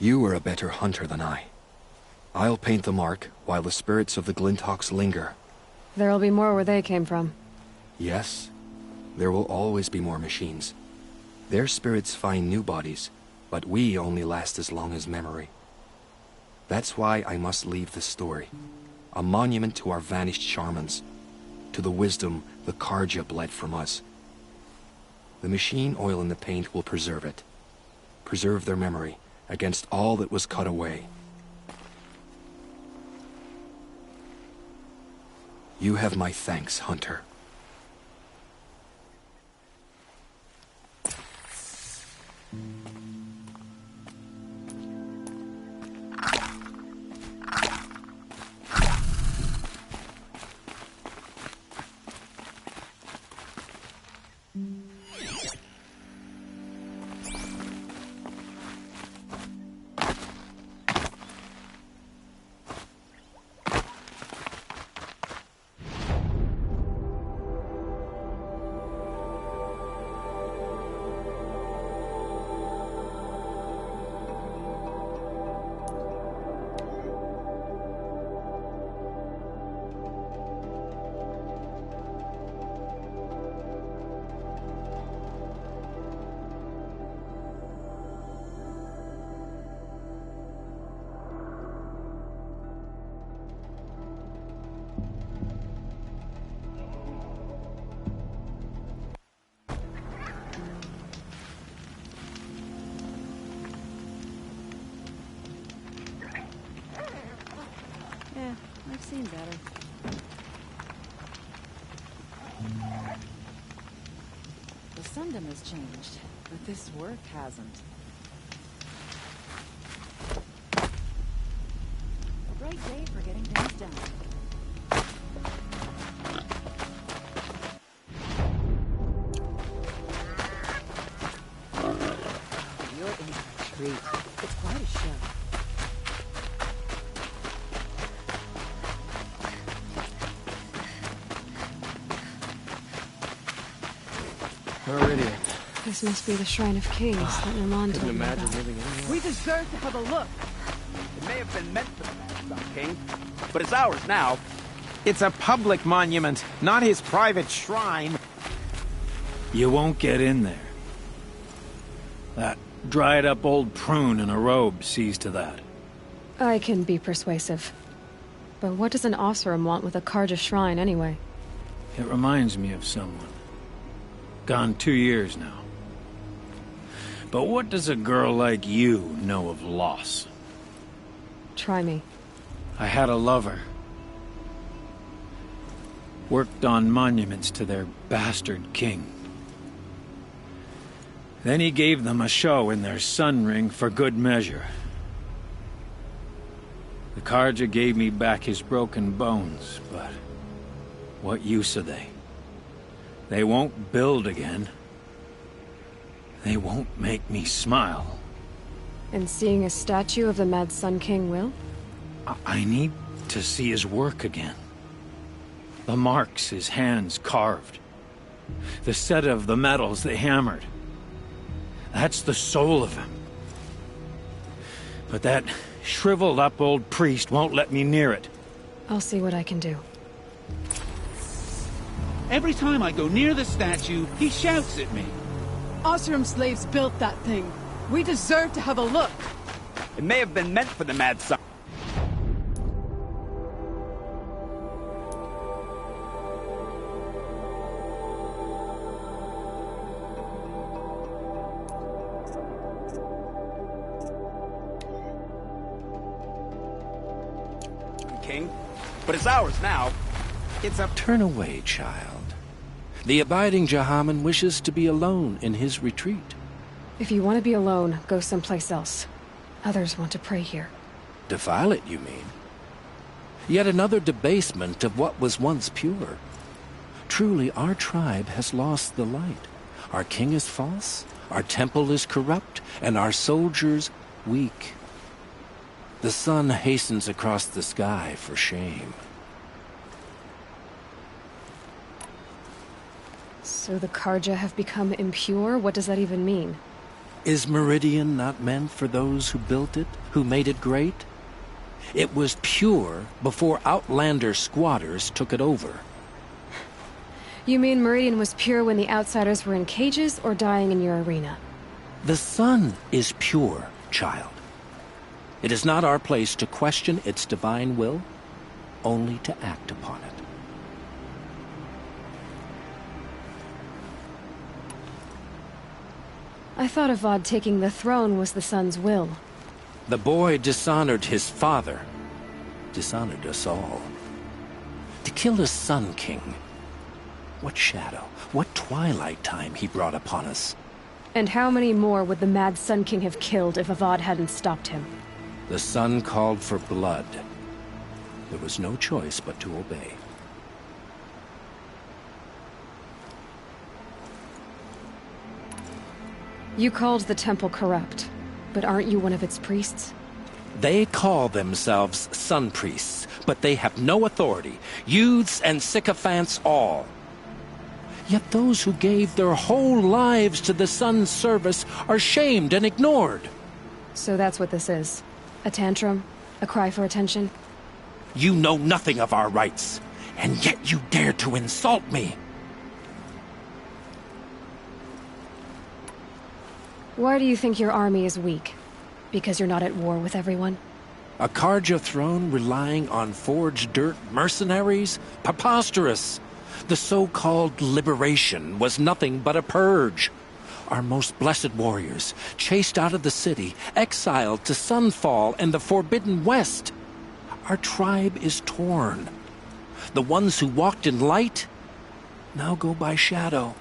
You are a better hunter than I. I'll paint the mark while the spirits of the Glinthawks linger. There'll be more where they came from. Yes, there will always be more machines. Their spirits find new bodies, but we only last as long as memory. That's why I must leave this story. A monument to our vanished shamans, to the wisdom the Carja bled from us. The machine oil in the paint will preserve it. Preserve their memory against all that was cut away. You have my thanks, Hunter. Yeah, I've seen better. The Sundom has changed, but this work hasn't. A bright day for getting things done. You're in for a treat. It's quite a show. Meridian. This must be the Shrine of Kings that Nerman told me about. Living anywhere. We deserve to have a look. It may have been meant for the man, Sun King, but it's ours now. It's a public monument, not his private shrine. You won't get in there. That dried-up old prune in a robe sees to that. I can be persuasive. But what does an Oseram want with a Carja shrine, anyway? It reminds me of someone. Gone 2 years now. But what does a girl like you know of loss? Try me. I had a lover. Worked on monuments to their bastard king. Then he gave them a show in their sun ring for good measure. The Carja gave me back his broken bones, but what use are they? They won't build again. They won't make me smile. And seeing a statue of the Mad Sun King will? I need to see his work again. The marks his hands carved. The set of the metals they hammered. That's the soul of him. But that shriveled up old priest won't let me near it. I'll see what I can do. Every time I go near the statue, he shouts at me. Oseram slaves built that thing. We deserve to have a look. It may have been meant for the Mad Sun. King, but it's ours now. It's a... Turn away, child. The abiding Jahaman wishes to be alone in his retreat. If you want to be alone, go someplace else. Others want to pray here. Defile it, you mean? Yet another debasement of what was once pure. Truly, our tribe has lost the light. Our king is false, our temple is corrupt, and our soldiers weak. The sun hastens across the sky for shame. So the Carja have become impure? What does that even mean? Is Meridian not meant for those who built it, who made it great? It was pure before Outlander squatters took it over. You mean Meridian was pure when the outsiders were in cages or dying in your arena? The sun is pure, child. It is not our place to question its divine will, only to act upon it. I thought Avad taking the throne was the sun's will. The boy dishonored his father, dishonored us all. To kill a Sun King. What shadow, what twilight time he brought upon us. And how many more would the mad Sun King have killed if Avad hadn't stopped him? The sun called for blood. There was no choice but to obey. You called the temple corrupt, but aren't you one of its priests? They call themselves sun priests, but they have no authority. Youths and sycophants all. Yet those who gave their whole lives to the sun's service are shamed and ignored. So that's what this is. A tantrum? A cry for attention? You know nothing of our rights, and yet you dare to insult me. Why do you think your army is weak? Because you're not at war with everyone? A Carja throne relying on forged dirt mercenaries? Preposterous! The so-called liberation was nothing but a purge. Our most blessed warriors, chased out of the city, exiled to Sunfall and the Forbidden West. Our tribe is torn. The ones who walked in light now go by shadow.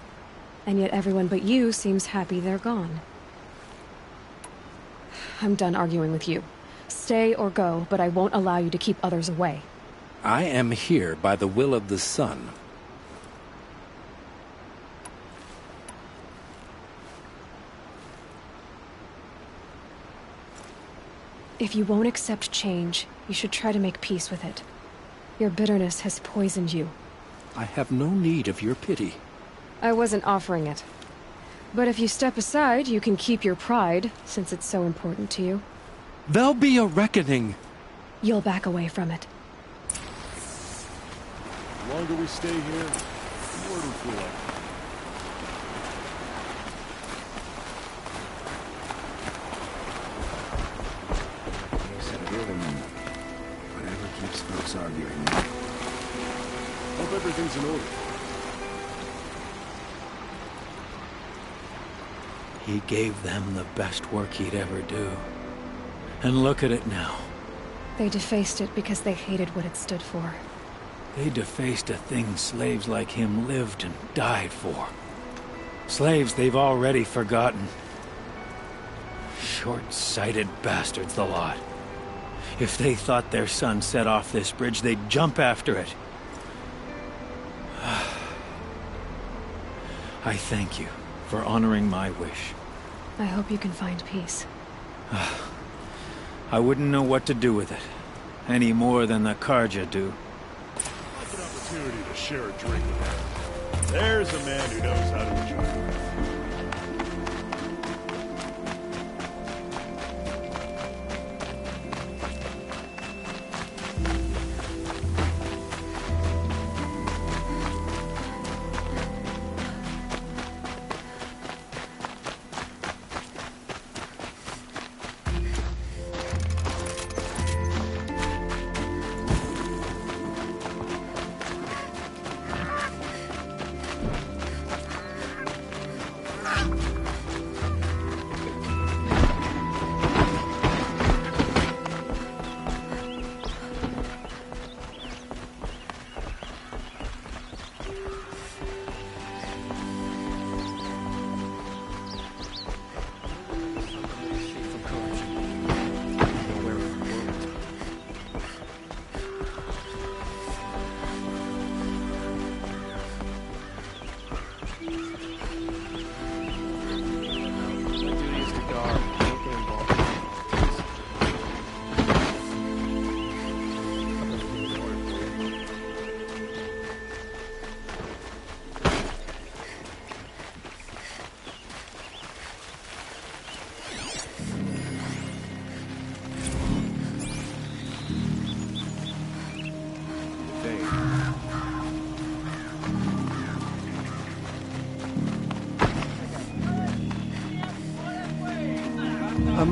And yet everyone but you seems happy they're gone. I'm done arguing with you. Stay or go, but I won't allow you to keep others away. I am here by the will of the sun. If you won't accept change, you should try to make peace with it. Your bitterness has poisoned you. I have no need of your pity. I wasn't offering it. But if you step aside, you can keep your pride, since it's so important to you. There'll be a reckoning. You'll back away from it. The longer we stay here, the more it'll feel like. Whatever keeps folks arguing. Hope everything's in order. He gave them the best work he'd ever do. And look at it now. They defaced it because they hated what it stood for. They defaced a thing slaves like him lived and died for. Slaves they've already forgotten. Short-sighted bastards, the lot. If they thought their son set off this bridge, they'd jump after it. I thank you for honoring my wish. I hope you can find peace. I wouldn't know what to do with it, any more than the Carja do. Like an opportunity to share a drink with him. There's a man who knows how to enjoy life.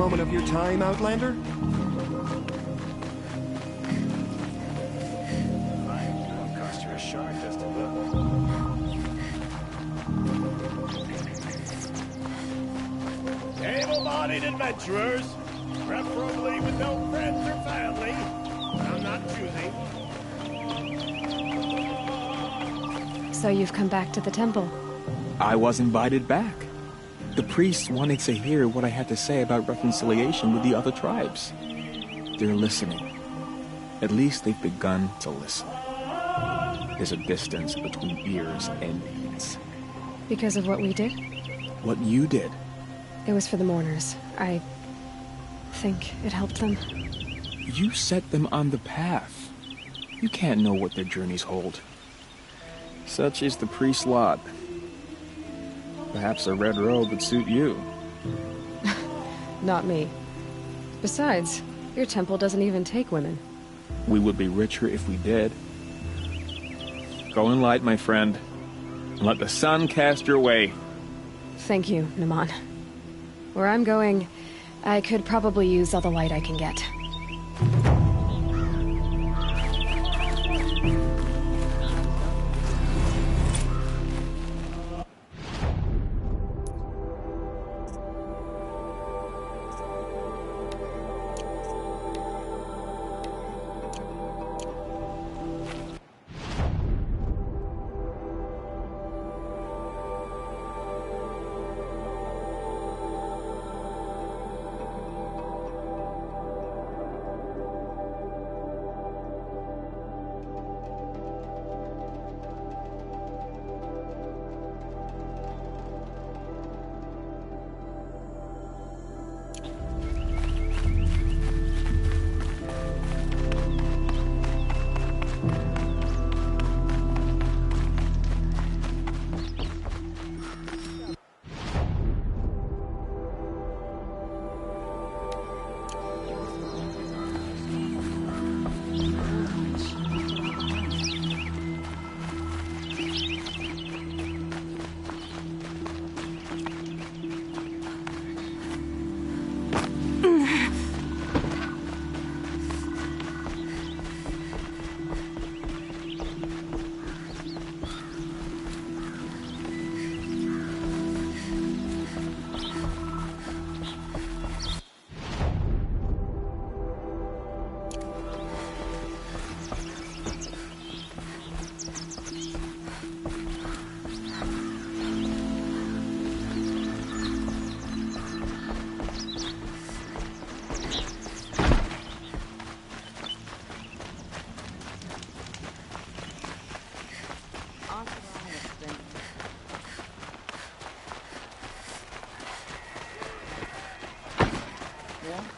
moment of your time, Outlander? That'll cost you a shard just a little. Able-bodied adventurers, preferably with no friends or family. I'm not choosy. So you've come back to the temple. I was invited back. The priests wanted to hear what I had to say about reconciliation with the other tribes. They're listening. At least they've begun to listen. There's a distance between ears and heads. Because of what we did? What you did. It was for the mourners. I think it helped them. You set them on the path. You can't know what their journeys hold. Such is the priest's lot. Perhaps a red robe would suit you. Not me. Besides, your temple doesn't even take women. We would be richer if we did. Go in light, my friend, and let the sun cast your way. Thank you, Naman. Where I'm going, I could probably use all the light I can get.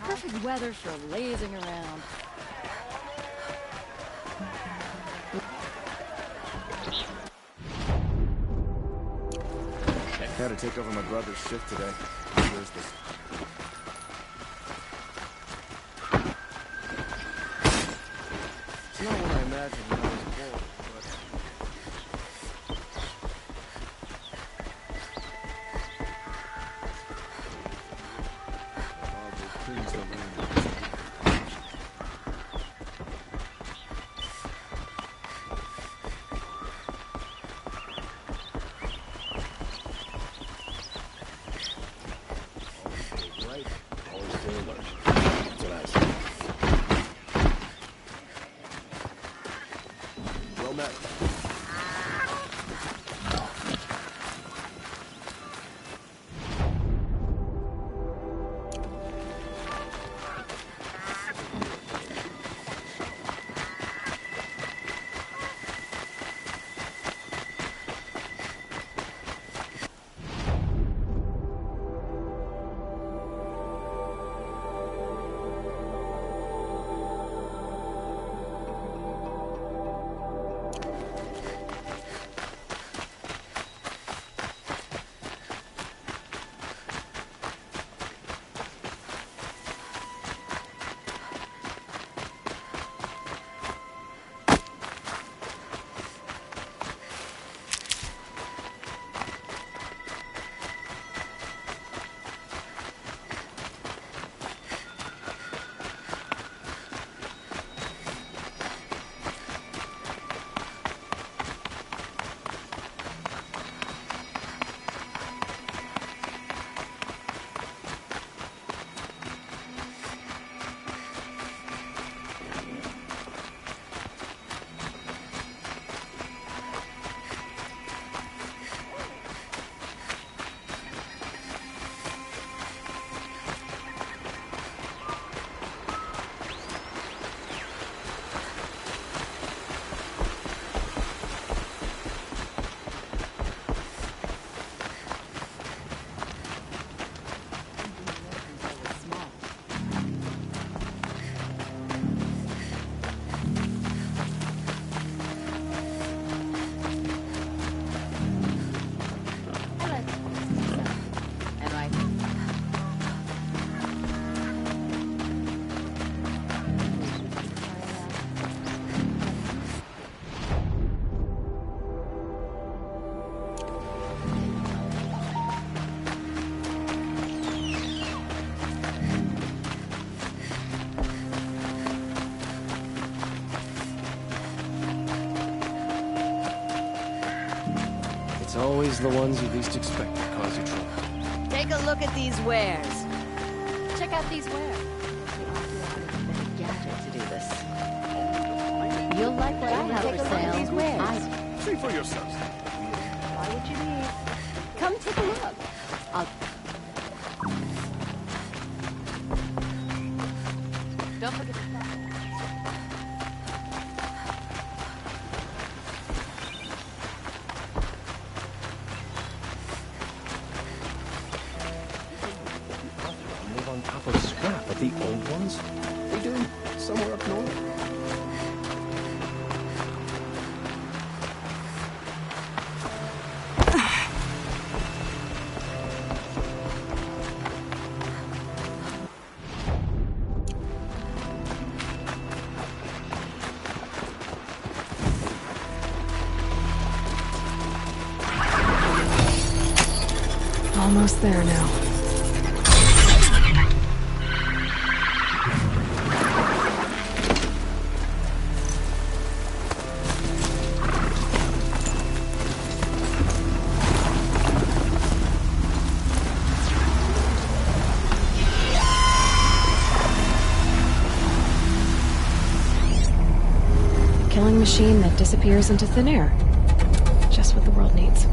Perfect weather for lazing around. I had to take over my brother's shift today. Where's this? It's not what I imagined when I was a boy, but... all the trees that land. It's always the ones you least expect that cause you trouble. Take a look at these wares. Check out these wares. We also have a gadget to do this. You'll like what I have for sale. These wares. See for yourselves. Buy what you need. Come take a look. Don't forget to Live on top of scrap, but the old ones? They do, somewhere up north. Almost there now. Killing machine that disappears into thin air. Just what the world needs.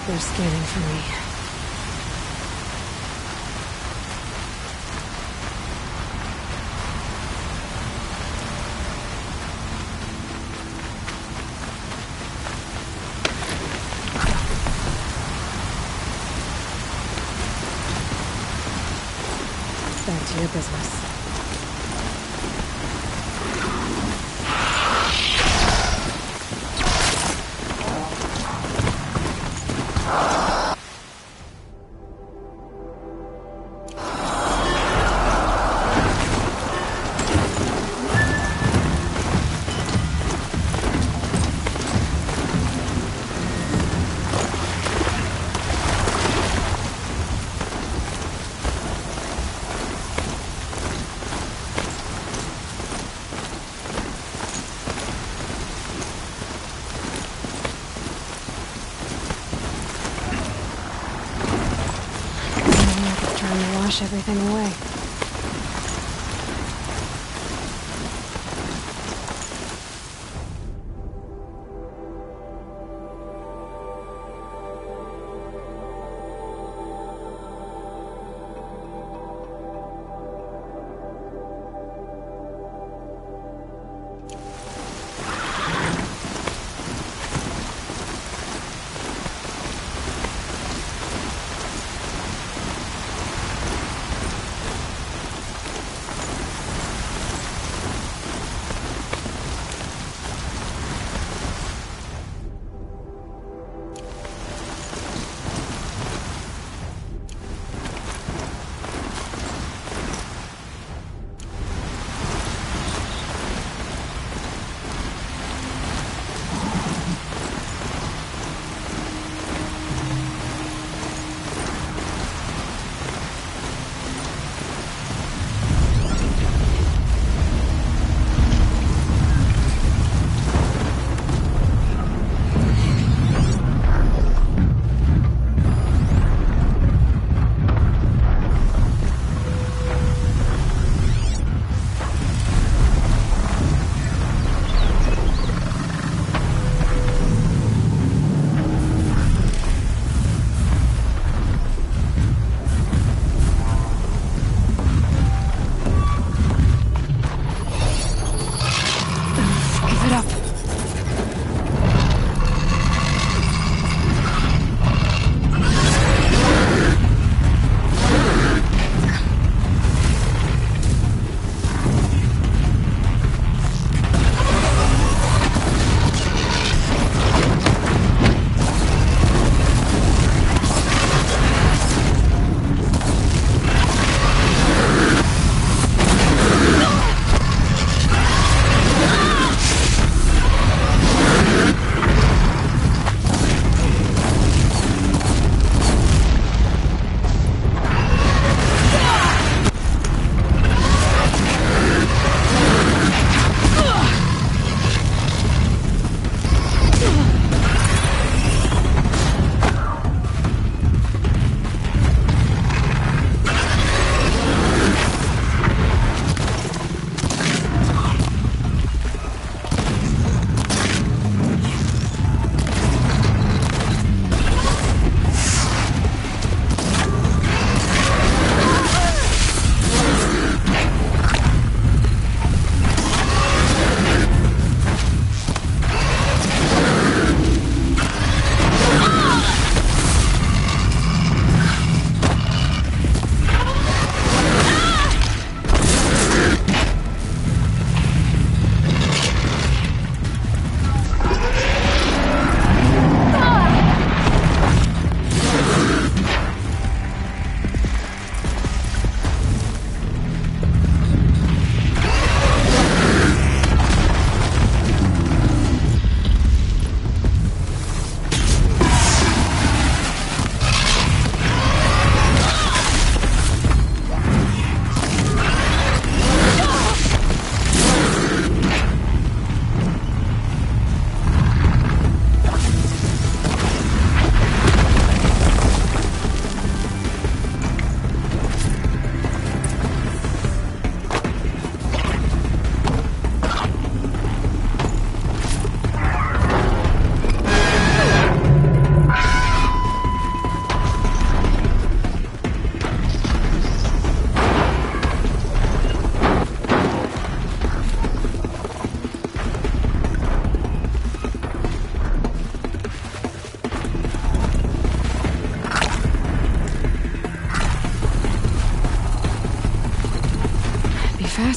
They're scanning for me. Back to your business. Wash everything away.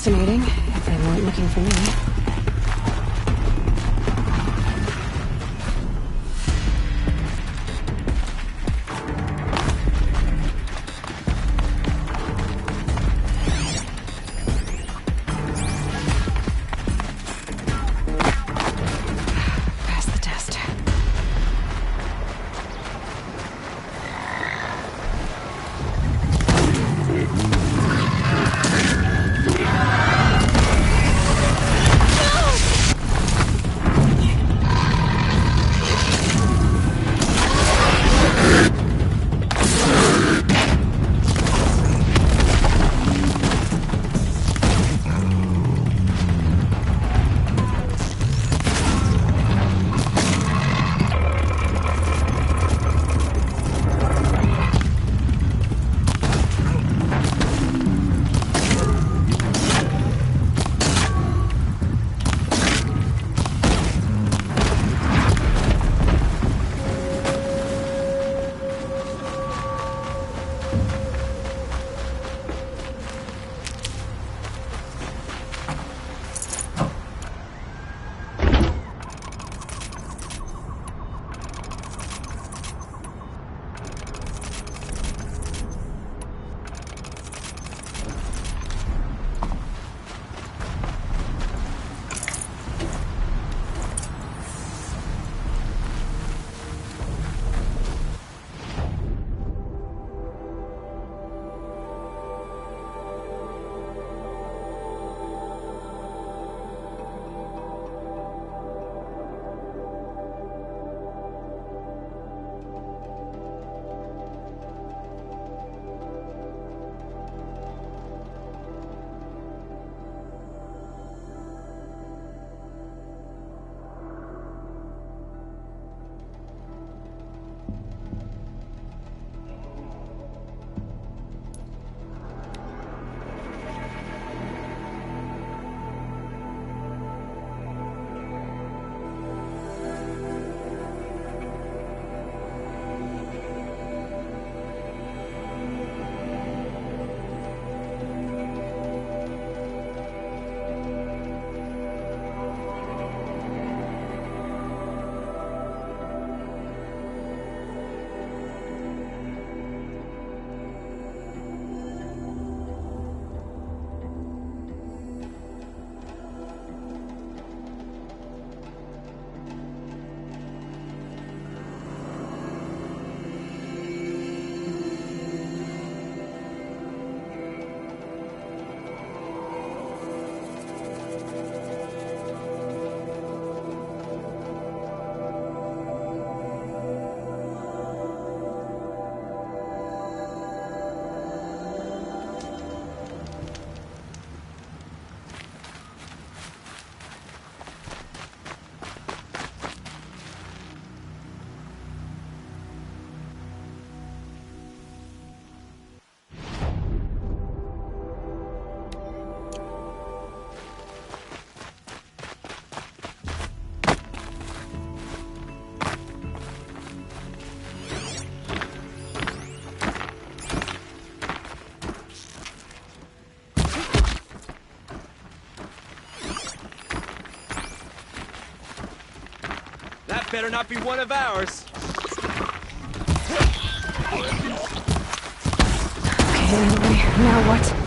fascinating, if they weren't looking for me. Pass the test. That better not be one of ours. Okay, now what?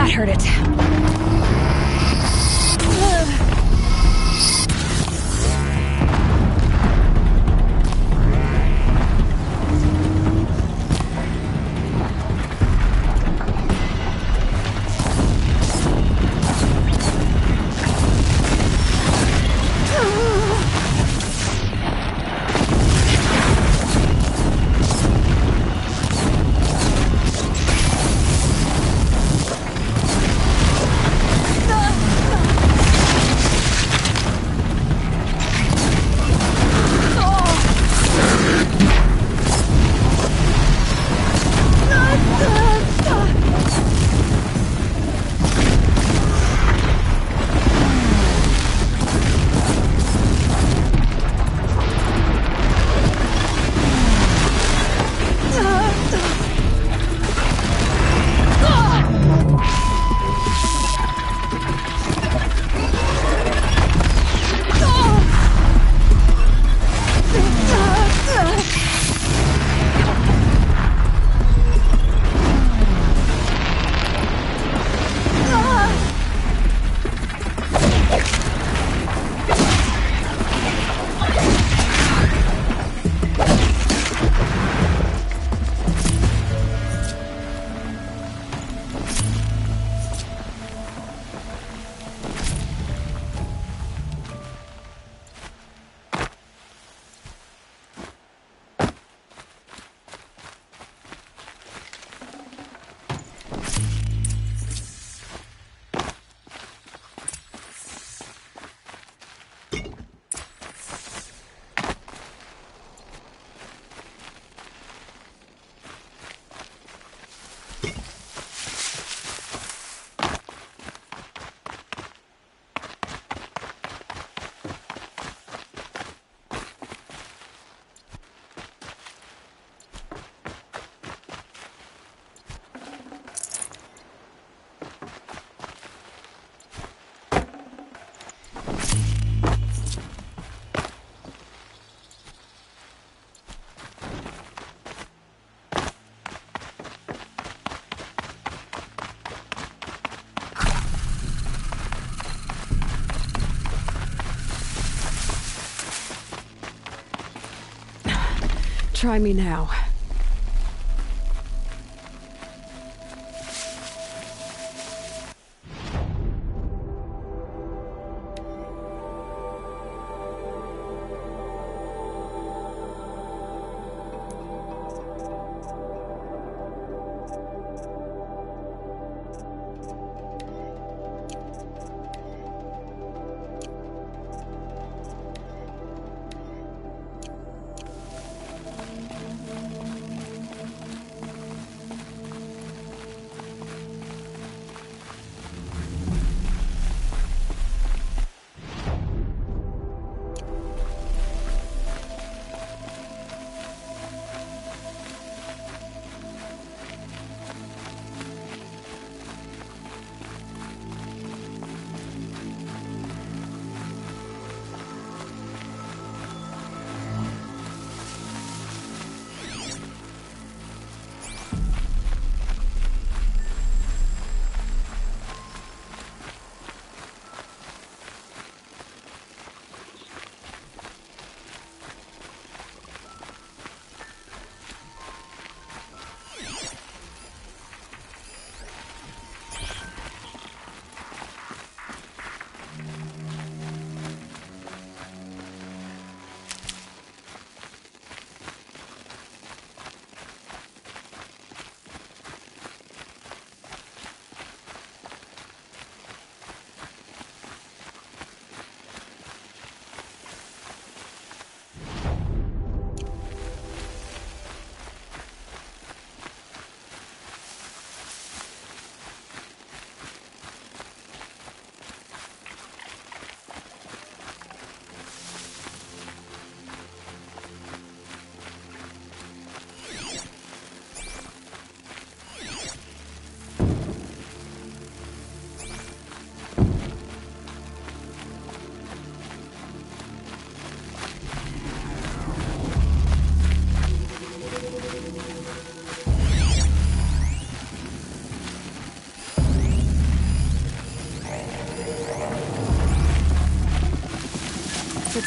That hurt it. Try me now.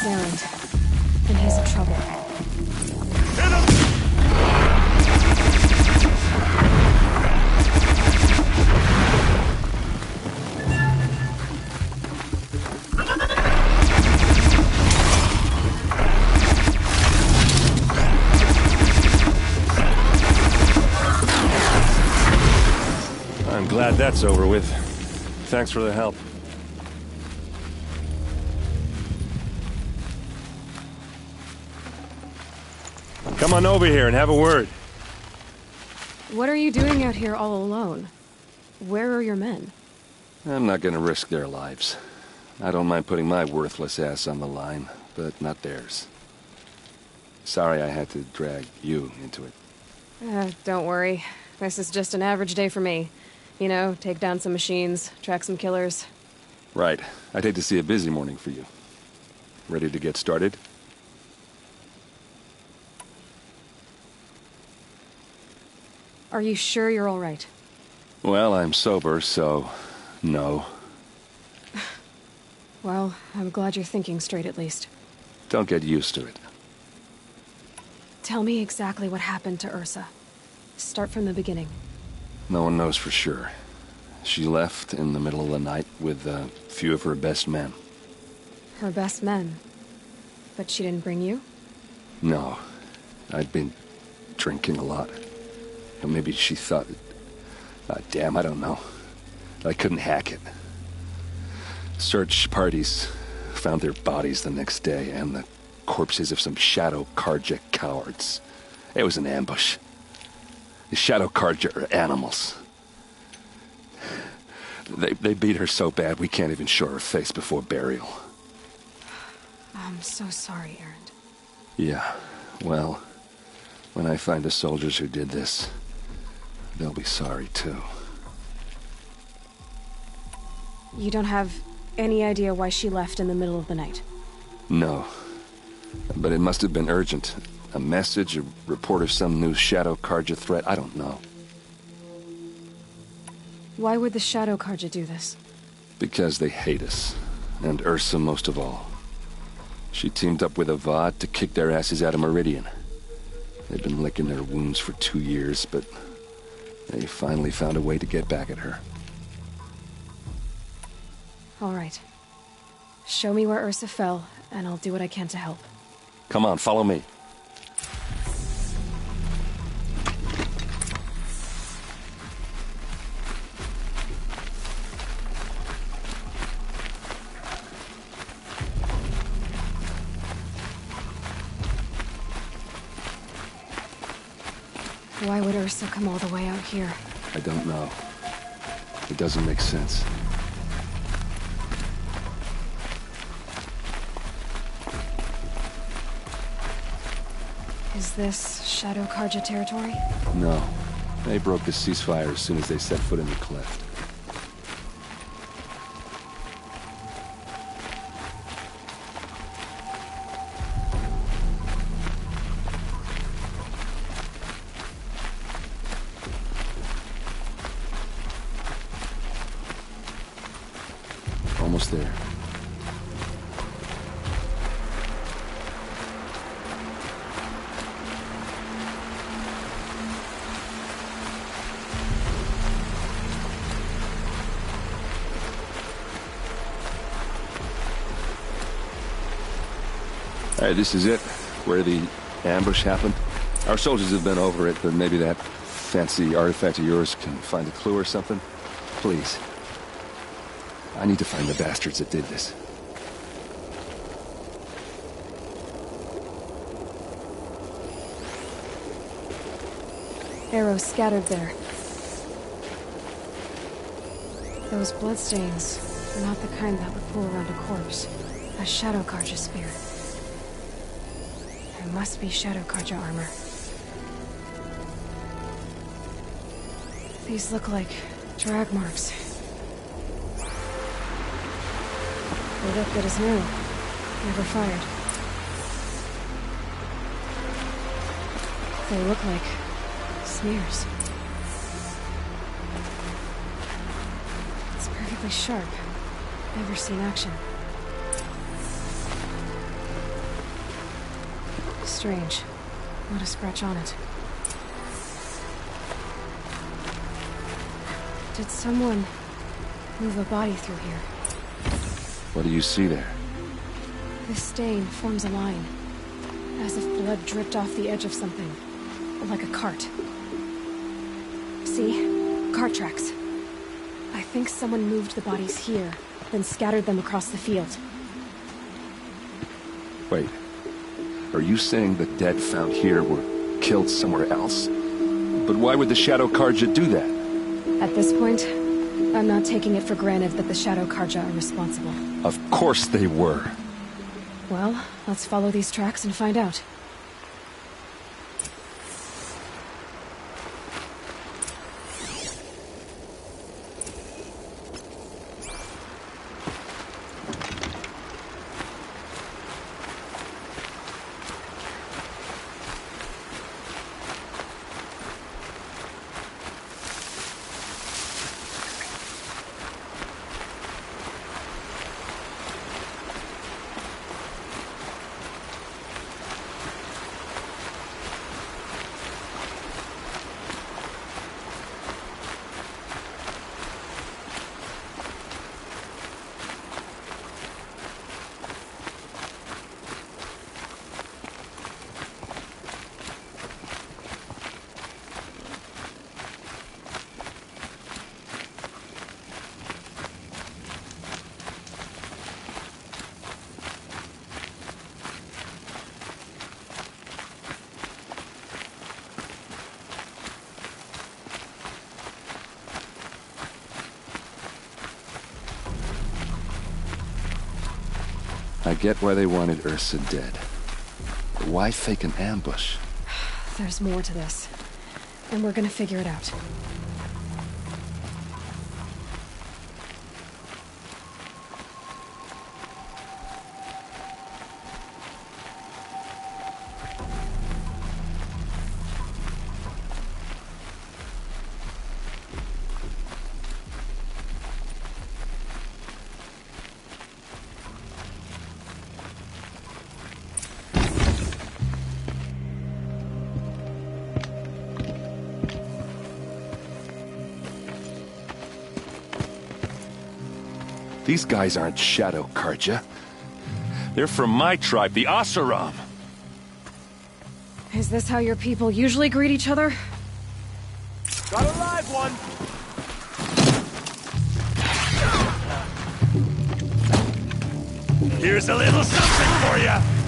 It's Erend. And he's in trouble. I'm glad that's over with. Thanks for the help. Come on over here and have a word. What are you doing out here all alone? Where are your men? I'm not gonna risk their lives. I don't mind putting my worthless ass on the line, but not theirs. Sorry I had to drag you into it. Don't worry. This is just an average day for me. You know, take down some machines, track some killers. Right. I'd hate to see a busy morning for you. Ready to get started? Are you sure you're all right? Well, I'm sober, so... no. Well, I'm glad you're thinking straight at least. Don't get used to it. Tell me exactly what happened to Ursa. Start from the beginning. No one knows for sure. She left in the middle of the night with a few of her best men. Her best men? But she didn't bring you? No. I'd been drinking a lot. Or maybe she thought... damn, I don't know. I couldn't hack it. Search parties found their bodies the next day, and the corpses of some Shadow Carja cowards. It was an ambush. The Shadow Carja are animals. They beat her so bad we can't even show her face before burial. I'm so sorry, Erend. Yeah, well, when I find the soldiers who did this, they'll be sorry too. You don't have any idea why she left in the middle of the night? No. But it must have been urgent. A message, a report of some new Shadow Carja threat, I don't know. Why would the Shadow Carja do this? Because they hate us. And Ursa most of all. She teamed up with Avad to kick their asses out of Meridian. They've been licking their wounds for 2 years, but they finally found a way to get back at her. All right. Show me where Ursa fell, and I'll do what I can to help. Come on, follow me. Why would Ursa come all the way out here? I don't know. It doesn't make sense. Is this Shadow Carja territory? No. They broke the ceasefire as soon as they set foot in the cleft. Almost there. Alright, this is it, where the ambush happened. Our soldiers have been over it, but maybe that fancy artifact of yours can find a clue or something. Please. I need to find the bastards that did this. Arrows scattered there. Those bloodstains are not the kind that would pull around a corpse. A Shadow Carja spear. It must be Shadow Carja armor. These look like drag marks. They look good as new. Never fired. They look like smears. It's perfectly sharp. Never seen action. strange. Not a scratch on it. Did someone move a body through here? What do you see there? This stain forms a line, as if blood dripped off the edge of something, like a cart. See? Cart tracks. I think someone moved the bodies here, then scattered them across the field. Wait. Are you saying the dead found here were killed somewhere else? But why would the Shadow Carja do that? At this point, I'm not taking it for granted that the Shadow Carja are responsible. Of course they were. Well, let's follow these tracks and find out. I get why they wanted Ursa dead. But why fake an ambush? There's more to this, and we're gonna figure it out. These guys aren't Shadow Carja. They're from my tribe, the Oseram. Is this how your people usually greet each other? Got a live one! Here's a little something for you!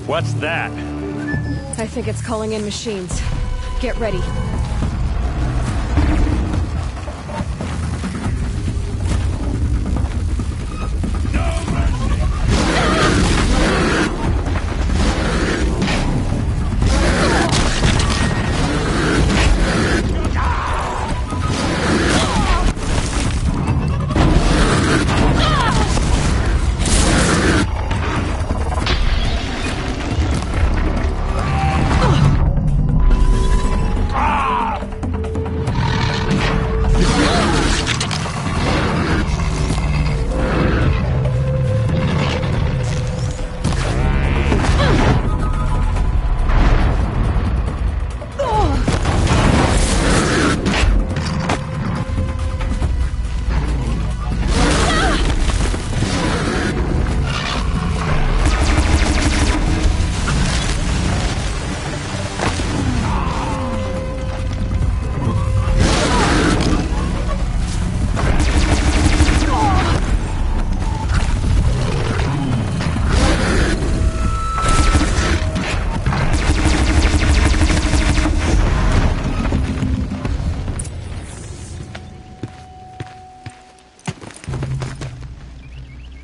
What's that? I think it's calling in machines. Get ready.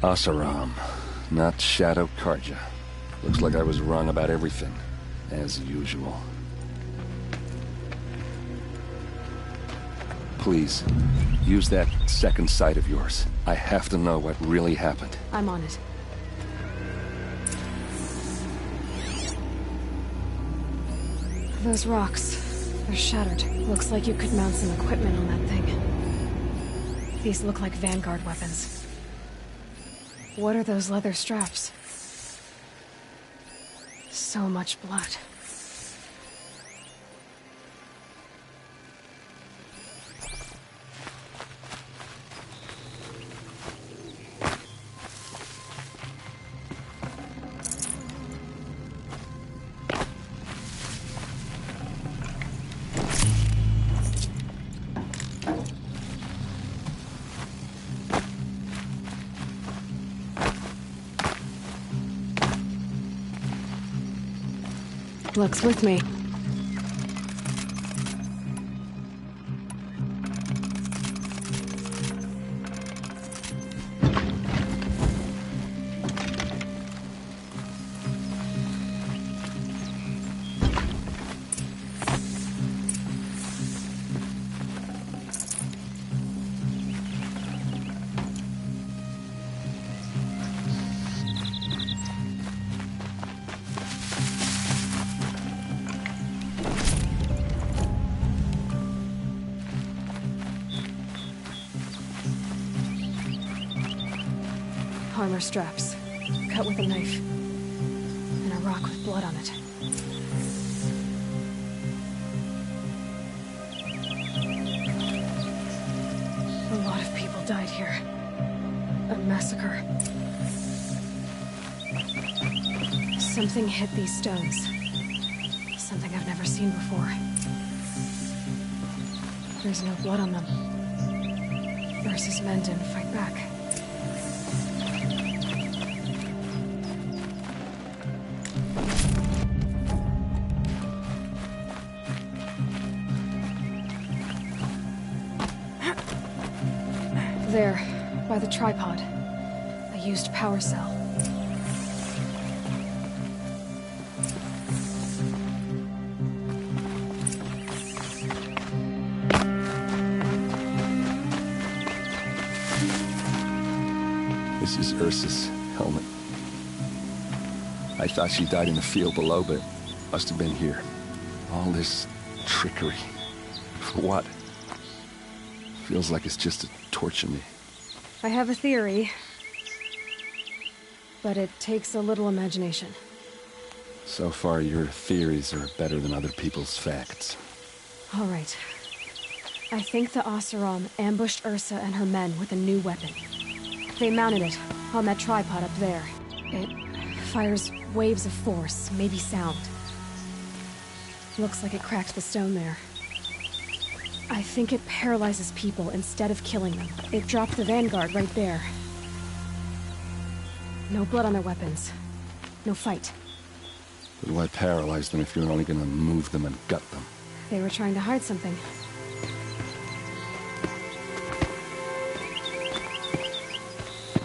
Oseram, not Shadow Carja. Looks like I was wrong about everything, as usual. Please, use that second sight of yours. I have to know what really happened. I'm on it. Those rocks, they're shattered. Looks like you could mount some equipment on that thing. These look like Vanguard weapons. What are those leather straps? So much blood. Luck's with me. Armor straps, cut with a knife, and a rock with blood on it. A lot of people died here. A massacre. Something hit these stones. Something I've never seen before. There's no blood on them. Ursa's men didn't fight back. There, by the tripod. A used power cell. This is Ursa's helmet. I thought she died in the field below, but must have been here. All this trickery. For what? Feels like it's just to torture me. I have a theory, but it takes a little imagination. So far, your theories are better than other people's facts. All right. I think the Oseram ambushed Ursa and her men with a new weapon. They mounted it on that tripod up there. It fires waves of force, maybe sound. Looks like it cracked the stone there. I think it paralyzes people instead of killing them. It dropped the Vanguard right there. No blood on their weapons. No fight. But why paralyze them if you're only gonna move them and gut them? They were trying to hide something.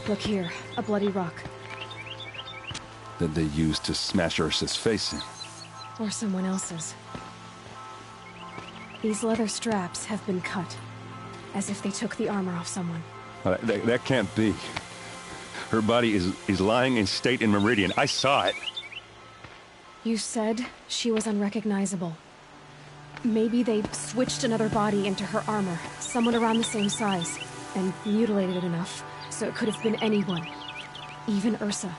Look here, a bloody rock. That they used to smash Ursa's face in. Or someone else's. These leather straps have been cut, as if they took the armor off someone. That can't be. Her body is lying in state in Meridian. I saw it. You said she was unrecognizable. Maybe they switched another body into her armor, someone around the same size, and mutilated it enough, so it could have been anyone. Even Ursa.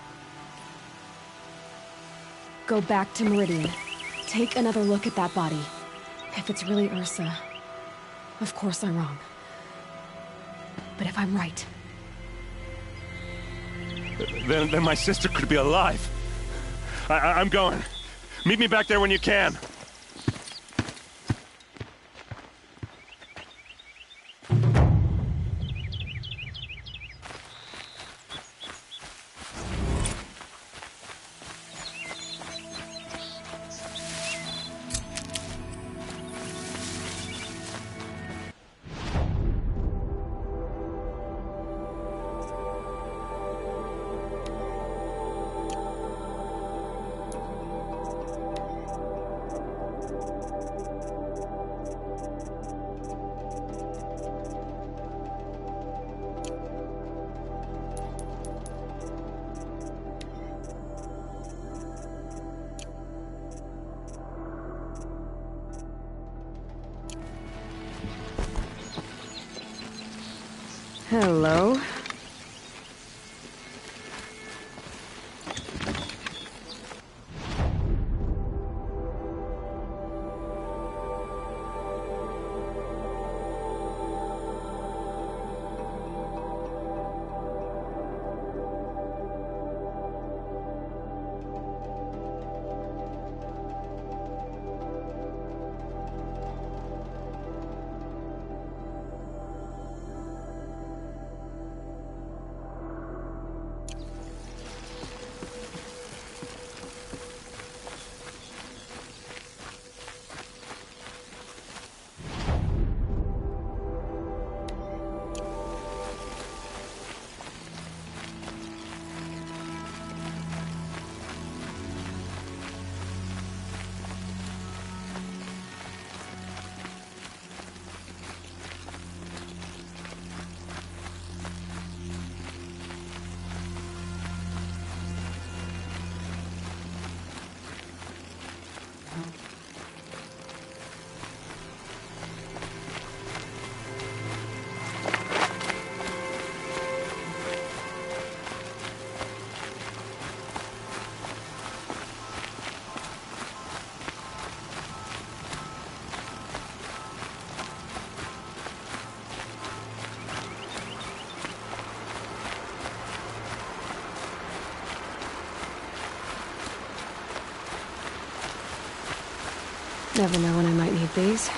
Go back to Meridian. Take another look at that body. If it's really Ursa, of course I'm wrong. But if I'm right... Then my sister could be alive. I'm going. Meet me back there when you can. Hello. Never know when I might need these.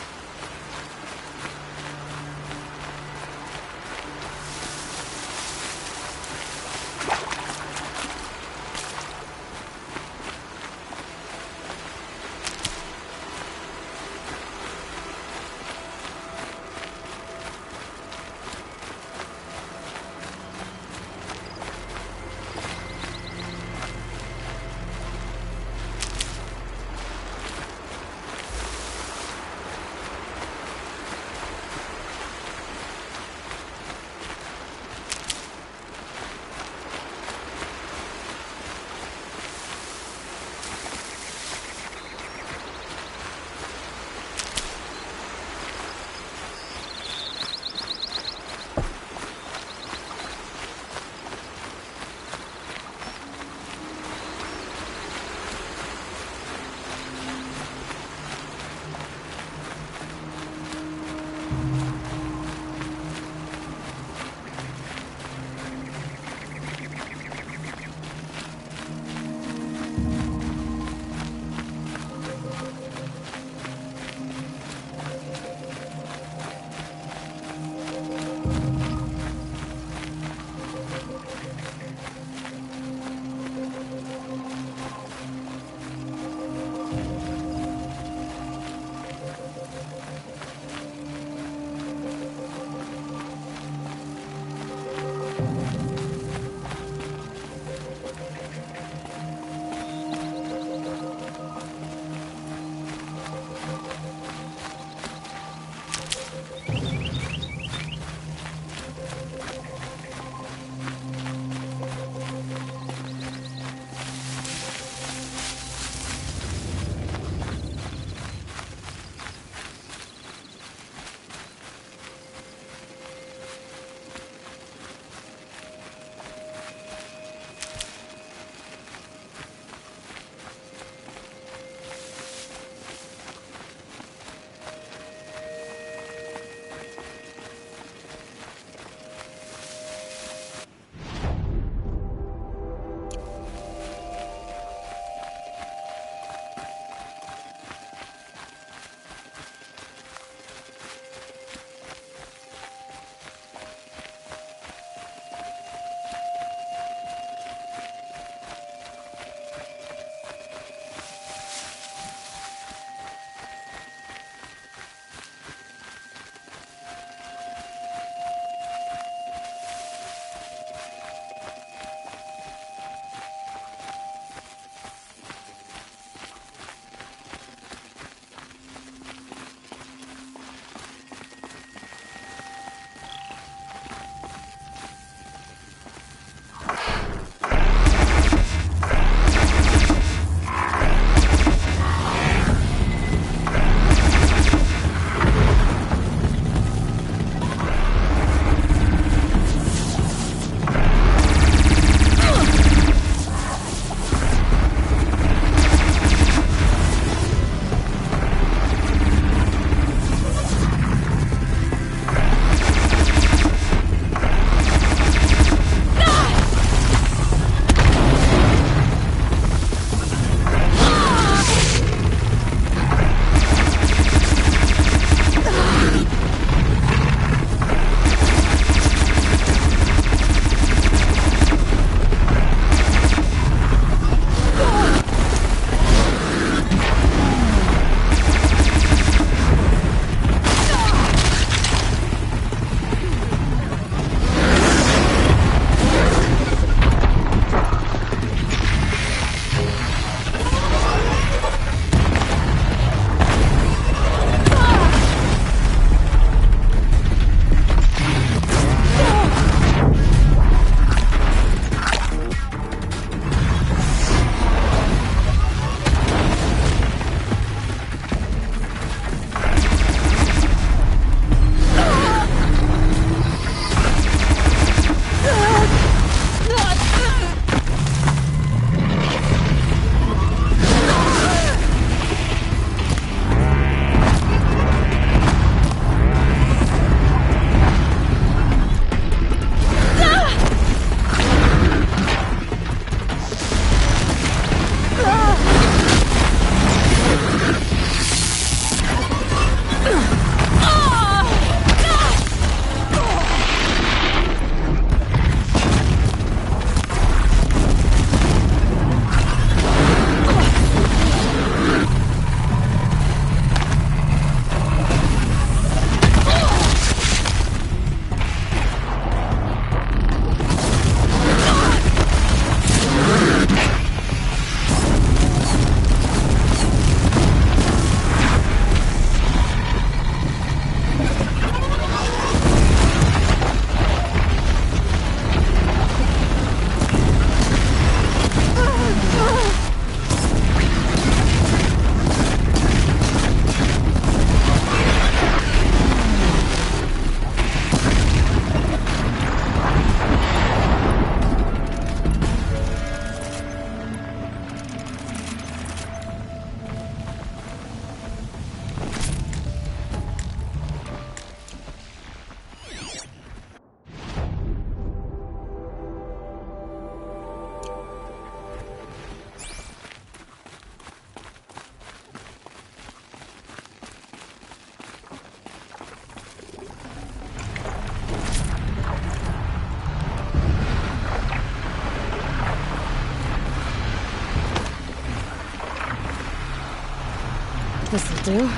This'll do.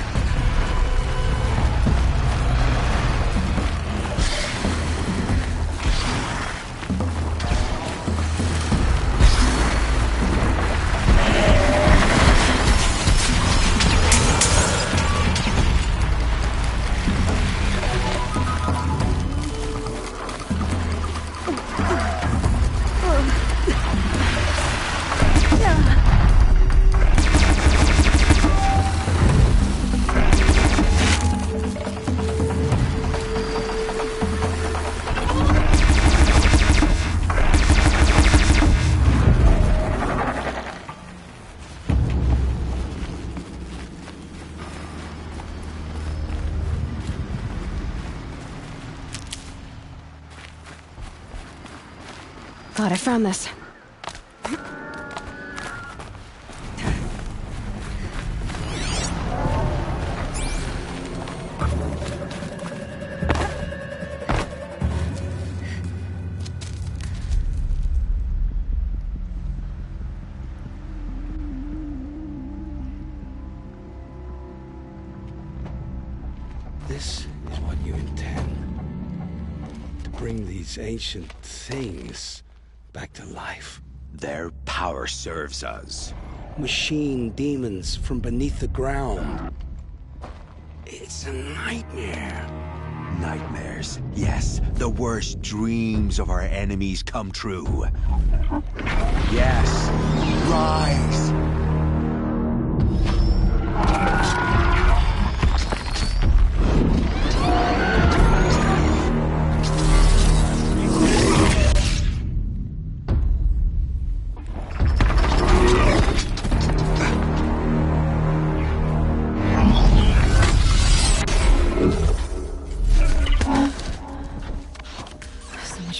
Glad I found this. This is what you intend. To bring these ancient things back to life. Their power serves us. Machine demons from beneath the ground. It's a nightmare. Nightmares. Yes, the worst dreams of our enemies come true. Yes, rise!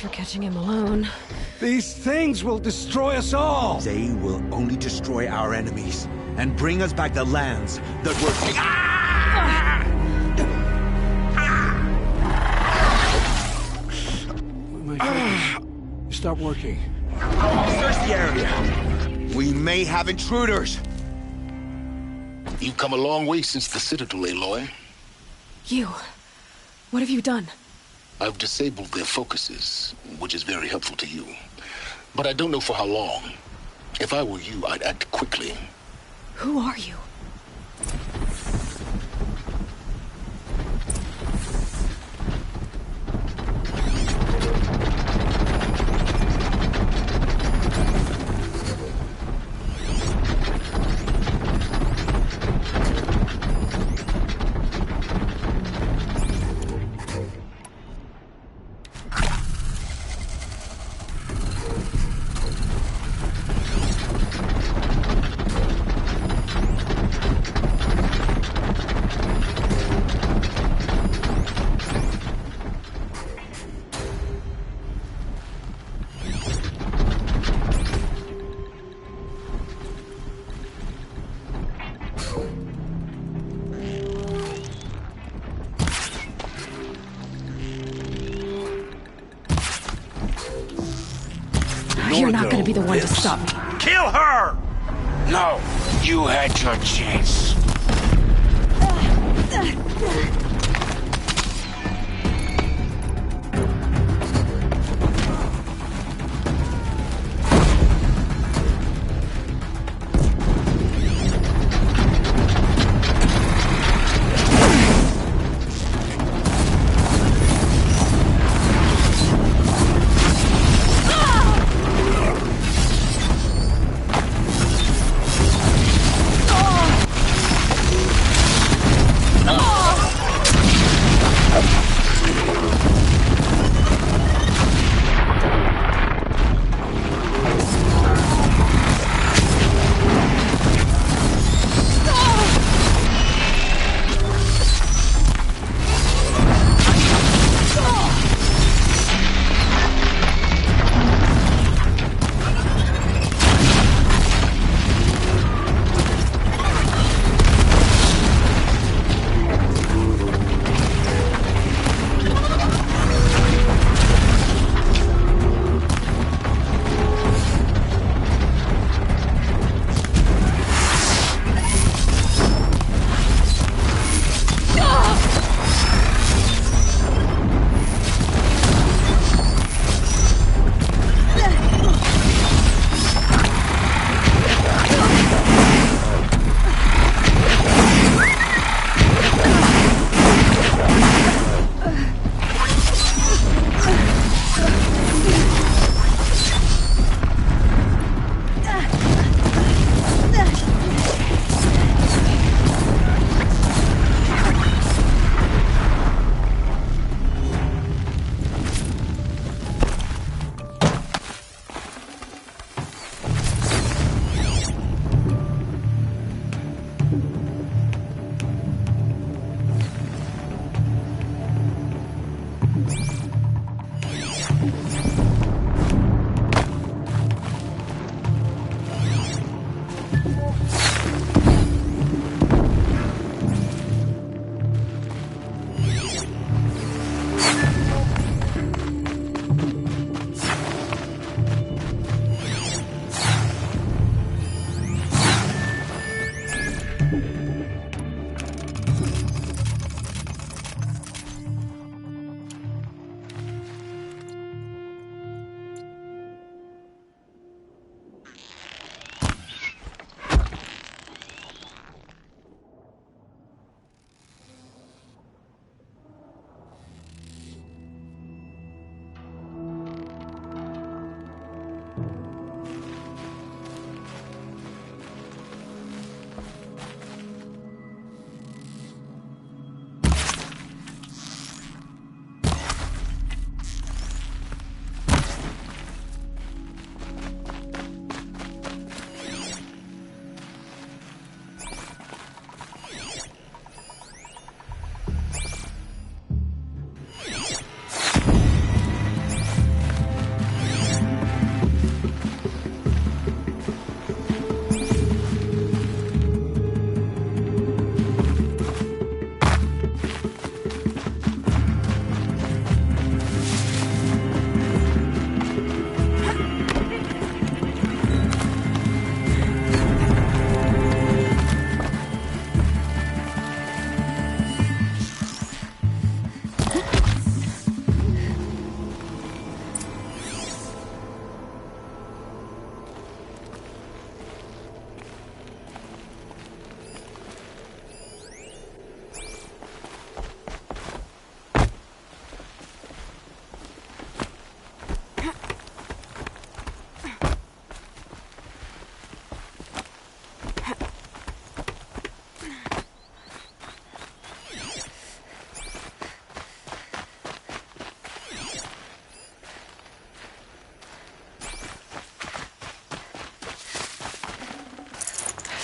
For catching him alone. These things will destroy us all! They will only destroy our enemies and bring us back the lands that were... Stop working. Search the area. We may have intruders. You've come a long way since the Citadel, Aloy. You. What have you done? I've disabled their focuses, which is very helpful to you. But I don't know for how long. If I were you, I'd act quickly. Who are you? You're not gonna be the one to stop me. Kill her! No, you had your chance.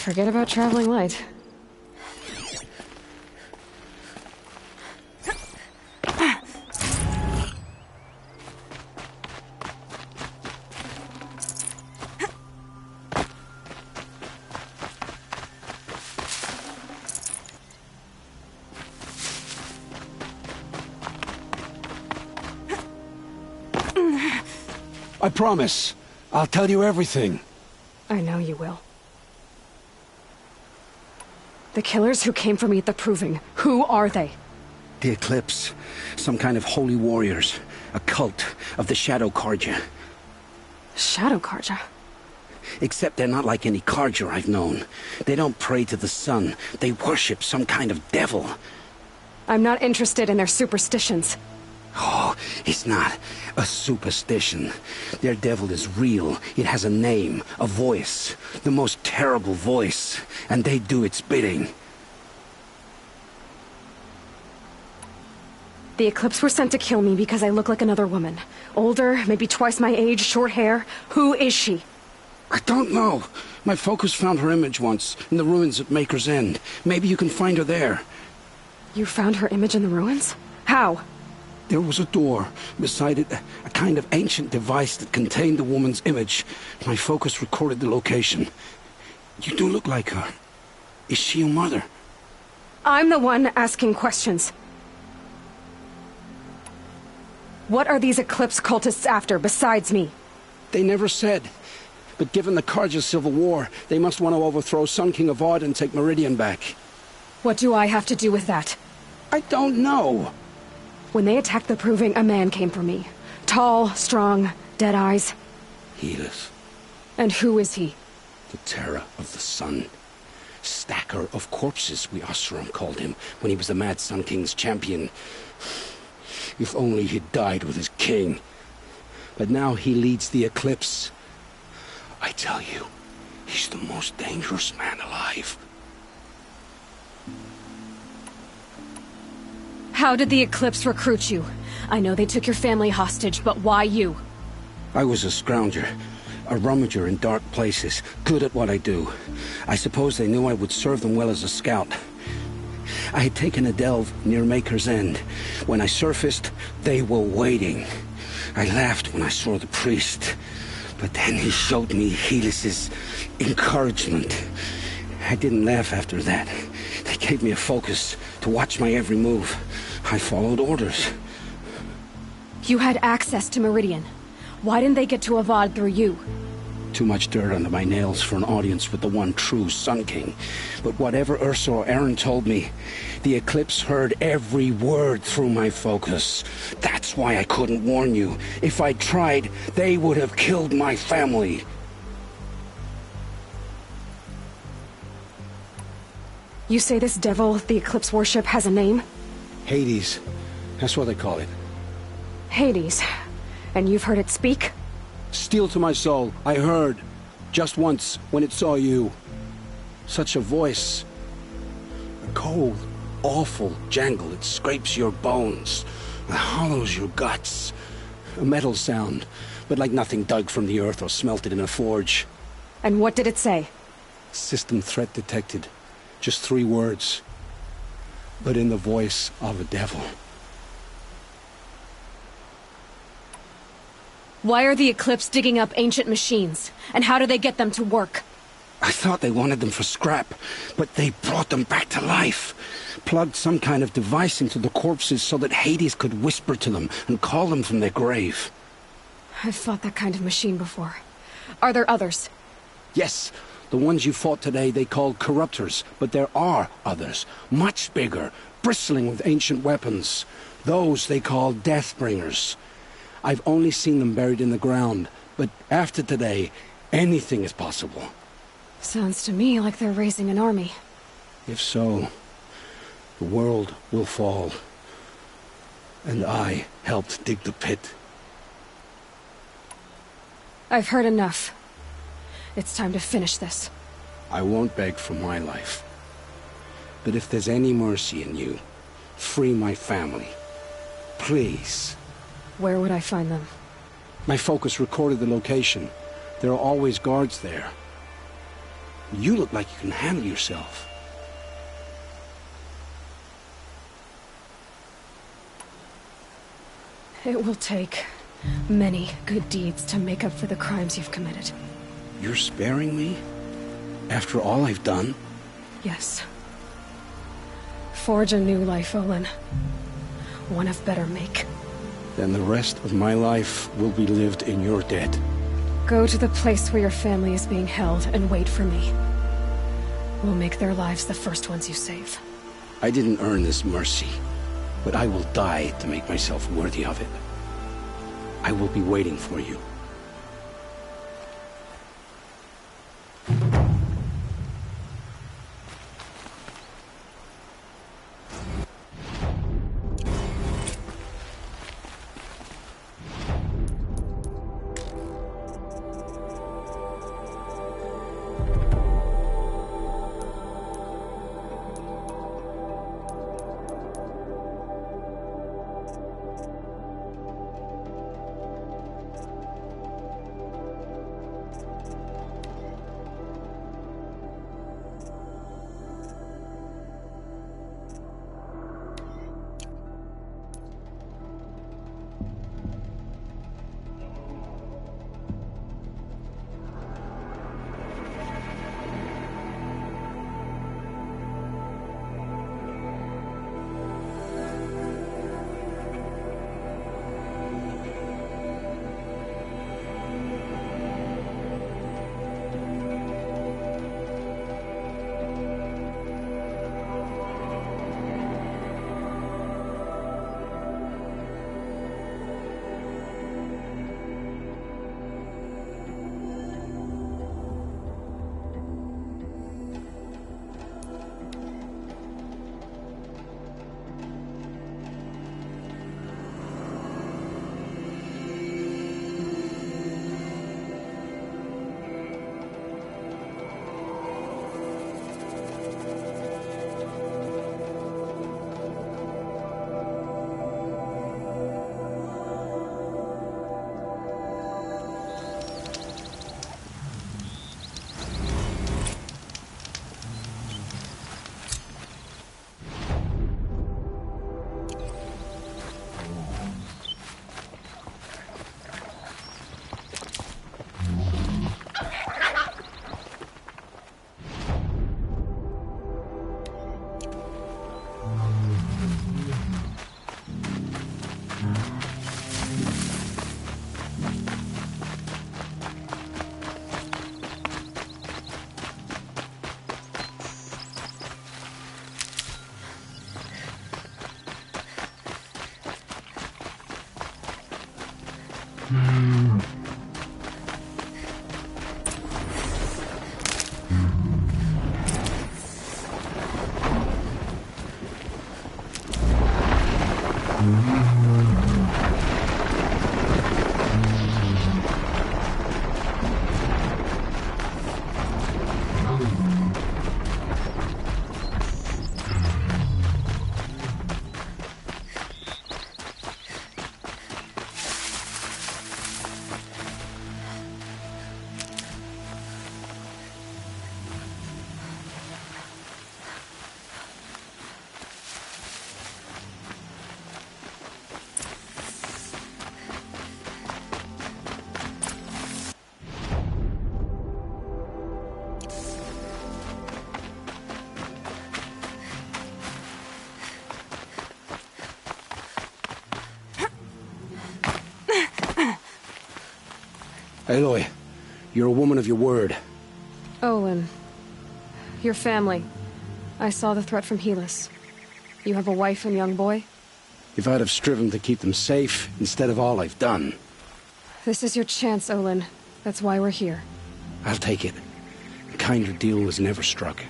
Forget about traveling light. I promise. I'll tell you everything. I know you will. The killers who came for me at the Proving, who are they? The Eclipse. Some kind of holy warriors. A cult of the Shadow Carja. Shadow Carja? Except they're not like any Carja I've known. They don't pray to the sun. They worship some kind of devil. I'm not interested in their superstitions. Oh, it's not a superstition. Their devil is real. It has a name, a voice, the most terrible voice, and they do its bidding. The Eclipse were sent to kill me because I look like another woman. Older, maybe twice my age, short hair. Who is she? I don't know. My focus found her image once, in the ruins at Maker's End. Maybe you can find her there. You found her image in the ruins? How? There was a door. Beside it, a kind of ancient device that contained the woman's image. My focus recorded the location. You do look like her. Is she your mother? I'm the one asking questions. What are these Eclipse cultists after, besides me? They never said. But given the Carja civil war, they must want to overthrow Sun King Avad and take Meridian back. What do I have to do with that? I don't know. When they attacked the Proving, a man came for me. Tall, strong, dead eyes. Helis. And who is he? The terror of the sun. Stacker of corpses, we Oseram called him, when he was the Mad Sun King's champion. If only he'd died with his king. But now he leads the Eclipse. I tell you, he's the most dangerous man alive. How did the Eclipse recruit you? I know they took your family hostage, but why you? I was a scrounger, a rummager in dark places, good at what I do. I suppose they knew I would serve them well as a scout. I had taken a delve near Maker's End. When I surfaced, they were waiting. I laughed when I saw the priest, but then he showed me Helis's encouragement. I didn't laugh after that. They gave me a focus to watch my every move. I followed orders. You had access to Meridian. Why didn't they get to Avad through you? Too much dirt under my nails for an audience with the one true Sun King. But whatever Ursa or Eren told me, the Eclipse heard every word through my focus. That's why I couldn't warn you. If I tried, they would have killed my family. You say this devil the Eclipse worship has a name? Hades. That's what they call it. Hades. And you've heard it speak? Steel to my soul, I heard. Just once, when it saw you. Such a voice. A cold, awful jangle. It scrapes your bones. It hollows your guts. A metal sound, but like nothing dug from the earth or smelted in a forge. And what did it say? System threat detected. Just 3 words. But in the voice of a devil. Why are the Eclipse digging up ancient machines? And how do they get them to work? I thought they wanted them for scrap, but they brought them back to life. Plugged some kind of device into the corpses so that Hades could whisper to them and call them from their grave. I've fought that kind of machine before. Are there others? Yes, the ones you fought today they called corruptors, but there are others, much bigger, bristling with ancient weapons. Those they call Deathbringers. I've only seen them buried in the ground, but after today, anything is possible. Sounds to me like they're raising an army. If so, the world will fall. And I helped dig the pit. I've heard enough. It's time to finish this. I won't beg for my life. But if there's any mercy in you, free my family. Please. Where would I find them? My focus recorded the location. There are always guards there. You look like you can handle yourself. It will take many good deeds to make up for the crimes you've committed. You're sparing me? After all I've done? Yes. Forge a new life, Olin. One of better make. Then the rest of my life will be lived in your debt. Go to the place where your family is being held and wait for me. We'll make their lives the first ones you save. I didn't earn this mercy, but I will die to make myself worthy of it. I will be waiting for you. Aloy, you're a woman of your word. Olin. Your family. I saw the threat from Helis. You have a wife and young boy? If I'd have striven to keep them safe instead of all I've done. This is your chance, Olin. That's why we're here. I'll take it. A kinder deal was never struck.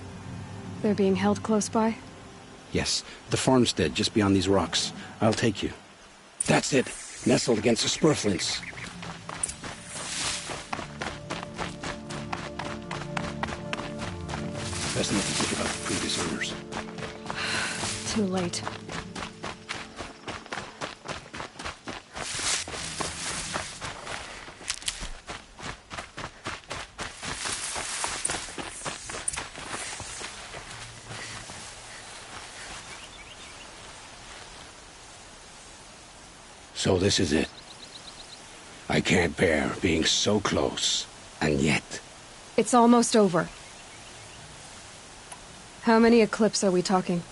They're being held close by? Yes, the farmstead just beyond these rocks. I'll take you. That's it. Nestled against the spurflints. Best not to think about the previous owners. Too late. So this is it. I can't bear being so close, and yet... It's almost over. How many Eclipse are we talking?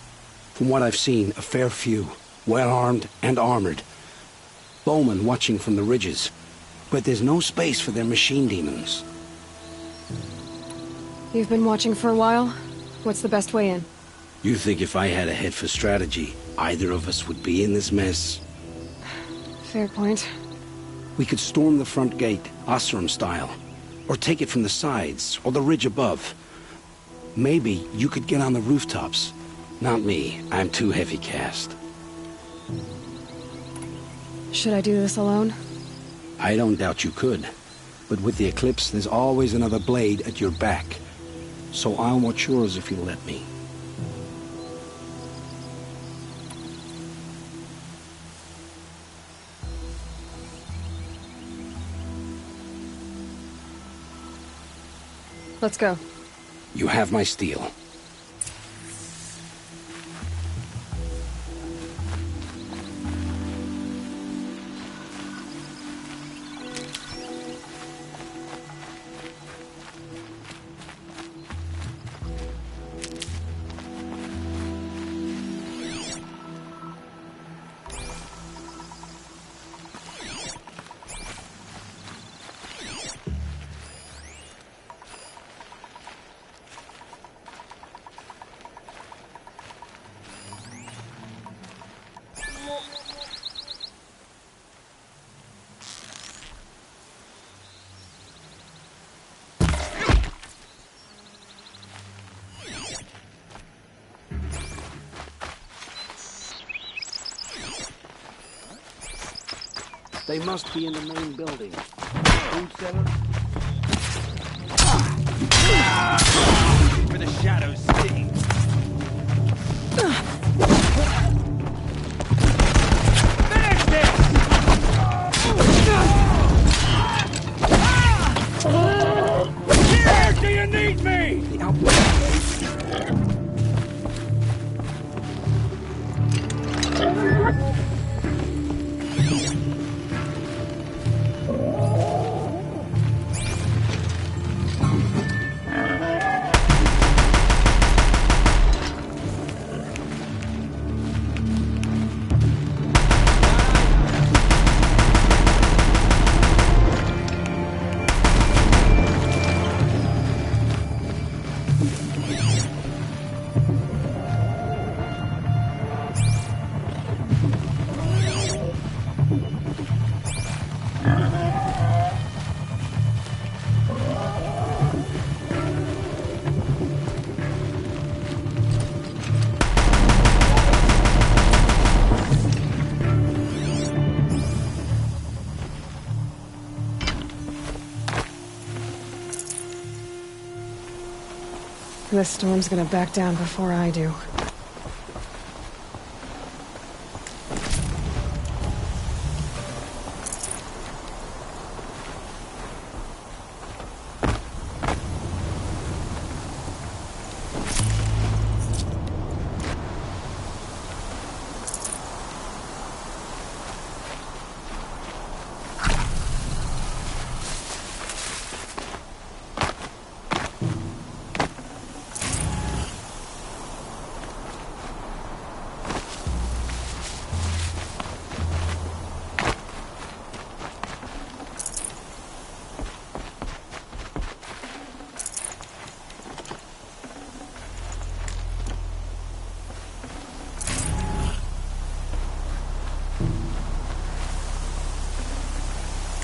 From what I've seen, a fair few. Well-armed and armored. Bowmen watching from the ridges. But there's no space for their machine demons. You've been watching for a while? What's the best way in? You think if I had a head for strategy, either of us would be in this mess? Fair point. We could storm the front gate, Osram style. Or take it from the sides, or the ridge above. Maybe you could get on the rooftops. Not me. I'm too heavy cast. Should I do this alone? I don't doubt you could. But with the Eclipse, there's always another blade at your back. So I'll watch yours if you'll let me. Let's go. You have my steel. They must be in the main building. Food cellar? Where the shadows sting. Finish this! Here, do you need me? This storm's gonna back down before I do.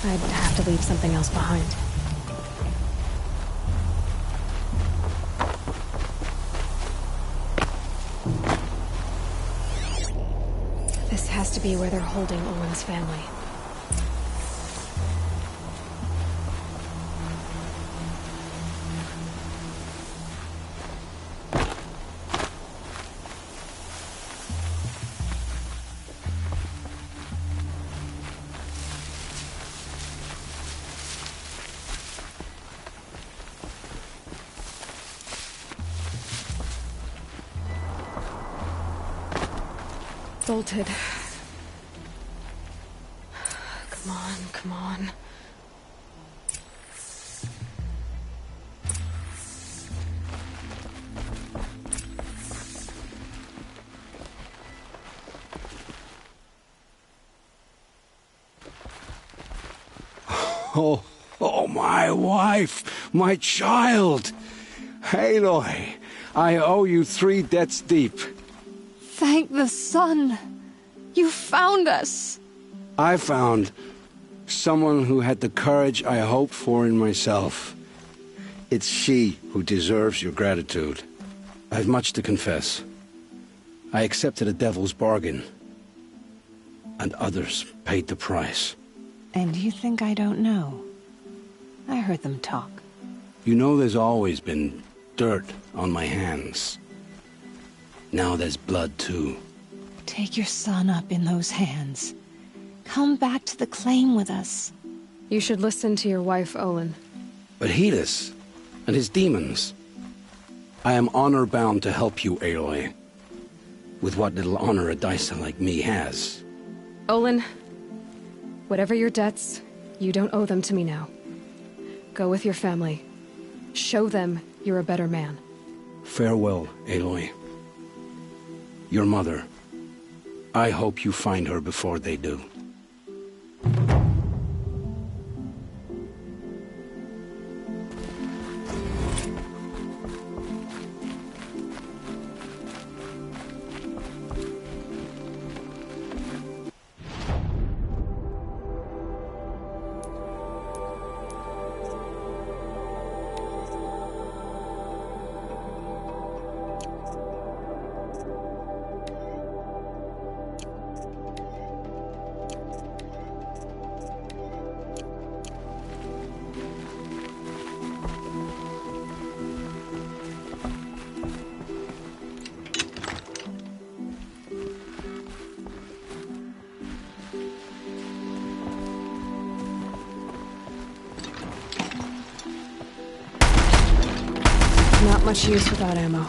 I'd have to leave something else behind. This has to be where they're holding Owen's family. Bolted. Come on, come on. Oh, my wife, my child. Aloy, I owe you 3 debts deep. Thank the sun! You found us! I found someone who had the courage I hoped for in myself. It's she who deserves your gratitude. I've much to confess. I accepted a devil's bargain, and others paid the price. And you think I don't know? I heard them talk. You know there's always been dirt on my hands. Now there's blood, too. Take your son up in those hands. Come back to the claim with us. You should listen to your wife, Olin. But Helis and his demons. I am honor-bound to help you, Aloy. With what little honor a Dysa like me has. Olin, whatever your debts, you don't owe them to me now. Go with your family. Show them you're a better man. Farewell, Aloy. Your mother. I hope you find her before they do. Not much use without ammo.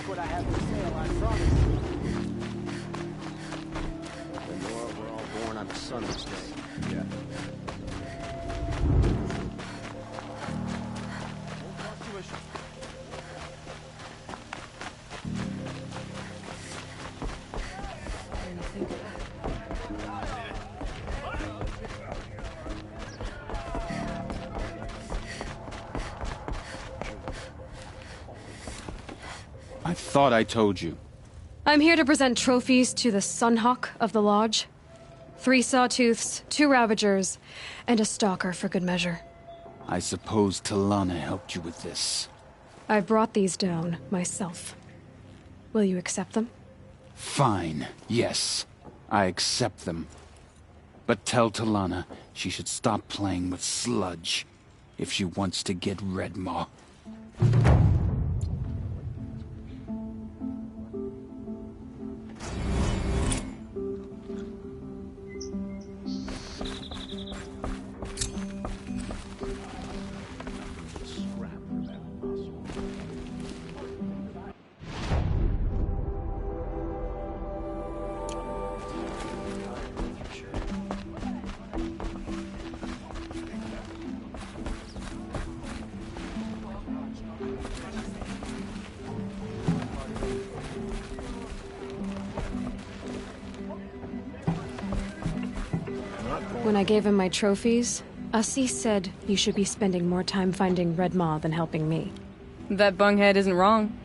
what I have for sale, I promise. Lenore, we're all born on the sun this day. Yeah. I thought I told you. I'm here to present trophies to the Sunhawk of the Lodge. 3 Sawtooths, 2 Ravagers, and a Stalker for good measure. I suppose Talana helped you with this. I brought these down myself. Will you accept them? Fine, yes. I accept them. But tell Talana she should stop playing with sludge if she wants to get Redmaw. When I gave him my trophies, Assis said you should be spending more time finding Redmaw than helping me. That bunghead isn't wrong.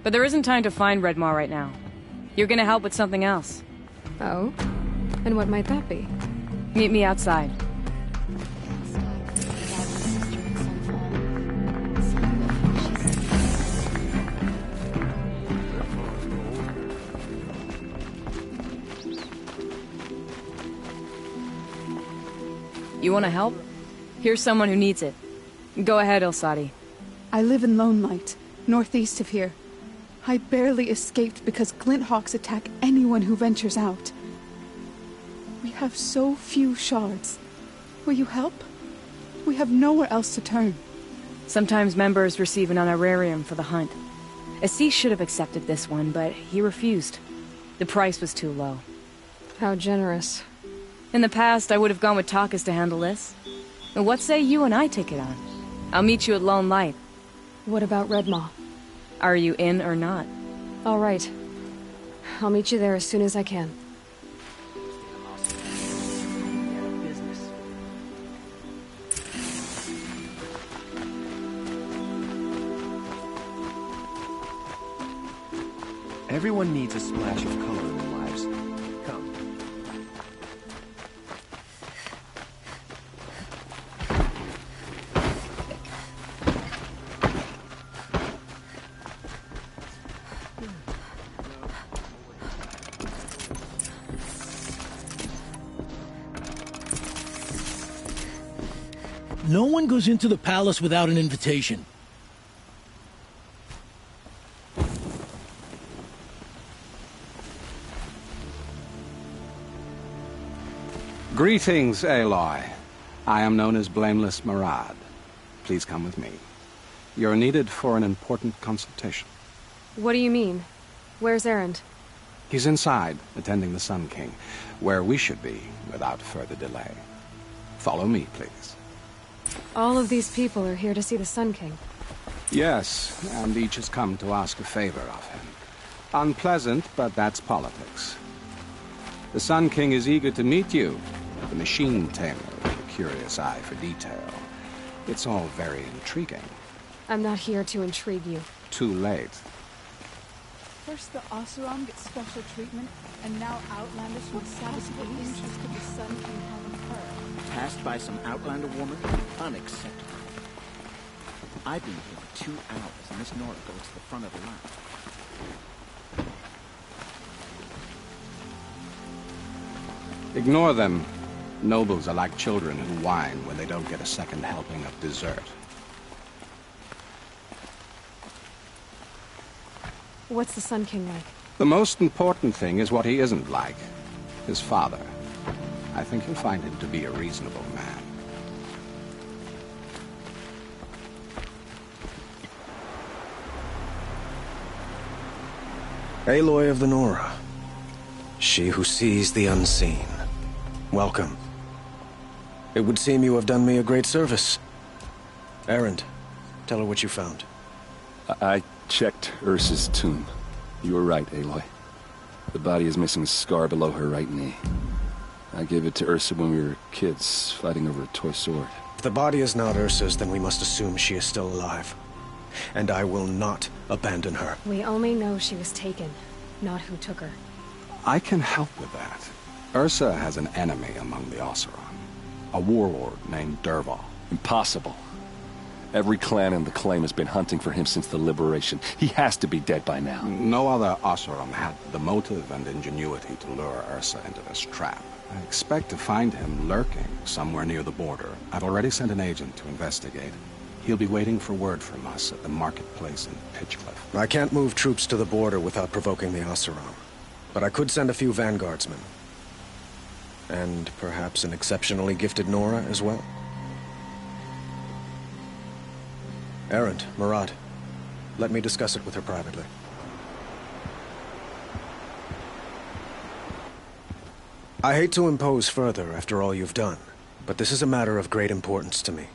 But there isn't time to find Redmaw right now. You're gonna help with something else. Oh? And what might that be? Meet me outside. You want to help? Here's someone who needs it. Go ahead, Elsadi. I live in Lone Light, northeast of here. I barely escaped because Glinthawks attack anyone who ventures out. We have so few shards. Will you help? We have nowhere else to turn. Sometimes members receive an honorarium for the hunt. Assis should have accepted this one, but he refused. The price was too low. How generous. In the past, I would have gone with Takas to handle this. But what say you and I take it on? I'll meet you at Lone Light. What about Redmaw? Are you in or not? All right. I'll meet you there as soon as I can. Everyone needs a splash of color in their lives. Come. No one goes into the palace without an invitation. Greetings, Aloy. I am known as Blameless Marad. Please come with me. You're needed for an important consultation. What do you mean? Where's Erend? He's inside, attending the Sun King, where we should be without further delay. Follow me, please. All of these people are here to see the Sun King. Yes, and each has come to ask a favor of him. Unpleasant, but that's politics. The Sun King is eager to meet you, the machine tamer with a curious eye for detail. It's all very intriguing. I'm not here to intrigue you. Too late. First the Oseram gets special treatment, and now Outlanders from Savage interest could the Sun King have in her. Passed by some Outlander woman? Unacceptable. I've been here for 2 hours, and Miss Nora goes to the front of the line. Ignore them. Nobles are like children who whine when they don't get a second helping of dessert. What's the Sun King like? The most important thing is what he isn't like. His father. I think you'll find him to be a reasonable man. Aloy of the Nora. She who sees the unseen. Welcome. It would seem you have done me a great service. Erend, tell her what you found. I checked Ursa's tomb. You were right, Aloy. The body is missing a scar below her right knee. I gave it to Ursa when we were kids, fighting over a toy sword. If the body is not Ursa's, then we must assume she is still alive. And I will not abandon her. We only know she was taken, not who took her. I can help with that. Ursa has an enemy among the Oseram. A warlord named Dervahl. Impossible. Every clan in the Claim has been hunting for him since the Liberation. He has to be dead by now. No other Oseram had the motive and ingenuity to lure Ursa into this trap. I expect to find him lurking somewhere near the border. I've already sent an agent to investigate. He'll be waiting for word from us at the marketplace in Pitchcliff. I can't move troops to the border without provoking the Oseram. But I could send a few vanguardsmen. And perhaps an exceptionally gifted Nora as well. Erend, Murad, let me discuss it with her privately. I hate to impose further after all you've done, but this is a matter of great importance to me.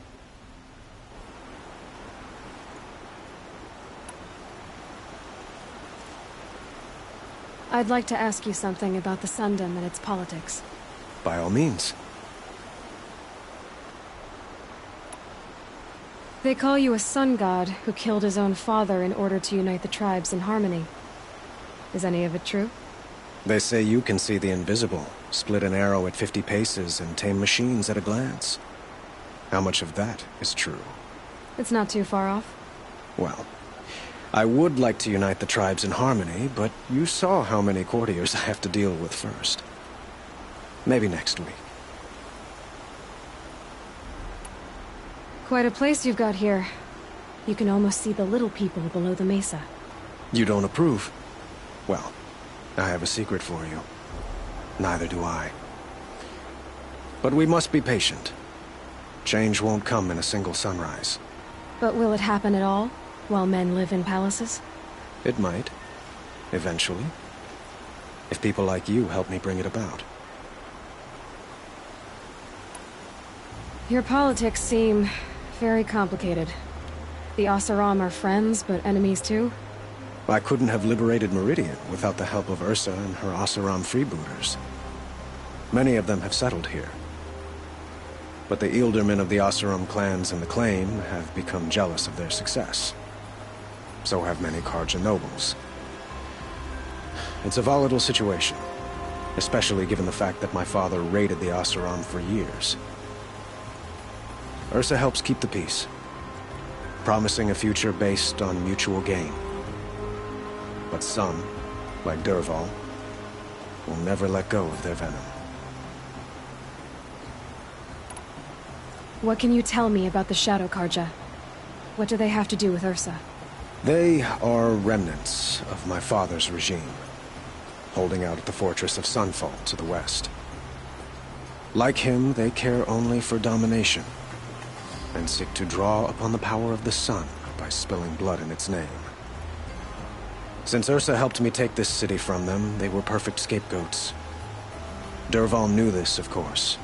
I'd like to ask you something about the Sundom and its politics. By all means. They call you a sun god who killed his own father in order to unite the tribes in harmony. Is any of it true? They say you can see the invisible, split an arrow at 50 paces, and tame machines at a glance. How much of that is true? It's not too far off. Well, I would like to unite the tribes in harmony, but you saw how many courtiers I have to deal with first. Maybe next week. Quite a place you've got here. You can almost see the little people below the mesa. You don't approve? Well, I have a secret for you. Neither do I. But we must be patient. Change won't come in a single sunrise. But will it happen at all, while men live in palaces? It might. Eventually. If people like you help me bring it about. Your politics seem very complicated. The Oseram are friends, but enemies too? I couldn't have liberated Meridian without the help of Ursa and her Oseram freebooters. Many of them have settled here. But the Ealdormen of the Oseram clans in the Claim have become jealous of their success. So have many Carja nobles. It's a volatile situation, especially given the fact that my father raided the Oseram for years. Ursa helps keep the peace, promising a future based on mutual gain. But some, like Dervahl, will never let go of their venom. What can you tell me about the Shadow Carja? What do they have to do with Ursa? They are remnants of my father's regime, holding out at the fortress of Sunfall to the west. Like him, they care only for domination, and seek to draw upon the power of the sun by spilling blood in its name. Since Ursa helped me take this city from them, they were perfect scapegoats. Dervahl knew this, of course,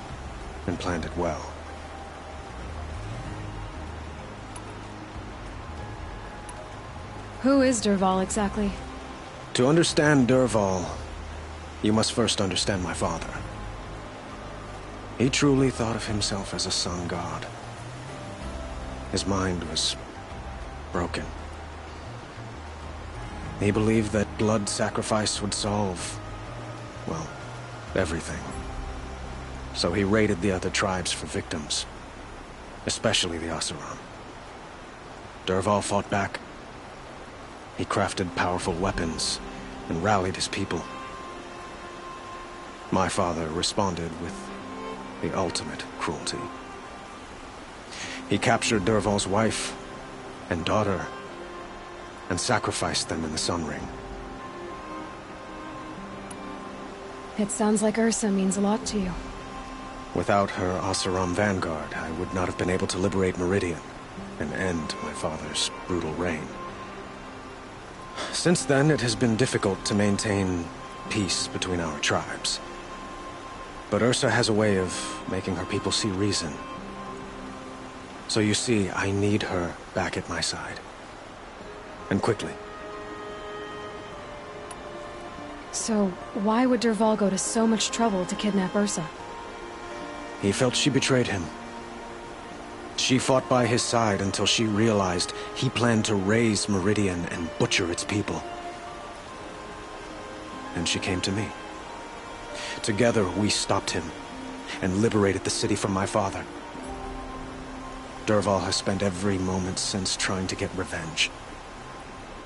and planned it well. Who is Dervahl exactly? To understand Dervahl, you must first understand my father. He truly thought of himself as a sun god. His mind was broken. He believed that blood sacrifice would solve, well, everything. So he raided the other tribes for victims, especially the Oseram. Dervahl fought back. He crafted powerful weapons and rallied his people. My father responded with the ultimate cruelty. He captured Dervahl's wife and daughter and sacrificed them in the Sun Ring. It sounds like Ursa means a lot to you. Without her Oseram vanguard, I would not have been able to liberate Meridian and end my father's brutal reign. Since then, it has been difficult to maintain peace between our tribes. But Ursa has a way of making her people see reason. So you see, I need her back at my side. And quickly. So, why would Dervahl go to so much trouble to kidnap Ursa? He felt she betrayed him. She fought by his side until she realized he planned to raise Meridian and butcher its people. And she came to me. Together, we stopped him and liberated the city from my father. Dervahl has spent every moment since trying to get revenge.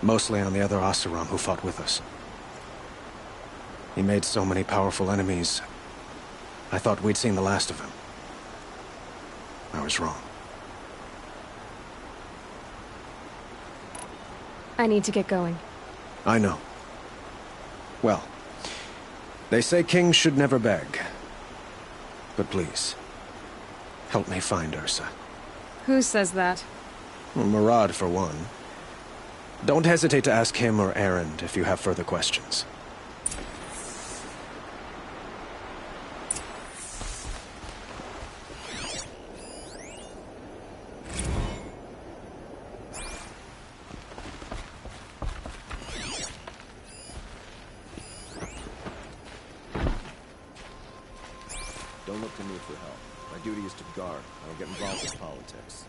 Mostly on the other Oseram who fought with us. He made so many powerful enemies, I thought we'd seen the last of him. I was wrong. I need to get going. I know. Well, they say kings should never beg. But please, help me find Ursa. Who says that? Well, Murad, for one. Don't hesitate to ask him or Erend if you have further questions. Don't look to me for help. My duty is to guard. I don't get involved with politics.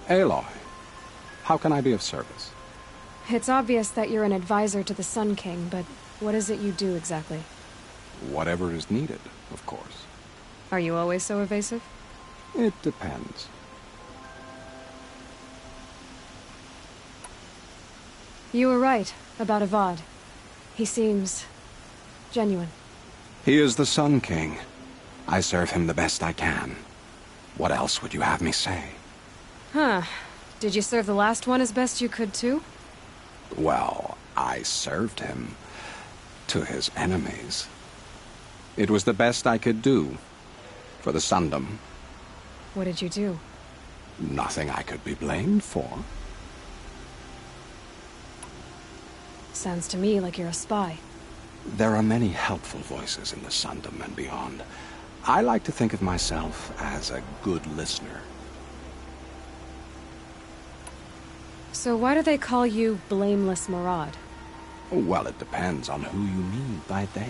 Aloy, how can I be of service? It's obvious that you're an advisor to the Sun King, but what is it you do exactly? Whatever is needed, of course. Are you always so evasive? It depends. You were right about Avad. He seems genuine. He is the Sun King. I serve him the best I can. What else would you have me say? Huh. Did you serve the last one as best you could, too? Well, I served him to his enemies. It was the best I could do for the Sundom. What did you do? Nothing I could be blamed for. Sounds to me like you're a spy. There are many helpful voices in the Sundom and beyond. I like to think of myself as a good listener. So why do they call you Blameless Murad? Well, it depends on who you mean by they,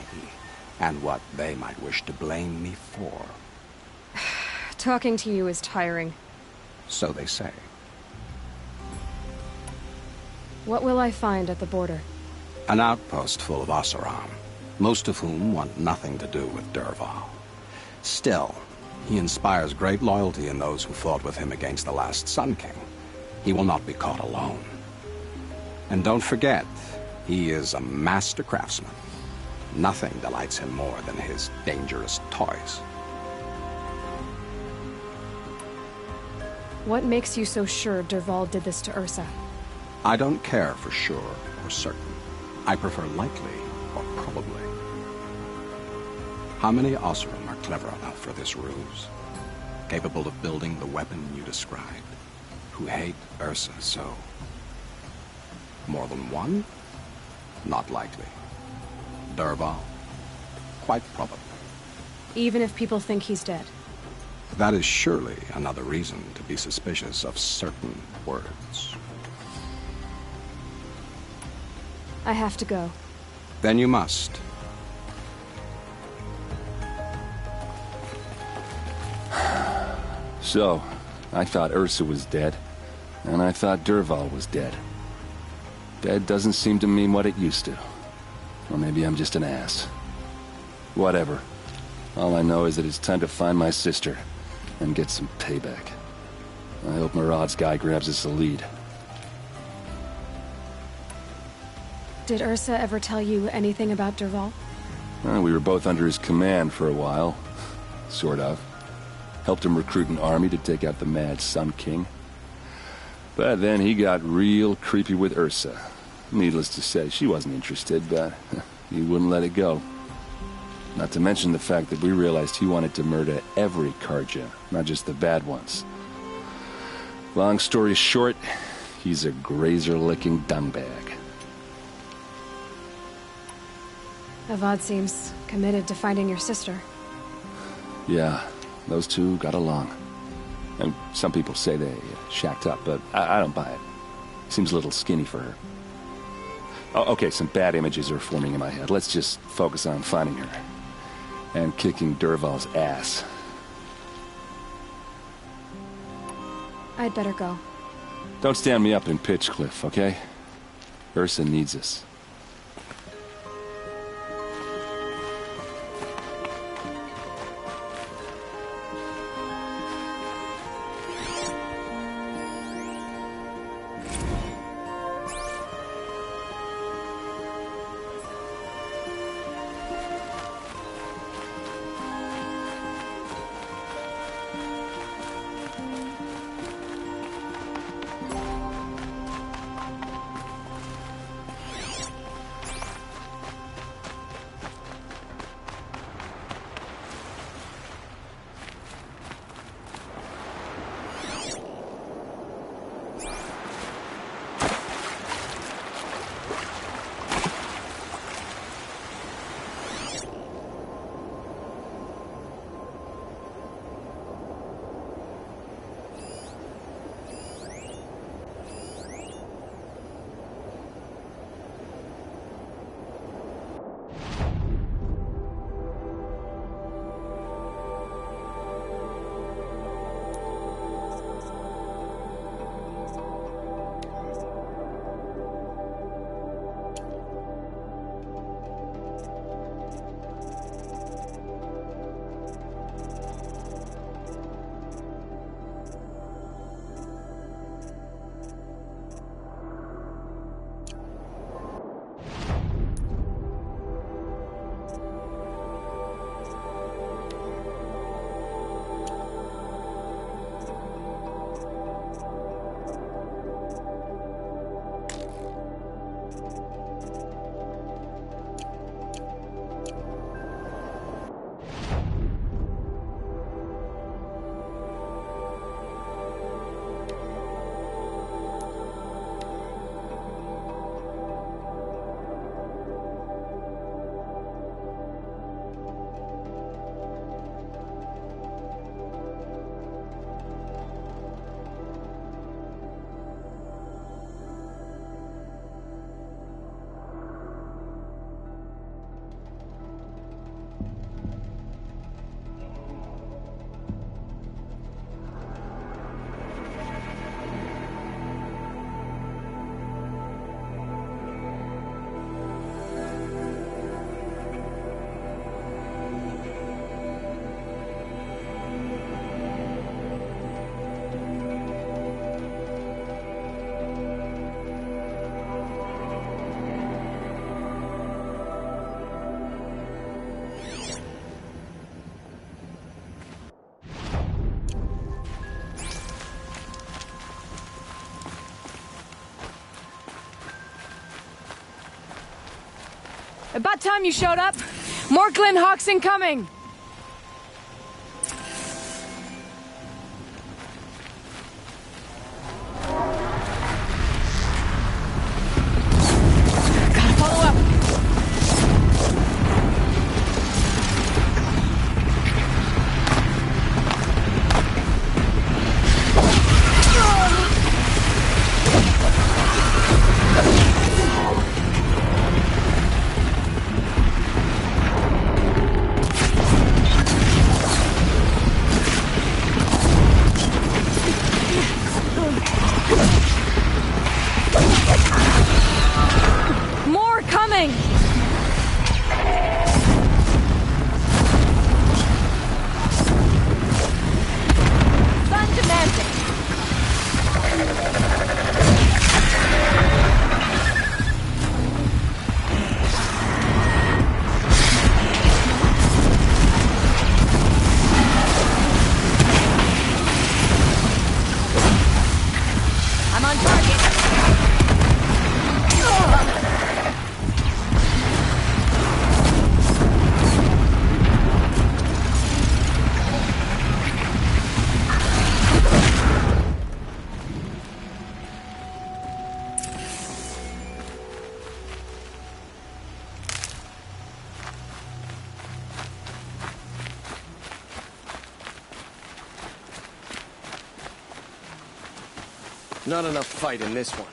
and what they might wish to blame me for. Talking to you is tiring. So they say. What will I find at the border? An outpost full of Oseram, most of whom want nothing to do with Dervahl. Still, he inspires great loyalty in those who fought with him against the last Sun King. He will not be caught alone. And don't forget, he is a master craftsman. Nothing delights him more than his dangerous toys. What makes you so sure Dervahl did this to Ursa? I don't care for sure or certain. I prefer likely or probably. How many Oseram are clever enough for this ruse? Capable of building the weapon you described? Who hate Ursa so? More than one? Not likely. Dervahl? Quite probably. Even if people think he's dead? That is surely another reason to be suspicious of certain words. I have to go. Then you must. So, I thought Ursa was dead. And I thought Dervahl was dead. Dead doesn't seem to mean what it used to. Or maybe I'm just an ass. Whatever. All I know is that it's time to find my sister and get some payback. I hope Murad's guy grabs us a lead. Did Ursa ever tell you anything about Dervahl? Well, we were both under his command for a while. Sort of. Helped him recruit an army to take out the Mad Sun King. But then he got real creepy with Ursa. Needless to say, she wasn't interested, but he wouldn't let it go. Not to mention the fact that we realized he wanted to murder every Carja, not just the bad ones. Long story short, he's a grazer-licking dungbag. Avad seems committed to finding your sister. Yeah, those two got along. And some people say they shacked up, but I don't buy it. Seems a little skinny for her. Oh, okay, some bad images are forming in my head. Let's just focus on finding her. And kicking Dervahl's ass. I'd better go. Don't stand me up in Pitchcliff, okay? Ursa needs us. About time you showed up. More Glinthawks incoming. Gotta follow up. Not enough fight in this one.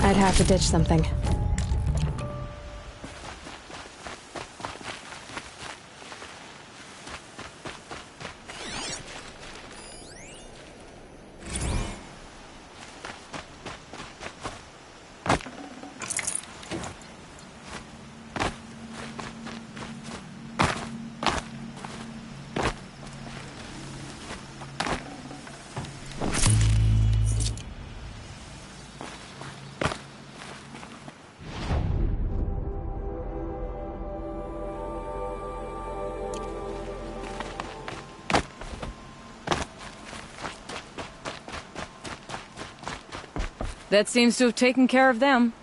I'd have to ditch something. That seems to have taken care of them.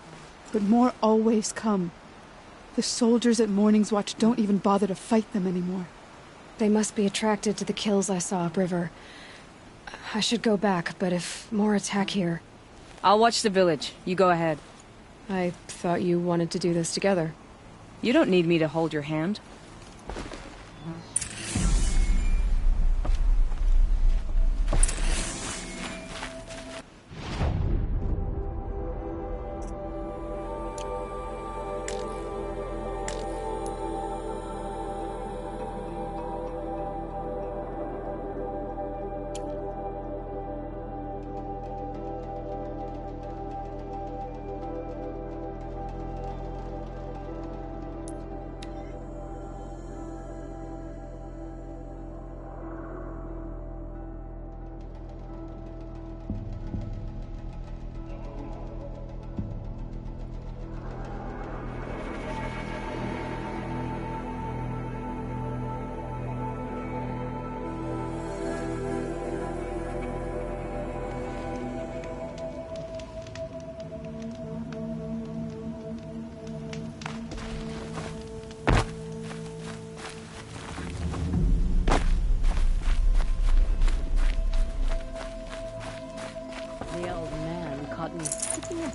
But more always come. The soldiers at Morning's Watch don't even bother to fight them anymore. They must be attracted to the kills I saw upriver. I should go back, but if more attack here... I'll watch the village. You go ahead. I thought you wanted to do this together. You don't need me to hold your hand.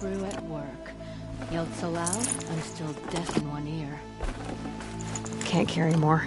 Brew at work. Yelled so loud, I'm still deaf in one ear. Can't carry more.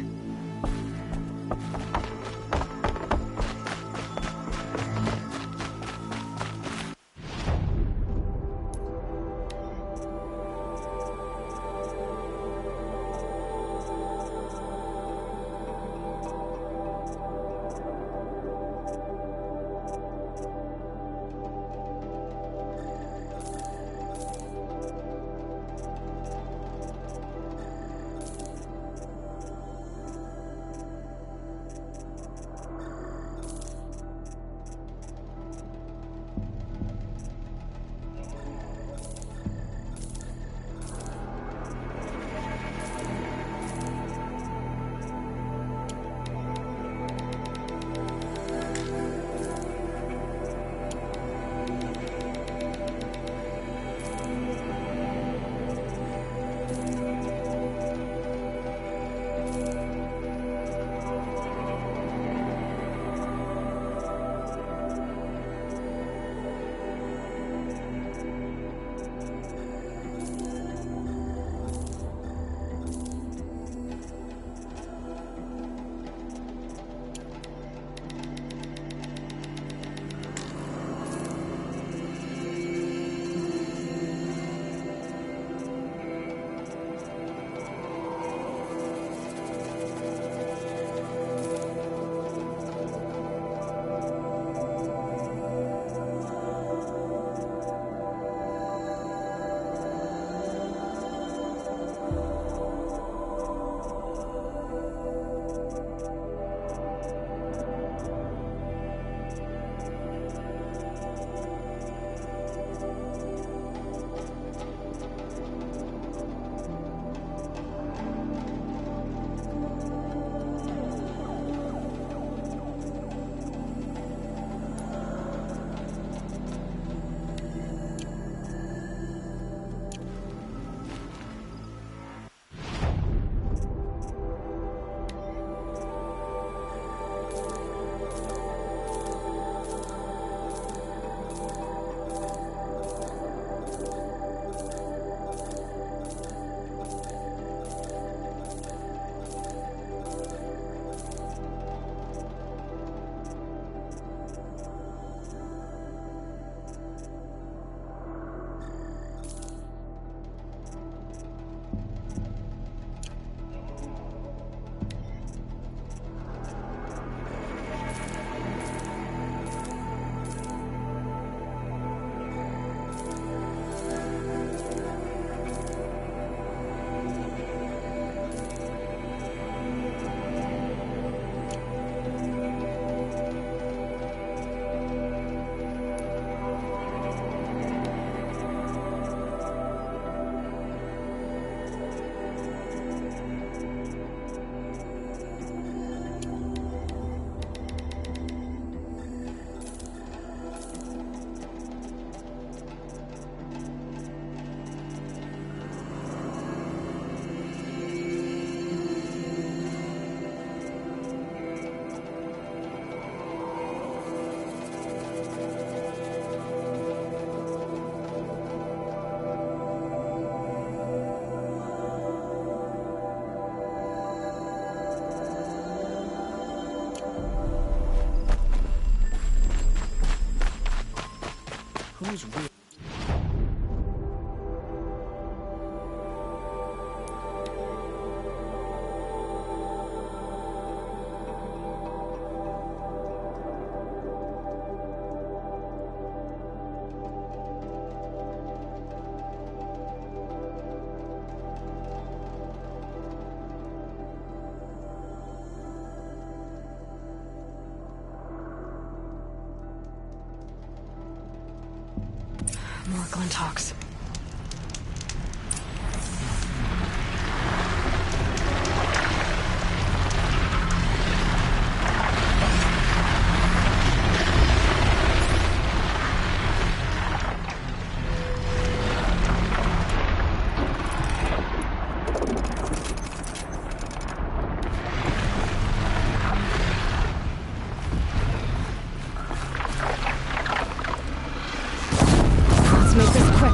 Who's real? More Glinthawks. Let's make this quick.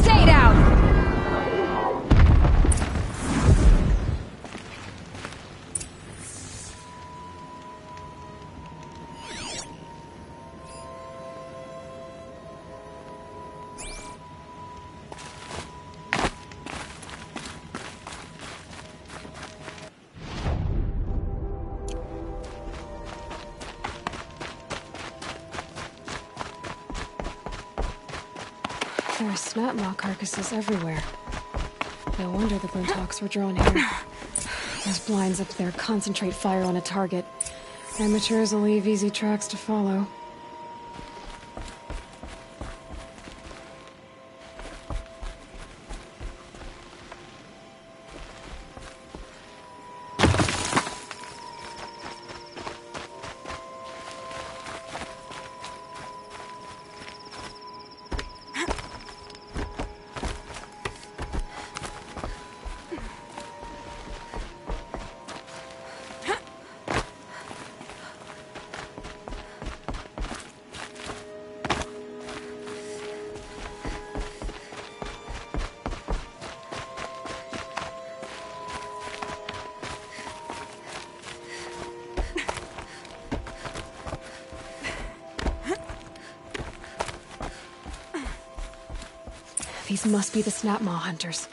Stay down! There are snapmaw carcasses everywhere. No wonder the Glinthawks were drawn here. Those blinds up there concentrate fire on a target. Amateurs will leave easy tracks to follow. These must be the snapmaw hunters.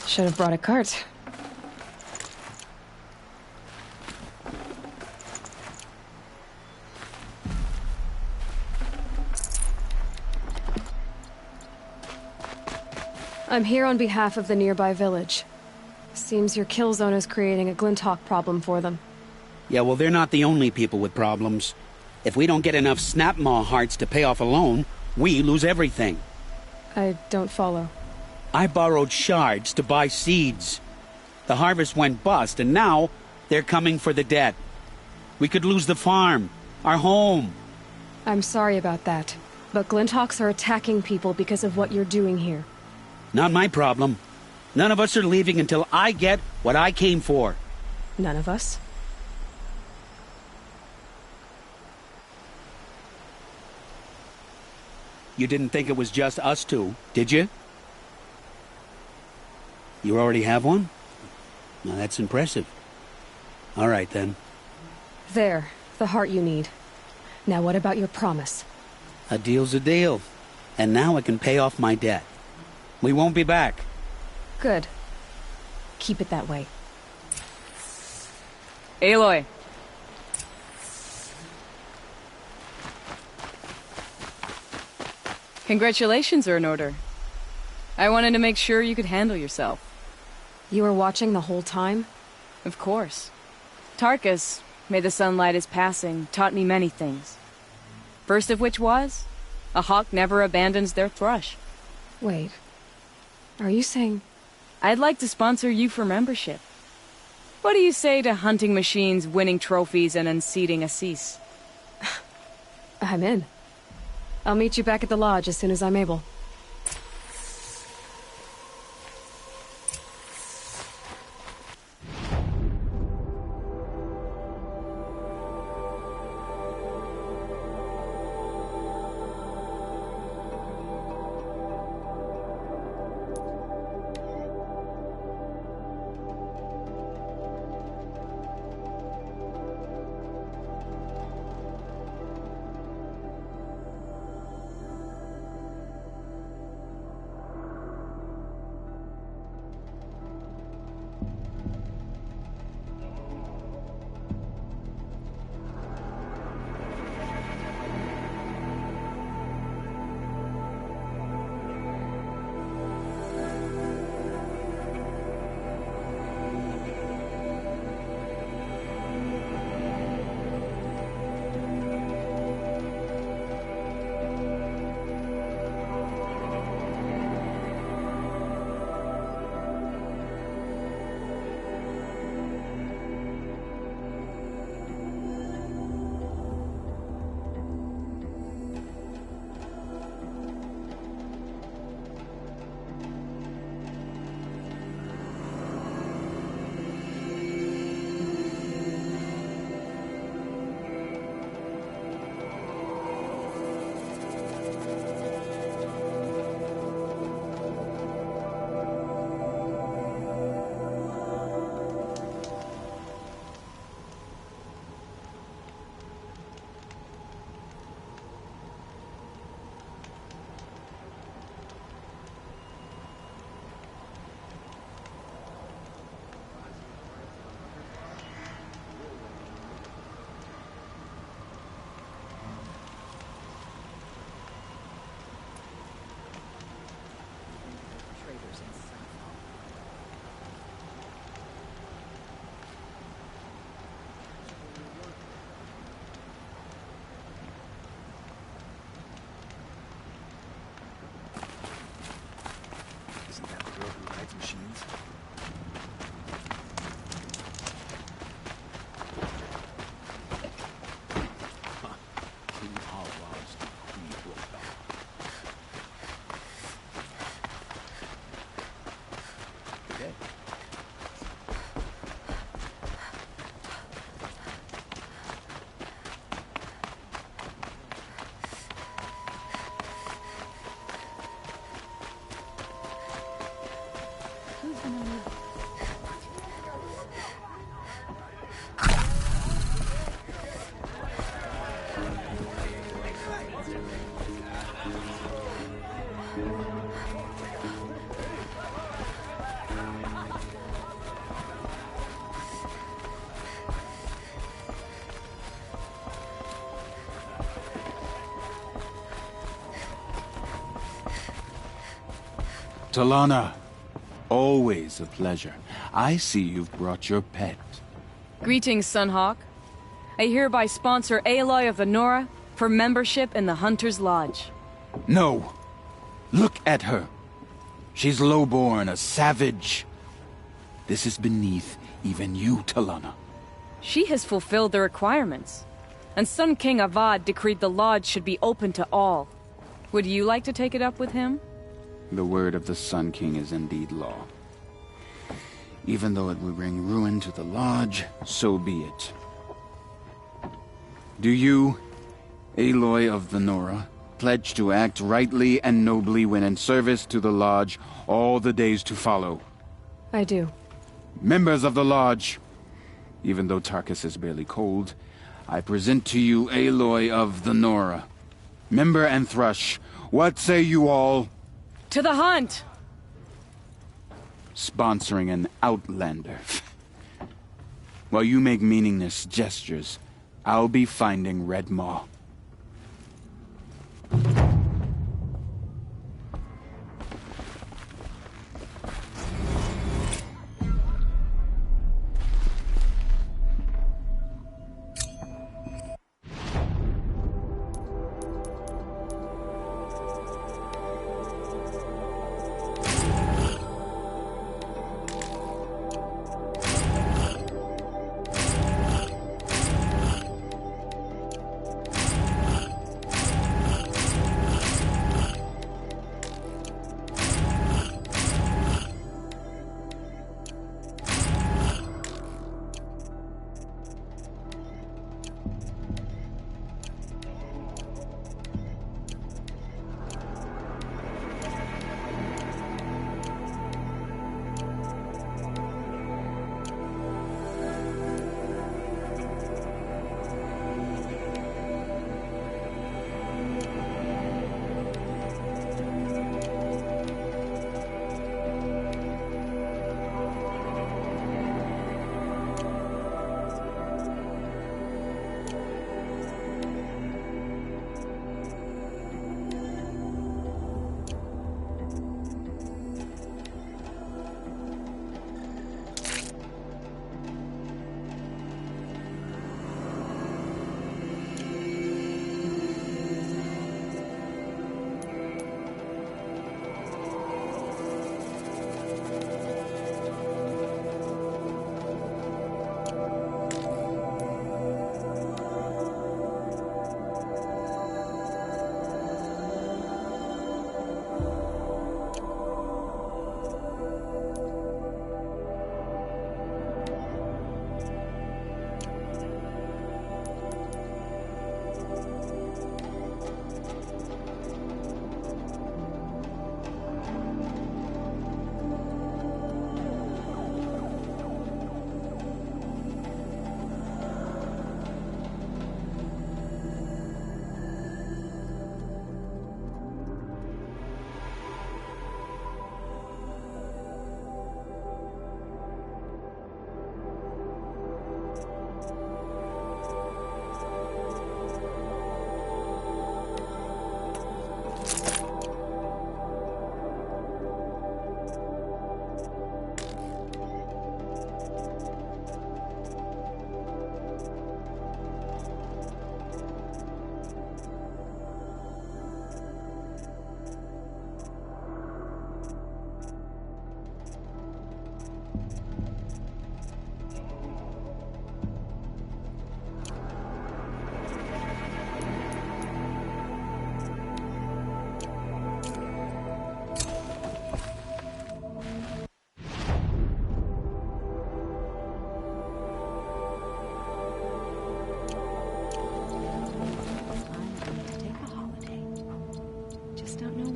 Should have brought a cart. I'm here on behalf of the nearby village. Seems your kill zone is creating a Glinthawk problem for them. Yeah, well, they're not the only people with problems. If we don't get enough snapmaw hearts to pay off a loan, we lose everything. I don't follow. I borrowed shards to buy seeds. The harvest went bust, and now they're coming for the debt. We could lose the farm, our home. I'm sorry about that, but Glinthawks are attacking people because of what you're doing here. Not my problem. None of us are leaving until I get what I came for. None of us? You didn't think it was just us two, did you? You already have one? Now that's impressive. All right, then. There, the heart you need. Now what about your promise? A deal's a deal. And now I can pay off my debt. We won't be back. Good. Keep it that way. Aloy. Congratulations are in order. I wanted to make sure you could handle yourself. You were watching the whole time? Of course. Tarkus, may the sunlight is passing, taught me many things. First of which was, a hawk never abandons their thrush. Wait. Are you saying... I'd like to sponsor you for membership. What do you say to hunting machines, winning trophies, and unseating Assis? I'm in. I'll meet you back at the lodge as soon as I'm able. Talana, always a pleasure. I see you've brought your pet. Greetings, Sunhawk. I hereby sponsor Aloy of the Nora for membership in the Hunter's Lodge. No! Look at her! She's lowborn, a savage. This is beneath even you, Talana. She has fulfilled the requirements, and Sun King Avad decreed the lodge should be open to all. Would you like to take it up with him? The word of the Sun King is indeed law. Even though it would bring ruin to the lodge, so be it. Do you, Aloy of the Nora, pledge to act rightly and nobly when in service to the lodge all the days to follow? I do. Members of the lodge, even though Tarkus is barely cold, I present to you Aloy of the Nora. Member and Thrush, what say you all? To the hunt! Sponsoring an outlander. While you make meaningless gestures, I'll be finding Red Maw.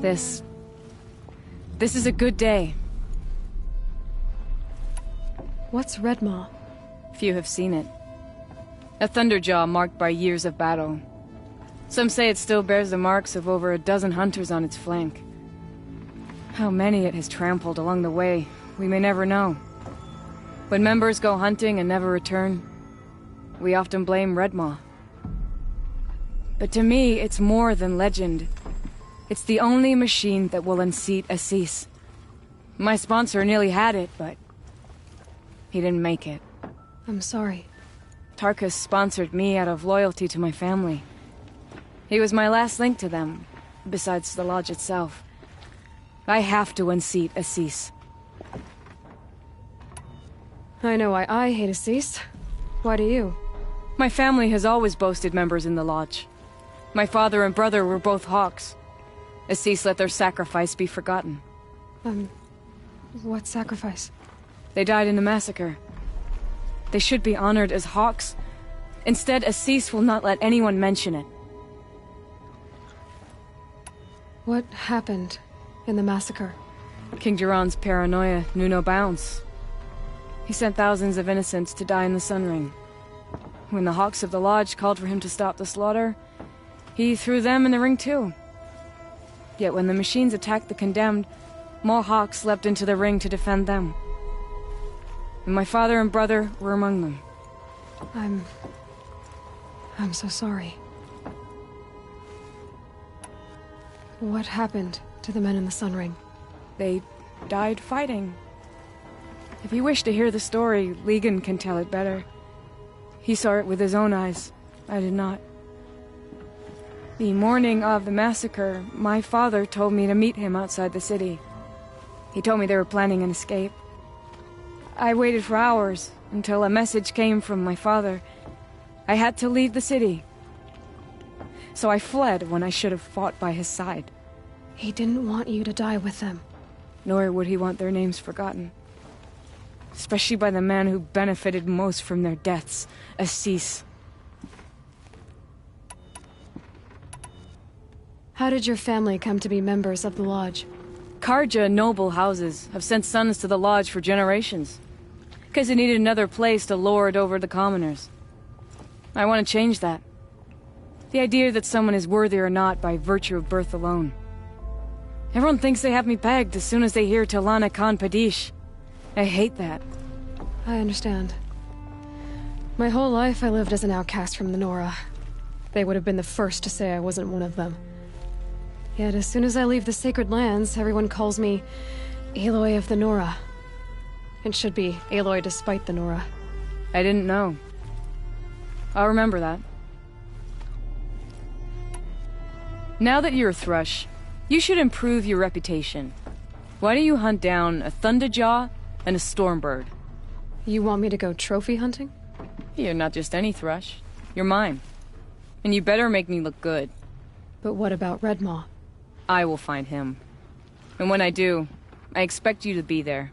This is a good day. What's Redmaw? Few have seen it. A Thunderjaw marked by years of battle. Some say it still bears the marks of over a dozen hunters on its flank. How many it has trampled along the way, we may never know. When members go hunting and never return, we often blame Redmaw. But to me, it's more than legend. It's the only machine that will unseat Assis. My sponsor nearly had it, but he didn't make it. I'm sorry. Tarkus sponsored me out of loyalty to my family. He was my last link to them, besides the lodge itself. I have to unseat Assis. I know why I hate Assis. Why do you? My family has always boasted members in the lodge. My father and brother were both Hawks. Assis let their sacrifice be forgotten. What sacrifice? They died in the massacre. They should be honored as Hawks. Instead, Assis will not let anyone mention it. What happened in the massacre? King Jiran's paranoia knew no bounds. He sent thousands of innocents to die in the Sun Ring. When the Hawks of the Lodge called for him to stop the slaughter, he threw them in the ring too. Yet when the machines attacked the condemned, more Hawks leapt into the ring to defend them. And my father and brother were among them. I'm so sorry. What happened to the men in the Sun Ring? They died fighting. If you wish to hear the story, Legan can tell it better. He saw it with his own eyes. I did not. The morning of the massacre, my father told me to meet him outside the city. He told me they were planning an escape. I waited for hours until a message came from my father. I had to leave the city. So I fled when I should have fought by his side. He didn't want you to die with them. Nor would he want their names forgotten. Especially by the man who benefited most from their deaths, Assis. How did your family come to be members of the Lodge? Carja noble houses have sent sons to the Lodge for generations. Because they needed another place to lord over the commoners. I want to change that. The idea that someone is worthy or not by virtue of birth alone. Everyone thinks they have me pegged as soon as they hear Talana Khan Padish. I hate that. I understand. My whole life I lived as an outcast from the Nora. They would have been the first to say I wasn't one of them. Yet as soon as I leave the Sacred Lands, everyone calls me Aloy of the Nora. It should be Aloy despite the Nora. I didn't know. I'll remember that. Now that you're a Thrush, you should improve your reputation. Why don't you hunt down a Thunderjaw and a Stormbird? You want me to go trophy hunting? You're not just any Thrush. You're mine. And you better make me look good. But what about Redmaw? I will find him. And when I do, I expect you to be there.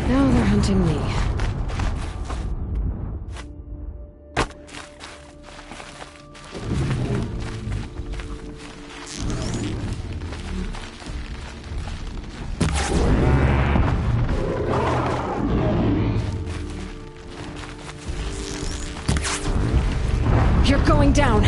Now they're hunting me. You're going down!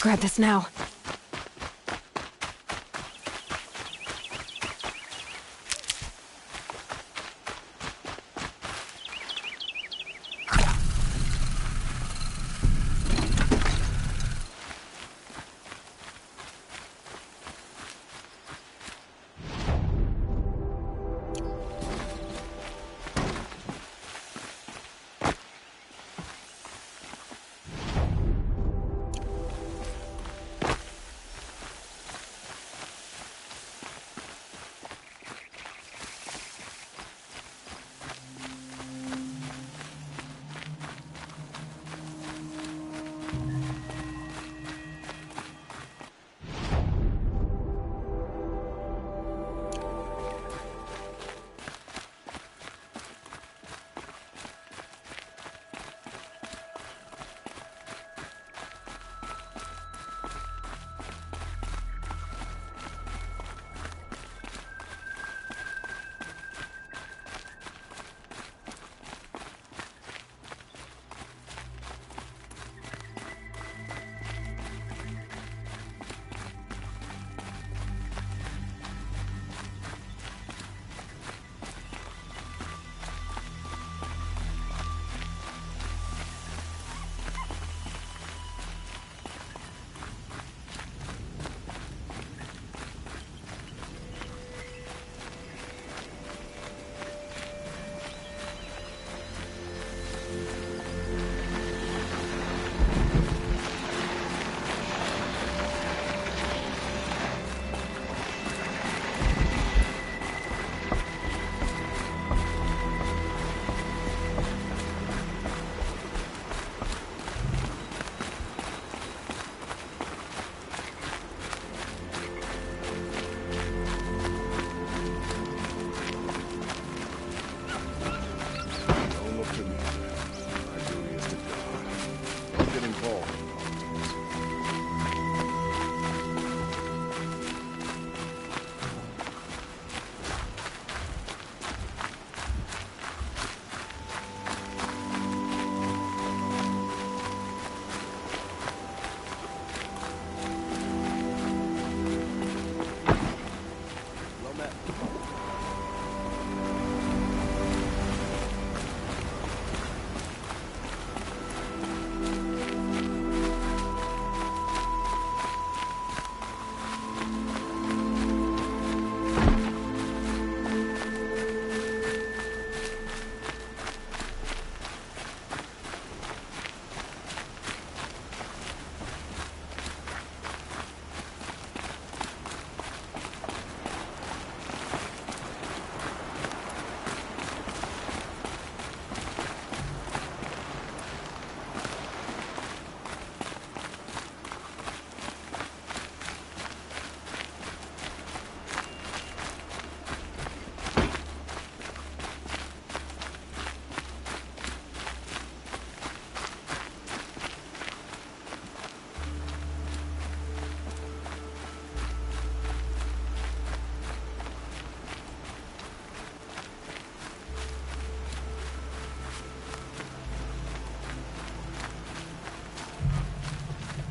Grab this now.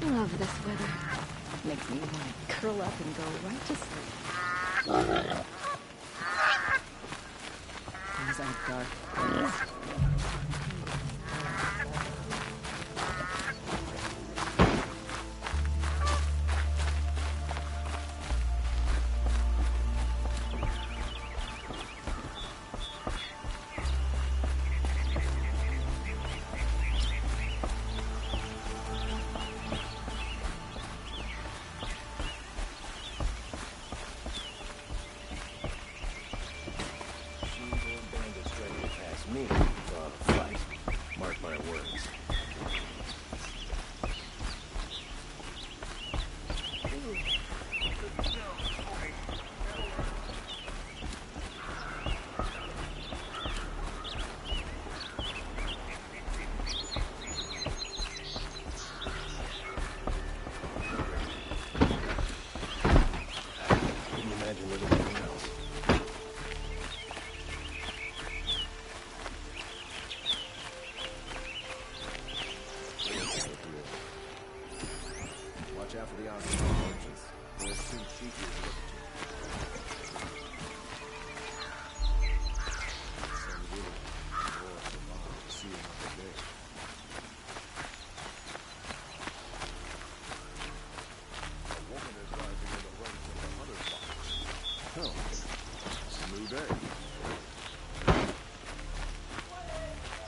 Love this weather. Makes me want to curl up and go right to sleep. These are dark days.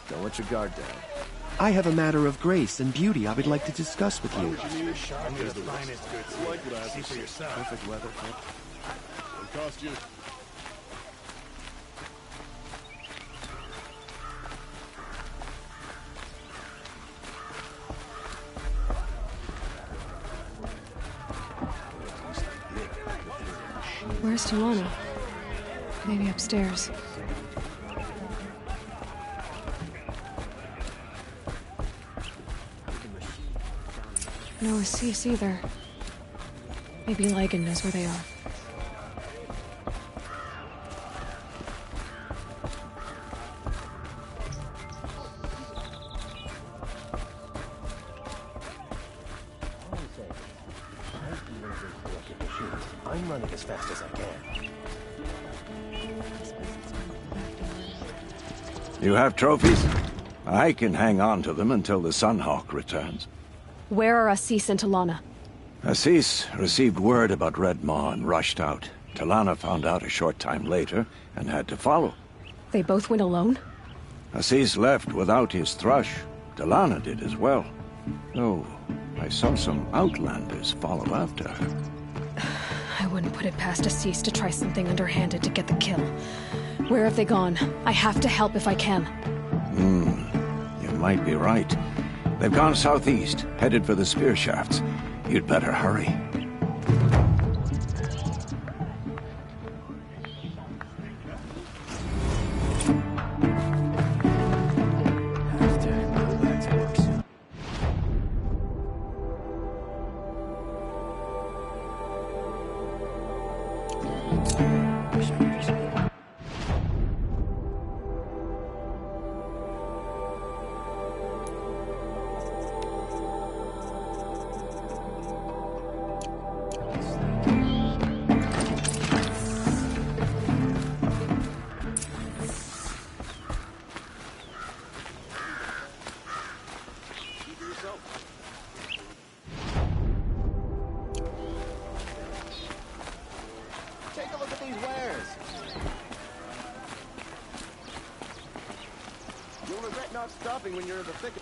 Don't let your guard down. I have a matter of grace and beauty I would like to discuss with you. Perfect weather. It'll cost you. Where's Talana? Maybe upstairs. No Assis either. Maybe Lygan knows where they are. I'm running as fast as I can. You have trophies? I can hang on to them until the Sunhawk returns. Where are Assis and Talana? Assis received word about Red Maw and rushed out. Talana found out a short time later and had to follow. They both went alone? Assis left without his thrush. Talana did as well. Oh, I saw some outlanders follow after her. I wouldn't put it past Assis to try something underhanded to get the kill. Where have they gone? I have to help if I can. You might be right. They've gone southeast, headed for the spear shafts. You'd better hurry. Take a look at these wares. You'll regret not stopping when you're in the thick of...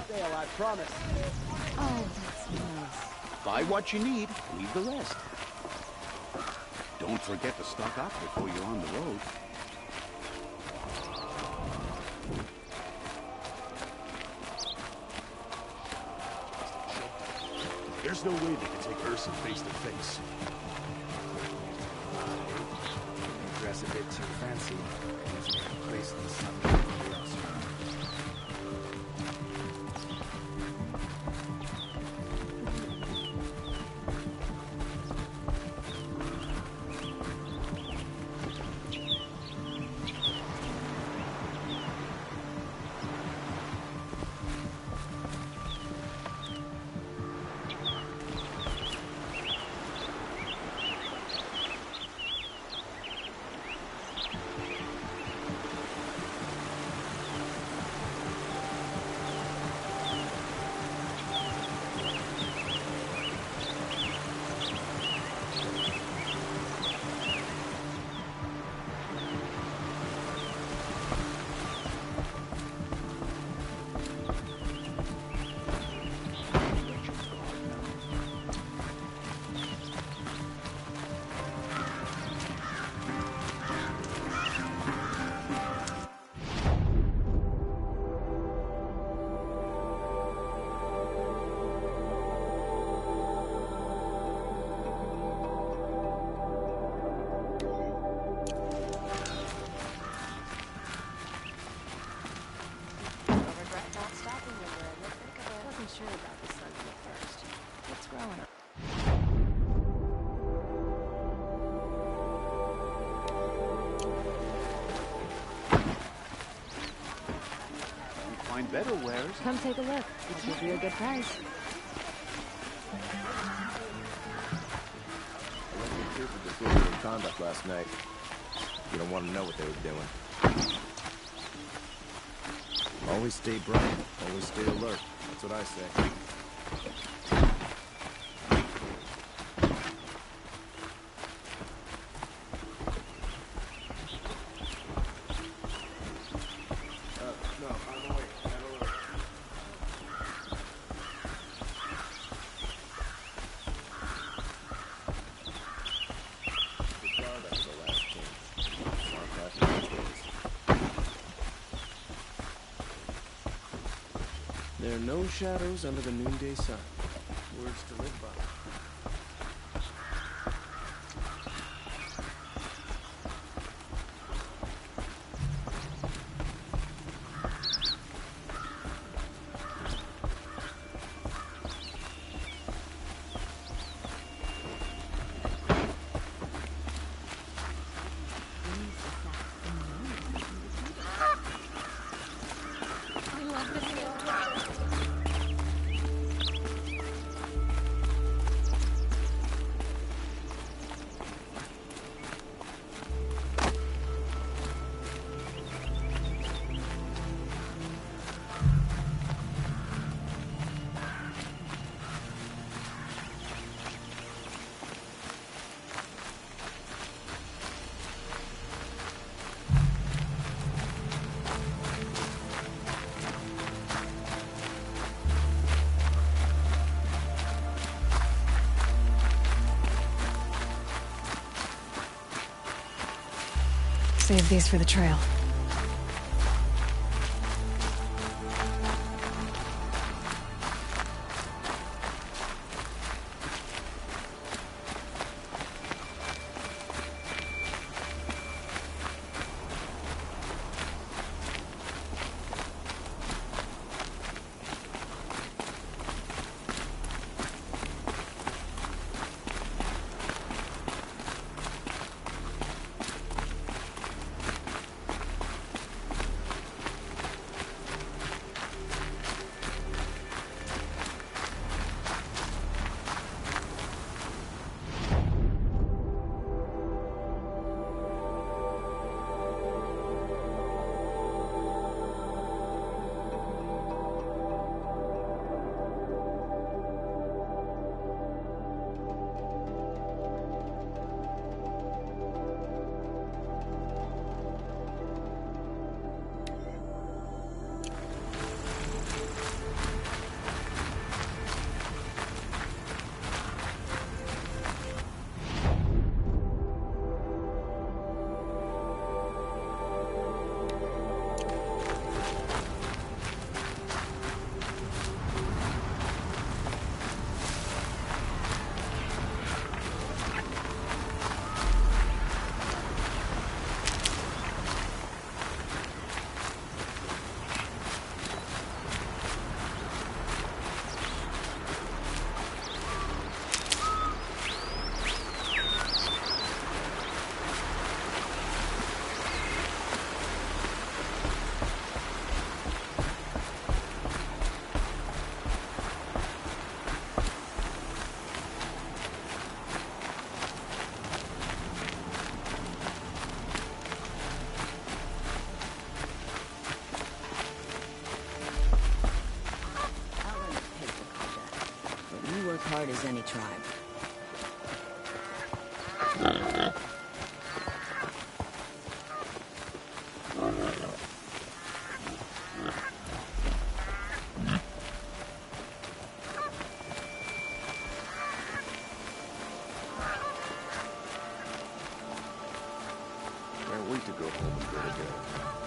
Sale, I promise. Oh, that's nice. Buy what you need, leave the rest. Don't forget to stock up before you're on the road. There's no way they can take Ursa face to face. Dress a bit too fancy. Usually a place in the sun. Else. out the sun first. What's growing up? Find better wares. Come take a look. I'll give you a good price. I left the trooper disorderly conduct last night. You don't want to know what they were doing. Always stay bright. Always stay alert. That's what I say. There are no shadows under the noonday sun. Words to live by. Save these for the trail. Hard as any tribe. Can't wait to go home and go again.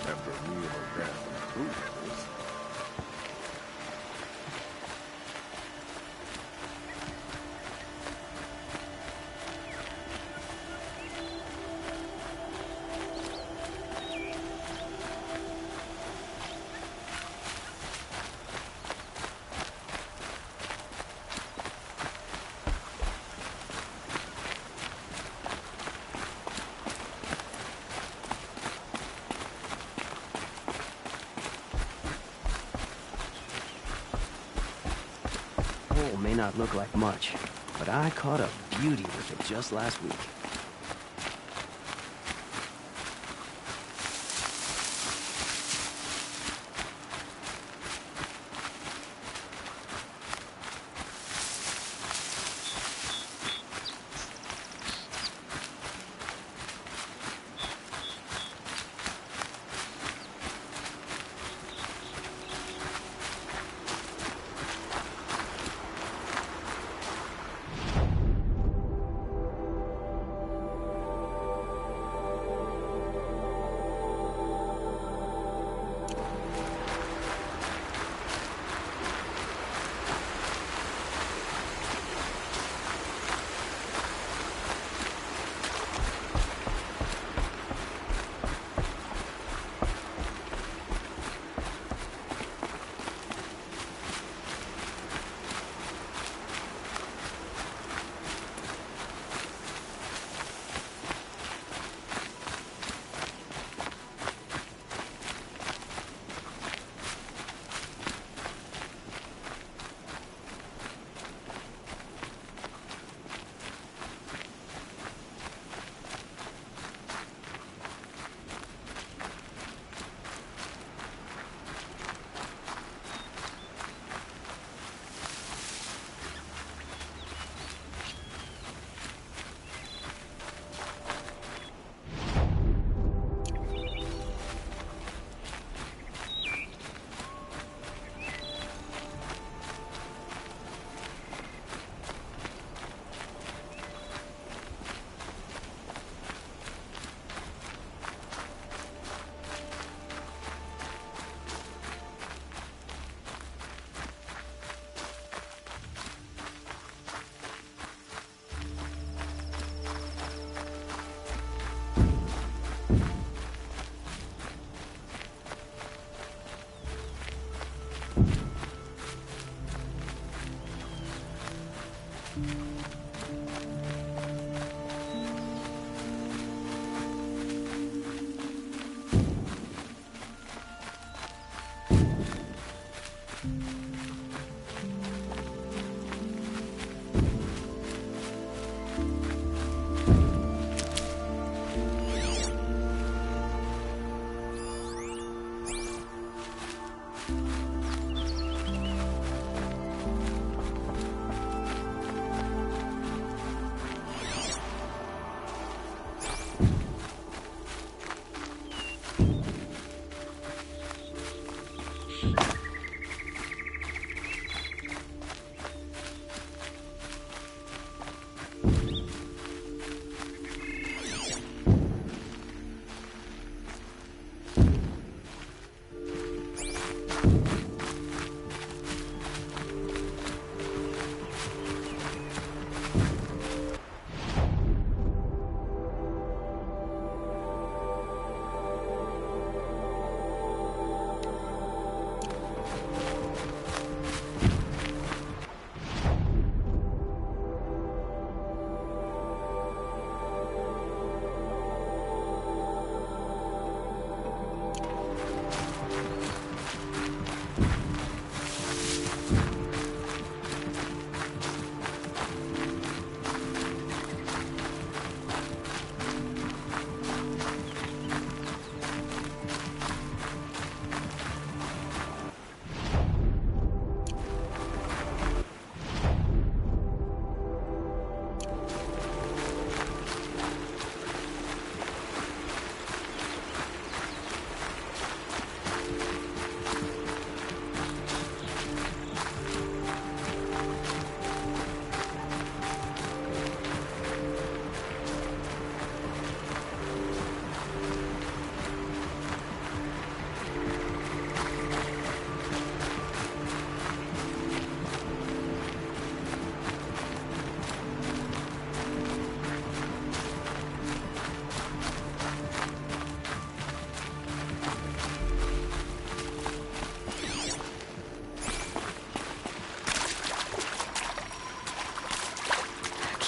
After a meal of that food, of course. hole may not look like much, but I caught a beauty with it just last week.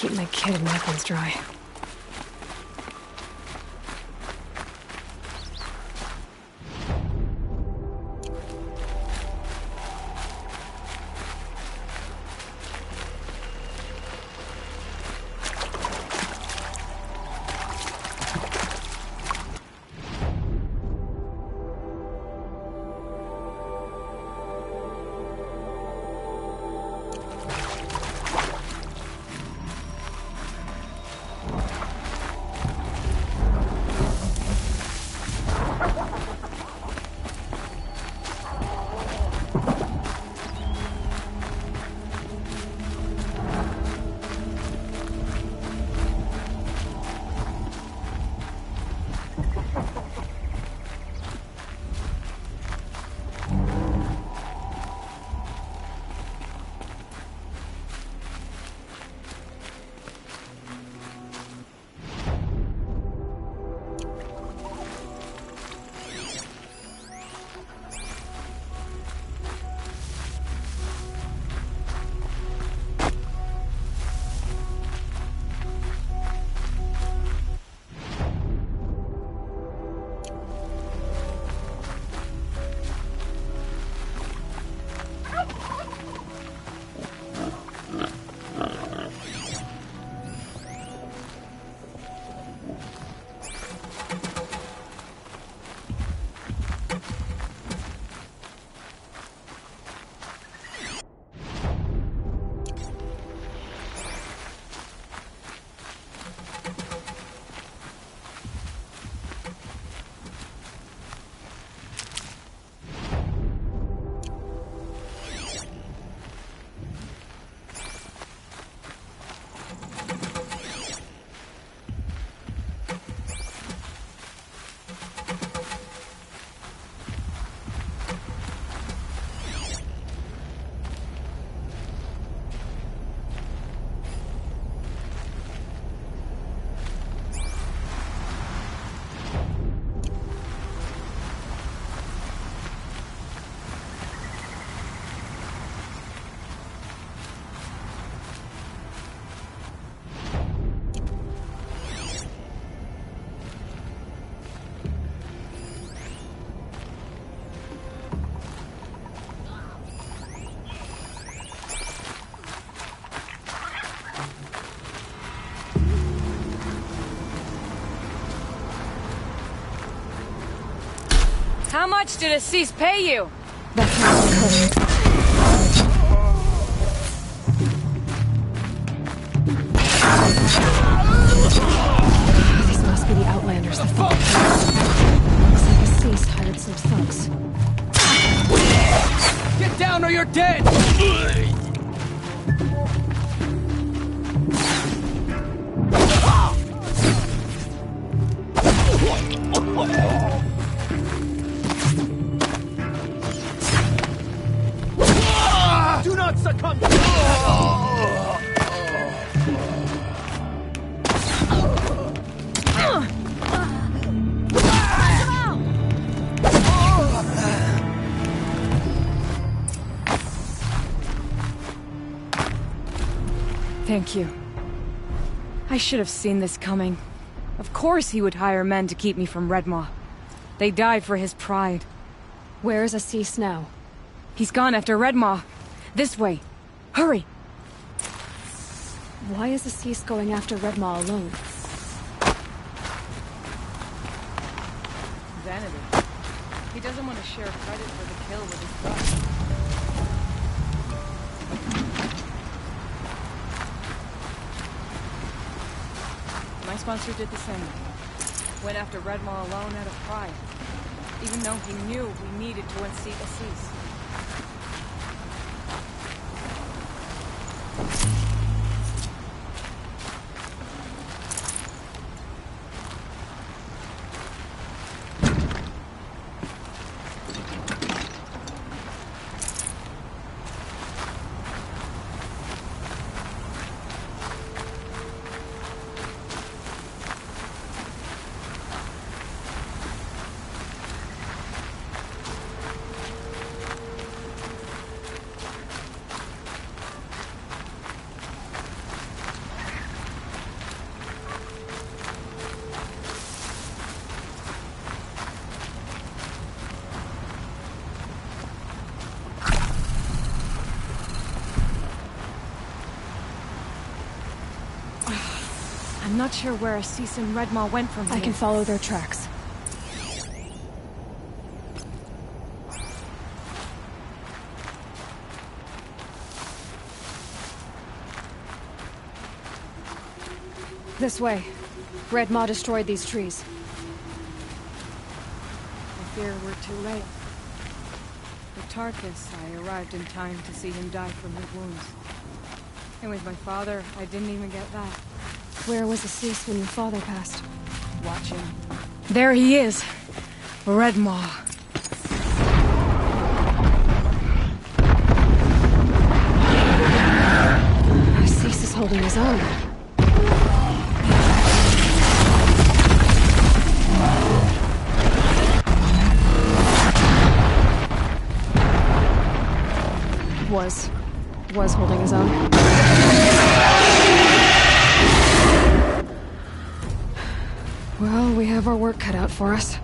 Keep my kid and weapons dry. How much did Assis pay you? That's not good. These must be the Outlanders that followed him. Looks like Assis hired some thugs. Get down or you're dead! Do not succumb! Thank you. I should have seen this coming. Of course he would hire men to keep me from Redmaw. They died for his pride. Where is Assis now? He's gone after Redmaw. This way. Hurry! Why is Assis going after Redmaw alone? Vanity. He doesn't want to share credit for the kill with his brother. My sponsor did the same. Went after Redmaw alone out of pride. Even though he knew we needed to unseat Assis. I'm not sure where Assis and Redmaw went from here. I can follow their tracks. This way. Redmaw destroyed these trees. I fear we're too late. With Tarkus, I arrived in time to see him die from his wounds. And with my father, I didn't even get that. Where was Assis when your father passed? Watch him. There he is! Redmaw. Assis is holding his own. Was holding his own. Well, we have our work cut out for us.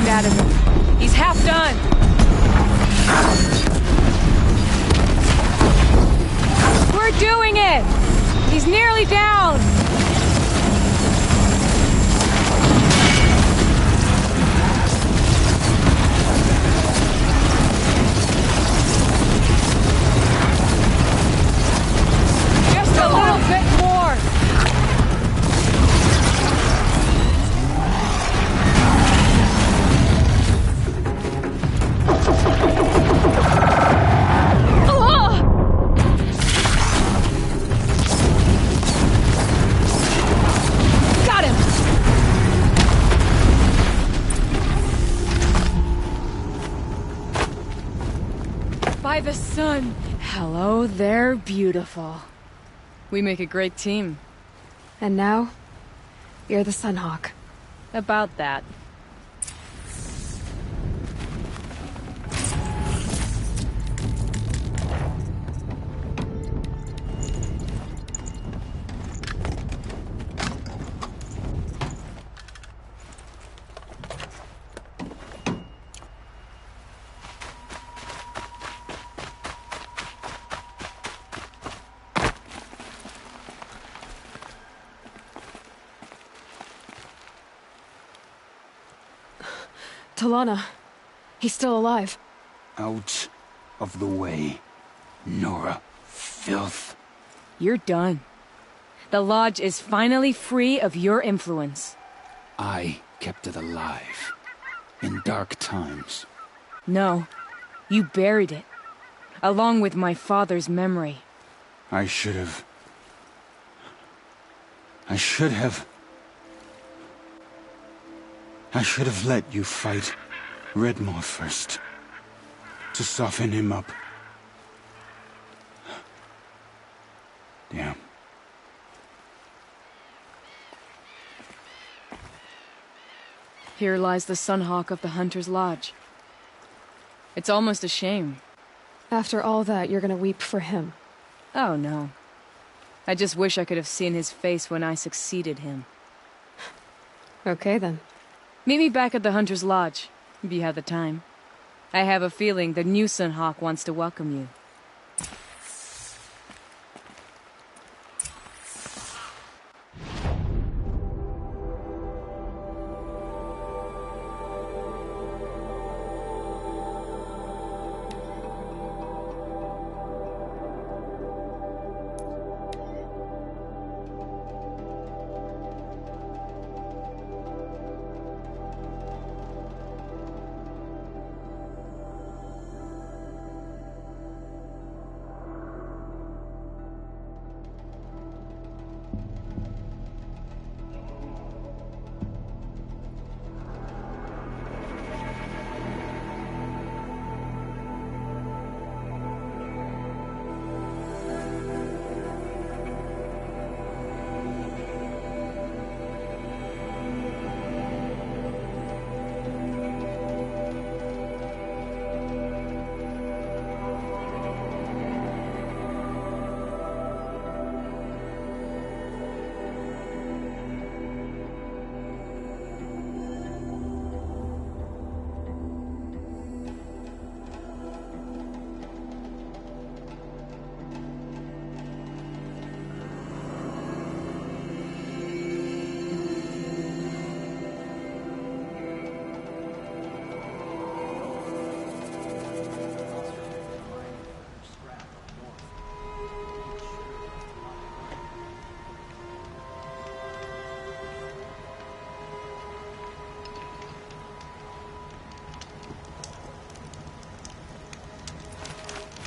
Out of him. He's half done. We're doing it! He's nearly down! Just a little bit more! Sun. Hello there, beautiful. We make a great team. And now, you're the Sunhawk. About that. Talana. He's still alive. Out of the way, Nora. Filth. You're done. The Lodge is finally free of your influence. I kept it alive. In dark times. No. You buried it. Along with my father's memory. I should have let you fight Redmore first. To soften him up. Damn. Here lies the Sunhawk of the Hunter's Lodge. It's almost a shame. After all that, you're gonna weep for him. Oh, no. I just wish I could have seen his face when I succeeded him. Okay, then. Meet me back at the Hunter's Lodge, if you have the time. I have a feeling the new Sunhawk wants to welcome you.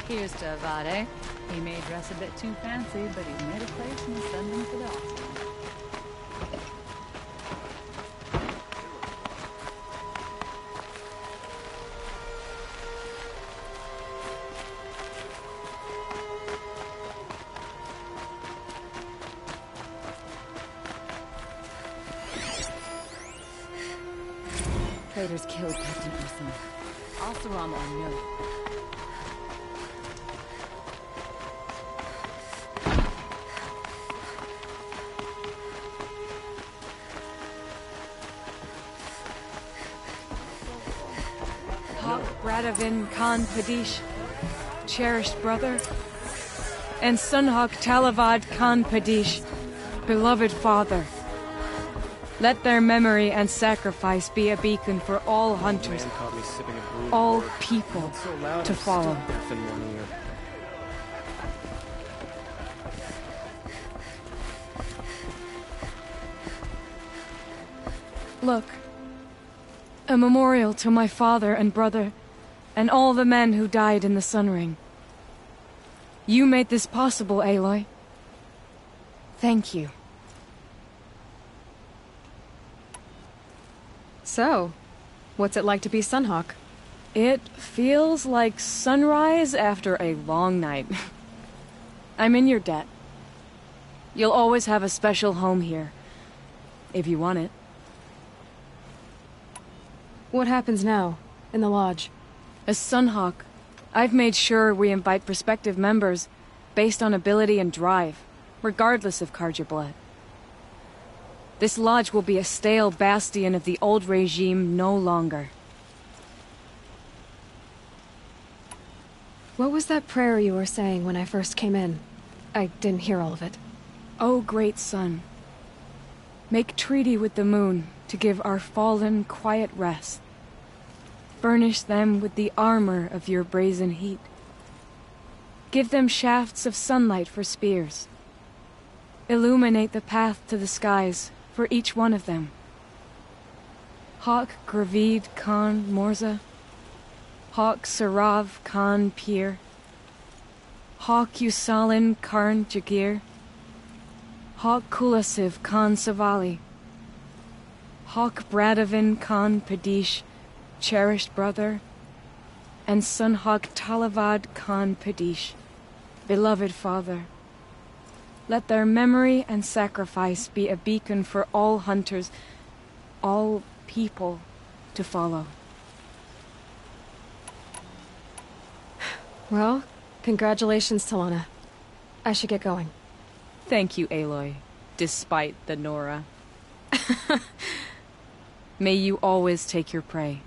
Here's to Avade. He may dress a bit too fancy, but he's made a place and he's sending for the Austin. Traitors killed Captain Ursa. Oseram or no. Radavin Khan Padish, cherished brother, and Sunhawk Talavad Khan Padish, beloved father. Let their memory and sacrifice be a beacon for all hunters, all people to follow. Look, a memorial to my father and brother, and all the men who died in the Sun Ring. You made this possible, Aloy. Thank you. So, what's it like to be Sunhawk? It feels like sunrise after a long night. I'm in your debt. You'll always have a special home here, if you want it. What happens now, in the lodge? As Sunhawk, I've made sure we invite prospective members based on ability and drive, regardless of Carja blood. This lodge will be a stale bastion of the old regime no longer. What was that prayer you were saying when I first came in? I didn't hear all of it. O great sun, make treaty with the moon to give our fallen quiet rest. Furnish them with the armor of your brazen heat. Give them shafts of sunlight for spears. Illuminate the path to the skies for each one of them. Hawk Gravid Khan Morza, Hawk Sarav Khan Pir, Hawk Usalin Karn Jagir, Hawk Kulasiv Khan Savali, Hawk Bradavin Khan Padish, cherished brother, and Sunhawk Talavad Khan Padish, beloved father. Let their memory and sacrifice be a beacon for all hunters, all people to follow. Well, congratulations, Talana. I should get going. Thank you, Aloy, despite the Nora. May you always take your prey.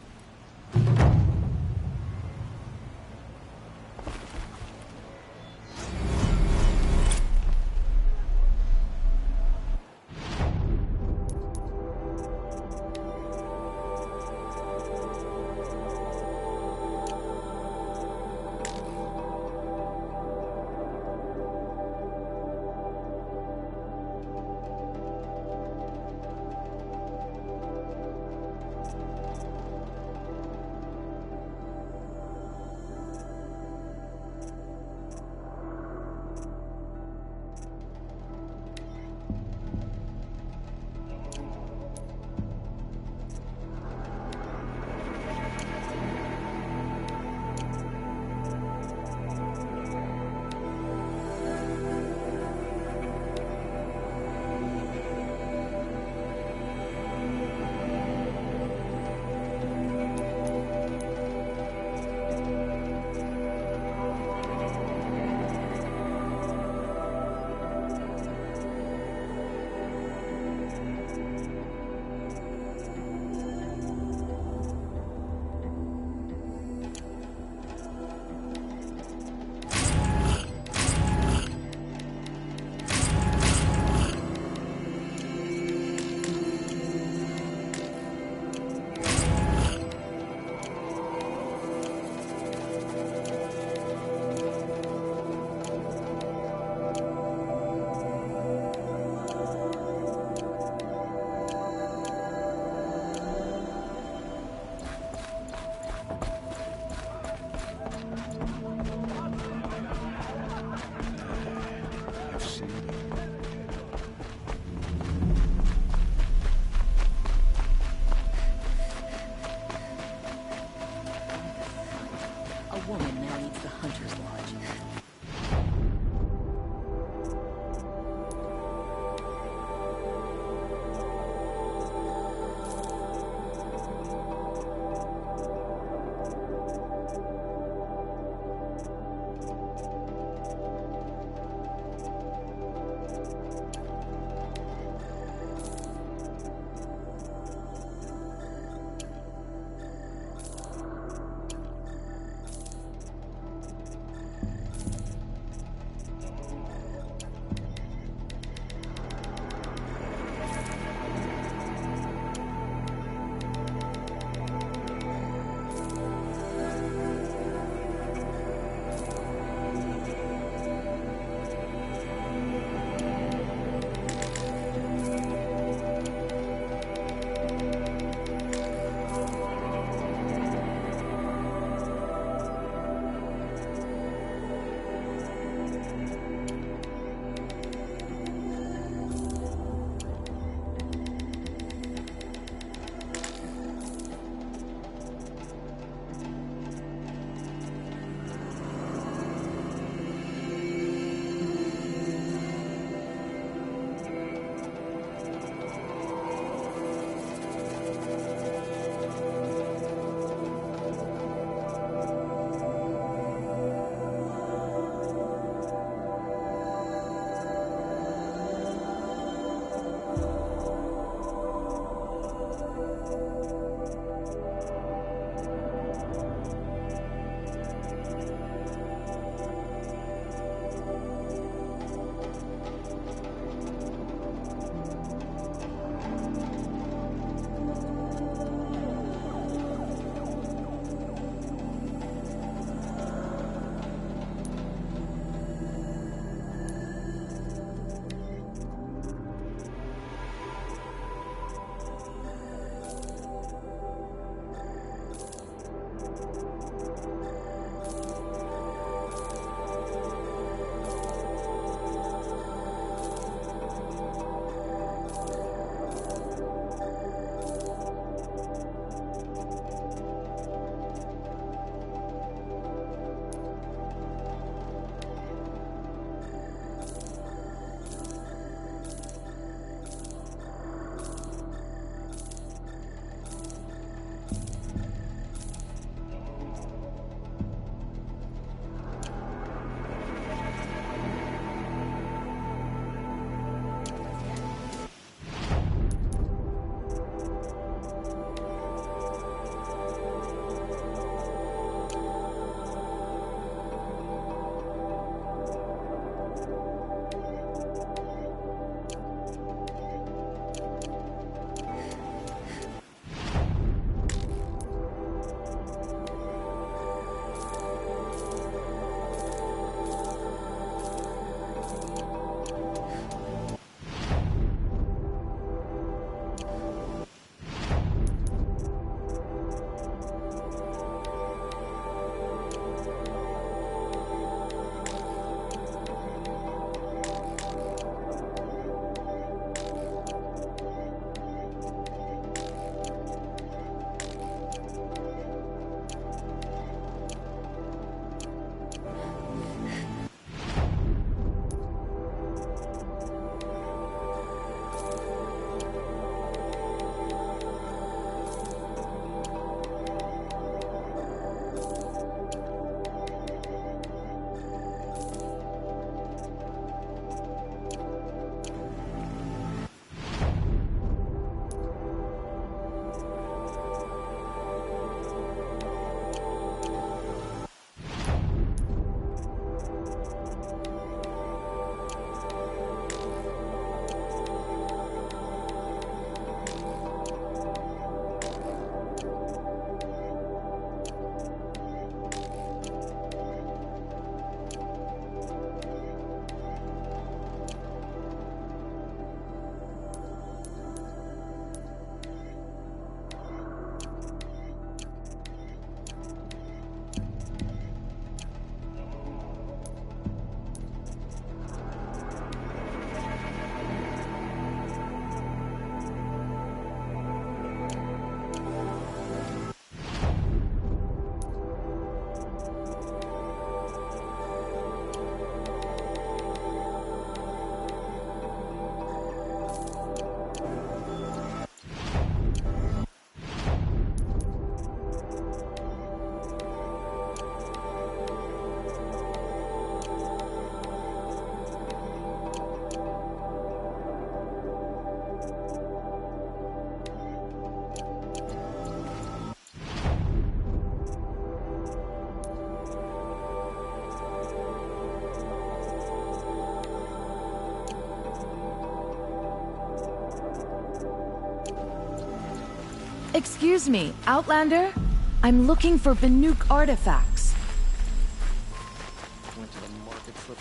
Excuse me, Outlander? I'm looking for Banuk artifacts. Went to the market slip.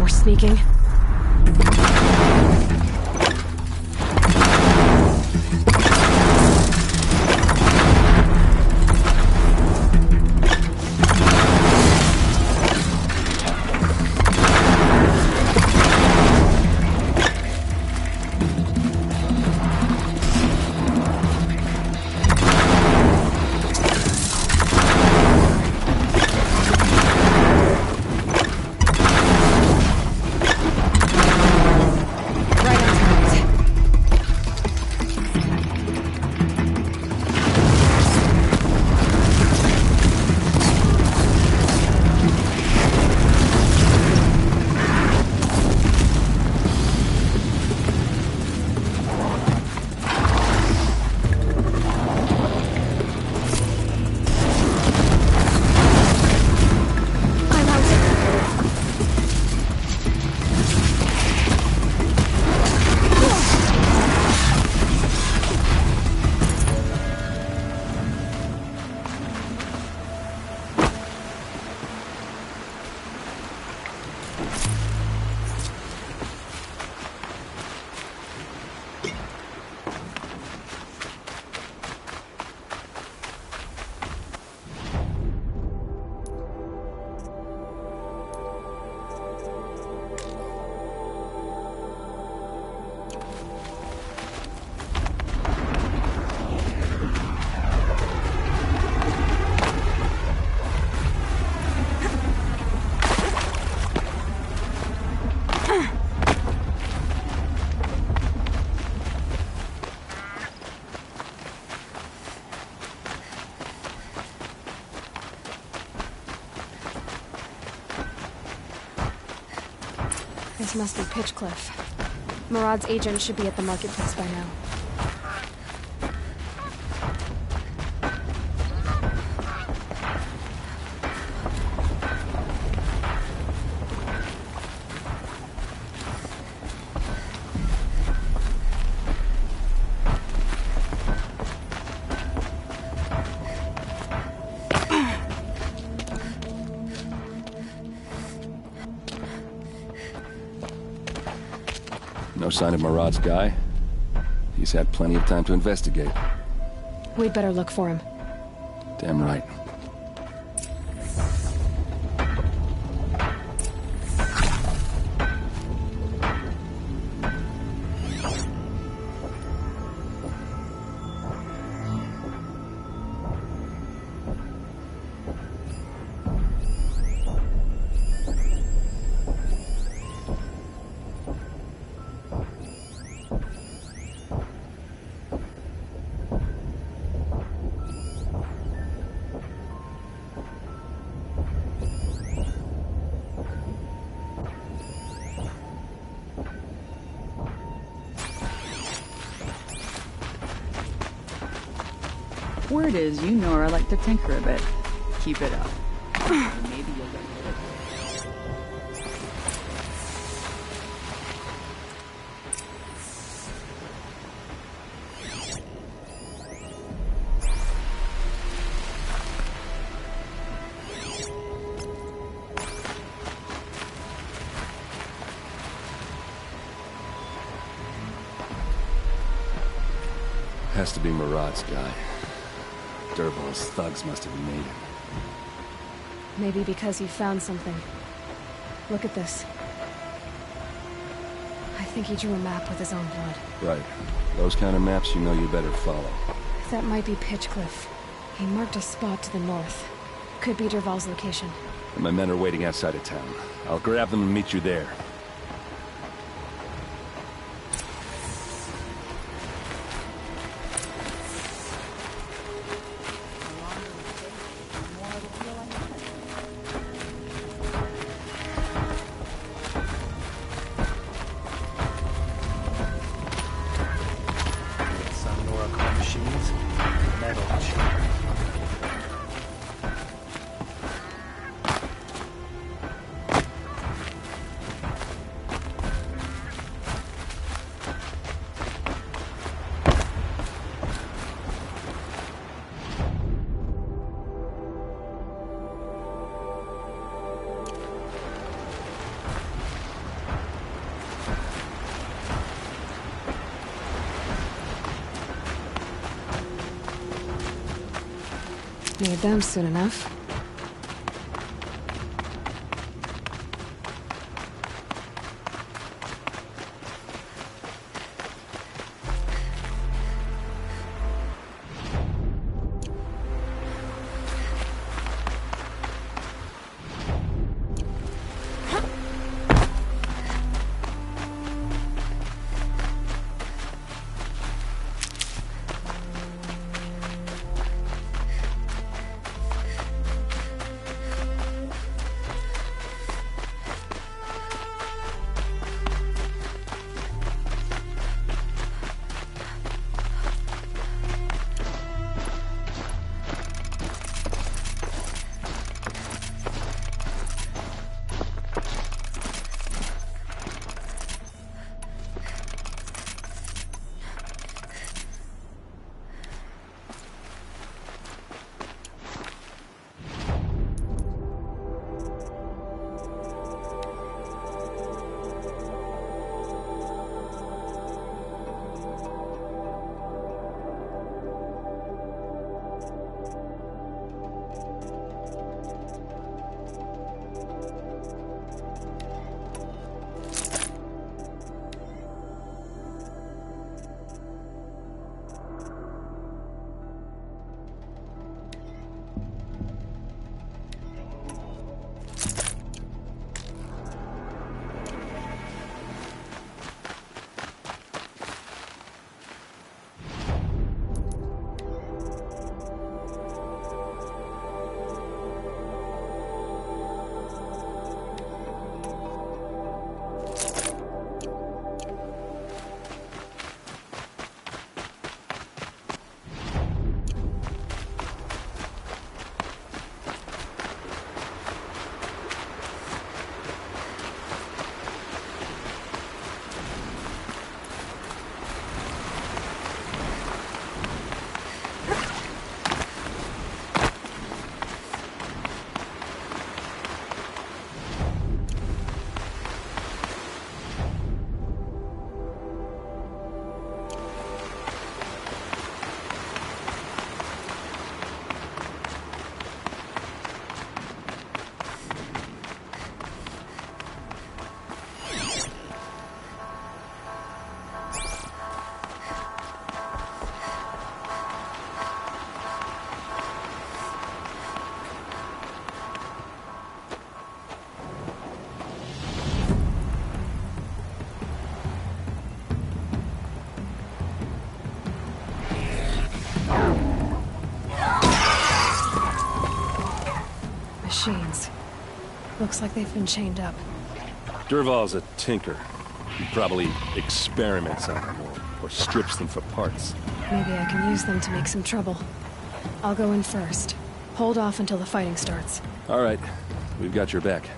Sneaking. This must be Pitchcliff. Murad's agent should be at the marketplace by now. No sign of Murad's guy? He's had plenty of time to investigate. We'd better look for him. Damn right. Word is, you Nora like to tinker a bit. Keep it up. Maybe you'll get rid of it. Has to be Marat's guy. Dervahl's thugs must have made him. Maybe because he found something. Look at this. I think he drew a map with his own blood. Right. Those kind of maps you know you better follow. That might be Pitchcliff. He marked a spot to the north. Could be Dervahl's location. And my men are waiting outside of town. I'll grab them and meet you there. Need them soon enough. Machines. Looks like they've been chained up. Dervahl's a tinker. He probably experiments on them or strips them for parts. Maybe I can use them to make some trouble. I'll go in first. Hold off until the fighting starts. All right. We've got your back.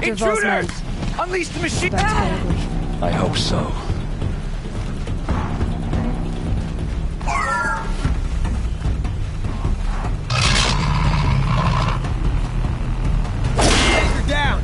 Intruders! Unleash the machine! I hope so. You're down!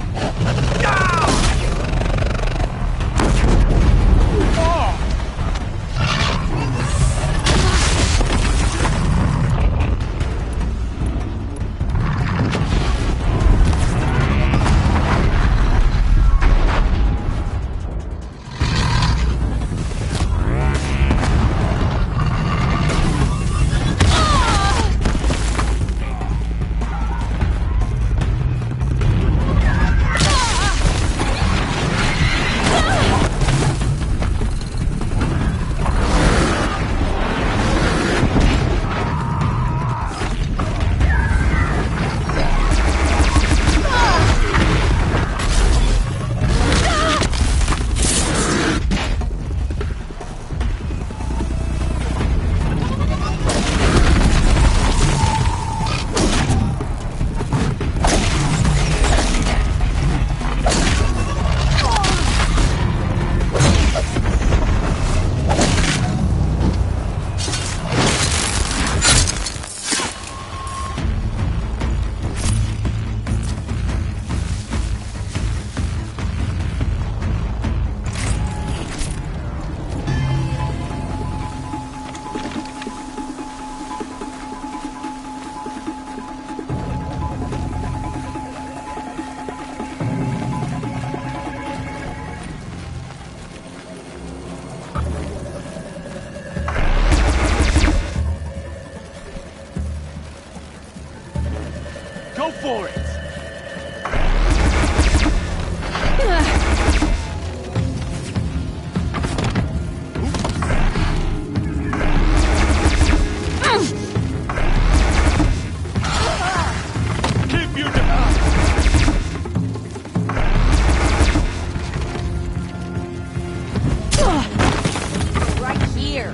Go for it! Keep your Right here.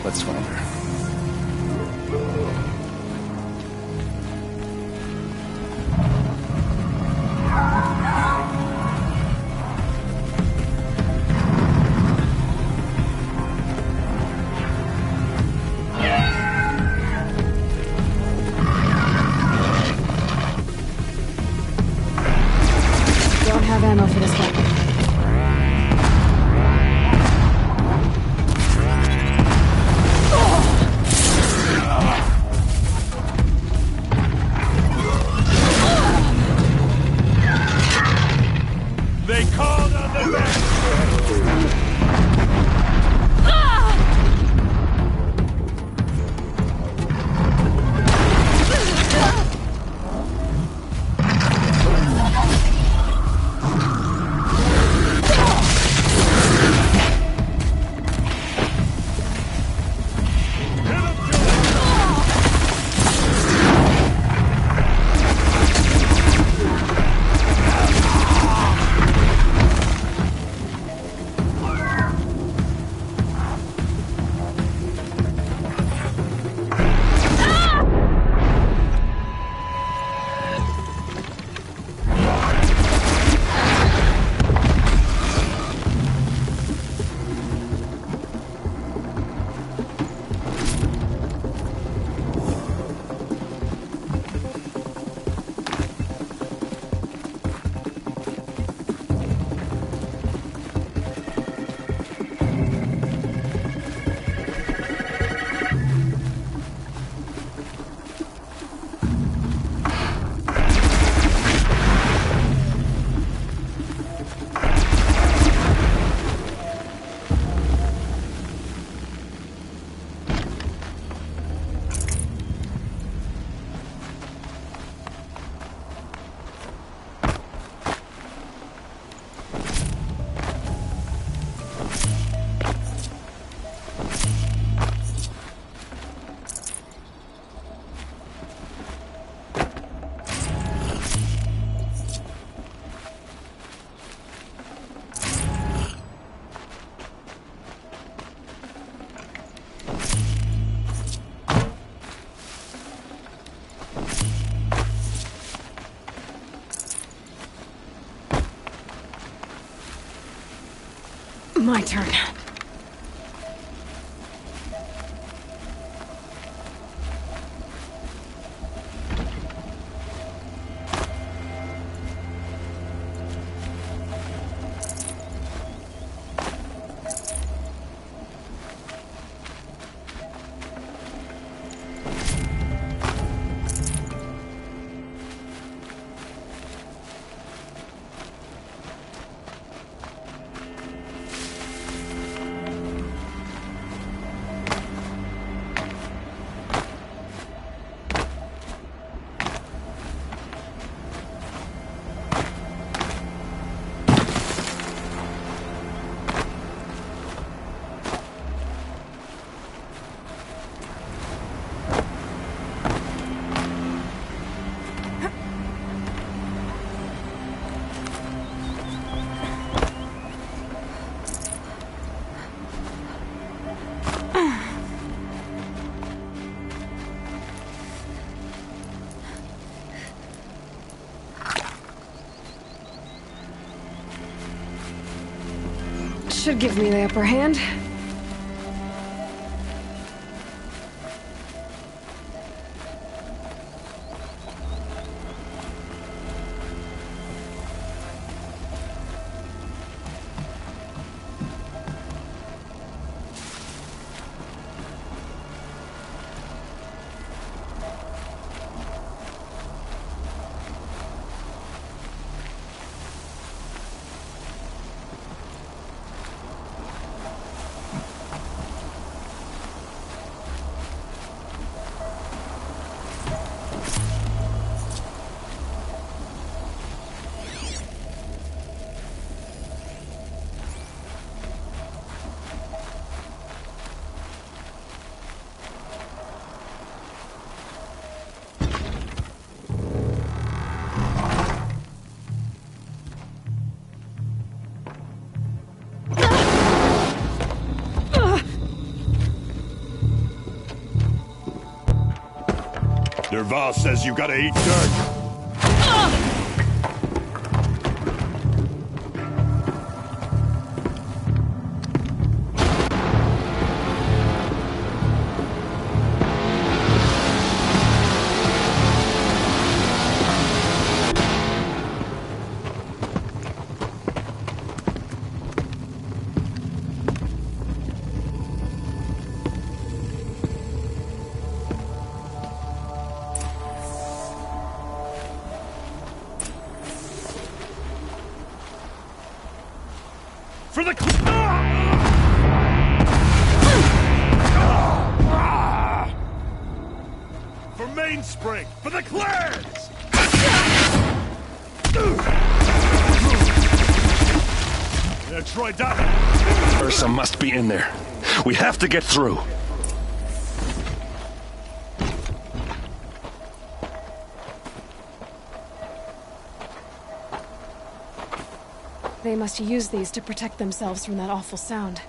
Let's find her. Don't have ammo for this weapon. Oh! My turn. Should give me the upper hand. Dervahl says you gotta eat dirt. For the... For Mainspring! For the clans! Yeah, Troy down. Ursa must be in there. We have to get through. They must use these to protect themselves from that awful sound.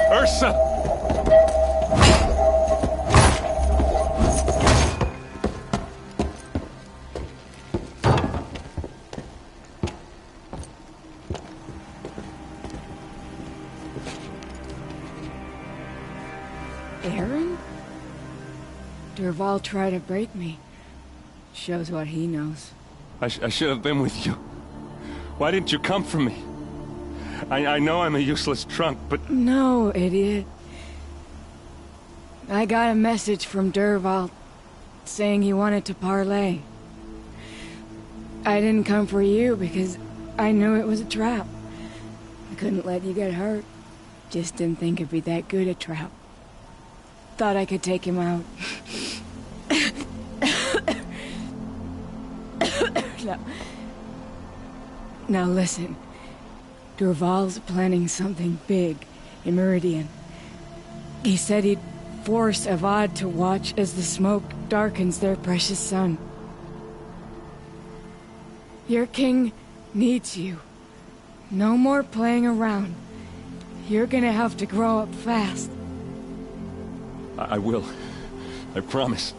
Ursa! Aaron? Dervahl tried to break me. Shows what he knows. I should have been with you. Why didn't you come for me? I know I'm a useless trunk, but... No, idiot. I got a message from Dervahl saying he wanted to parlay. I didn't come for you because I knew it was a trap. I couldn't let you get hurt. Just didn't think it'd be that good a trap. Thought I could take him out. Now listen. Dervahl's planning something big in Meridian. He said he'd force Avad to watch as the smoke darkens their precious sun. Your king needs you. No more playing around. You're gonna have to grow up fast. I will. I promise.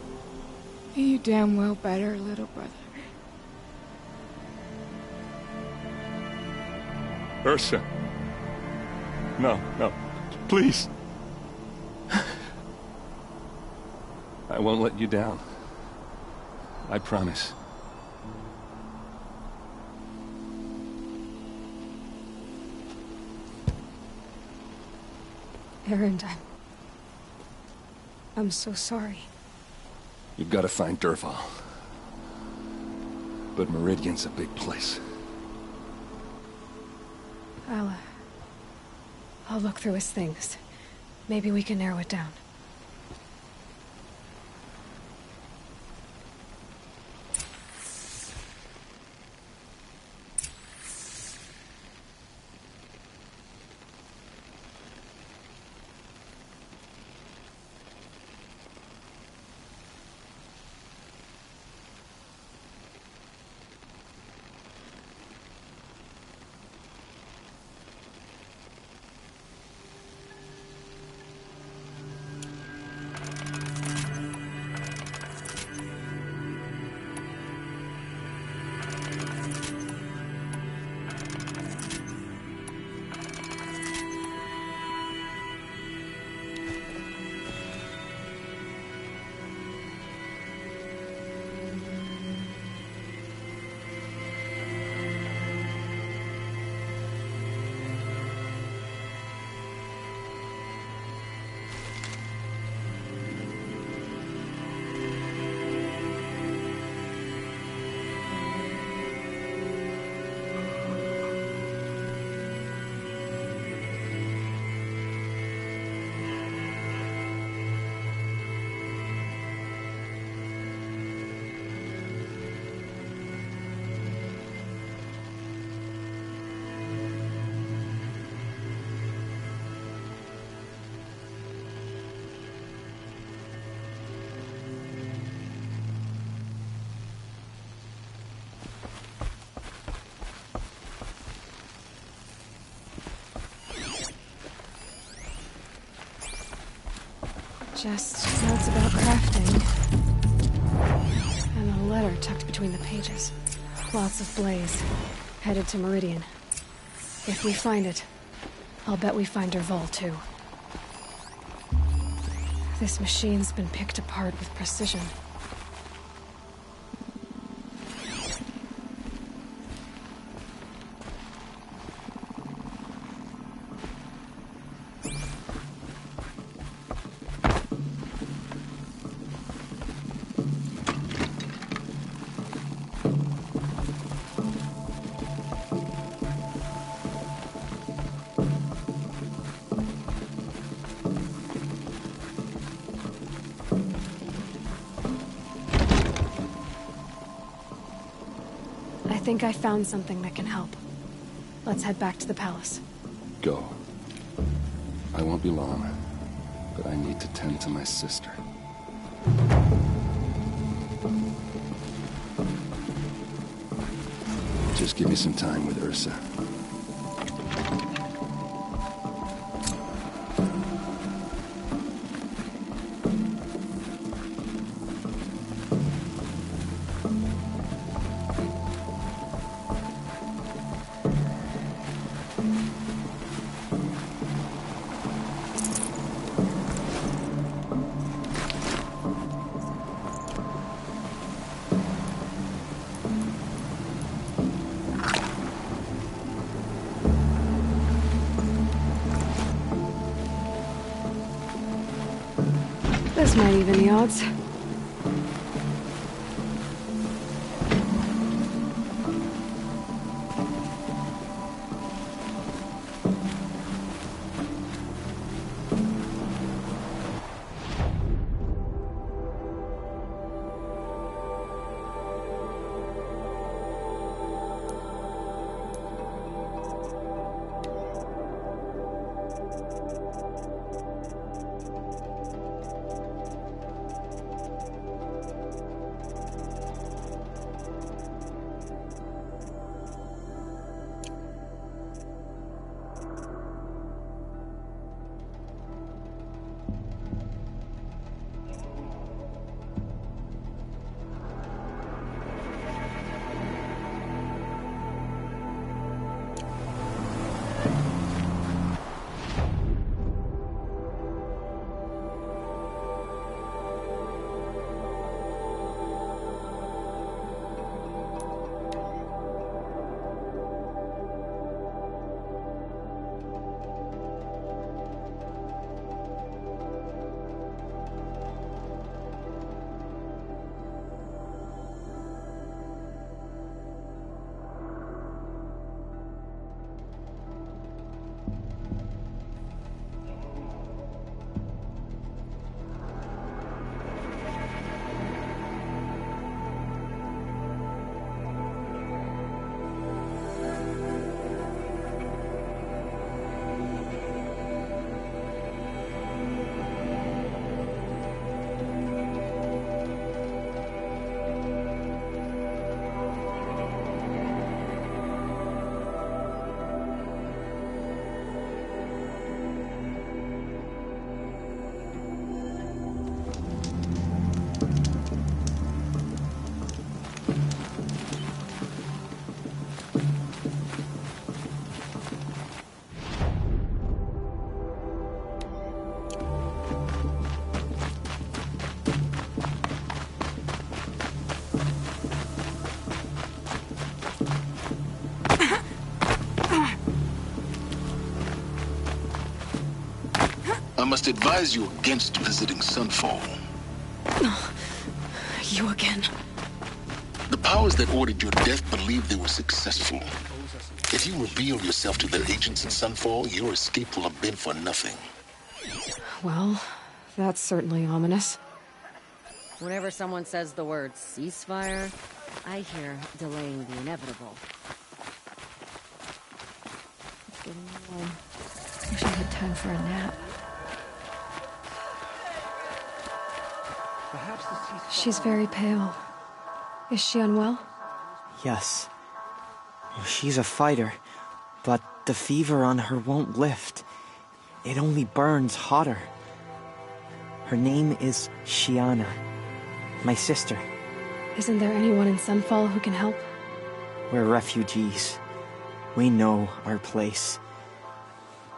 You damn well better, little brother. Ursa. No, no. Please. I won't let you down. I promise. Erend, I'm so sorry. You've got to find Dervahl. But Meridian's a big place. I'll look through his things. Maybe we can narrow it down. Just notes about crafting. And a letter tucked between the pages. Lots of blaze. Headed to Meridian. If we find it, I'll bet we find Dervahl too. This machine's been picked apart with precision. I think I found something that can help. Let's head back to the palace. Go. I won't be long, but I need to tend to my sister. Just give me some time with Ursa. This might even the odds. I must advise you against visiting Sunfall. You again. The powers that ordered your death believe they were successful. If you reveal yourself to their agents in Sunfall, your escape will have been for nothing. Well, that's certainly ominous. Whenever someone says the word ceasefire, I hear delaying the inevitable. It's getting warm. Wish I had time for a nap. She's very pale. Is she unwell? Yes. She's a fighter, but the fever on her won't lift. It only burns hotter. Her name is Shiana, my sister. Isn't there anyone in Sunfall who can help? We're refugees. We know our place.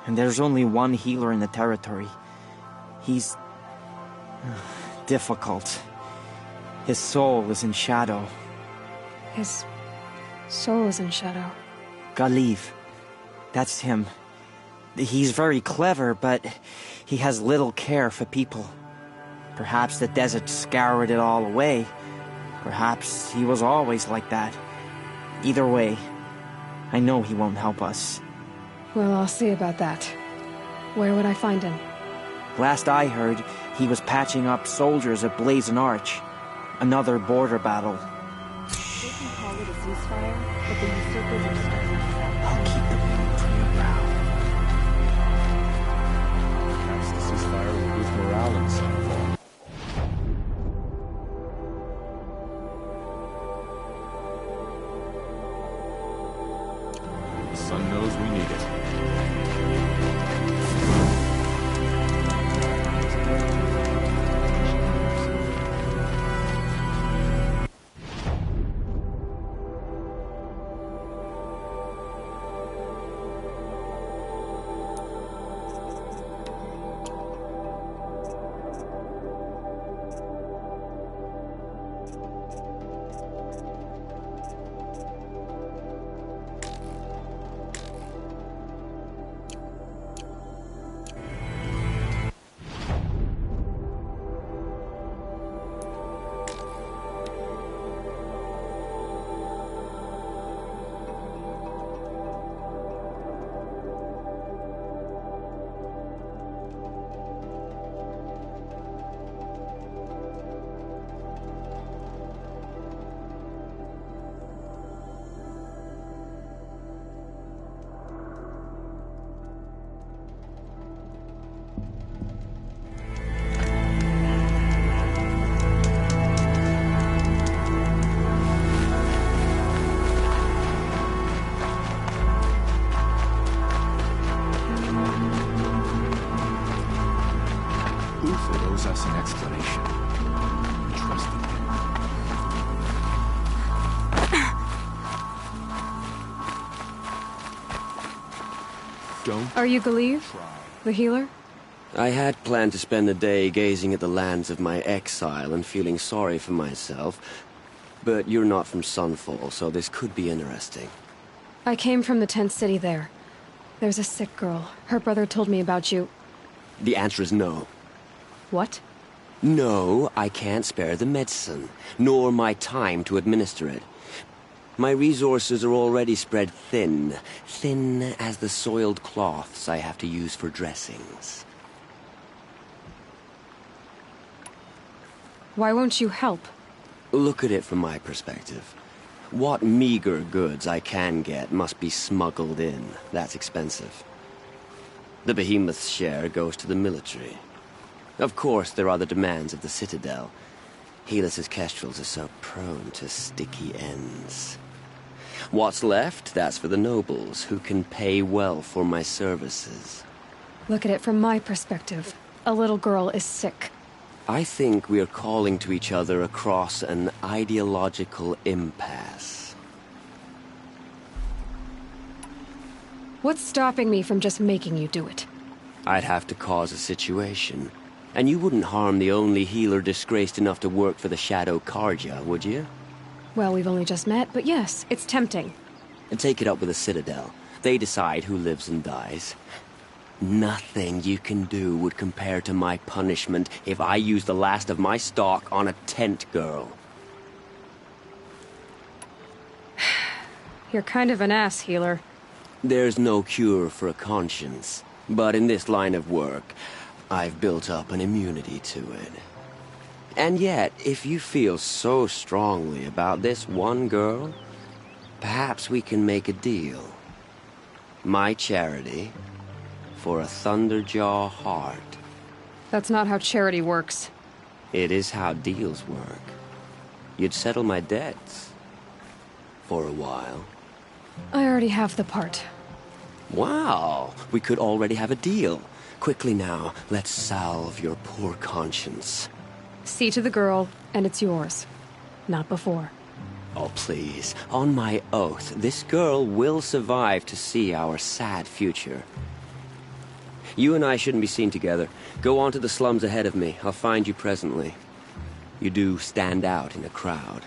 And there's only one healer in the territory. He's difficult. His soul is in shadow. His soul is in shadow. Galiv. That's him. He's very clever, but he has little care for people. Perhaps the desert scoured it all away. Perhaps he was always like that. Either way, I know he won't help us. Well, I'll see about that. Where would I find him? Last I heard, he was patching up soldiers at Blazon Arch. Another border battle. They can call it a ceasefire, but the usurpers are starting to fight. I'll keep the pain from your brow. Perhaps the ceasefire will boost morale in Sunfall. The sun knows we need it. us an explanation. We trusted him. Don't. Are you Galeev? The healer? I had planned to spend the day gazing at the lands of my exile and feeling sorry for myself. But you're not from Sunfall, so this could be interesting. I came from the tent city there. There's a sick girl. Her brother told me about you. The answer is no. What? No, I can't spare the medicine, nor my time to administer it. My resources are already spread thin. Thin as the soiled cloths I have to use for dressings. Why won't you help? Look at it from my perspective. What meager goods I can get must be smuggled in. That's expensive. The behemoth's share goes to the military. Of course, there are the demands of the Citadel. Helis's kestrels are so prone to sticky ends. What's left, that's for the nobles, who can pay well for my services. Look at it from my perspective. A little girl is sick. I think we are calling to each other across an ideological impasse. What's stopping me from just making you do it? I'd have to cause a situation. And you wouldn't harm the only healer disgraced enough to work for the Shadow Carja, would you? Well, we've only just met, but yes, it's tempting. And take it up with the Citadel. They decide who lives and dies. Nothing you can do would compare to my punishment if I use the last of my stock on a tent girl. You're kind of an ass, healer. There's no cure for a conscience. But in this line of work, I've built up an immunity to it. And yet, if you feel so strongly about this one girl, perhaps we can make a deal. My charity for a Thunderjaw heart. That's not how charity works. It is how deals work. You'd settle my debts. For a while. I already have the part. Wow, we could already have a deal. Quickly now, let's salve your poor conscience. See to the girl, and it's yours. Not before. Oh, please. On my oath, this girl will survive to see our sad future. You and I shouldn't be seen together. Go on to the slums ahead of me. I'll find you presently. You do stand out in a crowd.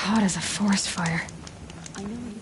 hot as a forest fire. I know.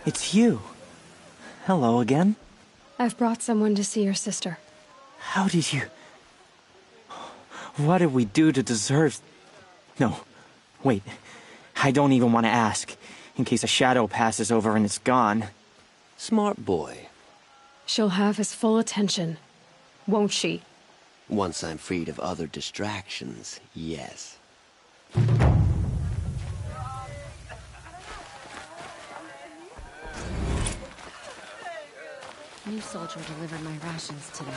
It's you. Hello again. I've brought someone to see your sister. How did you... What did we do to deserve... No, wait. I don't even want to ask, in case a shadow passes over and it's gone. Smart boy. She'll have his full attention, won't she? Once I'm freed of other distractions, yes. New soldier delivered my rations today.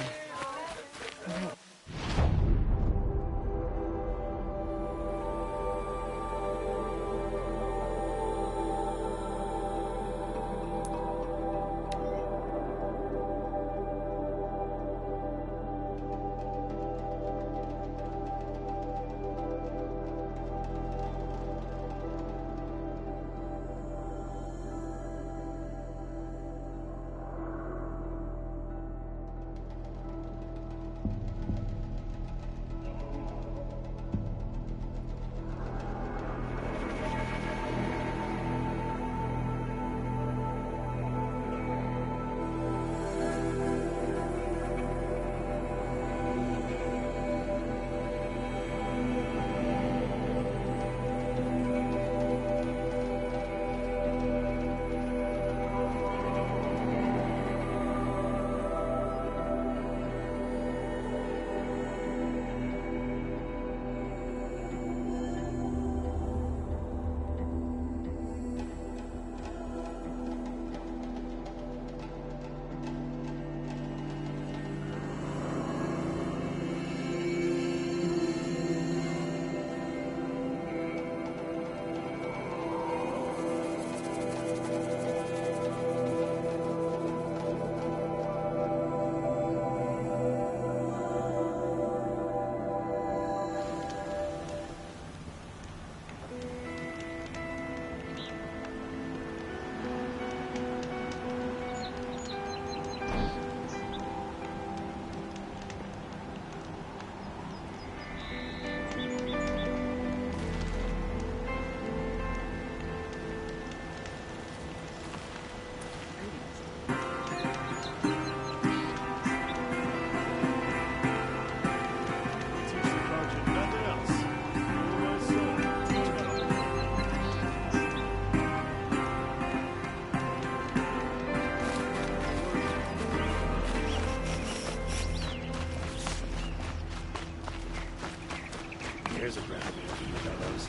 Here's a brand new fellows.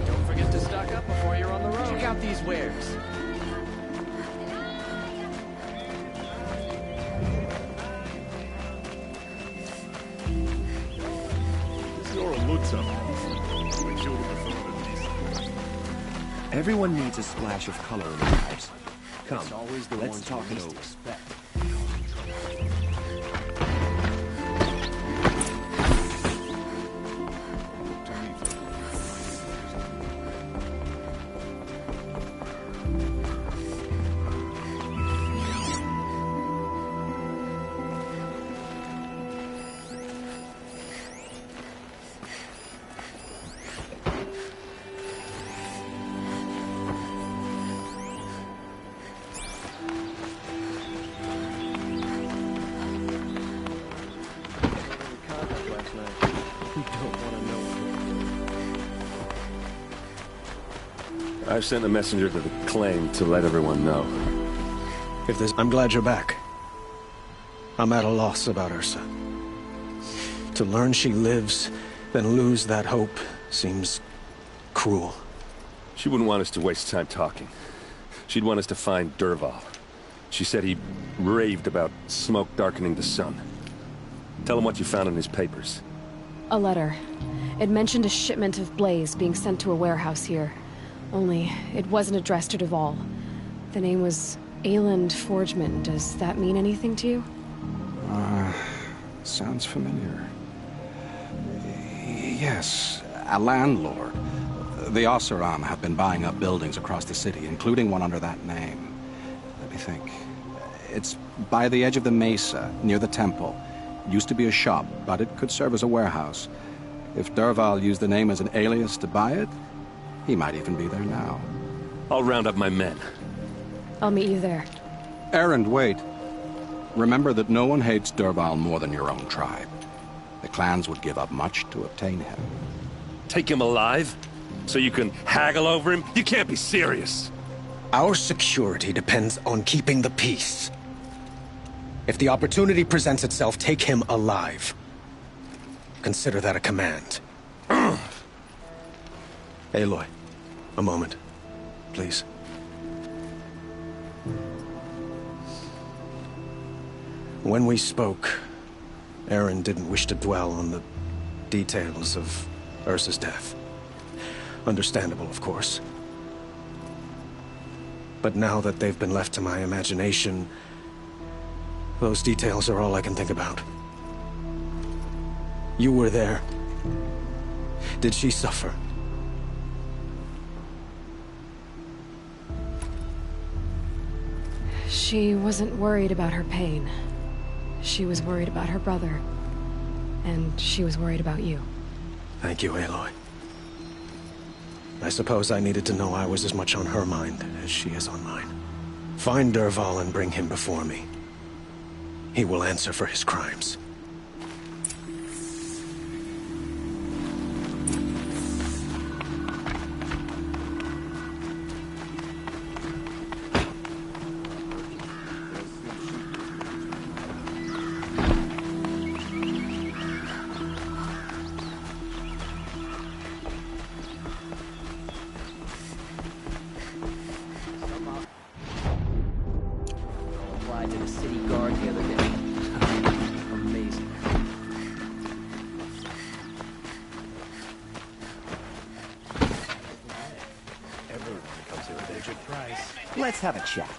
Don't forget to stock up before you're on the road. Check out these wares. This Nora looks something. We killed him before the beast. Everyone needs a splash of color in their lives. Come, It's always the let's ones talk you it least over. expect. I've sent a messenger to the claim to let everyone know. If there's... I'm glad you're back. I'm at a loss about Ursa. To learn she lives, then lose that hope, seems cruel. She wouldn't want us to waste time talking. She'd want us to find Dervahl. She said he raved about smoke darkening the sun. Tell him what you found in his papers. A letter. It mentioned a shipment of blaze being sent to a warehouse here. Only, it wasn't addressed to Dervahl. The name was Ayland Forgeman. Does that mean anything to you? Sounds familiar. Yes, a landlord. The Oseram have been buying up buildings across the city, including one under that name. Let me think. It's by the edge of the mesa, near the temple. Used to be a shop, but it could serve as a warehouse. If Dervahl used the name as an alias to buy it, he might even be there now. I'll round up my men. I'll meet you there. Erend, wait. Remember that no one hates Dervahl more than your own tribe. The clans would give up much to obtain him. Take him alive? So you can haggle over him? You can't be serious. Our security depends on keeping the peace. If the opportunity presents itself, take him alive. Consider that a command. Aloy, a moment, please. When we spoke, Erend didn't wish to dwell on the details of Ursa's death. Understandable, of course. But now that they've been left to my imagination, those details are all I can think about. You were there. Did she suffer? She wasn't worried about her pain. She was worried about her brother. And she was worried about you. Thank you, Aloy. I suppose I needed to know I was as much on her mind as she is on mine. Find Dervahl and bring him before me. He will answer for his crimes. Applied to the city guard the other day. Amazing. Everyone comes here with a good price. Let's have a chat.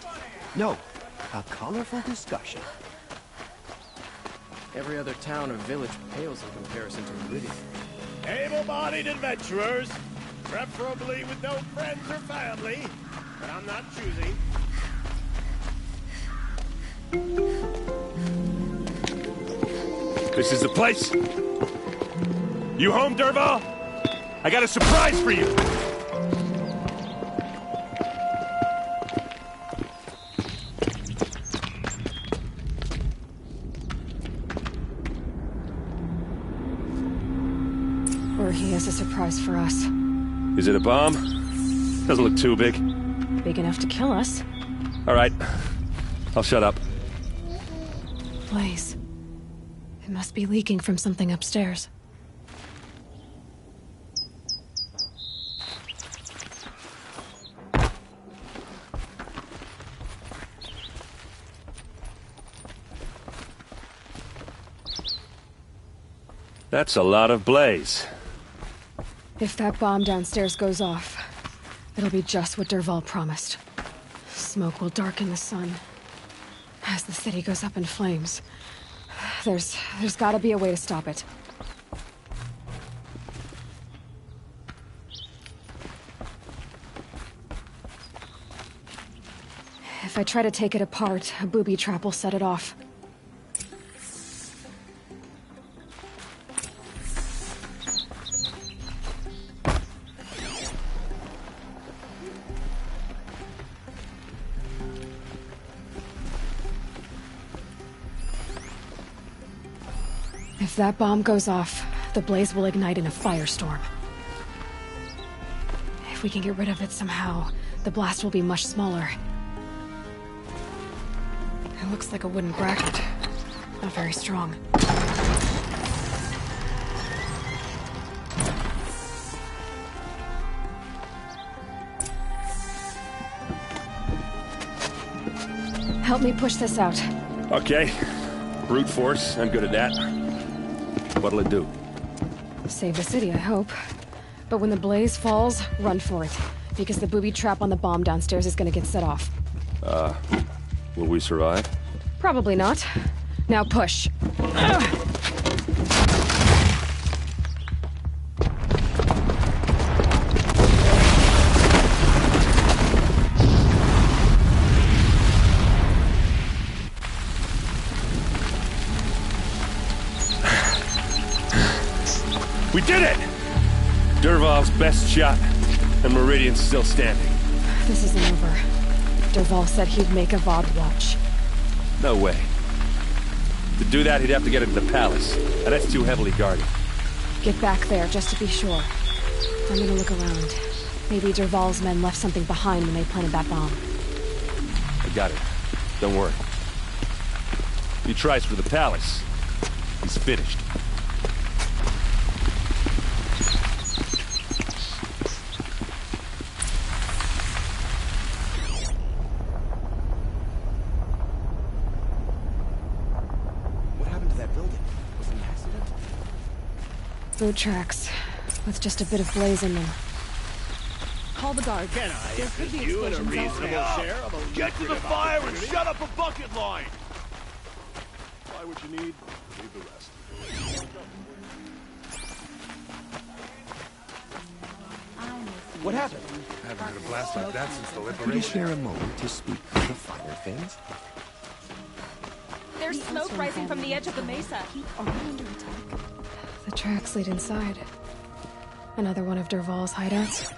No, a colorful discussion. Every other town or village pales in comparison to Meridian. Able-bodied adventurers, preferably with no friends or family, but I'm not choosy. This is the place? You home, Dervahl? I got a surprise for you! Or he has a surprise for us. Is it a bomb? Doesn't look too big. Big enough to kill us. All right. I'll shut up. Blaze. It must be leaking from something upstairs. That's a lot of blaze. If that bomb downstairs goes off, it'll be just what Dervahl promised. Smoke will darken the sun. As the city goes up in flames, there's gotta be a way to stop it. If I try to take it apart, a booby trap will set it off. If that bomb goes off, the blaze will ignite in a firestorm. If we can get rid of it somehow, the blast will be much smaller. It looks like a wooden bracket. Not very strong. Help me push this out. Okay. Brute force, I'm good at that. What'll it do? Save the city, I hope. But when the blaze falls, run for it. Because the booby trap on the bomb downstairs is gonna get set off. Will we survive? Probably not. Now push. We did it! Dervahl's best shot, and Meridian's still standing. This isn't over. Dervahl said he'd make a VOD watch. No way. To do that, he'd have to get into the palace, and that's too heavily guarded. Get back there, just to be sure. I'm gonna look around. Maybe Dervahl's men left something behind when they planted that bomb. I got it. Don't worry. If he tries for the palace, he's finished. What happened to that building? Was it an accident? Boot tracks, with just a bit of blaze in them. Call the guards. Can I interest you in a reasonable share of a Get to the fire and shut up a bucket line! Buy what you need, leave the rest. What happened? Haven't had a blast like that since the Could you liberation. share a moment to speak of the finer things? There's smoke rising from the edge of the mesa. Are we under attack? The tracks lead inside. Another one of Dervahl's hideouts.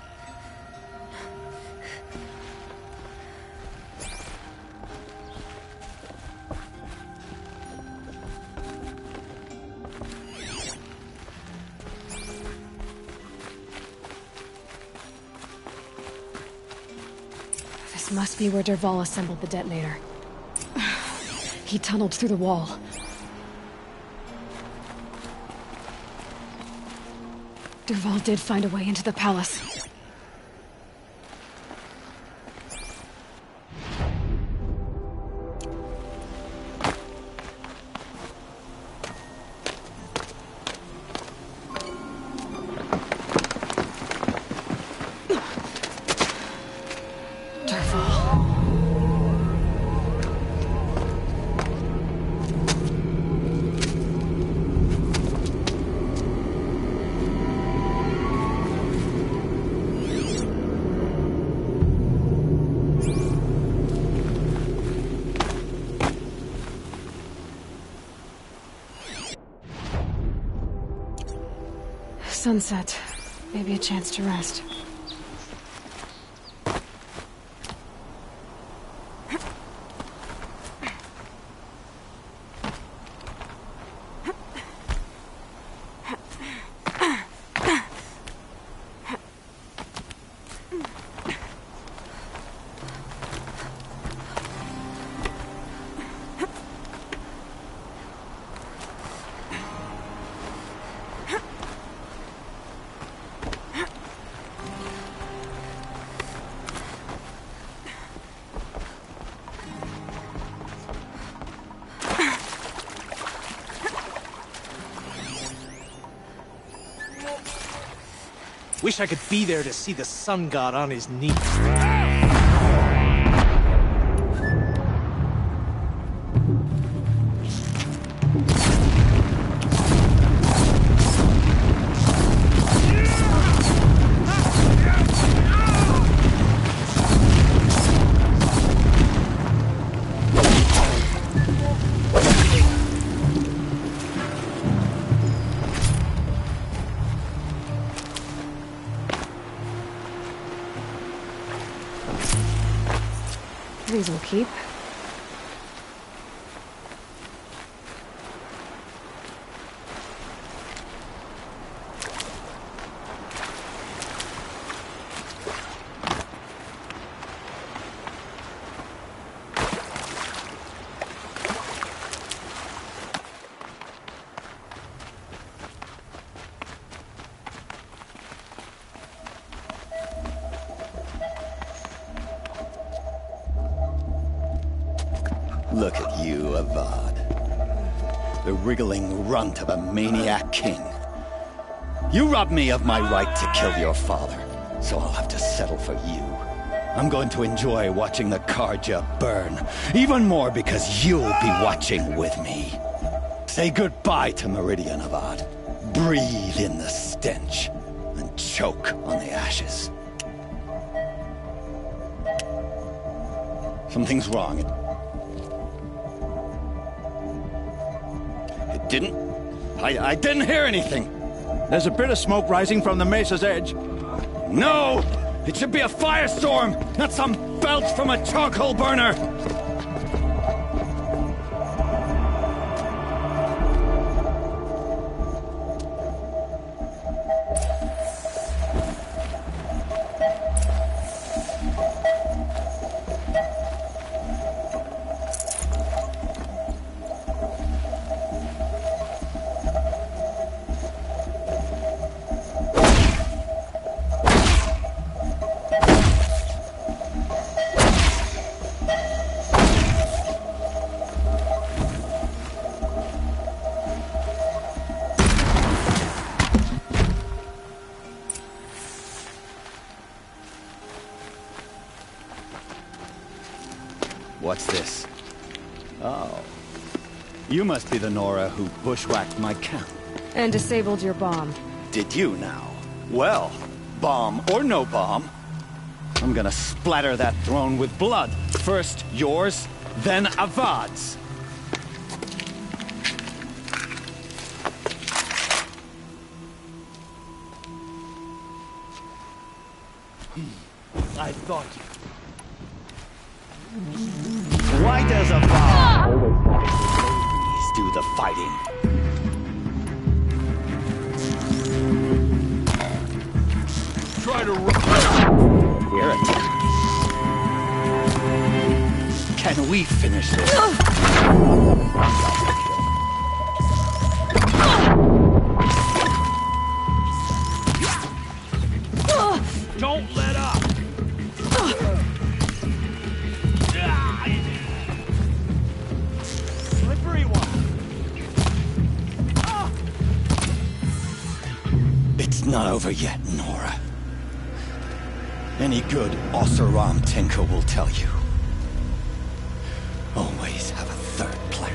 This must be where Dervahl assembled the detonator. He tunneled through the wall. Dervahl did find a way into the palace. Sunset. Maybe a chance to rest. Wish I could be there to see the sun god on his knees. These will keep. Look at you, Avad. The wriggling runt of a maniac king. You robbed me of my right to kill your father, so I'll have to settle for you. I'm going to enjoy watching the Carja burn, even more because you'll be watching with me. Say goodbye to Meridian, Avad. Breathe in the stench, and choke on the ashes. Something's wrong. I didn't hear anything. There's a bit of smoke rising from the mesa's edge. No! It should be a firestorm, not some belch from a charcoal burner! What's this? Oh. You must be the Nora who bushwhacked my camp. And disabled your bomb. Did you now? Well, bomb or no bomb, I'm gonna splatter that throne with blood. First yours, then Avad's. I thought you... Why does Avad always do the fighting? Try to Hear it. Can we finish this? Don't let up! Slippery one! It's not over yet, Nora. Any good Oseram tinker will tell you. Always have a third plan.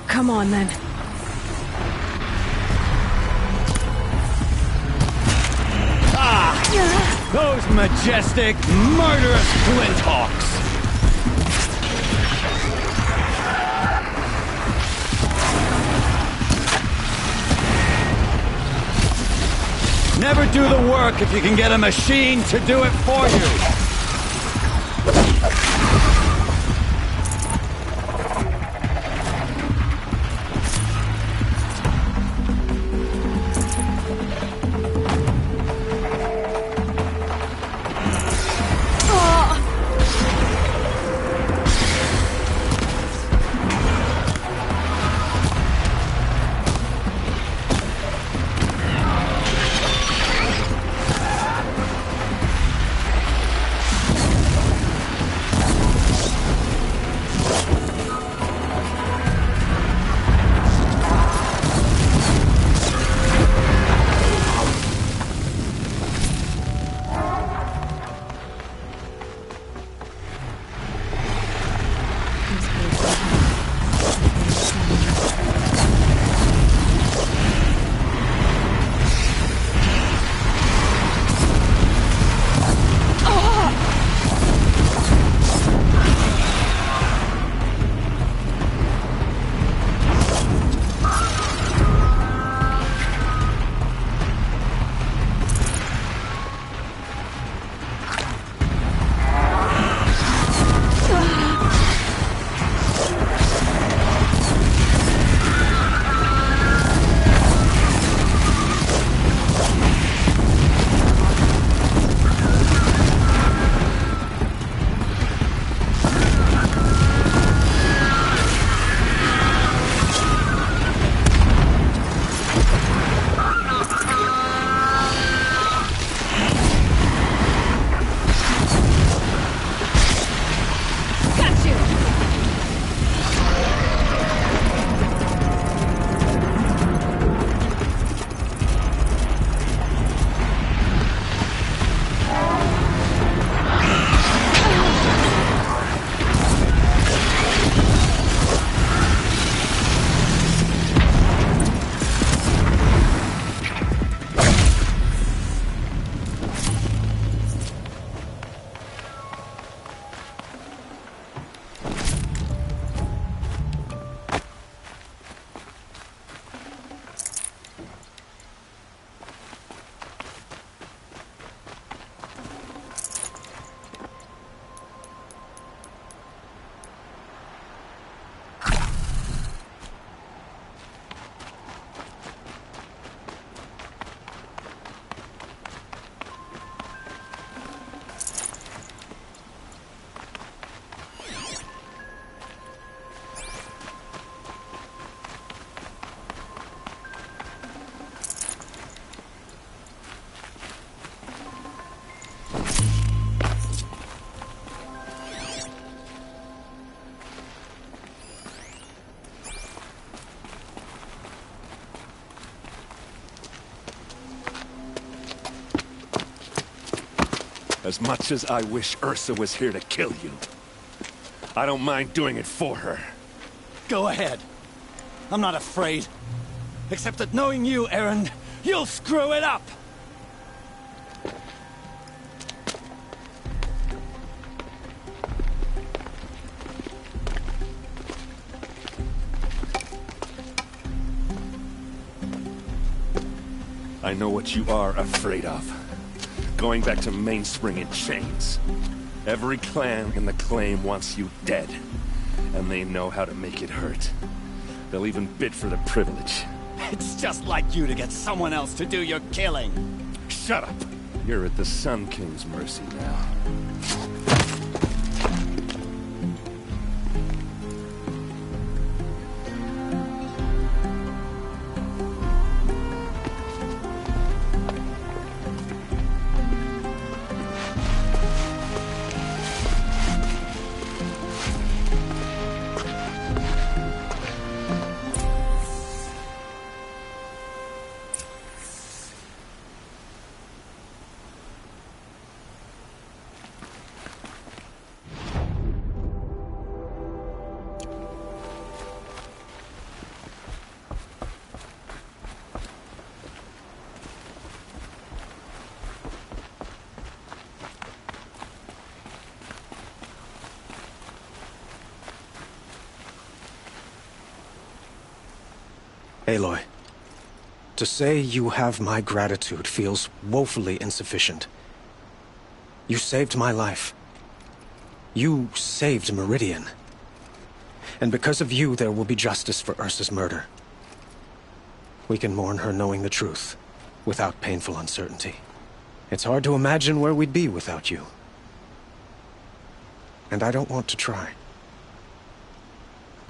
Come on, then. Those majestic, murderous flinthawks! Never do the work if you can get a machine to do it for you! As much as I wish Ursa was here to kill you, I don't mind doing it for her. Go ahead. I'm not afraid. Except that knowing you, Erend, you'll screw it up! I know what you are afraid of. Going back to Mainspring in chains. Every clan in the claim wants you dead. And they know how to make it hurt. They'll even bid for the privilege. It's just like you to get someone else to do your killing. Shut up! You're at the Sun King's mercy now. Aloy, to say you have my gratitude feels woefully insufficient. You saved my life. You saved Meridian. And because of you, there will be justice for Ursa's murder. We can mourn her knowing the truth, without painful uncertainty. It's hard to imagine where we'd be without you. And I don't want to try.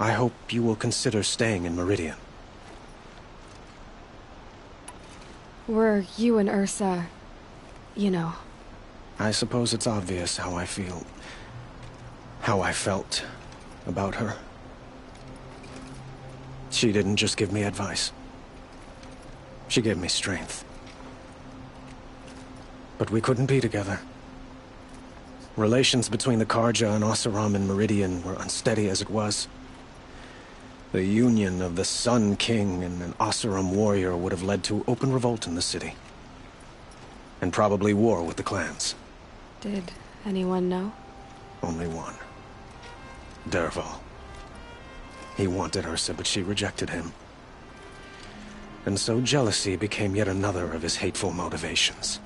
I hope you will consider staying in Meridian. Were you and Ursa, you know? I suppose it's obvious how I feel. How I felt about her. She didn't just give me advice. She gave me strength. But we couldn't be together. Relations between the Carja and Oseram and Meridian were unsteady as it was. The union of the Sun King and an Oseram warrior would have led to open revolt in the city. And probably war with the clans. Did anyone know? Only one. Dervahl. He wanted Ursa, but she rejected him. And so jealousy became yet another of his hateful motivations.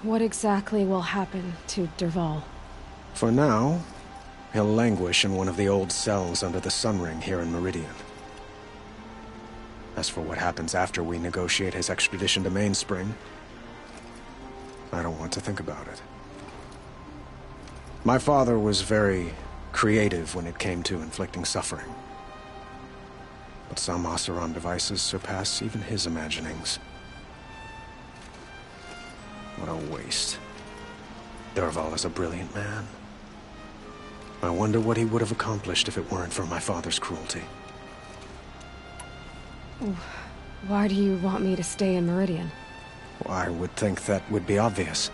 What exactly will happen to Dervahl? For now, he'll languish in one of the old cells under the Sun Ring here in Meridian. As for what happens after we negotiate his extradition to Mainspring, I don't want to think about it. My father was very creative when it came to inflicting suffering. But some Oseram devices surpass even his imaginings. What a waste. Dervahl is a brilliant man. I wonder what he would have accomplished if it weren't for my father's cruelty. Why do you want me to stay in Meridian? Well, I would think that would be obvious.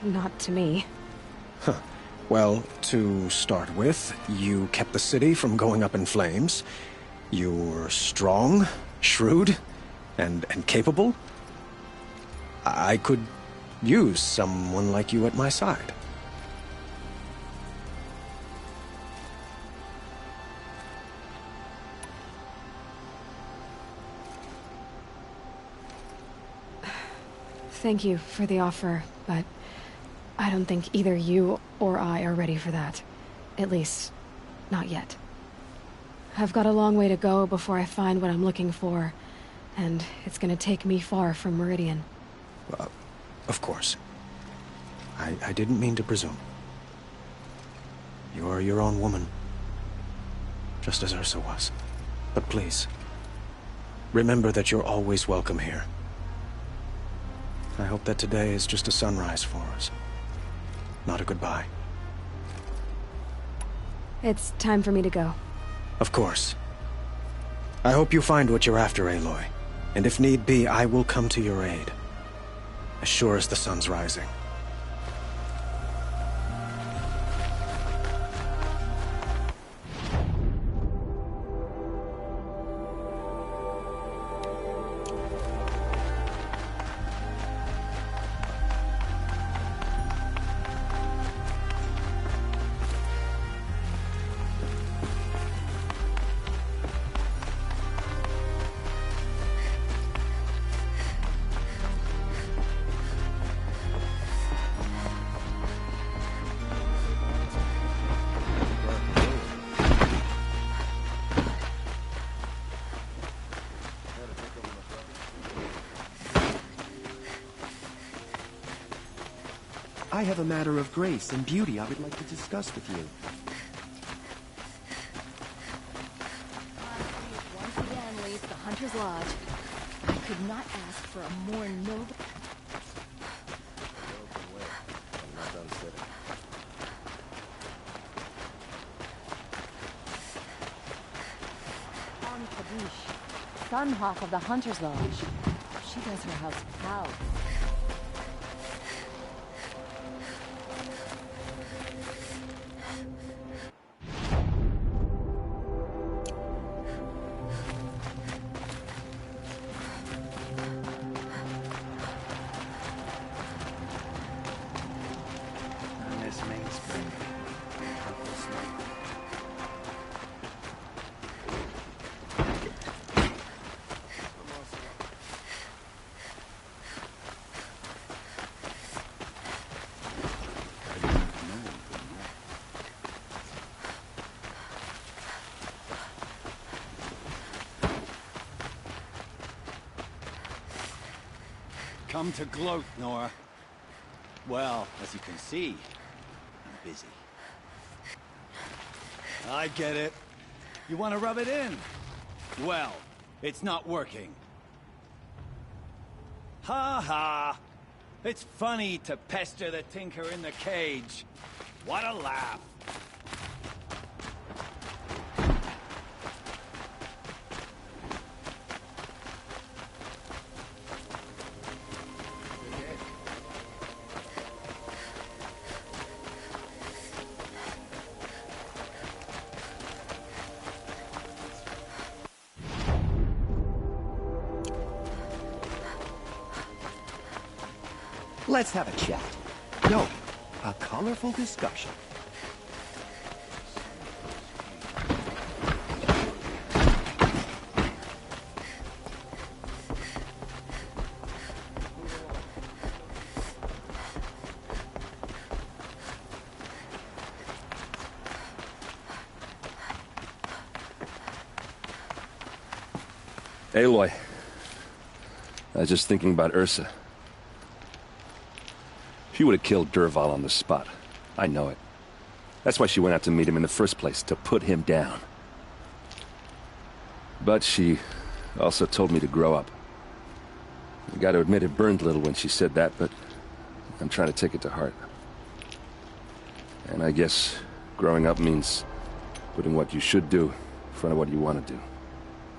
Not to me. Huh. Well, to start with, you kept the city from going up in flames. You were strong, shrewd, and capable. I could use someone like you at my side. Thank you for the offer, but I don't think either you or I are ready for that. At least, not yet. I've got a long way to go before I find what I'm looking for, and it's gonna take me far from Meridian. Of course. I didn't mean to presume. You're your own woman. Just as Ursa was. But please, remember that you're always welcome here. I hope that today is just a sunrise for us. Not a goodbye. It's time for me to go. Of course. I hope you find what you're after, Aloy. And if need be, I will come to your aid. as sure as the sun's rising. I have a matter of grace and beauty I would like to discuss with you. Once again leads the Hunter's Lodge. I could not ask for a more noble... On Kadish, Sunhawk of the Hunter's Lodge. She does her house proud. Come to gloat, Nora. Well, as you can see, I'm busy. I get it. You want to rub it in? Well, it's not working. Ha ha! It's funny to pester the tinker in the cage. What a laugh! Let's have a chat. No, a colorful discussion. Aloy, I was just thinking about Ursa. She would have killed Dervahl on the spot. I know it. That's why she went out to meet him in the first place, to put him down. But she also told me to grow up. I gotta admit it burned a little when she said that, but I'm trying to take it to heart. And I guess growing up means putting what you should do in front of what you want to do.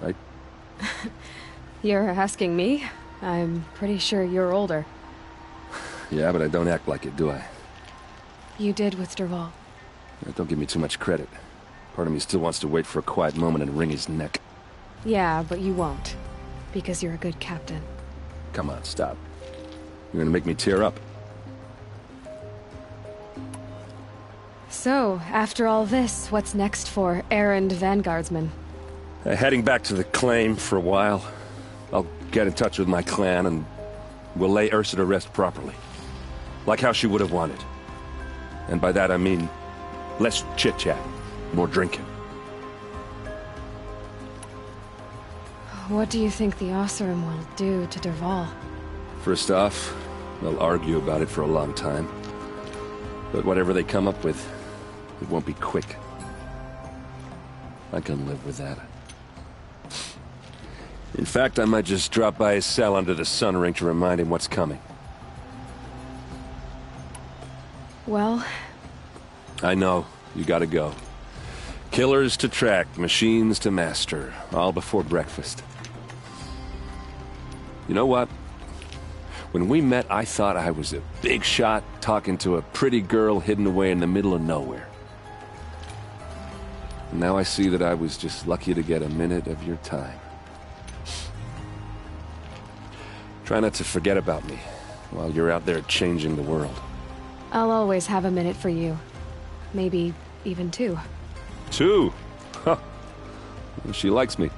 Right? You're asking me? I'm pretty sure you're older. Yeah, but I don't act like it, do I? You did with Dervahl. Don't give me too much credit. Part of me still wants to wait for a quiet moment and wring his neck. Yeah, but you won't. Because you're a good captain. Come on, stop. You're gonna make me tear up. So, after all this, what's next for errand vanguardsman? Heading back to the claim for a while. I'll get in touch with my clan and we'll lay Ursa to rest properly. Like how she would have wanted. And by that I mean less chit-chat, more drinking. What do you think the Oseram will do to Dervahl? First off, they'll argue about it for a long time. But whatever they come up with, it won't be quick. I can live with that. In fact, I might just drop by his cell under the sun ring to remind him what's coming. Well... I know. You gotta go. Killers to track, machines to master, all before breakfast. You know what? When we met, I thought I was a big shot talking to a pretty girl hidden away in the middle of nowhere. And now I see that I was just lucky to get a minute of your time. Try not to forget about me while you're out there changing the world. I'll always have a minute for you. Maybe even two. Two? Huh. She likes me.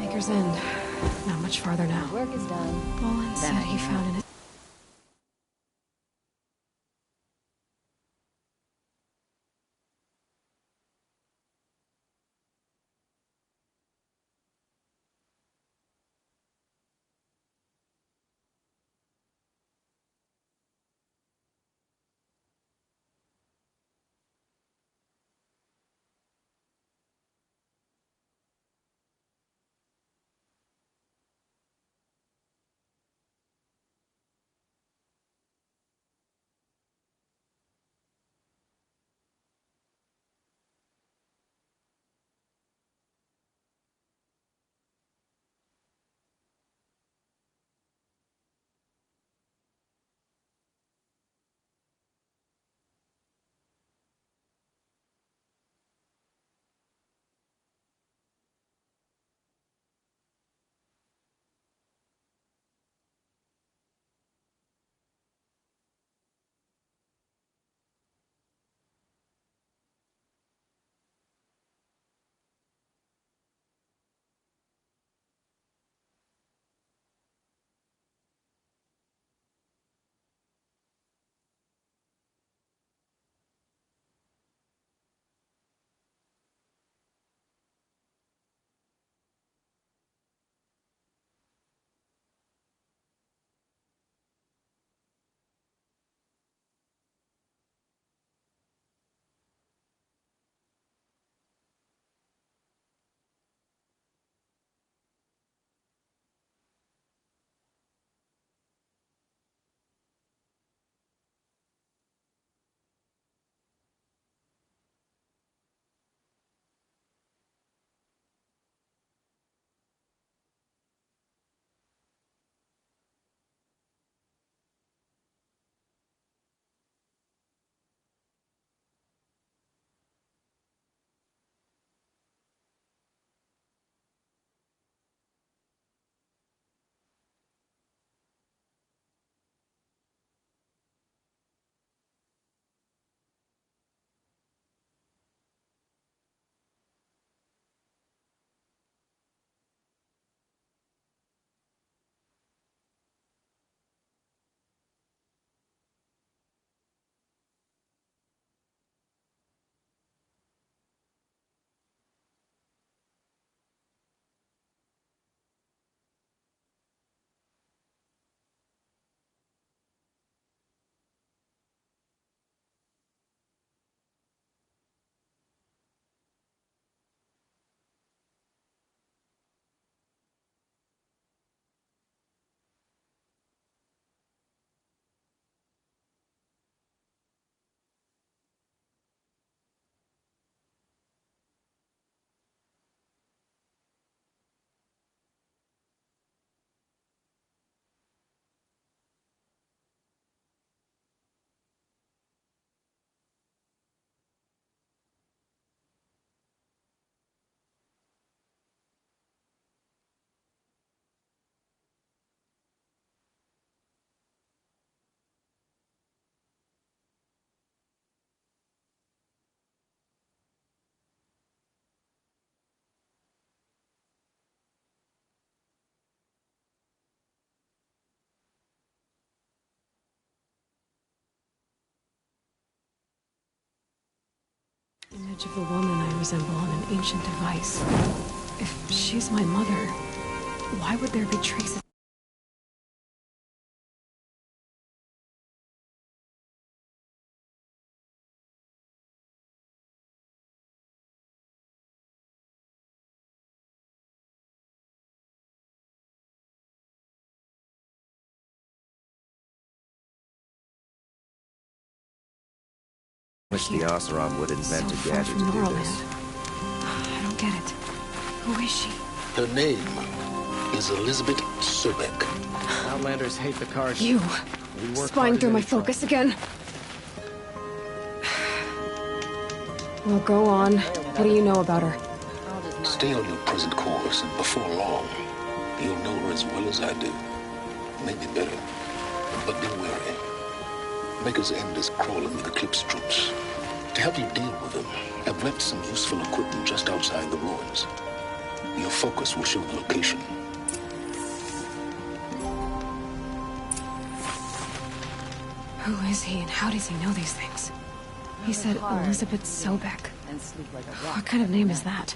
Maker's End. Not much farther now. Work is done. Mullen said he found an image of the woman I resemble on an ancient device. If she's my mother, why would there be traces? Wish the Oseram would invent a gadget to do this. I don't get it. Who is she? Her name is Elizabeth Sobek. Outlanders hate the cars. You! Spying through my focus again? Well, go on. What do you know about her? Stay on your present course, and before long, you'll know her as well as I do. Maybe better, but be wary. Maker's End is crawling with Eclipse troops. To help you deal with them, I've left some useful equipment just outside the ruins. Your focus will show the location. Who is he and how does he know these things? He said Elizabeth Sobek. What kind of name is that?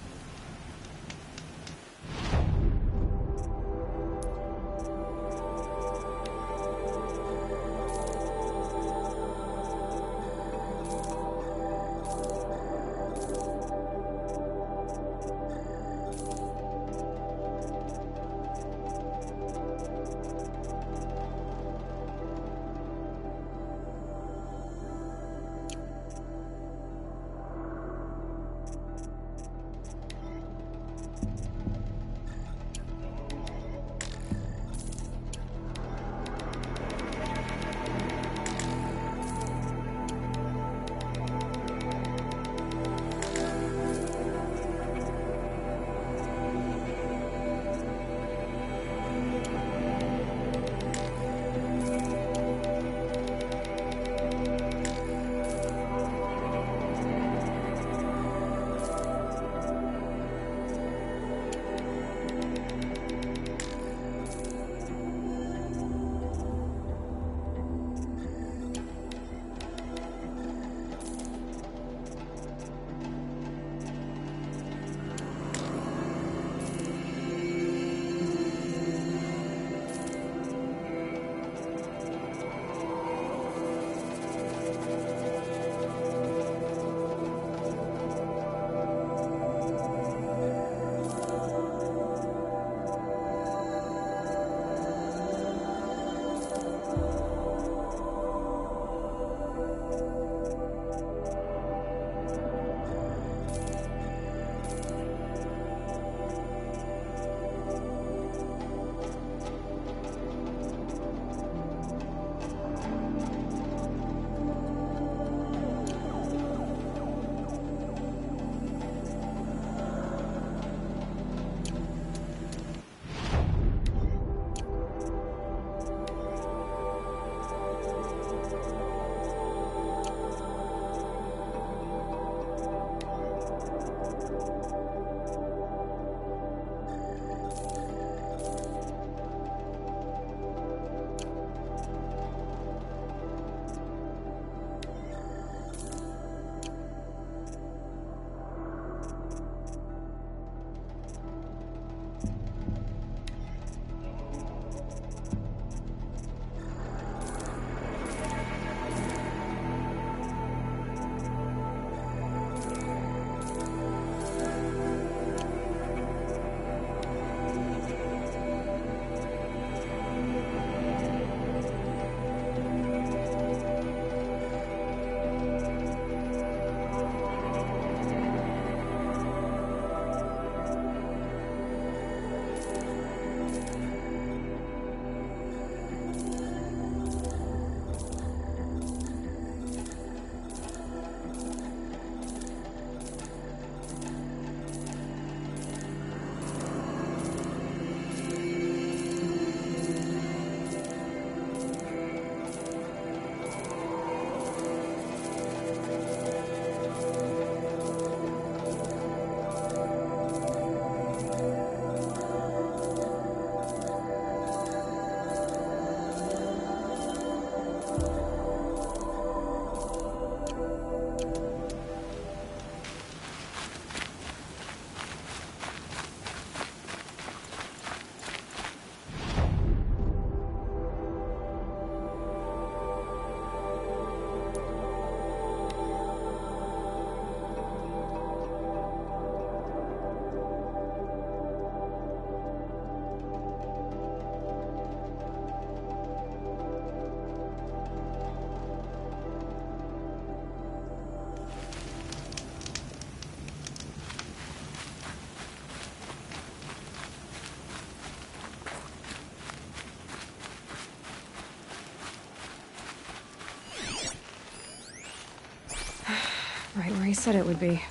Right where he said it would be.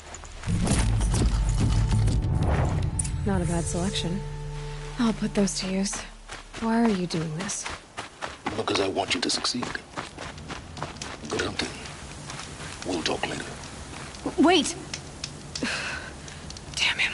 Not a bad selection. I'll put those to use. Why are you doing this? Because I want you to succeed. Good hunting. We'll talk later. Wait! Damn him.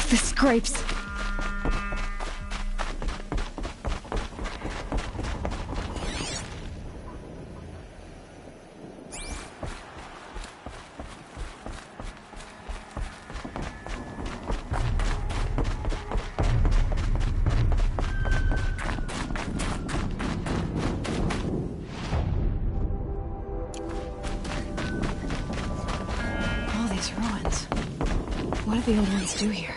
The scrapes. All these ruins. What did the old ones do here?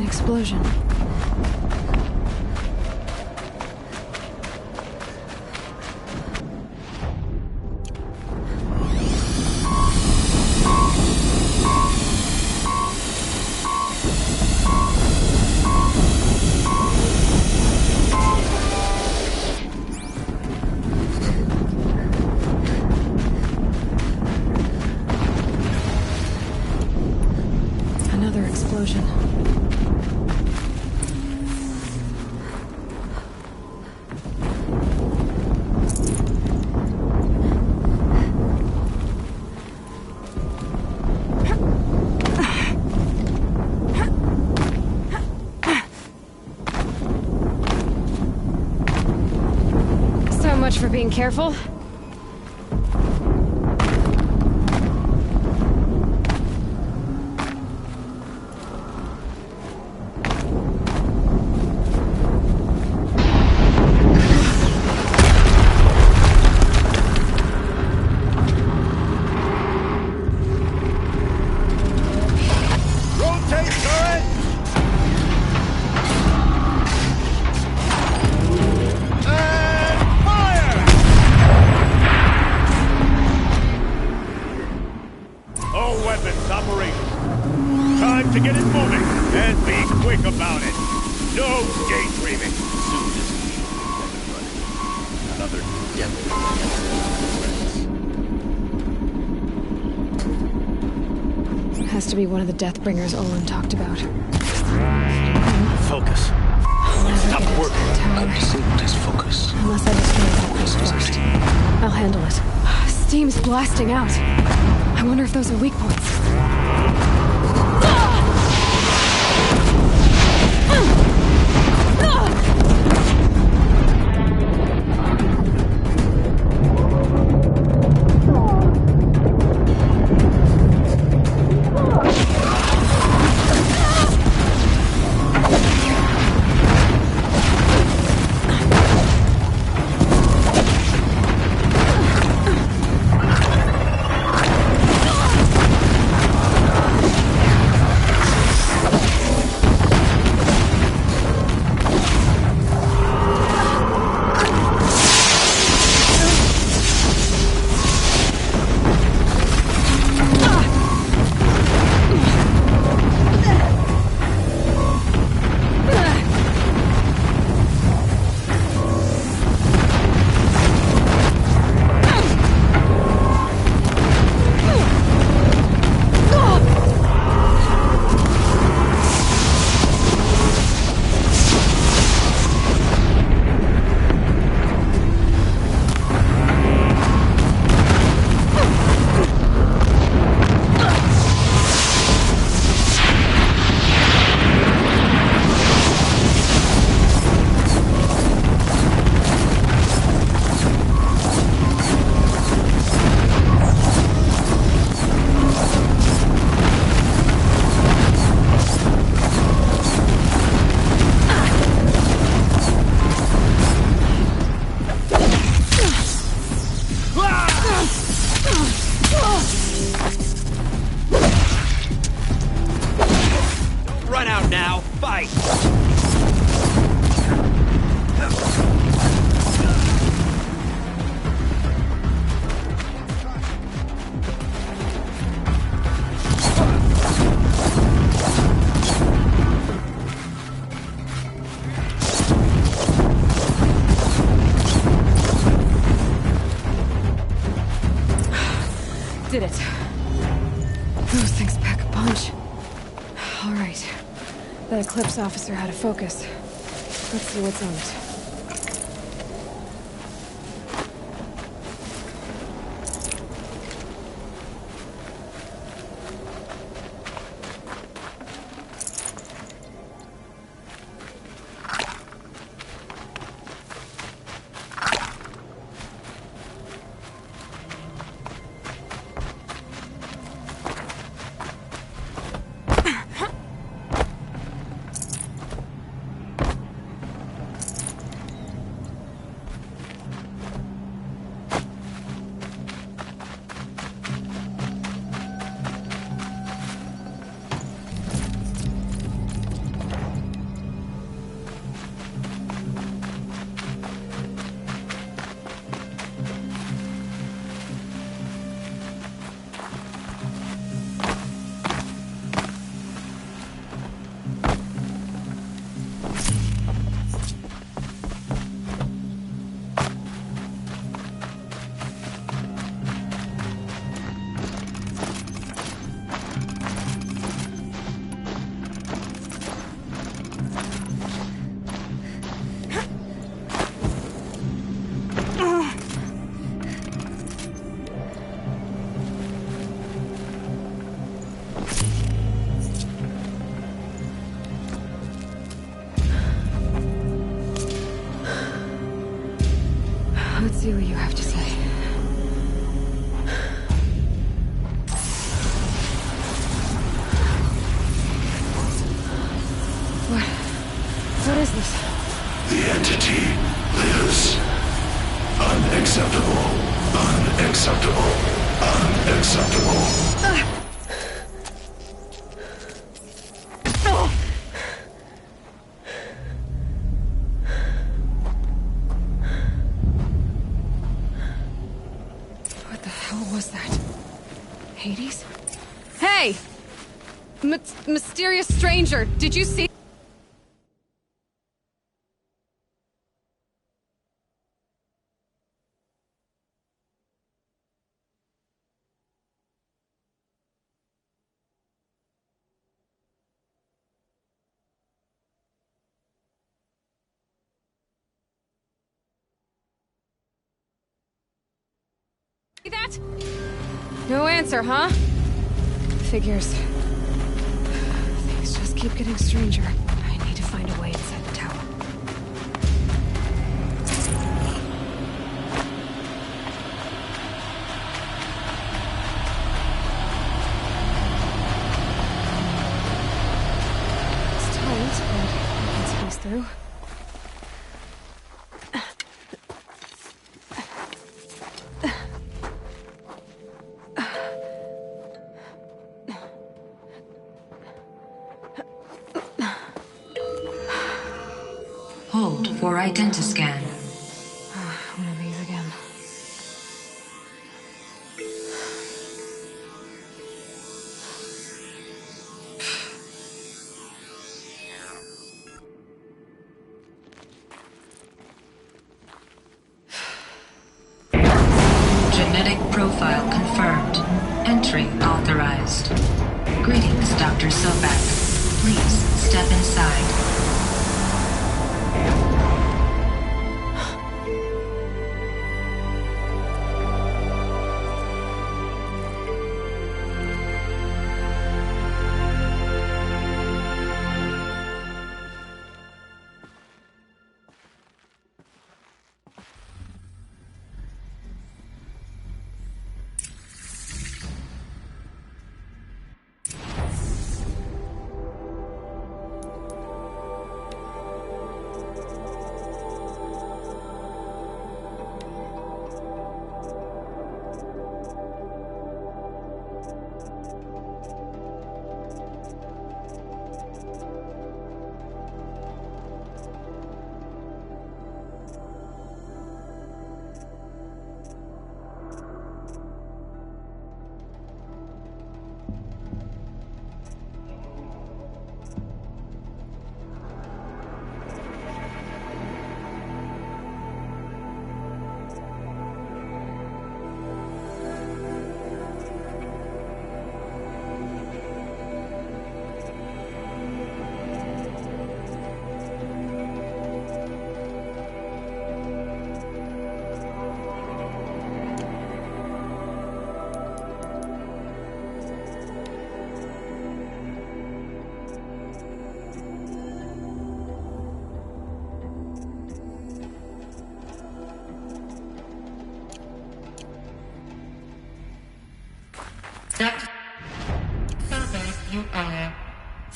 Explosion. Another explosion. For being careful. Rotate turret! Time to get it moving, and be quick about it. No daydreaming. Soon this another deadly. Has to be one of the Deathbringers Olin talked about. Focus. Stop working. I've disabled his focus. Unless I destroy that post first. I'll handle it. Steam's blasting out. I wonder if those are weak points. Did it. Those things pack a punch. All right. That Eclipse officer had a focus. Let's see what's on it. Let's see what you have to say. What is this? The entity lives. Unacceptable. Unacceptable. Unacceptable. Hades? Hey! Mysterious stranger, did you see? See that? No answer, huh? Figures. Things just keep getting stranger. I need to find a way inside the tower. It's tight, but I can squeeze through. Hold for identiscan. One of these again. Genetic profile confirmed. Entry authorized. Greetings, Dr. Sobek. Please step inside.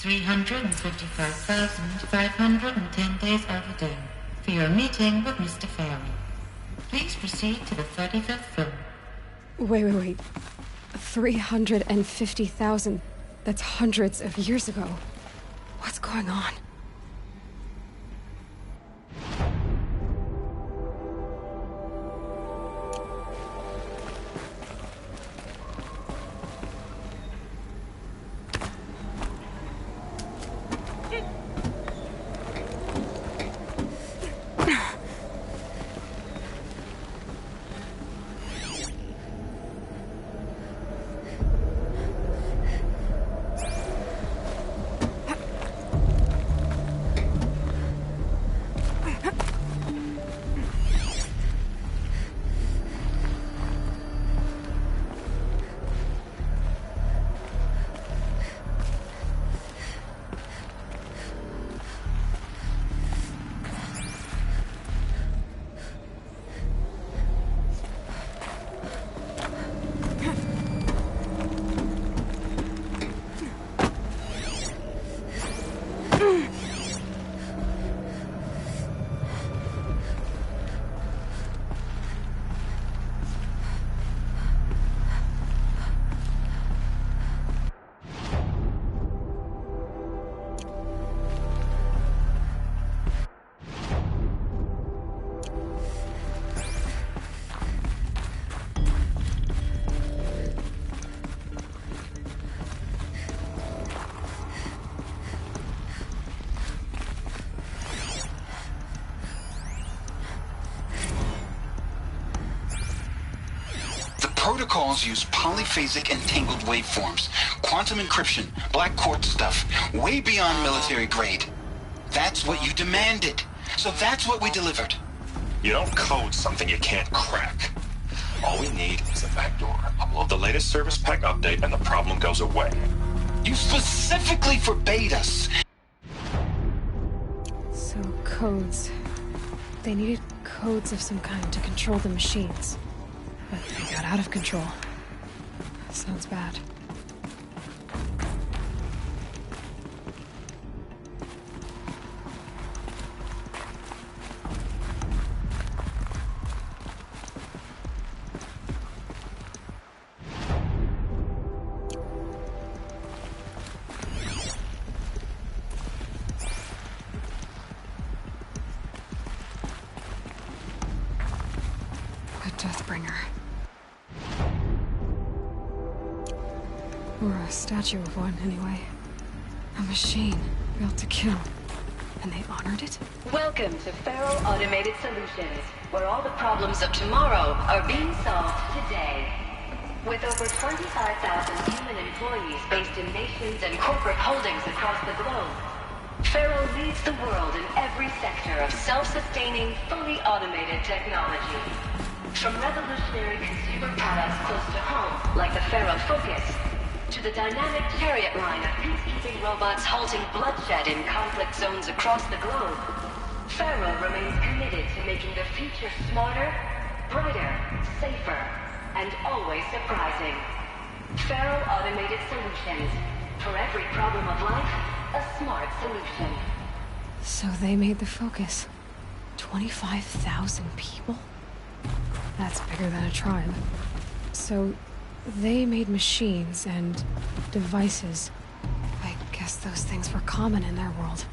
355,510 days of a day for your meeting with Mr. Farrell. Please proceed to the 35th floor. Wait. 350,000. That's hundreds of years ago. What's going on? Protocols use polyphasic entangled waveforms, quantum encryption, black quartz stuff, way beyond military grade. That's what you demanded. So that's what we delivered. You don't code something you can't crack. All we need is a backdoor. Upload the latest service pack update and the problem goes away. You specifically forbade us. So, codes. They needed codes of some kind to control the machines. But they got out of control. Sounds bad. A Deathbringer. Or a statue of one, anyway. A machine built to kill. And they honored it? Welcome to Farrell Automated Solutions, where all the problems of tomorrow are being solved today. With over 25,000 human employees based in nations and corporate holdings across the globe, Farrell leads the world in every sector of self-sustaining, fully automated technology. From revolutionary consumer products close to home, like the Farrell Focus, to the dynamic Chariot line of peacekeeping robots halting bloodshed in conflict zones across the globe, Farrell remains committed to making the future smarter, brighter, safer, and always surprising. Farrell Automated Solutions. For every problem of life, a smart solution. So they made the Focus. 25,000 people? That's bigger than a tribe. So they made machines and devices. I guess those things were common in their world.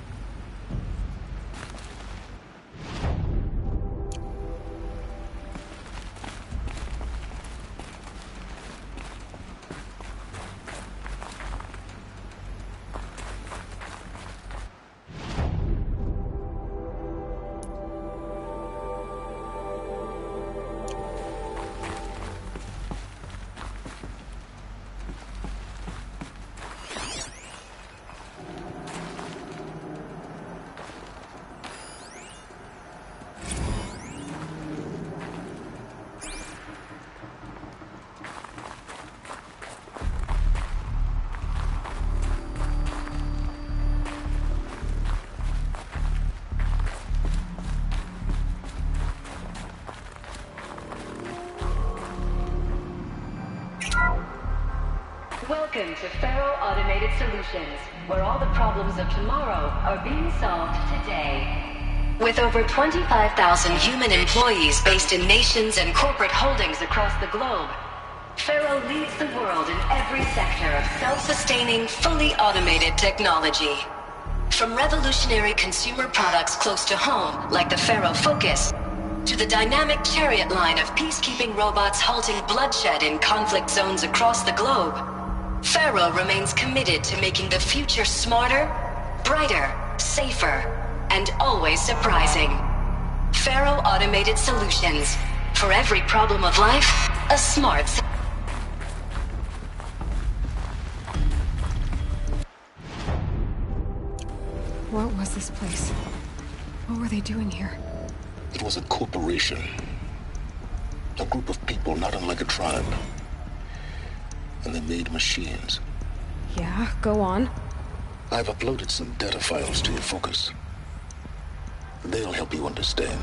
Welcome to Faro Automated Solutions, where all the problems of tomorrow are being solved today. With over 25,000 human employees based in nations and corporate holdings across the globe, Faro leads the world in every sector of self-sustaining, fully automated technology. From revolutionary consumer products close to home, like the Faro Focus, to the dynamic Chariot line of peacekeeping robots halting bloodshed in conflict zones across the globe, Faro remains committed to making the future smarter, brighter, safer, and always surprising. Faro Automated Solutions. For every problem of life, a smart solution. What was this place? What were they doing here? It was a corporation. A group of people not unlike a tribe. And they made machines. Yeah, go on. I've uploaded some data files to your Focus. They'll help you understand.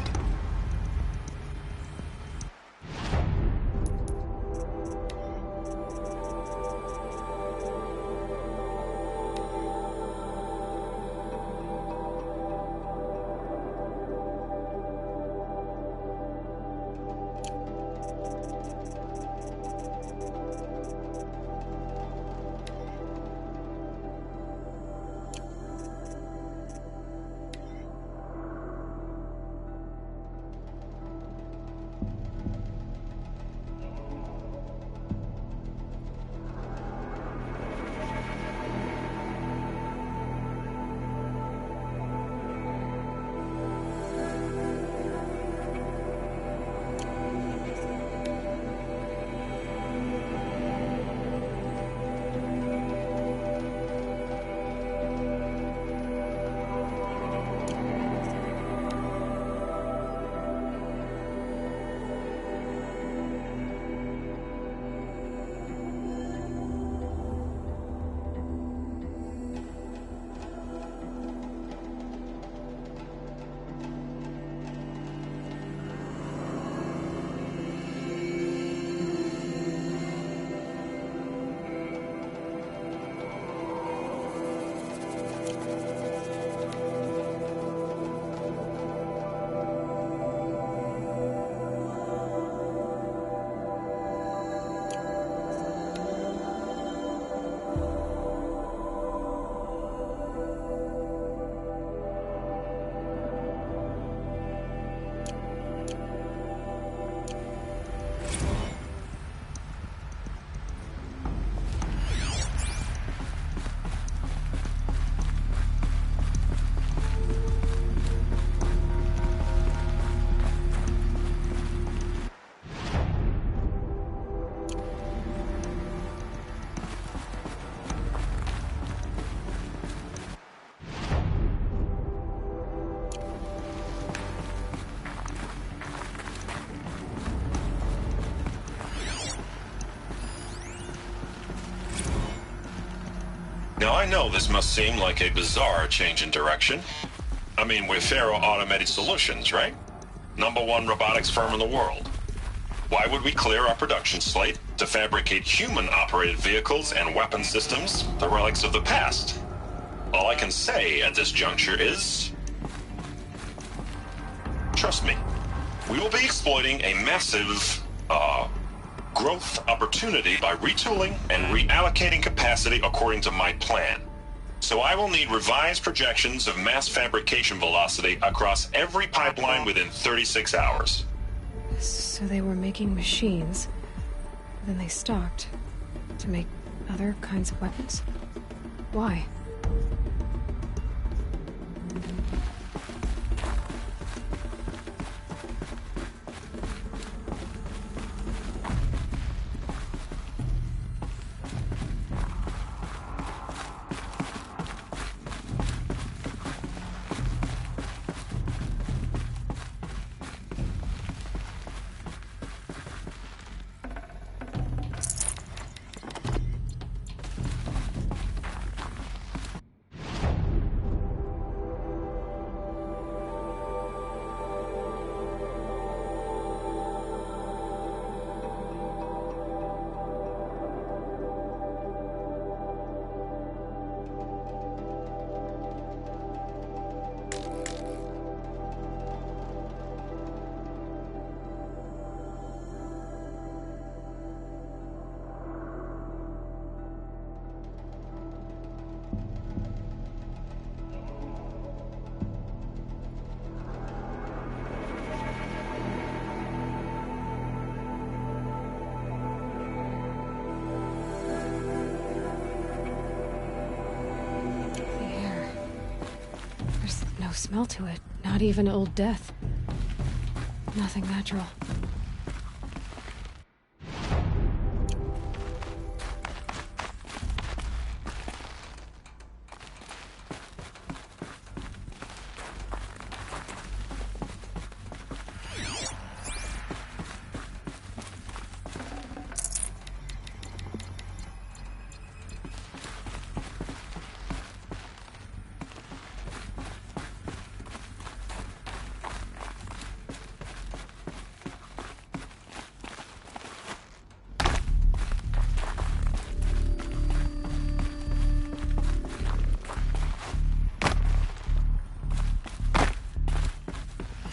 Now, I know this must seem like a bizarre change in direction. I mean, we're Faro Automated Solutions, right? #1 robotics firm in the world. Why would we clear our production slate to fabricate human-operated vehicles and weapon systems, the relics of the past? All I can say at this juncture is... trust me, we will be exploiting a massive, growth opportunity by retooling and reallocating capacity according to my plan. So I will need revised projections of mass fabrication velocity across every pipeline within 36 hours. So they were making machines, then they stopped to make other kinds of weapons? Why? smell to it. Not even Old Death. Nothing natural.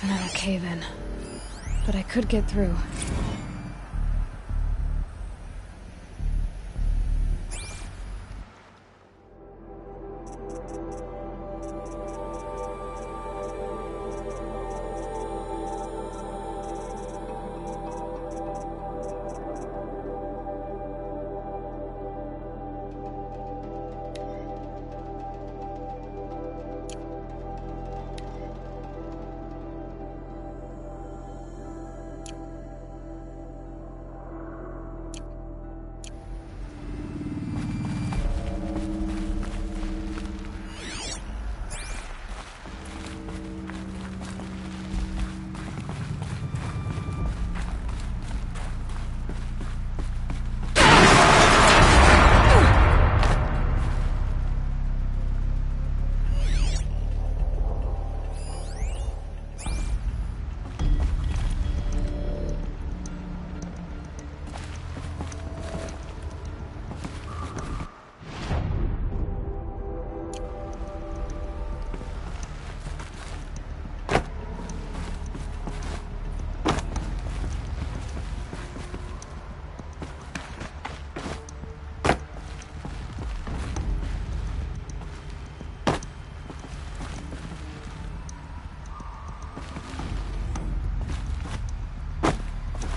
Another cave-in. But I could get through.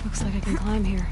Looks like I can climb here.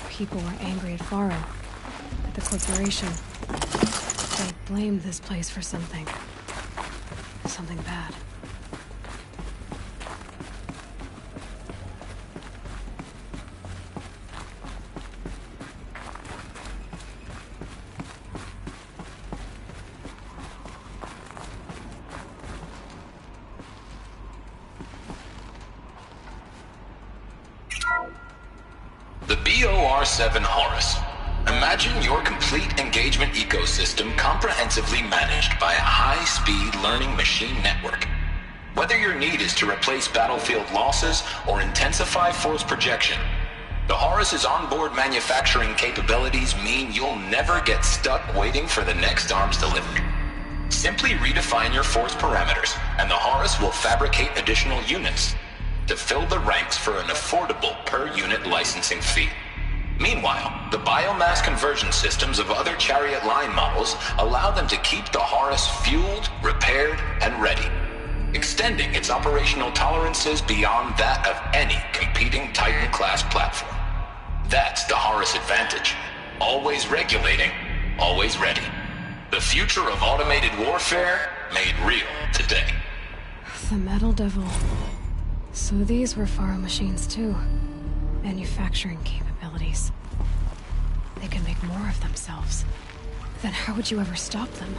People were angry at Faro, at the corporation. They blamed this place for something. Something bad. The BOR-7 Horus, a Imagine your complete engagement ecosystem comprehensively managed by a high-speed learning machine network. Whether your need is to replace battlefield losses or intensify force projection, the Horus's onboard manufacturing capabilities mean you'll never get stuck waiting for the next arms delivery. Simply redefine your force parameters, and the Horus will fabricate additional units to fill the ranks for an affordable per-unit licensing fee. Meanwhile, the biomass conversion systems of other Chariot line models allow them to keep the Horus fueled, repaired, and ready, extending its operational tolerances beyond that of any competing Titan-class platform. That's the Horus advantage. Always regulating, always ready. The future of automated warfare made real today. The Metal Devil. So these were Faro machines too. Manufacturing capabilities. They can make more of themselves. Then how would you ever stop them?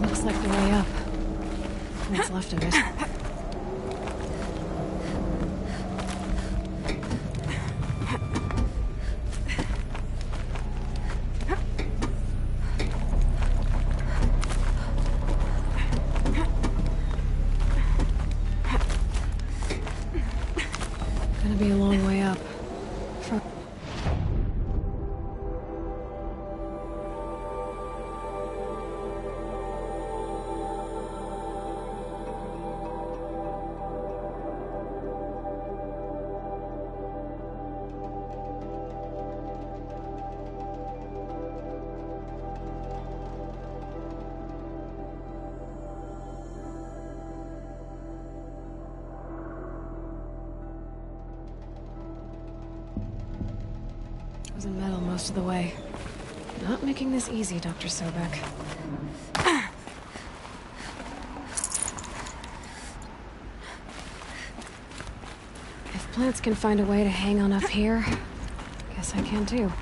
Looks like the way up. What's left of it. Gonna be a long way up. Was in metal most of the way. Not making this easy, Dr. Sobek. If plants can find a way to hang on up here, guess I can too.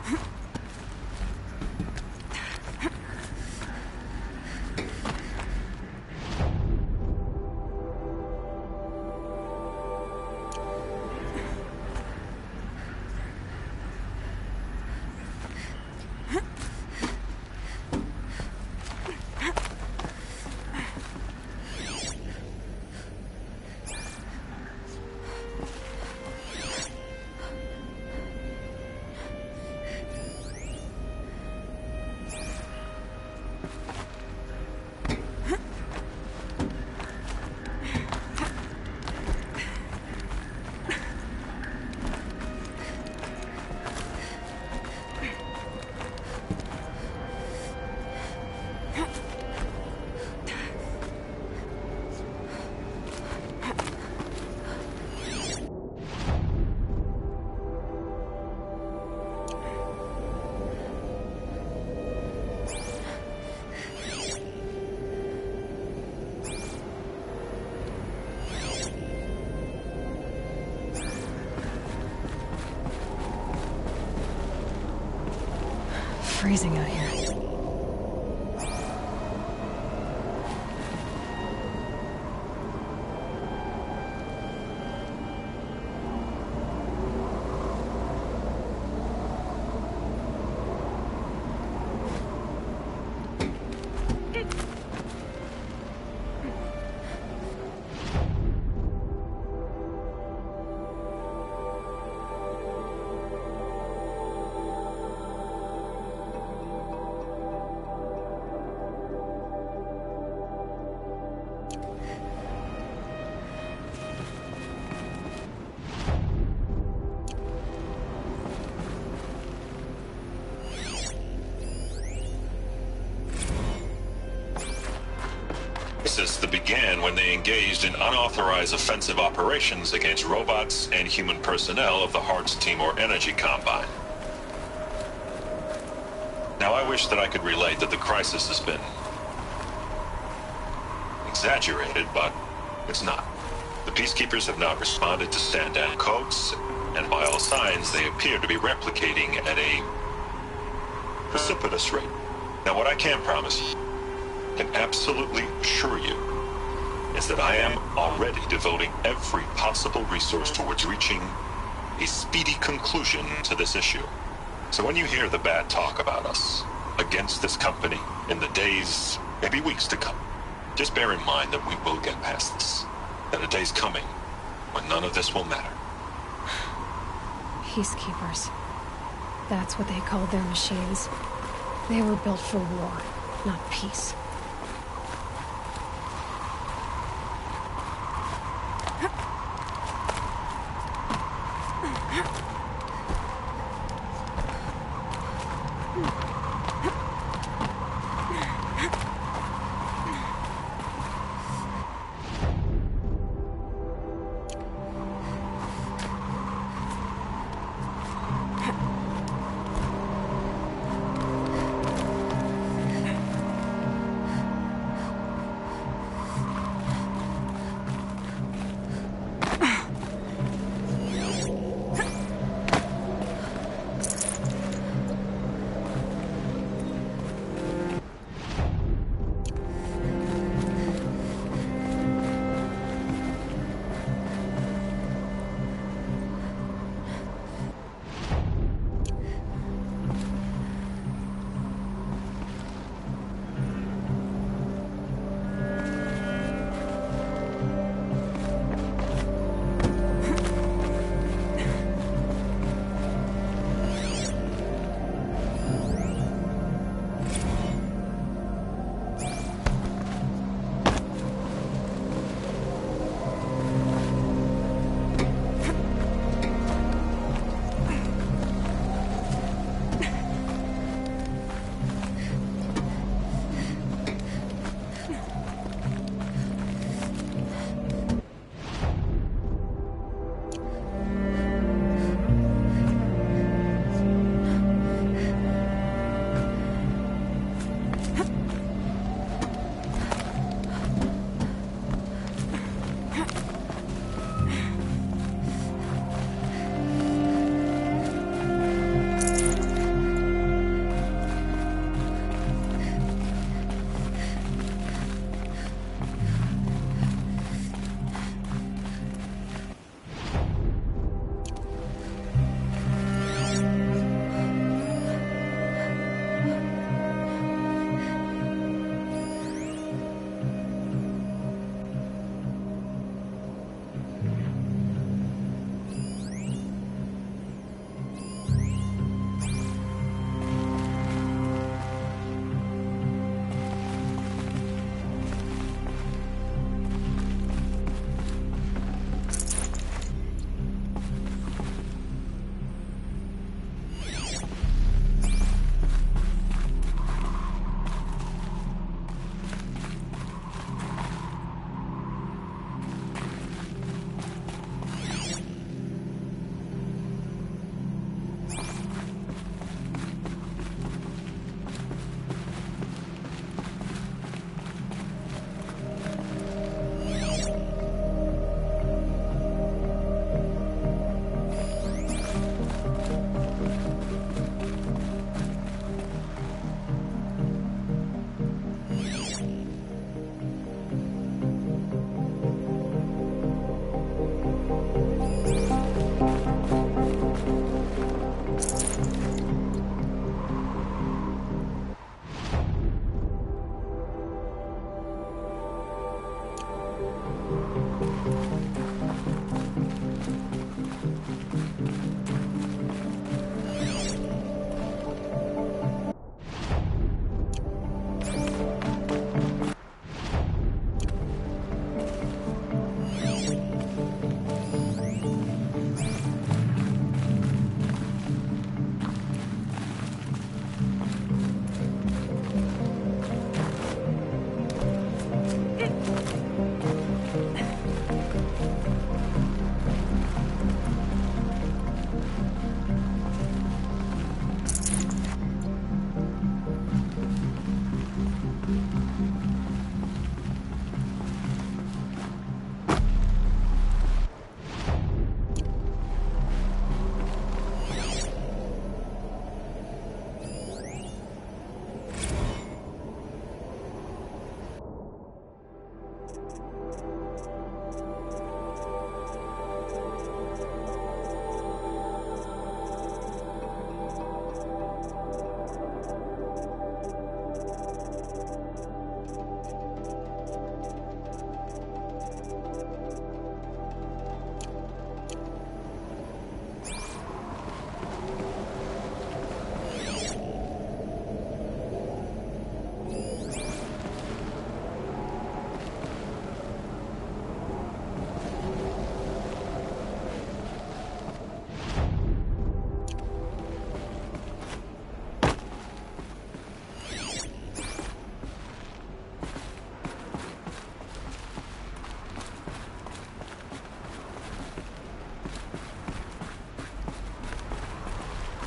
Freezing out here. That began when they engaged in unauthorized offensive operations against robots and human personnel of the Hearts Timor Energy Combine. Now, I wish that I could relate that the crisis has been exaggerated, but it's not. The Peacekeepers have not responded to stand-down codes, and by all signs, they appear to be replicating at a precipitous rate. Now, what I can promise you, can absolutely assure you, is that I am already devoting every possible resource towards reaching a speedy conclusion to this issue. So when you hear the bad talk about us against this company in the days, maybe weeks to come, just bear in mind that we will get past this. That a day's coming when none of this will matter. Peacekeepers. That's what they called their machines. They were built for war, not peace.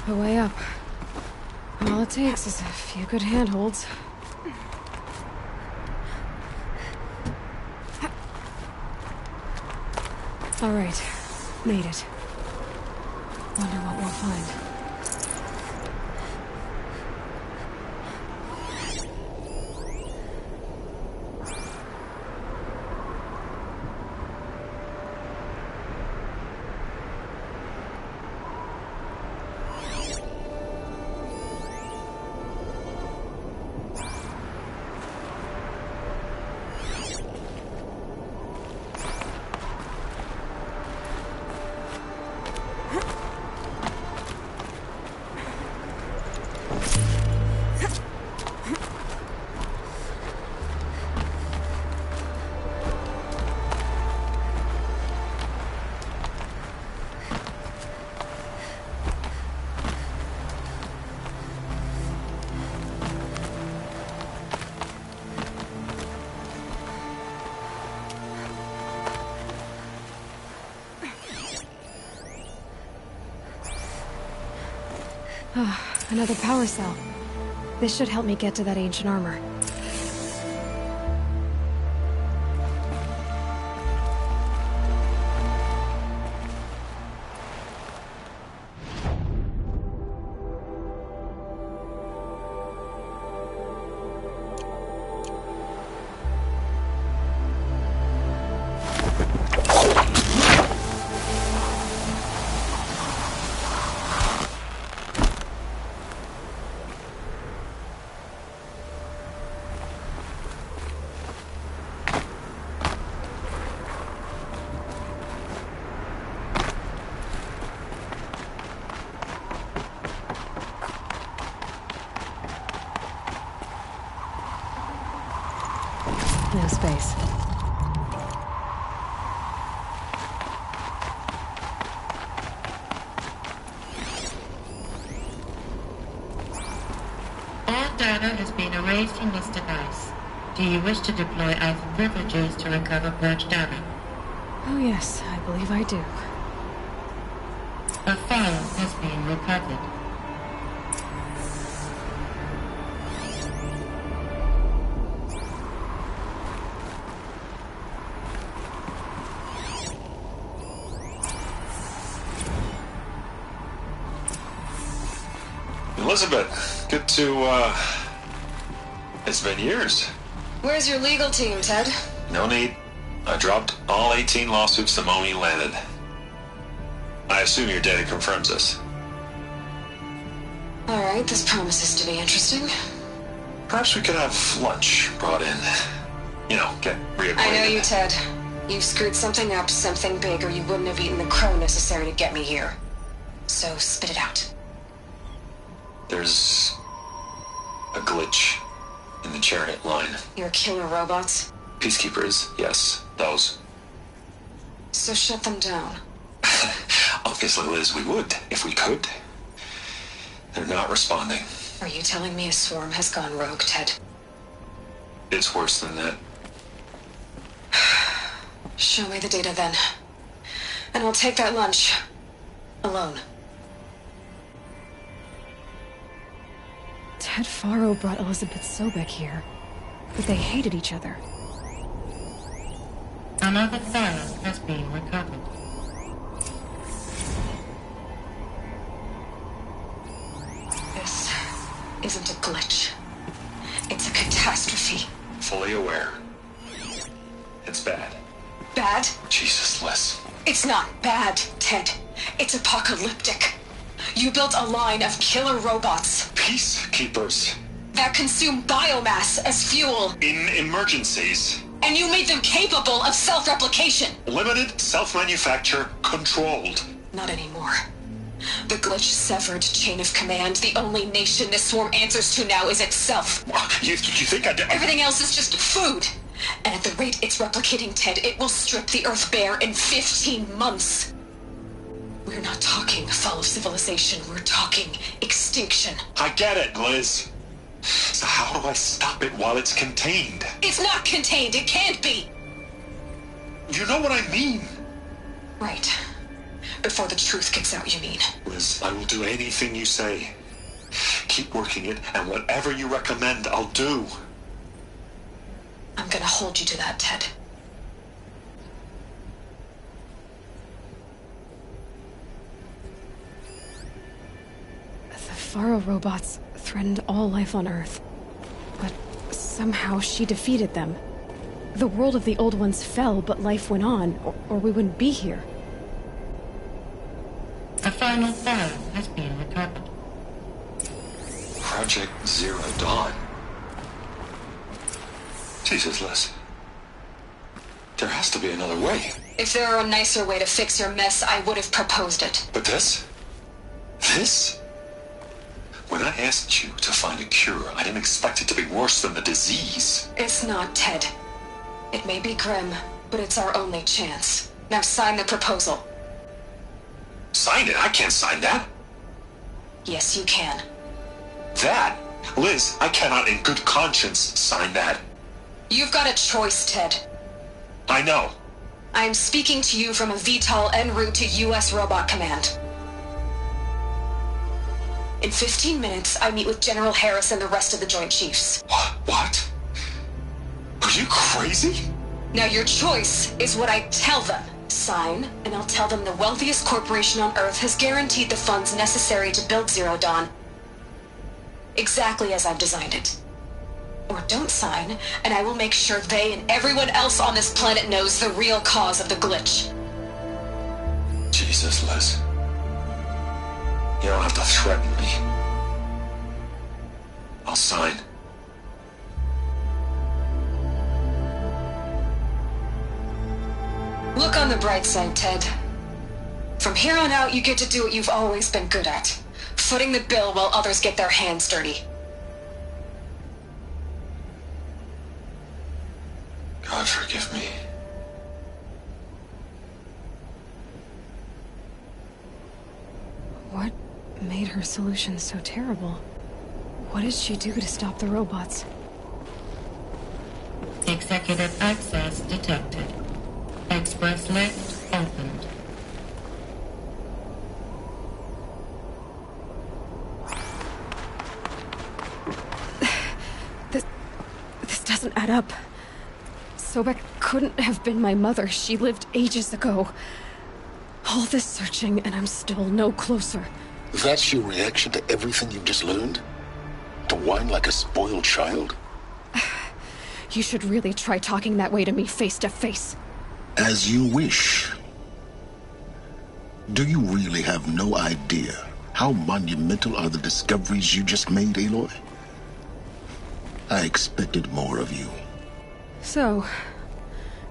A way up. All it takes is a few good handholds. All right, made it. Wonder what we'll find. Another power cell. This should help me get to that ancient armor. No space. All data has been erased from this device. Do you wish to deploy alpha privileges to recover purged data? Oh yes, I believe I do. A file has been recovered. Elizabeth, good to, it's been years. Where's your legal team, Ted? No need. I dropped all 18 lawsuits the moment you landed. I assume your data confirms this. Alright, this promises to be interesting. Perhaps we could have lunch brought in. You know, get reacquainted. I know you, Ted. You've screwed something up, something big, or you wouldn't have eaten the crow necessary to get me here. So, spit it out. There's a glitch in the chariot line. Your killer robots? Peacekeepers, yes, those. So shut them down. Obviously, Liz, we would, if we could. They're not responding. Are you telling me a swarm has gone rogue, Ted? It's worse than that. Show me the data then. And I'll take that lunch. Alone. Ted Faro brought Elizabeth Sobek here, but they hated each other. Another file has been recovered. This isn't a glitch. It's a catastrophe. Fully aware. It's bad. Bad? Jesus, Liz. It's not bad, Ted. It's apocalyptic. You built a line of killer robots. Peacekeepers. That consume biomass as fuel. In emergencies. And you made them capable of self-replication. Limited, self-manufacture, controlled. Not anymore. The glitch severed chain of command. The only nation this swarm answers to now is itself. You think Everything else is just food. And at the rate it's replicating, Ted, it will strip the Earth bare in 15 months. We're not talking fall of civilization. We're talking extinction. I get it, Liz. So how do I stop it while it's contained? It's not contained. It can't be. You know what I mean. Right. before the truth gets out, you mean? Liz, I will do anything you say. Keep working it, and whatever you recommend, I'll do. I'm gonna hold you to that, Ted. The Faro robots threatened all life on Earth. But somehow she defeated them. The world of the Old Ones fell, but life went on, or we wouldn't be here. A final file has been recovered. Project Zero Dawn. Jesus, Liz. There has to be another way. If there were a nicer way to fix your mess, I would have proposed it. But this? This? When I asked you to find a cure, I didn't expect it to be worse than the disease. It's not, Ted. It may be grim, but it's our only chance. Now sign the proposal. Sign it? I can't sign that. Yes, you can. That? Liz, I cannot in good conscience sign that. You've got a choice, Ted. I know. I am speaking to you from a VTOL en route to U.S. Robot Command. In 15 minutes, I meet with General Harris and the rest of the Joint Chiefs. What? Are you crazy? Now your choice is what I tell them. Sign, and I'll tell them the wealthiest corporation on Earth has guaranteed the funds necessary to build Zero Dawn. Exactly as I've designed it. Or don't sign, and I will make sure they and everyone else on this planet knows the real cause of the glitch. Jesus, Liz. You don't have to threaten me. I'll sign. Look on the bright side, Ted. From here on out, you get to do what you've always been good at. Footing the bill while others get their hands dirty. God forgive me. What made her solution so terrible? What did she do to stop the robots? Executive access detected. Express lift opened. This doesn't add up. Sobek couldn't have been my mother. She lived ages ago. All this searching, and I'm still no closer. That's your reaction to everything you've just learned? To whine like a spoiled child? You should really try talking that way to me face to face. As you wish. Do you really have no idea how monumental are the discoveries you just made, Aloy? I expected more of you. So,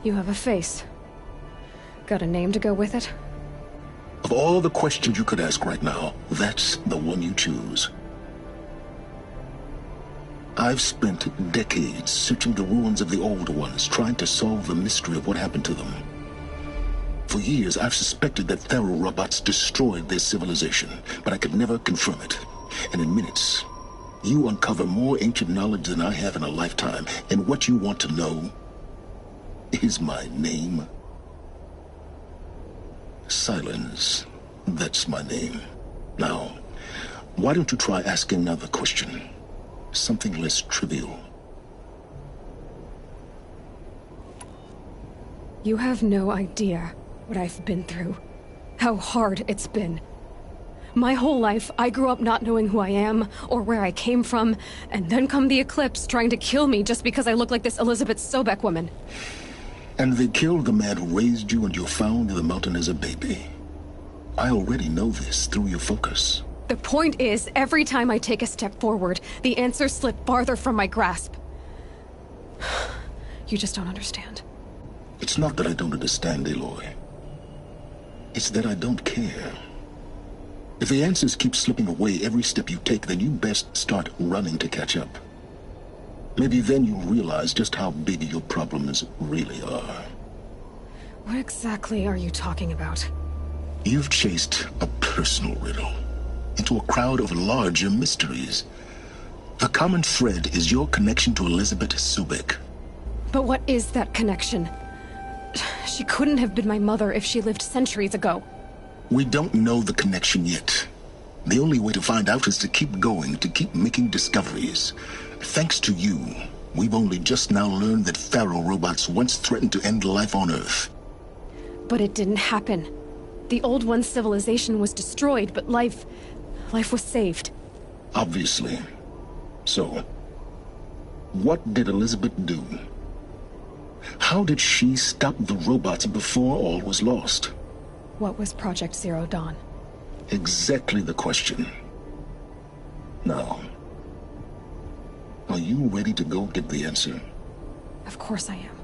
you have a face. Got a name to go with it? Of all the questions you could ask right now, that's the one you choose. I've spent decades searching the ruins of the Old Ones, trying to solve the mystery of what happened to them. For years, I've suspected that Faro robots destroyed their civilization, but I could never confirm it. And in minutes, you uncover more ancient knowledge than I have in a lifetime, and what you want to know is my name. Silence. That's my name. Now, why don't you try asking another question? Something less trivial. You have no idea what I've been through. How hard it's been. My whole life, I grew up not knowing who I am, or where I came from, and then come the Eclipse trying to kill me just because I look like this Elizabeth Sobek woman. And they killed the man who raised you and you found in the mountain as a baby. I already know this through your focus. The point is, every time I take a step forward, the answers slip farther from my grasp. You just don't understand. It's not that I don't understand, Aloy. It's that I don't care. If the answers keep slipping away every step you take, then you best start running to catch up. Maybe then you'll realize just how big your problems really are. What exactly are you talking about? You've chased a personal riddle into a crowd of larger mysteries. The common thread is your connection to Elizabeth Sobek. But what is that connection? She couldn't have been my mother if she lived centuries ago. We don't know the connection yet. The only way to find out is to keep going, to keep making discoveries. Thanks to you, we've only just now learned that Pharaoh robots once threatened to end life on Earth. But it didn't happen. The Old One's civilization was destroyed, but life was saved. Obviously. So, what did Elizabeth do? How did she stop the robots before all was lost? What was Project Zero Dawn? Exactly the question. Now, are you ready to go get the answer? Of course I am.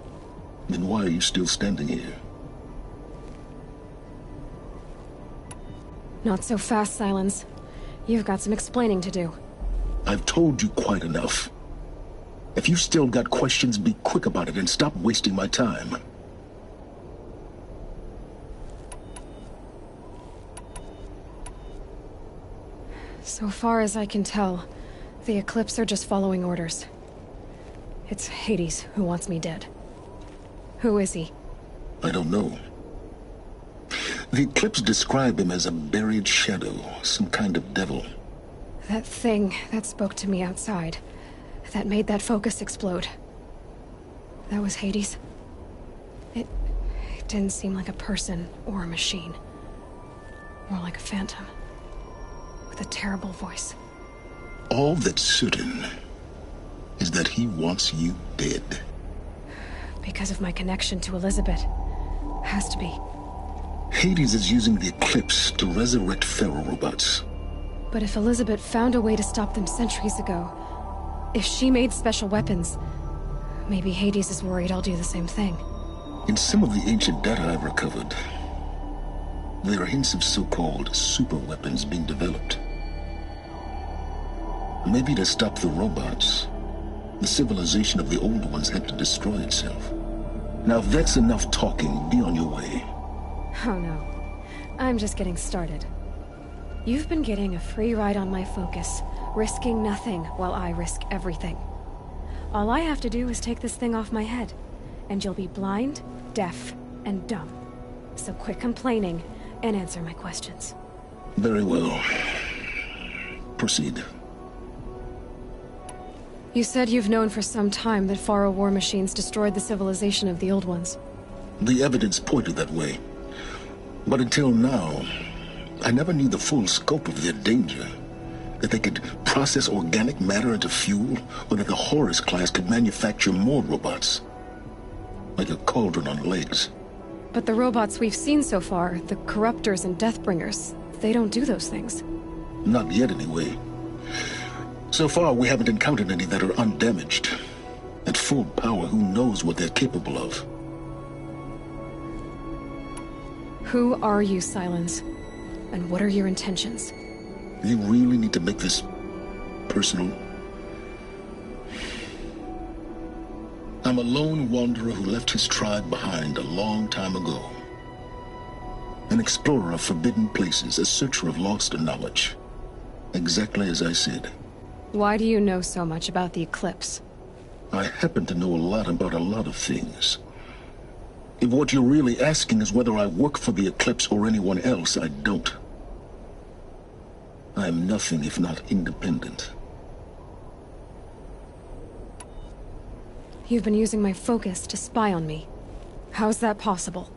Then why are you still standing here? Not so fast, Silence. You've got some explaining to do. I've told you quite enough. If you've still got questions, be quick about it and stop wasting my time. So far as I can tell, the Eclipse are just following orders. It's Hades who wants me dead. Who is he? I don't know. The Eclipse describe him as a buried shadow, some kind of devil. That thing that spoke to me outside, that made that focus explode. That was Hades? It didn't seem like a person or a machine. More like a phantom. With a terrible voice. All that's certain is that he wants you dead. Because of my connection to Elizabeth. Has to be. Hades is using the Eclipse to resurrect Pharaoh robots. But if Elizabeth found a way to stop them centuries ago, if she made special weapons, maybe Hades is worried I'll do the same thing. In some of the ancient data I've recovered, there are hints of so-called super weapons being developed. Maybe to stop the robots, the civilization of the old ones had to destroy itself. Now if that's enough talking, be on your way. Oh no. I'm just getting started. You've been getting a free ride on my focus, risking nothing while I risk everything. All I have to do is take this thing off my head, and you'll be blind, deaf, and dumb. So quit complaining and answer my questions. Very well. Proceed. You said you've known for some time that Pharaoh war machines destroyed the civilization of the Old Ones. The evidence pointed that way. But until now, I never knew the full scope of their danger. That they could process organic matter into fuel, or that the Horus class could manufacture more robots. Like a cauldron on legs. But the robots we've seen so far, the Corruptors and Deathbringers, they don't do those things. Not yet, anyway. So far, we haven't encountered any that are undamaged. At full power, who knows what they're capable of? Who are you, Silence? And what are your intentions? You really need to make this personal? I'm a lone wanderer who left his tribe behind a long time ago. An explorer of forbidden places, a searcher of lost knowledge. Exactly as I said. Why do you know so much about the Eclipse? I happen to know a lot about a lot of things. If what you're really asking is whether I work for the Eclipse or anyone else, I don't. I am nothing if not independent. You've been using my focus to spy on me. How's that possible?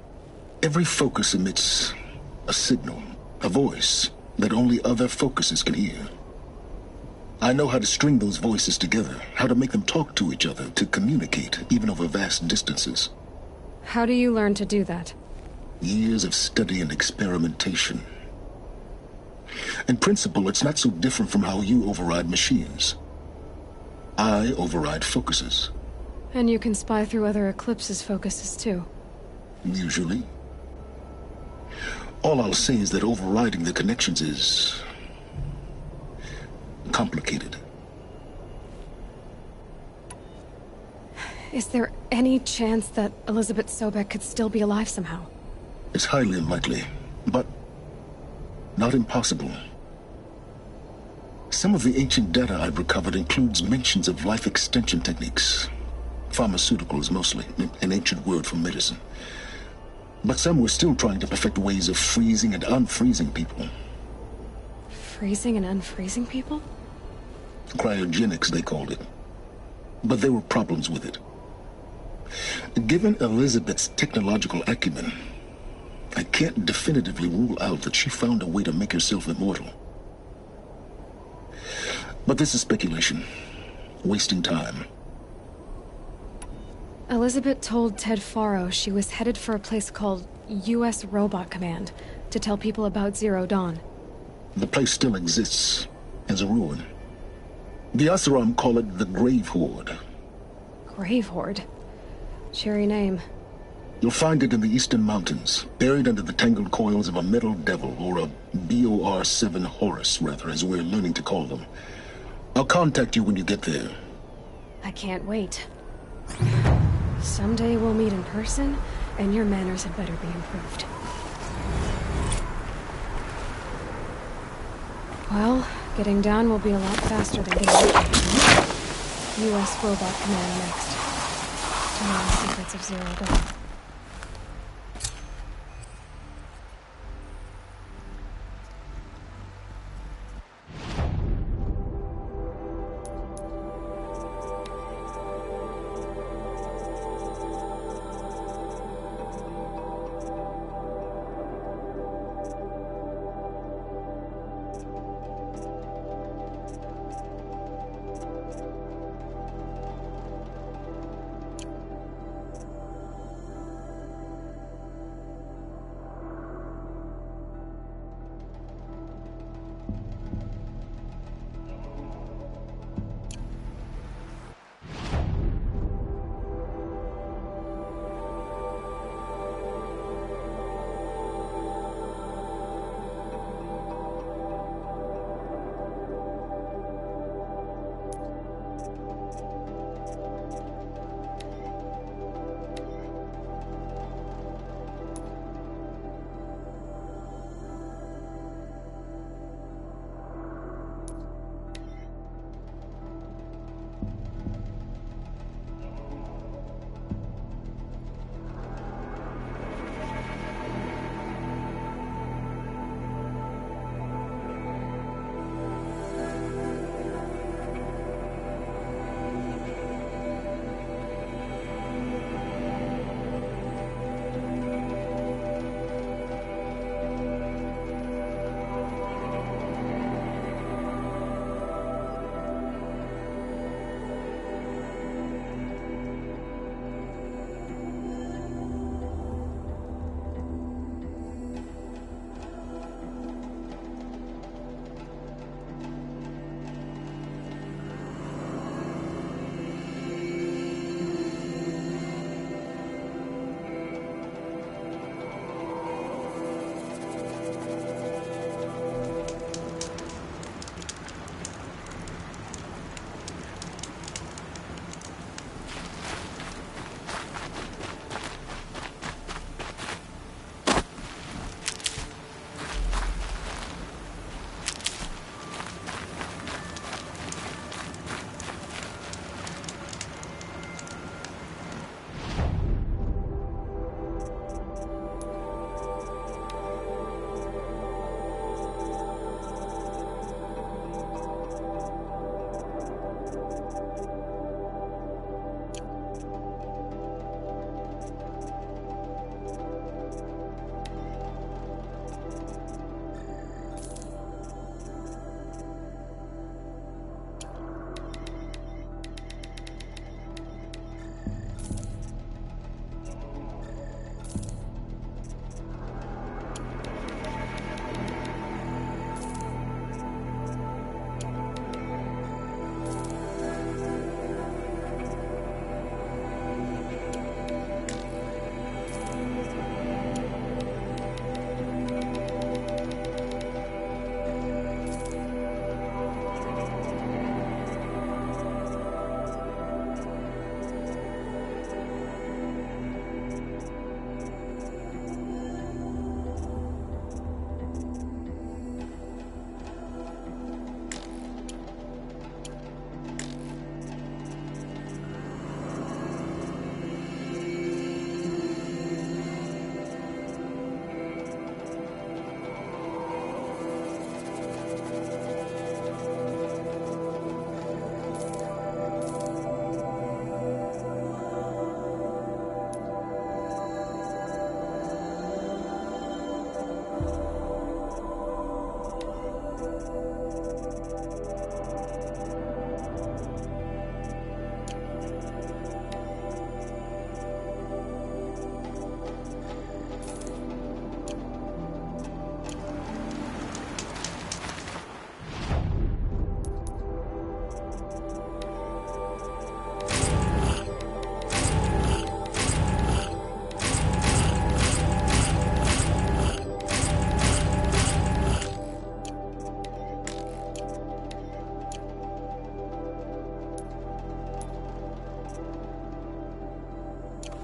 Every focus emits a signal, a voice, that only other focuses can hear. I know how to string those voices together, how to make them talk to each other, to communicate, even over vast distances. How do you learn to do that? Years of study and experimentation. In principle, it's not so different from how you override machines. I override focuses. And you can spy through other Eclipse's focuses too. Usually. All I'll say is that overriding the connections is complicated. Is there any chance that Elizabeth Sobek could still be alive somehow? It's highly unlikely, but not impossible. Some of the ancient data I've recovered includes mentions of life extension techniques. Pharmaceuticals, mostly, an ancient word for medicine. But some were still trying to perfect ways of freezing and unfreezing people. Freezing and unfreezing people? Cryogenics, they called it. But there were problems with it. Given Elizabeth's technological acumen, I can't definitively rule out that she found a way to make herself immortal. But this is speculation. Wasting time. Elizabeth told Ted Faro she was headed for a place called U.S. Robot Command to tell people about Zero Dawn. The place still exists as a ruin. The Oseram call it the Grave Horde. Grave Horde? Cheery name. You'll find it in the Eastern Mountains, buried under the tangled coils of a metal devil, or a BOR-7 Horus, rather, as we're learning to call them. I'll contact you when you get there. I can't wait. Someday we'll meet in person, and your manners had better be improved. Well, getting down will be a lot faster than getting up. U.S. Robot Command next. To learn the secrets of Zero Dawn.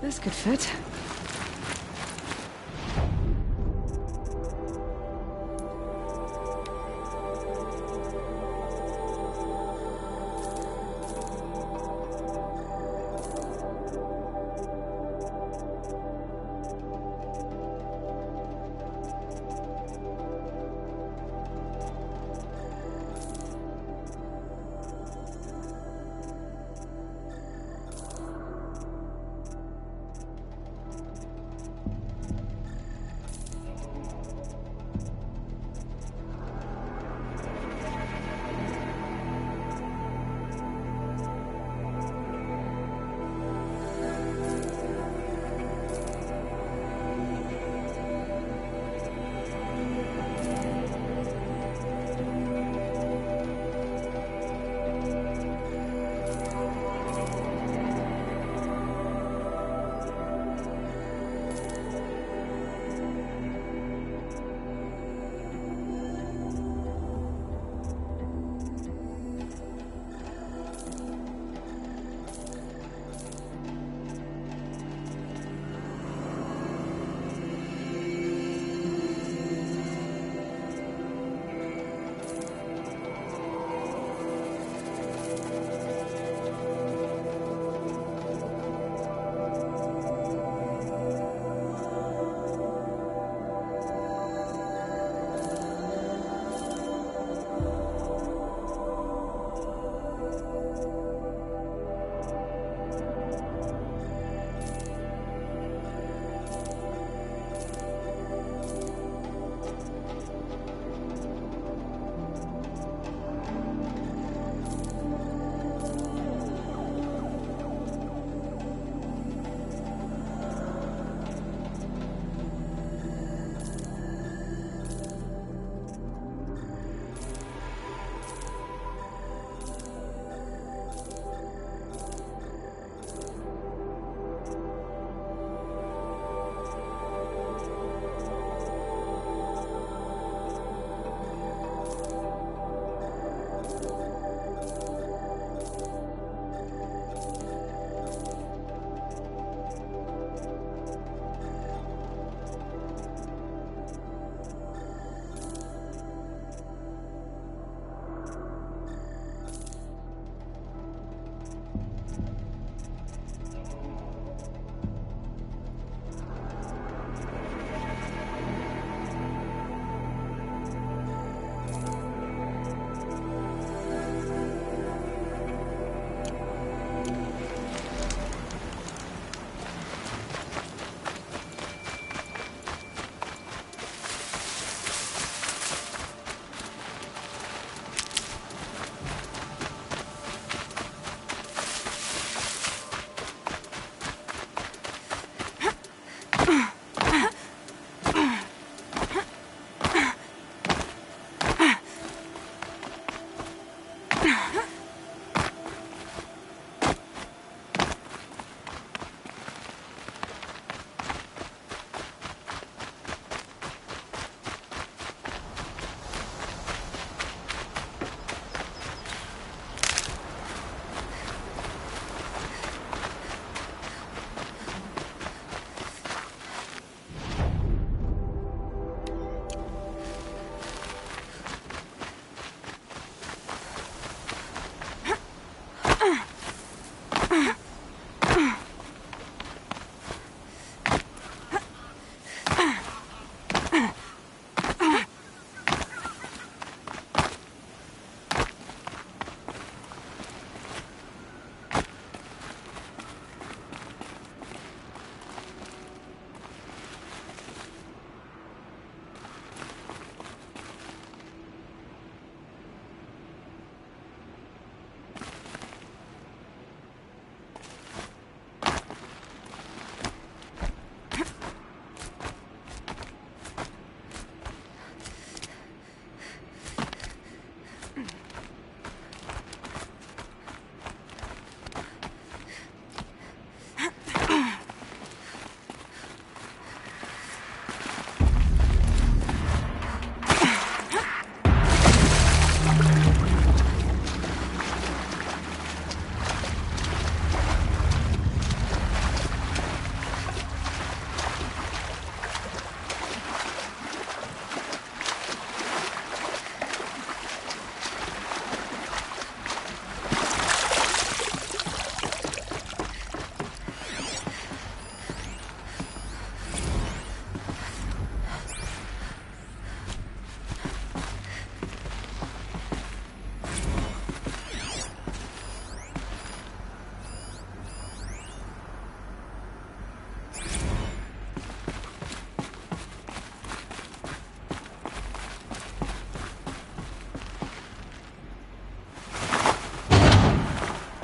This could fit.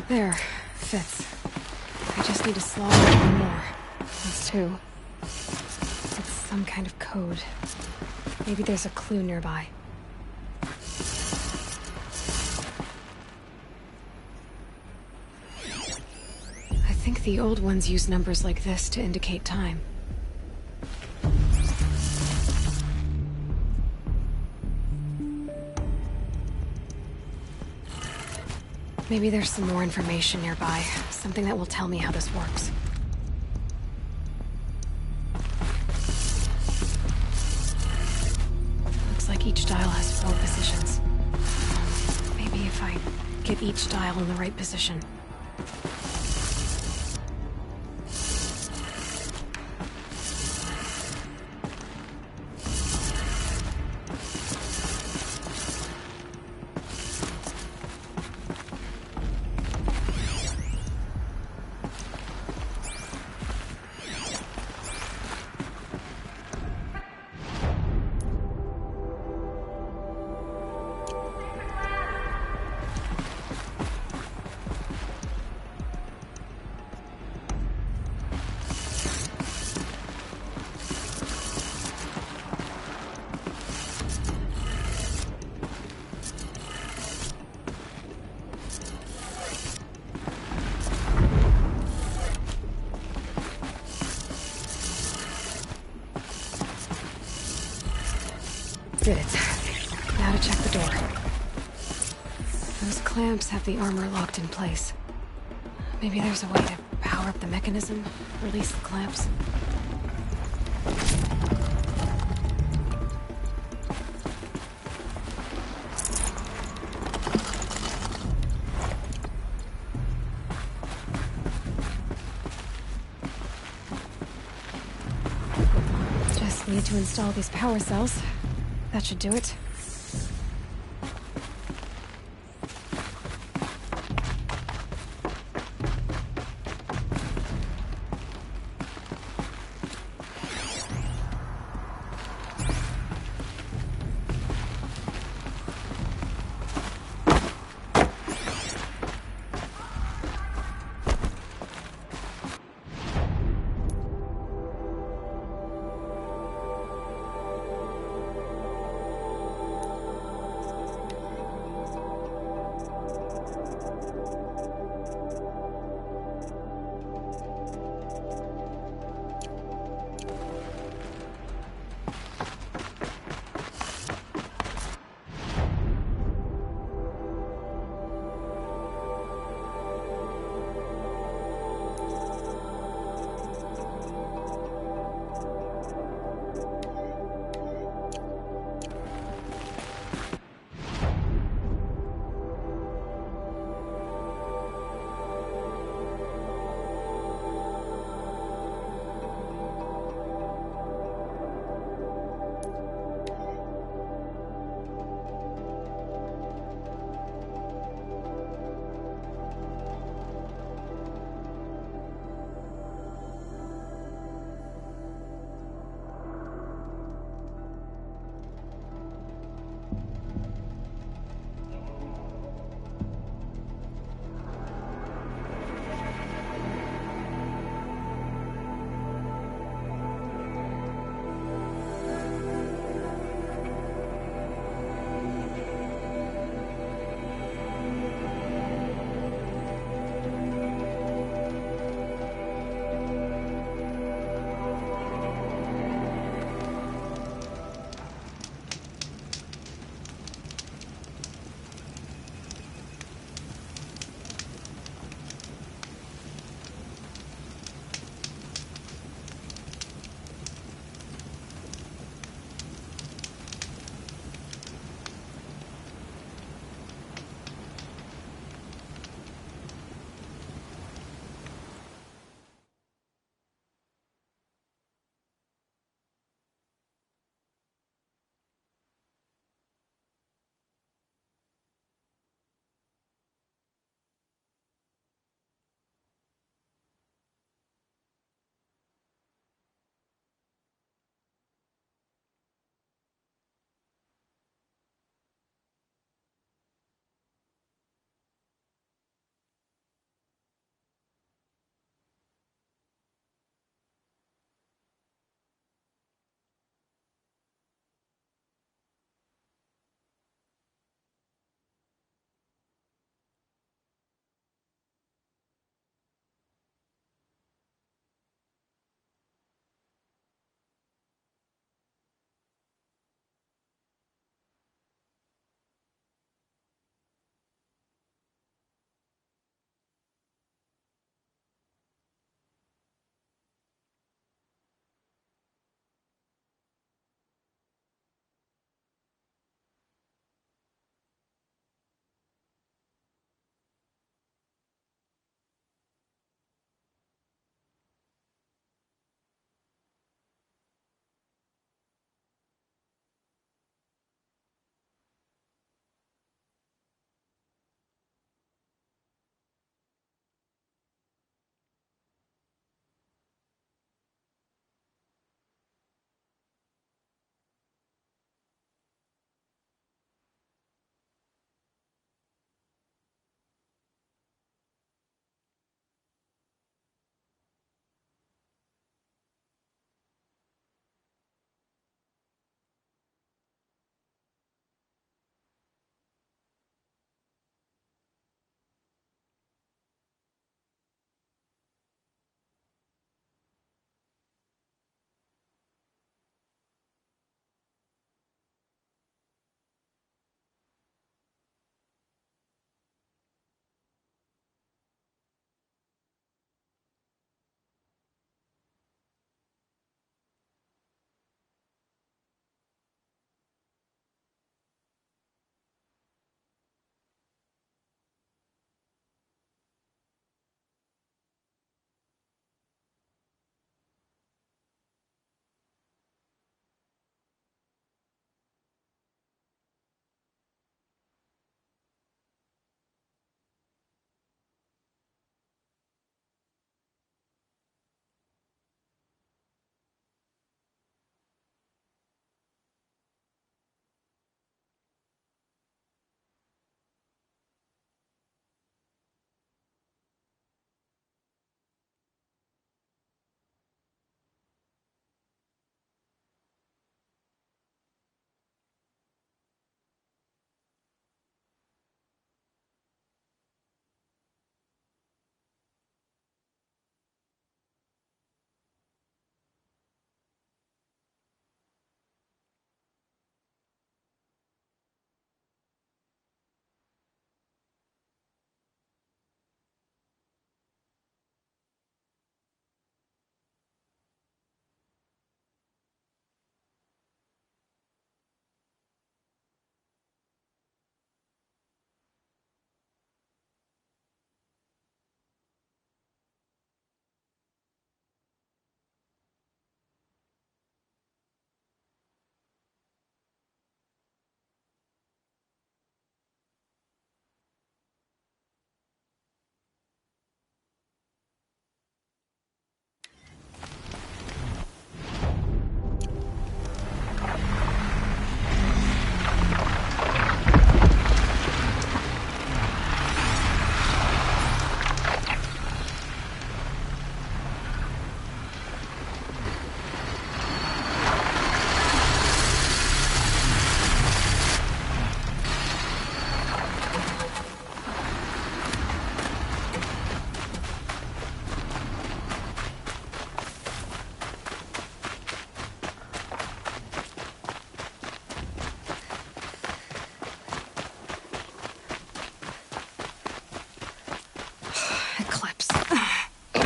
There. Fits. I just need to slot in one more. That's two. It's some kind of code. Maybe there's a clue nearby. I think the old ones use numbers like this to indicate time. Maybe there's some more information nearby. Something that will tell me how this works. Looks like each dial has 4 positions. Maybe if I get each dial in the right position. Did it. Now to check the door. Those clamps have the armor locked in place. Maybe there's a way to power up the mechanism, release the clamps. Just need to install these power cells. That should do it.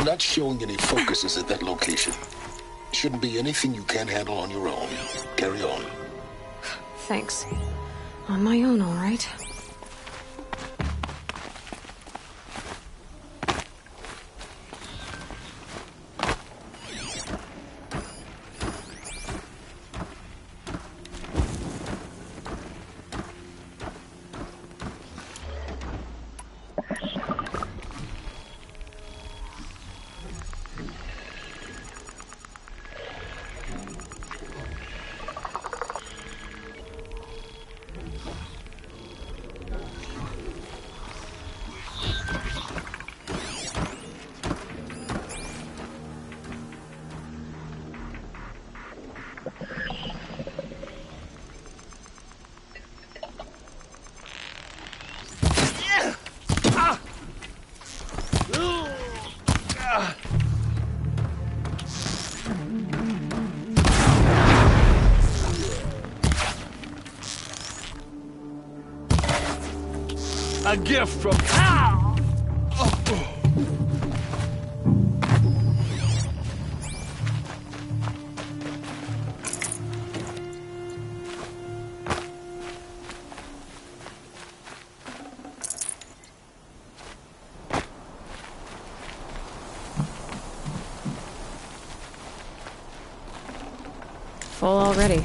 I'm not showing any focuses at that location. Shouldn't be anything you can't handle on your own. Carry on. Thanks. On my own, all right. A gift from... Full already.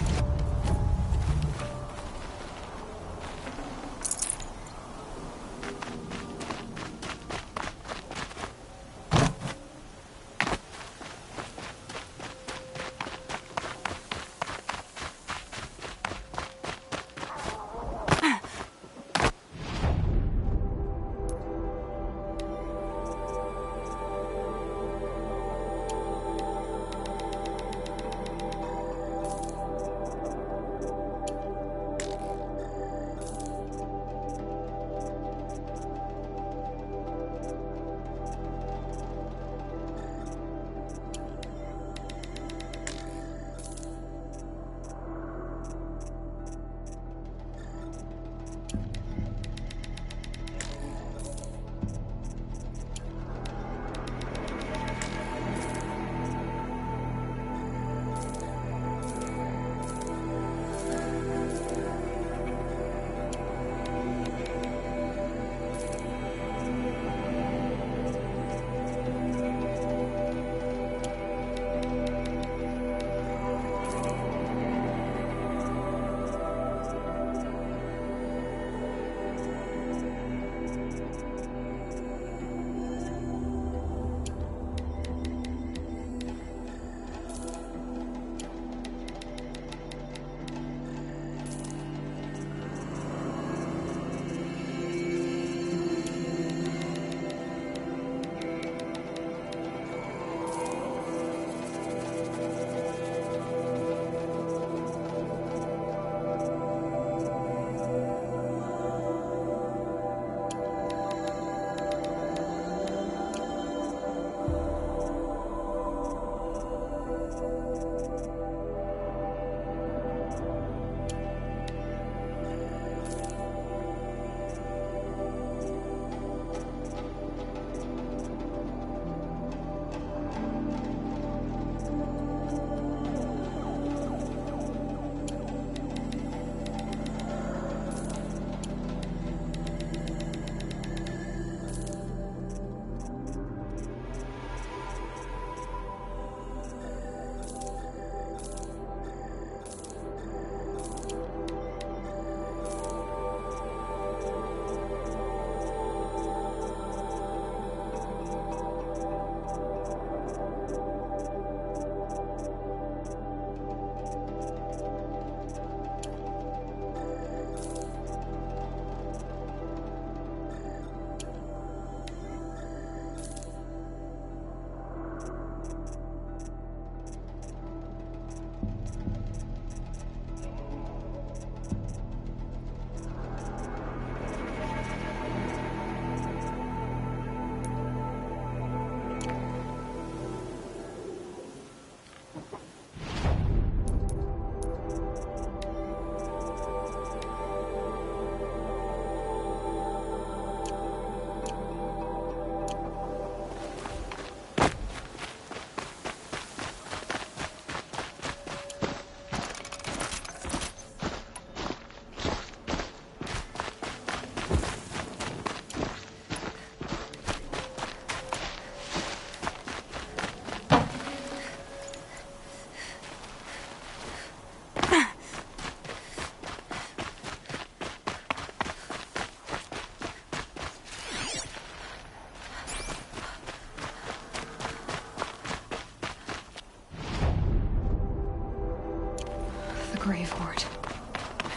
grave hoard.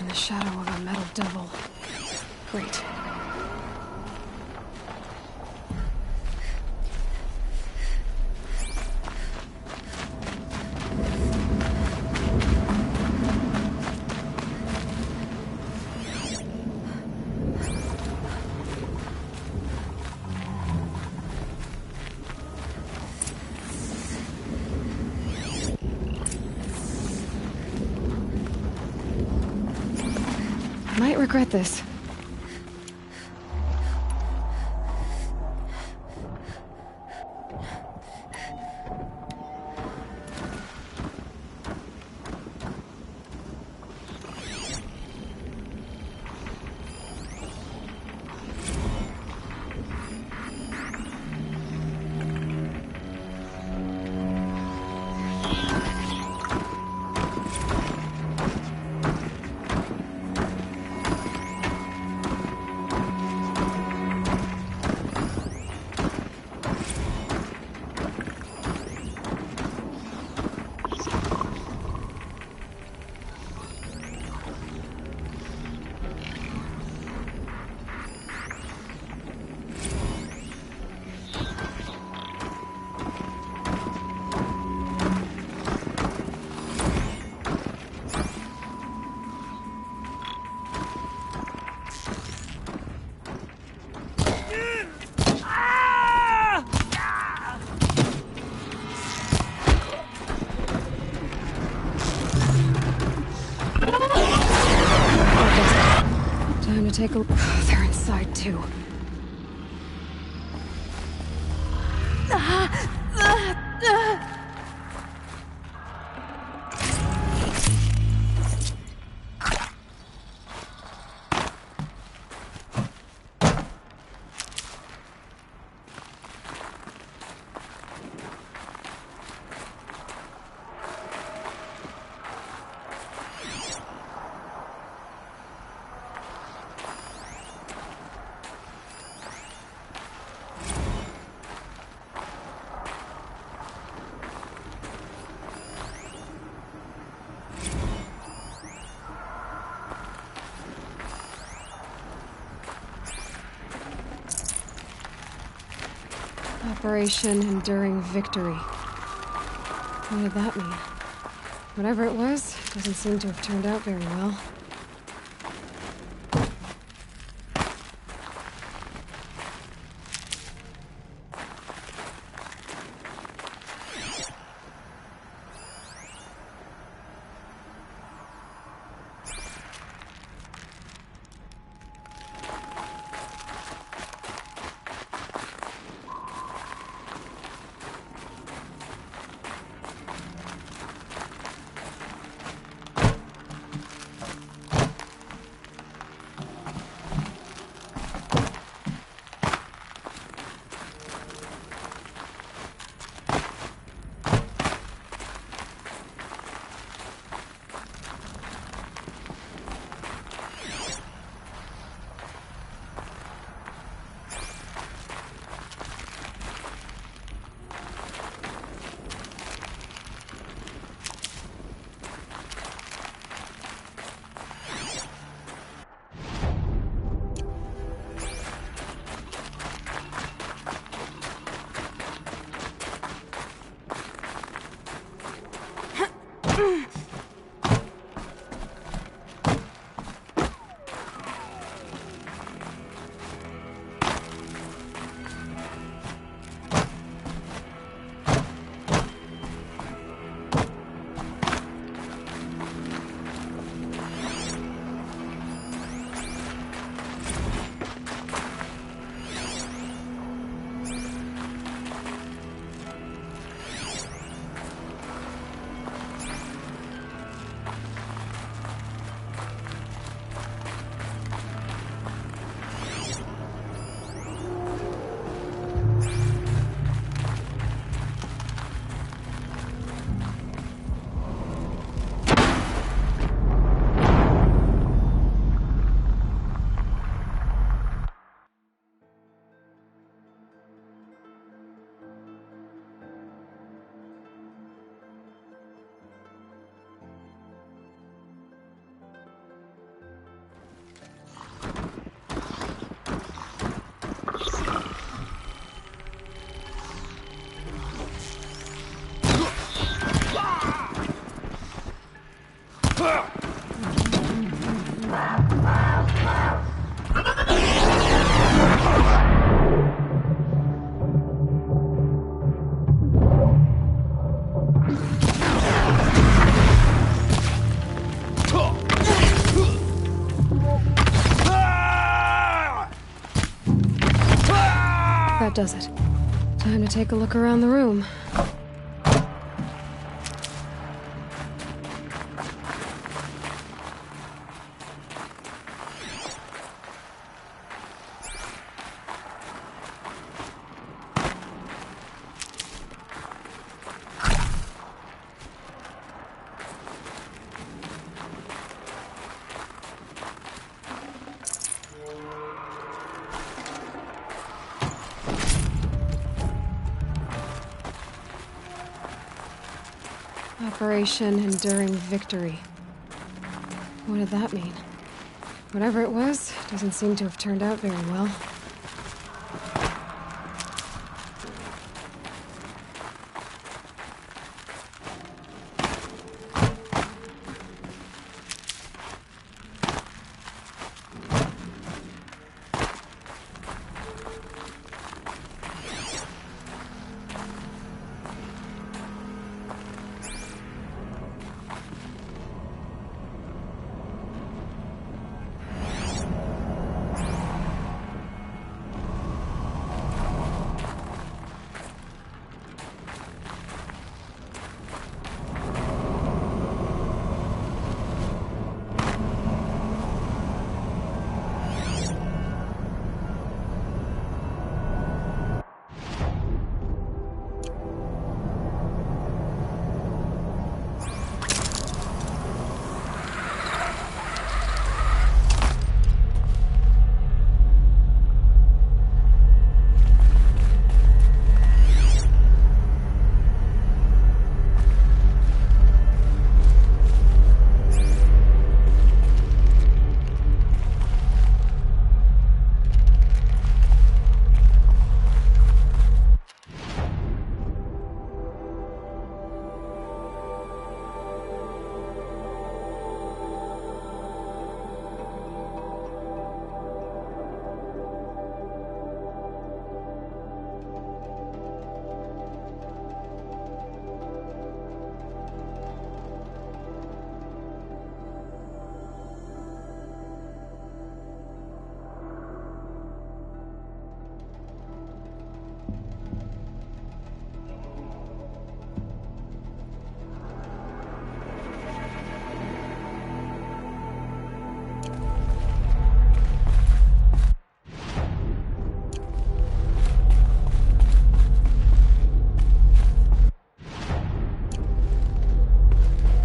And the shadow of a metal devil. Great. Might regret this. Take a look. They're inside too. Operation Enduring Victory. What did that mean? Whatever it was, doesn't seem to have turned out very well. That does it. Time to take a look around the room. Operation Enduring Victory. What did that mean? Whatever it was, doesn't seem to have turned out very well.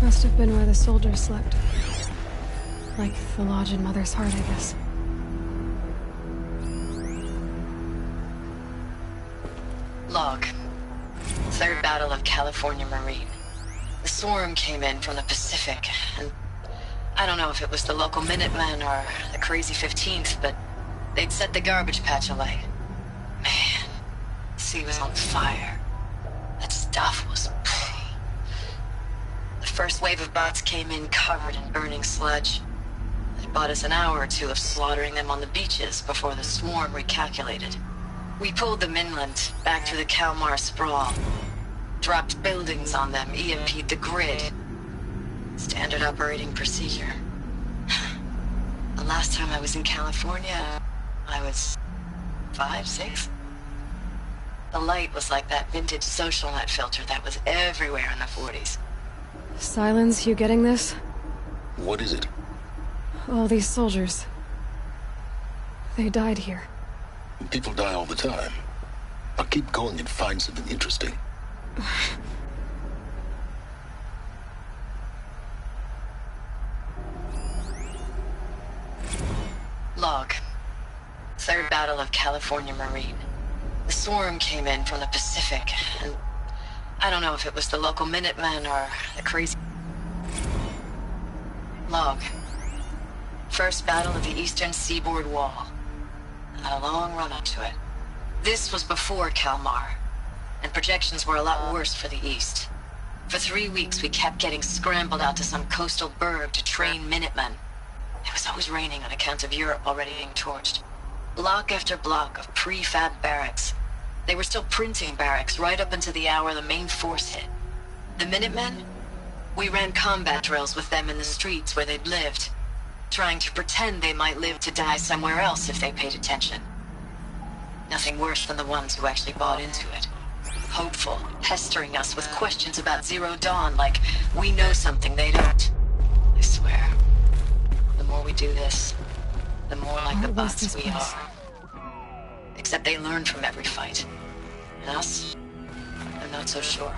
Must have been where the soldiers slept. Like the lodge in Mother's Heart, I guess. Log. Third Battle of California Marine. The swarm came in from the Pacific, and I don't know if it was the local Minutemen or the Crazy 15th, but they'd set the garbage patch alight. Man, the sea was on fire. That stuff was... The first wave of bots came in covered in burning sludge. It bought us an hour or two of slaughtering them on the beaches before the swarm recalculated. We pulled them inland, back through the Kalmar sprawl. Dropped buildings on them, EMP'd the grid. Standard operating procedure. The last time I was in California, I was 5, 6? The light was like that vintage social net filter that was everywhere in the 40s. Silence, you getting this? What is it? All these soldiers. They died here. People die all the time. Now keep going and find something interesting. Log. Third Battle of California Marine. The swarm came in from the Pacific, and I don't know if it was the local Minutemen or the Crazy... Log. First battle of the Eastern Seaboard Wall. Had a long run up to it. This was before Kalmar, and projections were a lot worse for the East. For 3 weeks, we kept getting scrambled out to some coastal burg to train Minutemen. It was always raining on account of Europe already being torched. Block after block of prefab barracks. They were still printing barracks right up until the hour the main force hit. The Minutemen? We ran combat drills with them in the streets where they'd lived, trying to pretend they might live to die somewhere else if they paid attention. Now nothing worse than the ones who actually bought into it. Hopeful, pestering us with questions about Zero Dawn like we know something they don't. I swear, the more we do this, the more like the bots we are. Except they learn from every fight. And us? I'm not so sure.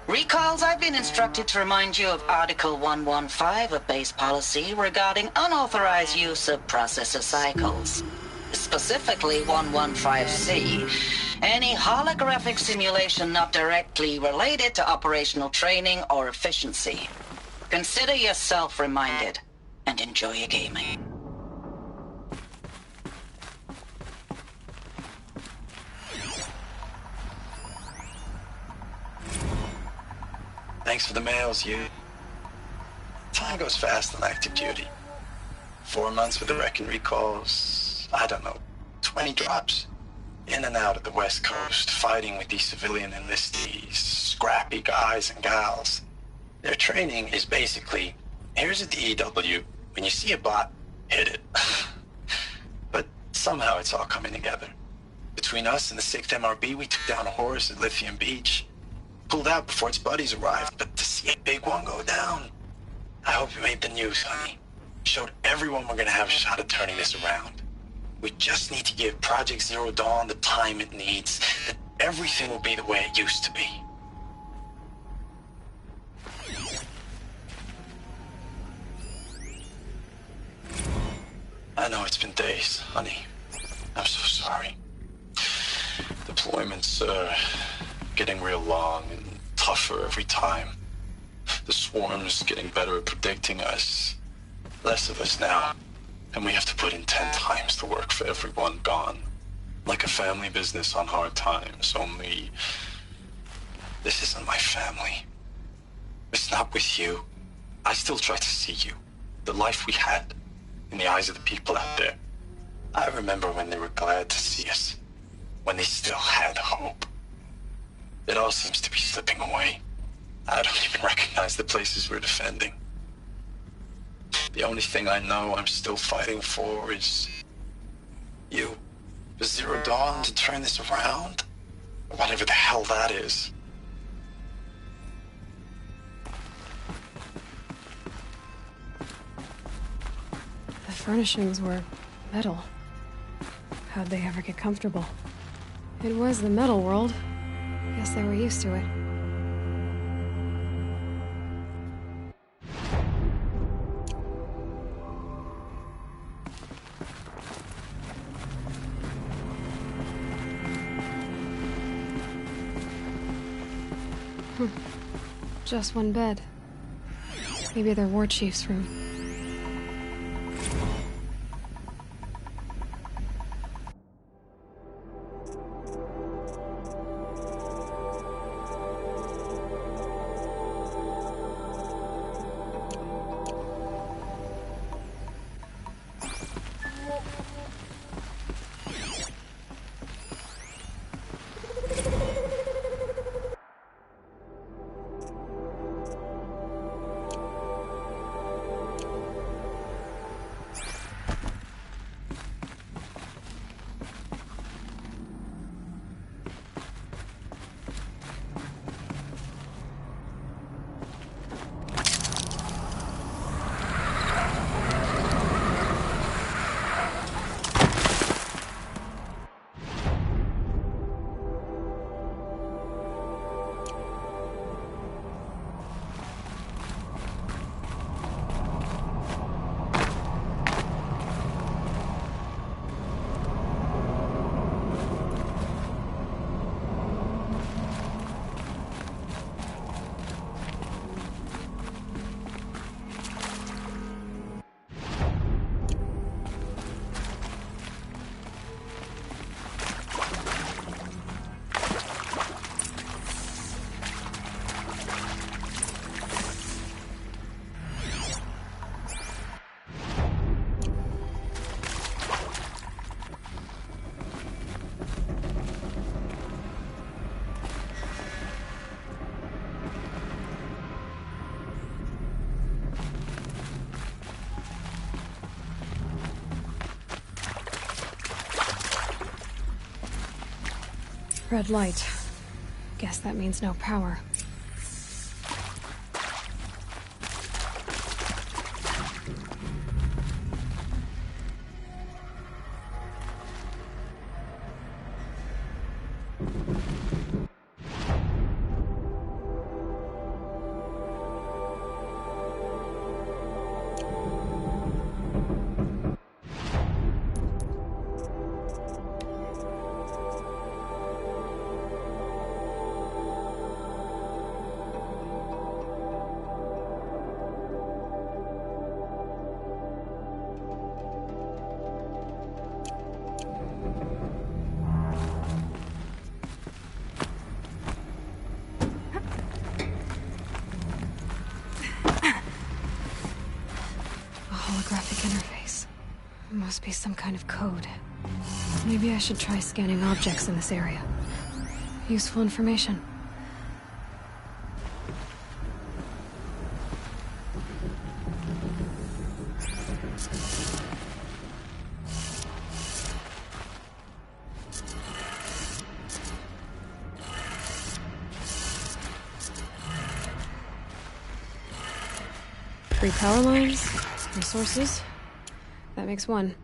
Recalls, I've been instructed to remind you of Article 115 of base policy regarding unauthorized use of processor cycles. Specifically 115C. Any holographic simulation not directly related to operational training or efficiency. Consider yourself reminded, and enjoy your gaming. Thanks for the mails, you. Time goes fast on active duty. 4 months with the wrecking recalls, I don't know, 20 drops. In and out of the West Coast, fighting with these civilian enlistees, scrappy guys and gals. Their training is basically, here's a DEW, when you see a bot, hit it. But somehow it's all coming together. Between us and the 6th MRB, we took down a horse at Lithium Beach. Pulled out before its buddies arrived, but to see a big one go down, I hope you made the news, honey. Showed everyone we're gonna have a shot at turning this around. We just need to give Project Zero Dawn the time it needs, that everything will be the way it used to be. I know it's been days, honey. I'm so sorry. Deployments are getting real long and tougher every time. The swarm's getting better at predicting us. Less of us now. And we have to put in 10 times the work for everyone gone. Like a family business on hard times, only this isn't my family. It's not with you. I still try to see you. The life we had in the eyes of the people out there. I remember when they were glad to see us. When they still had hope. It all seems to be slipping away. I don't even recognize the places we're defending. The only thing I know I'm still fighting for is you. For Zero Dawn to turn this around? Whatever the hell that is. The furnishings were metal. How'd they ever get comfortable? It was the metal world. Guess they were used to it. Just one bed. Maybe their war chief's room. Red light. Guess that means no power. Holographic interface. It must be some kind of code. Maybe I should try scanning objects in this area. Useful information. Three power lines. Resources. That makes one.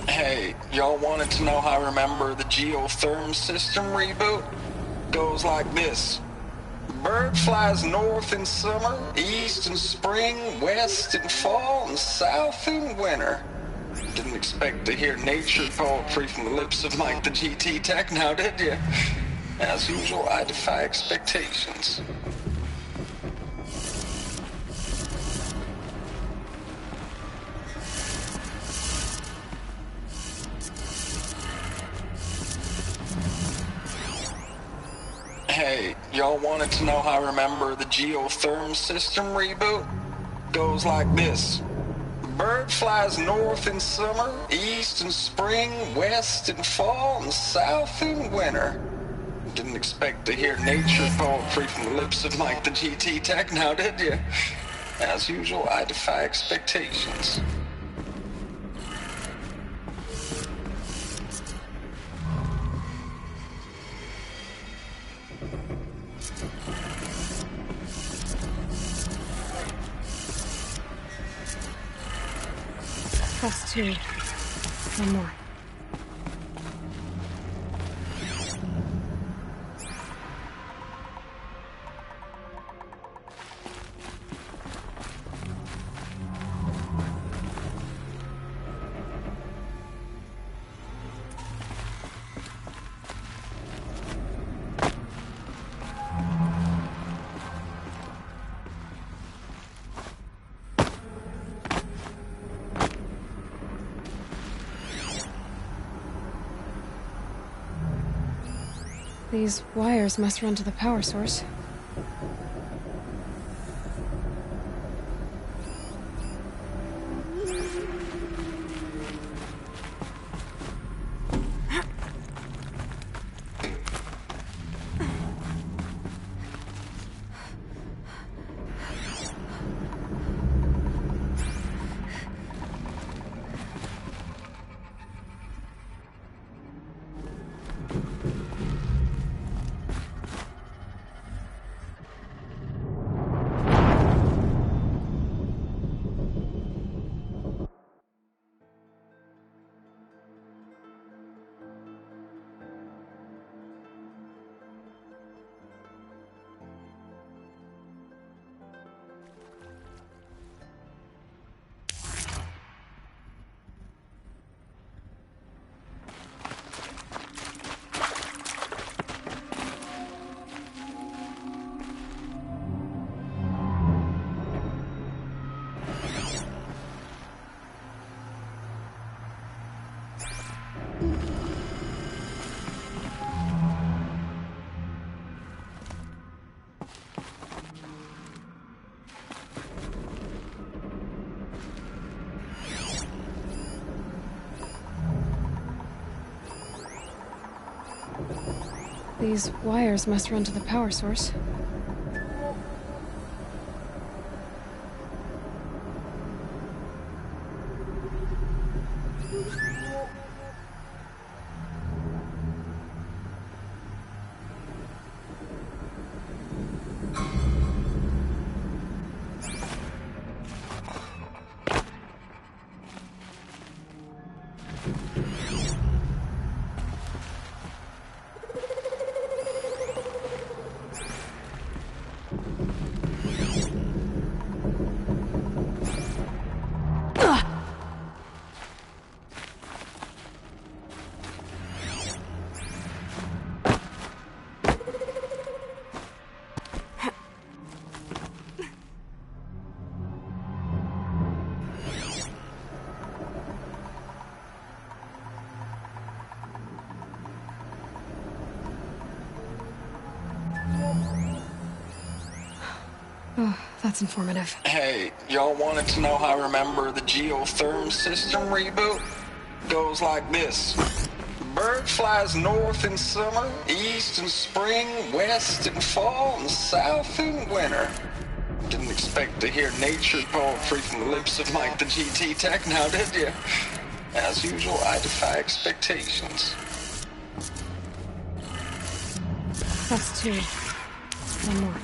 Hey, y'all wanted to know how I remember the geotherm system reboot? Goes like this. Bird flies north in summer, east in spring, west in fall, and south in winter. Didn't expect to hear nature poetry from the lips of Mike the GT Tech now, did you? As usual, I defy expectations. Hey, y'all wanted to know how I remember the geotherm system reboot? Goes like this. Bird flies north in summer, east in spring, west in fall, and south in winter. Didn't expect to hear nature poetry from the lips of Mike the GT Tech now, did you? As usual, I defy expectations. Plus two. One more. These wires must run to the power source. These wires must run to the power source. Oh, that's informative. Hey, y'all wanted to know how I remember the geotherm system reboot? Goes like this. The bird flies north in summer, east in spring, west in fall, and south in winter. Didn't expect to hear nature poetry from the lips of Mike the GT Tech now, did you? As usual, I defy expectations. That's two. One more.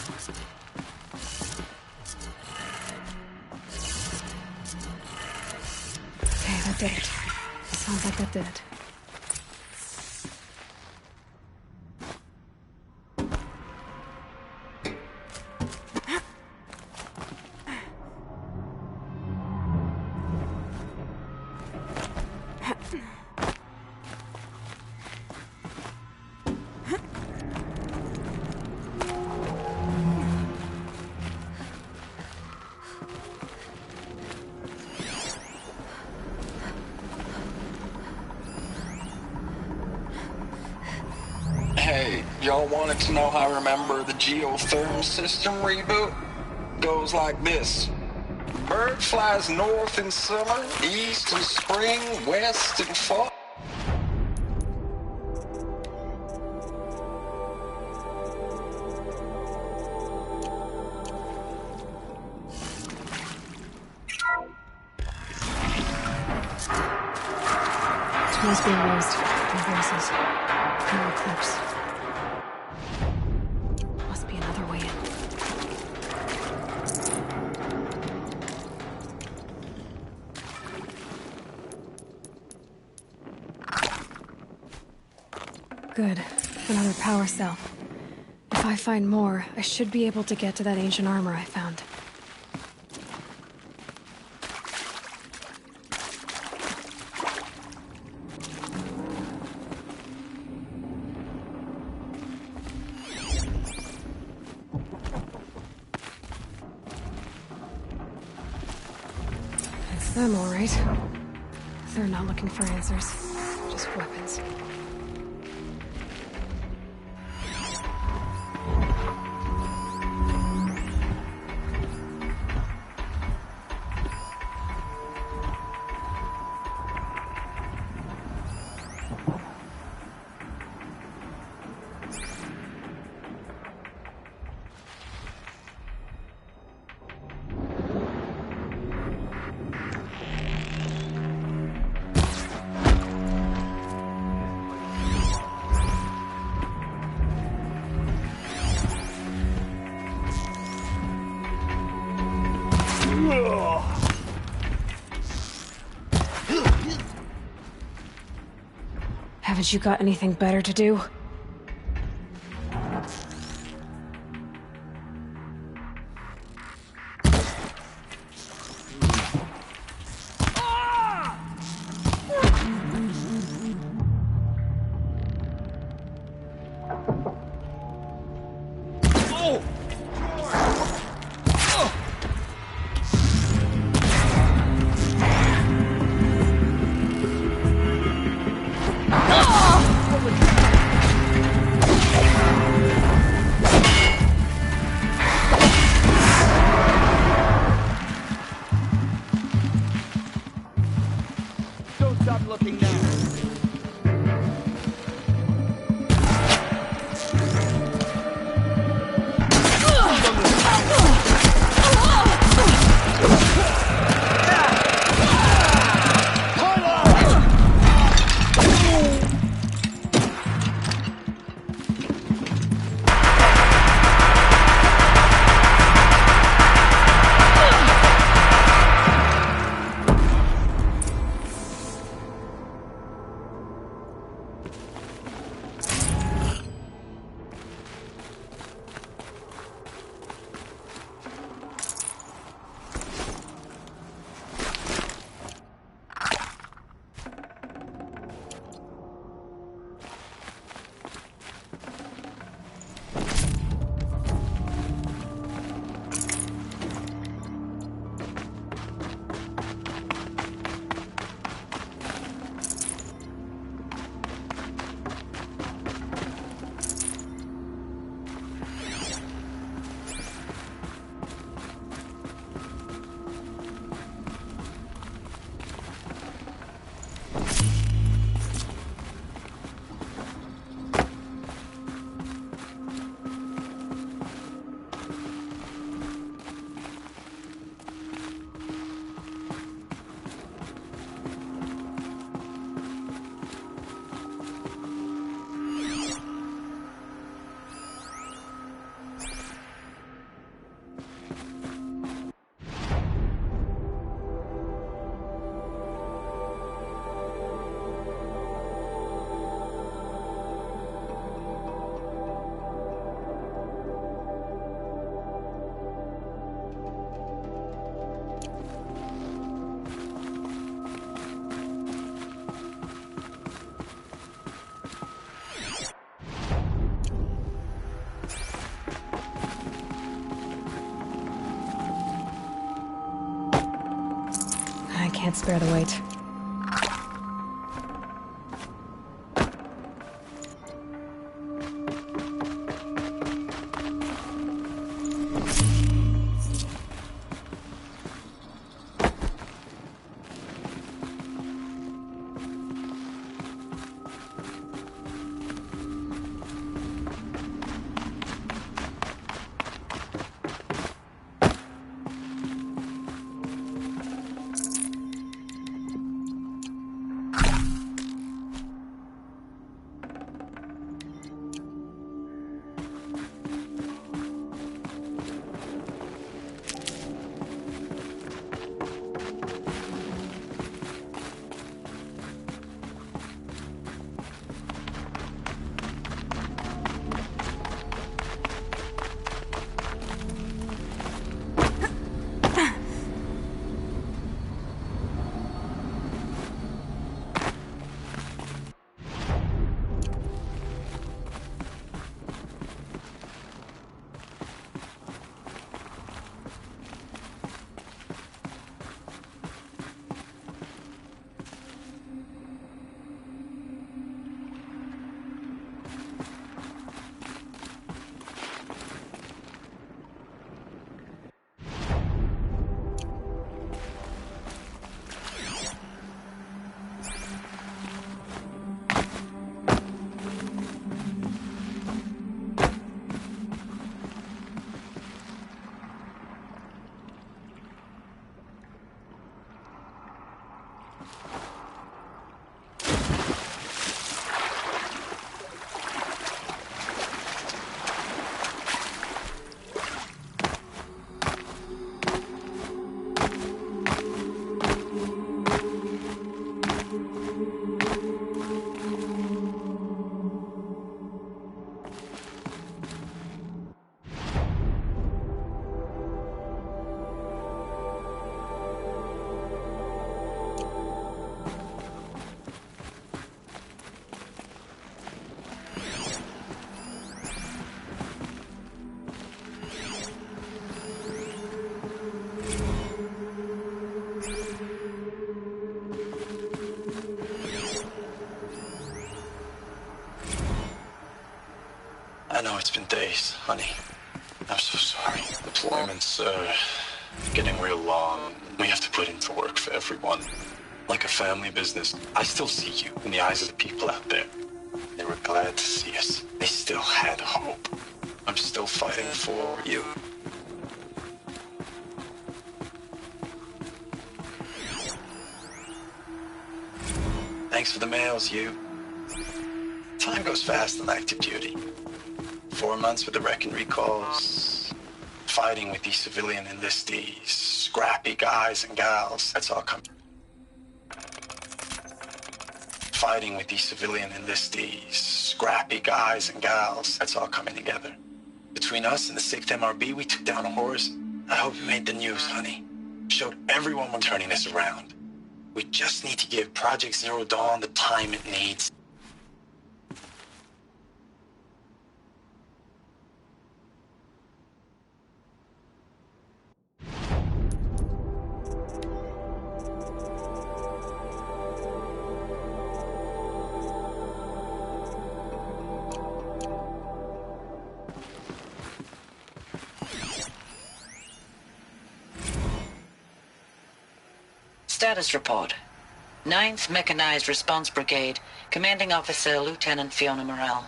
Okay, that did it. Sounds like that did it. Hey, y'all wanted to know how I remember the geotherm system reboot? Goes like this. Bird flies north in summer, east in spring, west in fall. Tools being used. And voices. No eclipse. Must be another way in. Good. Another power cell. If I find more, I should be able to get to that ancient armor I found. It's them, all right. They're not looking for answers, just weapons. Haven't you got anything better to do? can't spare the weight. I know it's been days, honey. I'm so sorry. Deployments are getting real long. We have to put in the work for everyone. Like a family business. I still see you in the eyes of the people out there. They were glad to see us. They still had hope. I'm still fighting for you. Thanks for the mails, you. Time goes fast on active duty. 4 months with the wreck and recalls. Fighting with these civilian enlistees. Scrappy guys and gals. That's all coming. Fighting with these civilian enlistees. Scrappy guys and gals. That's all coming together. Between us and the 6th MRB, we took down a horse. I hope you made the news, honey. Showed everyone we're turning this around. We just need to give Project Zero Dawn the time it needs. Status report. 9th Mechanized Response Brigade, Commanding Officer Lieutenant Fiona Morrell.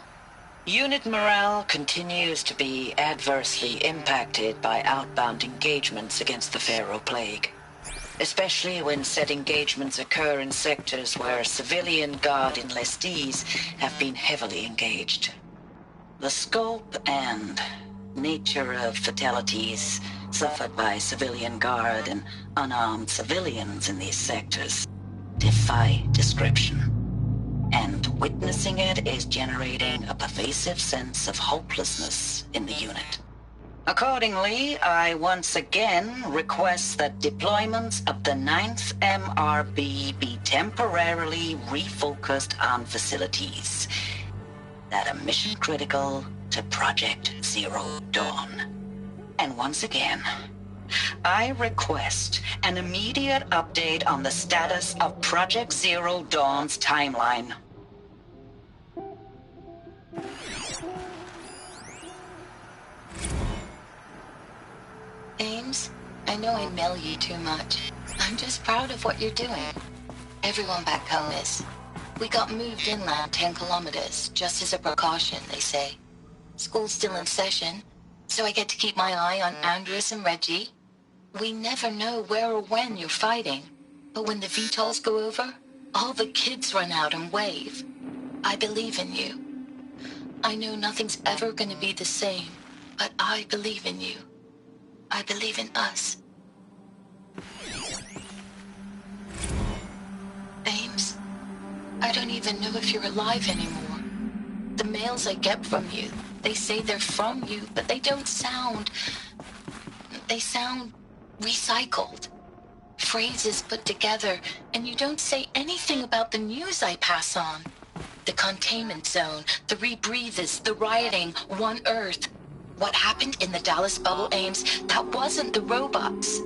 Unit morale continues to be adversely impacted by outbound engagements against the Pharaoh Plague, especially when said engagements occur in sectors where civilian guard enlistees have been heavily engaged. The scope and nature of fatalities suffered by civilian guard and unarmed civilians in these sectors defy description. And witnessing it is generating a pervasive sense of hopelessness in the unit. Accordingly, I once again request that deployments of the 9th MRB be temporarily refocused on facilities that are mission critical to Project Zero Dawn. And once again, I request an immediate update on the status of Project Zero Dawn's timeline. Ames, I know I mail you too much. I'm just proud of what you're doing. Everyone back home is. We got moved inland 10 kilometers, just as a precaution, they say. School's still in session, so I get to keep my eye on Andrus and Reggie. We never know where or when you're fighting, but when the VTOLs go over, all the kids run out and wave. I believe in you. I know nothing's ever gonna be the same, but I believe in you. I believe in us. Ames, I don't even know if you're alive anymore. The mails I get from you, they say they're from you, but they don't sound... They sound recycled. Phrases put together, and you don't say anything about the news I pass on. The containment zone, the rebreathers, the rioting, One Earth. What happened in the Dallas bubble, Ames, that wasn't the robots.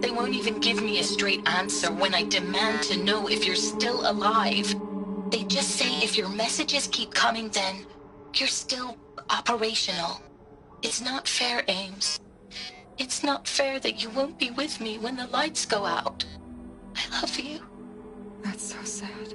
They won't even give me a straight answer when I demand to know if you're still alive. They just say if your messages keep coming, then you're still operational. It's not fair, Ames. It's not fair that you won't be with me when the lights go out. I love you. That's so sad.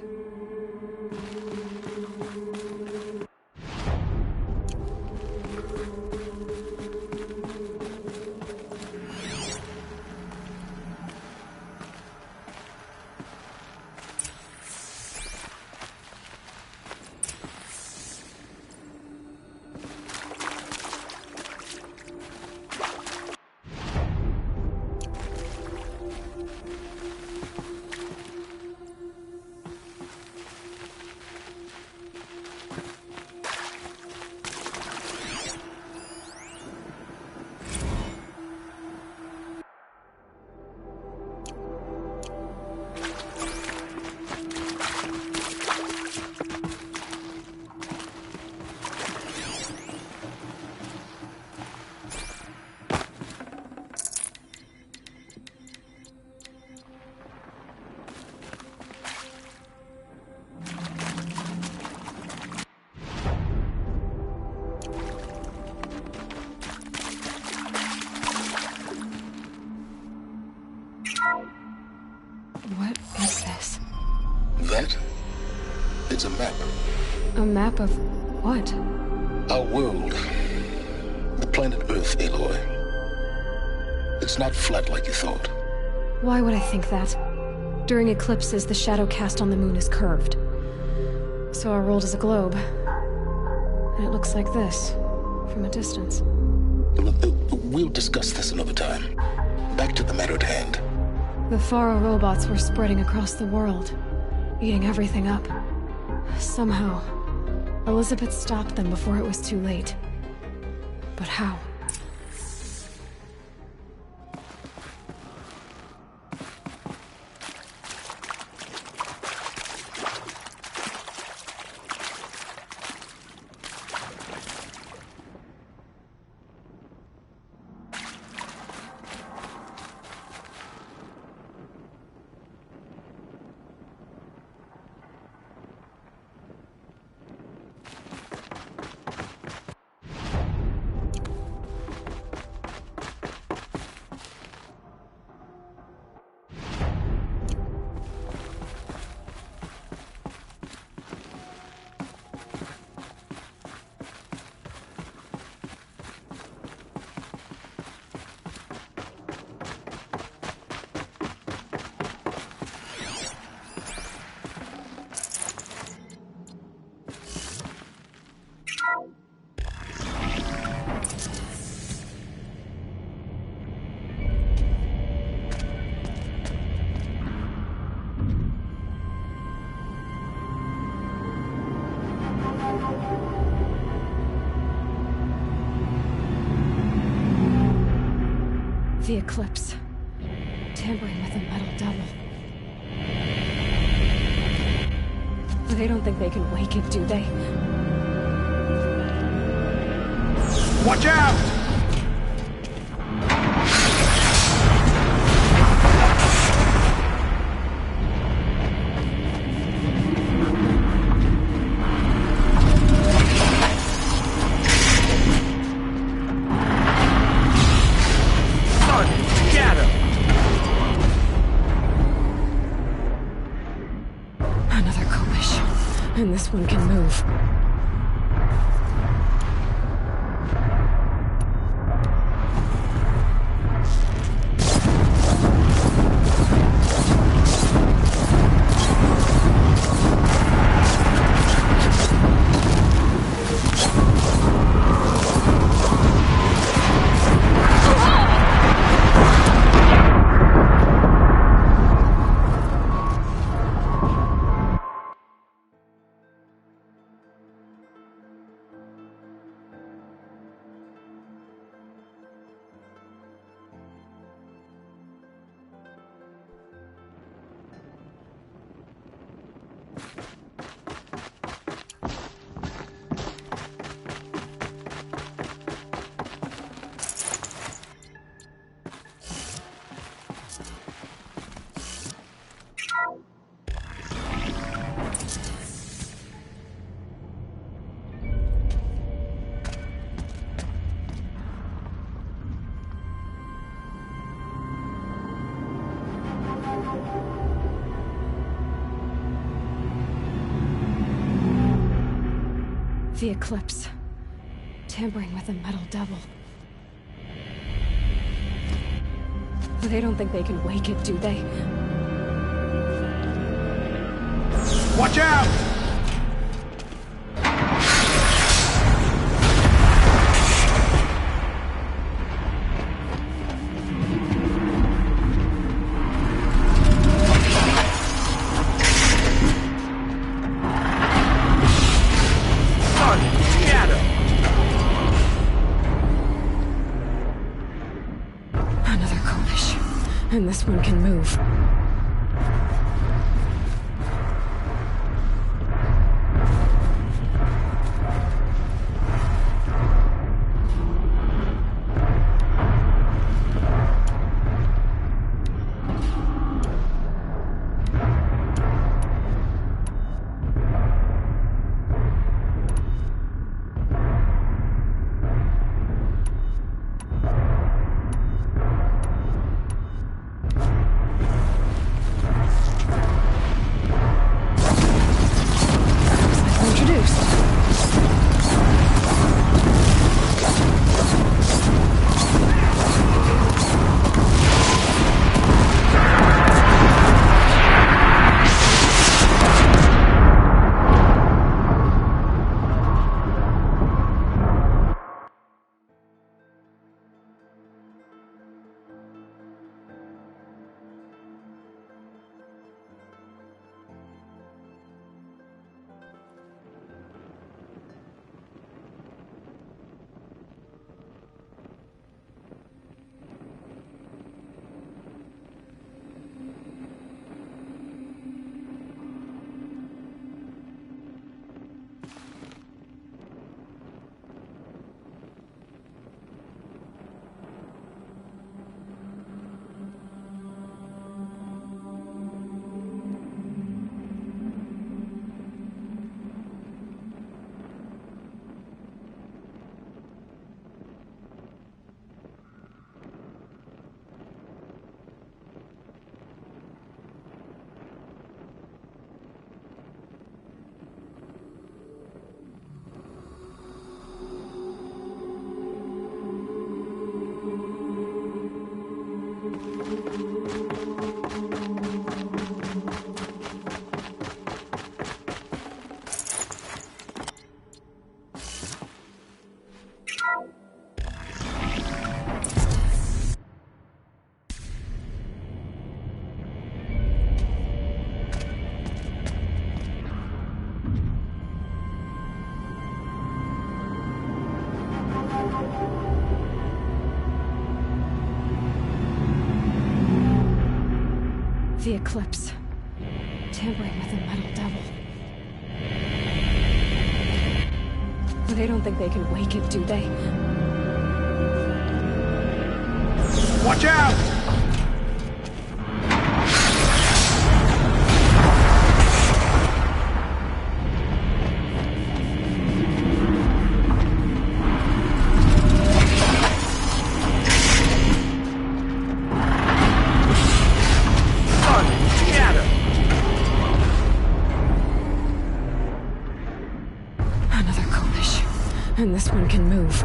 What is this? That? It's a map. A map of what? Our world. The planet Earth, Aloy. It's not flat like you thought. Why would I think that? During eclipses, the shadow cast on the moon is curved. So our world is a globe. And it looks like this, from a distance. We'll discuss this another time. Back to the matter at hand. The Faro robots were spreading across the world, eating everything up. Somehow, Elizabeth stopped them before it was too late. But how? The Eclipse. Tampering with a metal devil. They don't think they can wake it, do they? Watch out! and this one can move. The Eclipse. Tampering with the Metal Devil. They don't think they can wake it, do they? Watch out! And this one can move. The Eclipse. Tampering with the Metal Devil. They don't think they can wake it, do they? Watch out! And this one can move.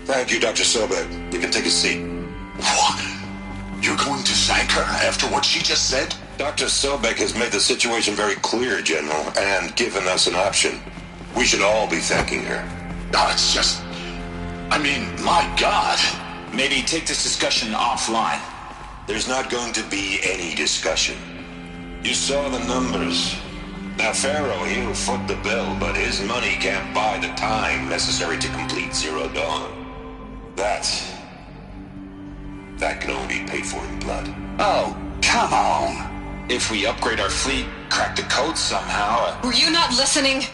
Thank you, Dr. Sobek. You can take a seat. What? You're going to thank her after what she just said? Dr. Sobek has made the situation very clear, General, and given us an option. We should all be thanking her. No, it's just... I mean, my God. Maybe take this discussion offline. There's not going to be any discussion. You saw the numbers. Now, Pharaoh, he'll foot the bill, but his money can't buy the time necessary to complete Zero Dawn. That can only be paid for in blood. Oh, come on. If we upgrade our fleet, crack the code somehow... Were you not listening?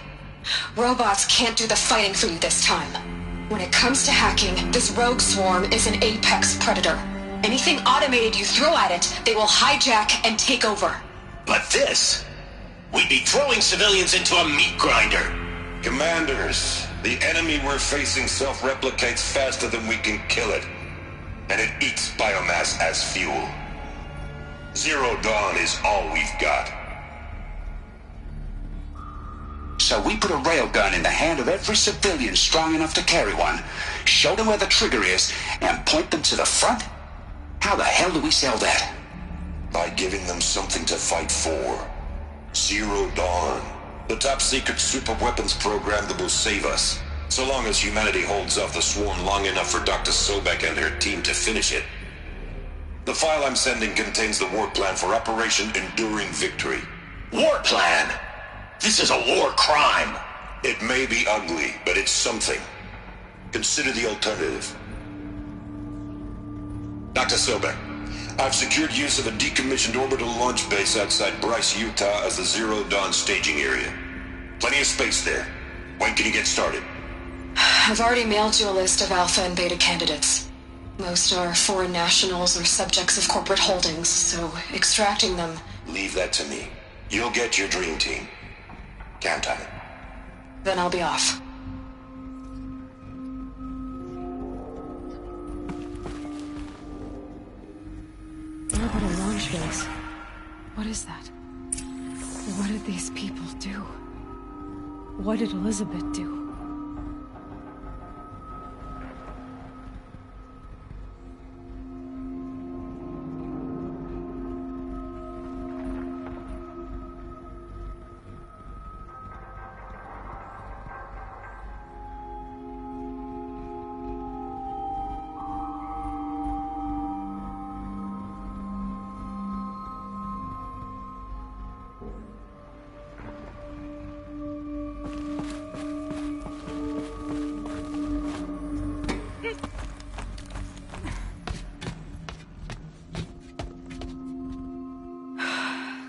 Robots can't do the fighting for you this time. When it comes to hacking, this rogue swarm is an apex predator. Anything automated you throw at it, they will hijack and take over. But this... We'd be throwing civilians into a meat grinder. Commanders, the enemy we're facing self-replicates faster than we can kill it. And it eats biomass as fuel. Zero Dawn is all we've got. So we put a railgun in the hand of every civilian strong enough to carry one, show them where the trigger is, and point them to the front? How the hell do we sell that? By giving them something to fight for. Zero Dawn. The top-secret super-weapons program that will save us. So long as humanity holds off the swarm long enough for Dr. Sobek and her team to finish it. The file I'm sending contains the war plan for Operation Enduring Victory. War plan? This is a war crime. It may be ugly, but it's something. Consider the alternative. Dr. Sobek, I've secured use of a decommissioned orbital launch base outside Bryce, Utah as the Zero Dawn staging area. Plenty of space there. When can you get started? I've already mailed you a list of alpha and beta candidates. Most are foreign nationals or subjects of corporate holdings, so extracting them... Leave that to me. You'll get your dream team. Count on it. Then I'll be off. Orbital launch base. What is that? What did these people do? What did Elizabeth do?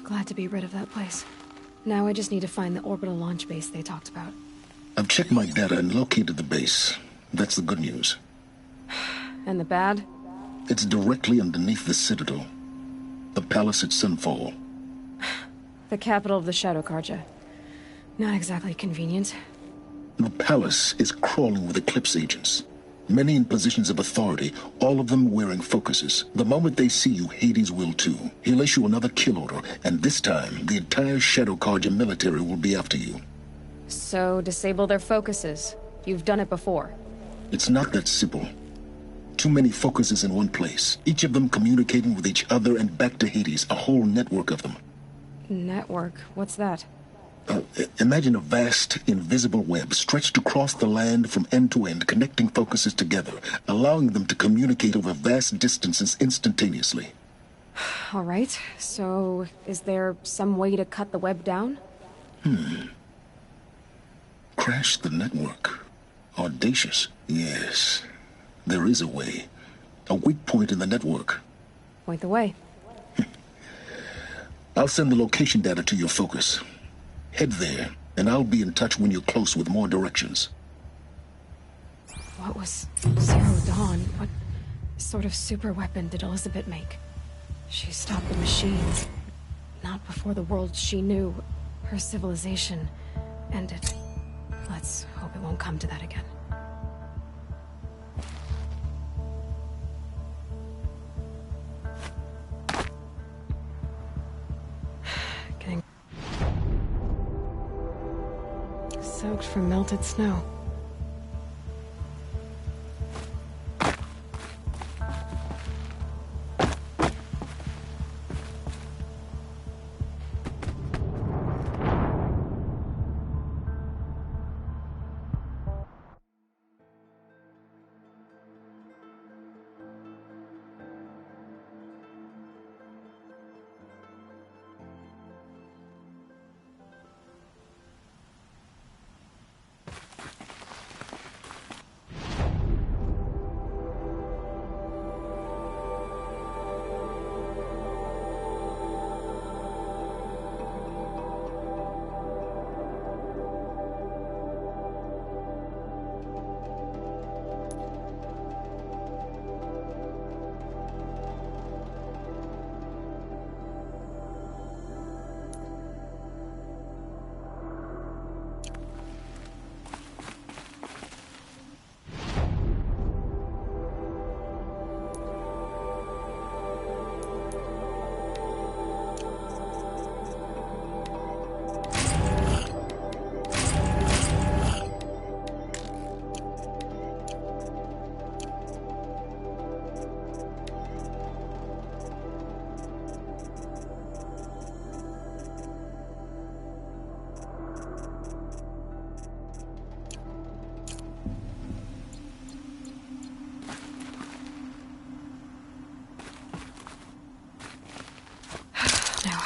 Glad to be rid of that place. Now I just need to find the orbital launch base they talked about. I've checked my data and located the base. That's the good news. And the bad? It's directly underneath the Citadel. The palace at Sunfall. The capital of the Shadow Carja. Not exactly convenient. The palace is crawling with Eclipse agents. Many in positions of authority, all of them wearing focuses. The moment they see you, Hades will too. He'll issue another kill order, and this time, the entire Shadow Carja military will be after you. So, disable their focuses. You've done it before. It's not that simple. Too many focuses in one place, each of them communicating with each other and back to Hades, a whole network of them. Network? What's that? Imagine a vast, invisible web stretched across the land from end to end, connecting focuses together, allowing them to communicate over vast distances instantaneously. All right, so is there some way to cut the web down? Crash the network. Audacious. Yes, there is a way. A weak point in the network. Point the way. I'll send the location data to your focus. Head there, and I'll be in touch when you're close with more directions. What was Zero Dawn? What sort of super weapon did Elizabeth make? She stopped the machines. Not before the world she knew, her civilization, ended. Let's hope it won't come to that again. Getting soaked from melted snow.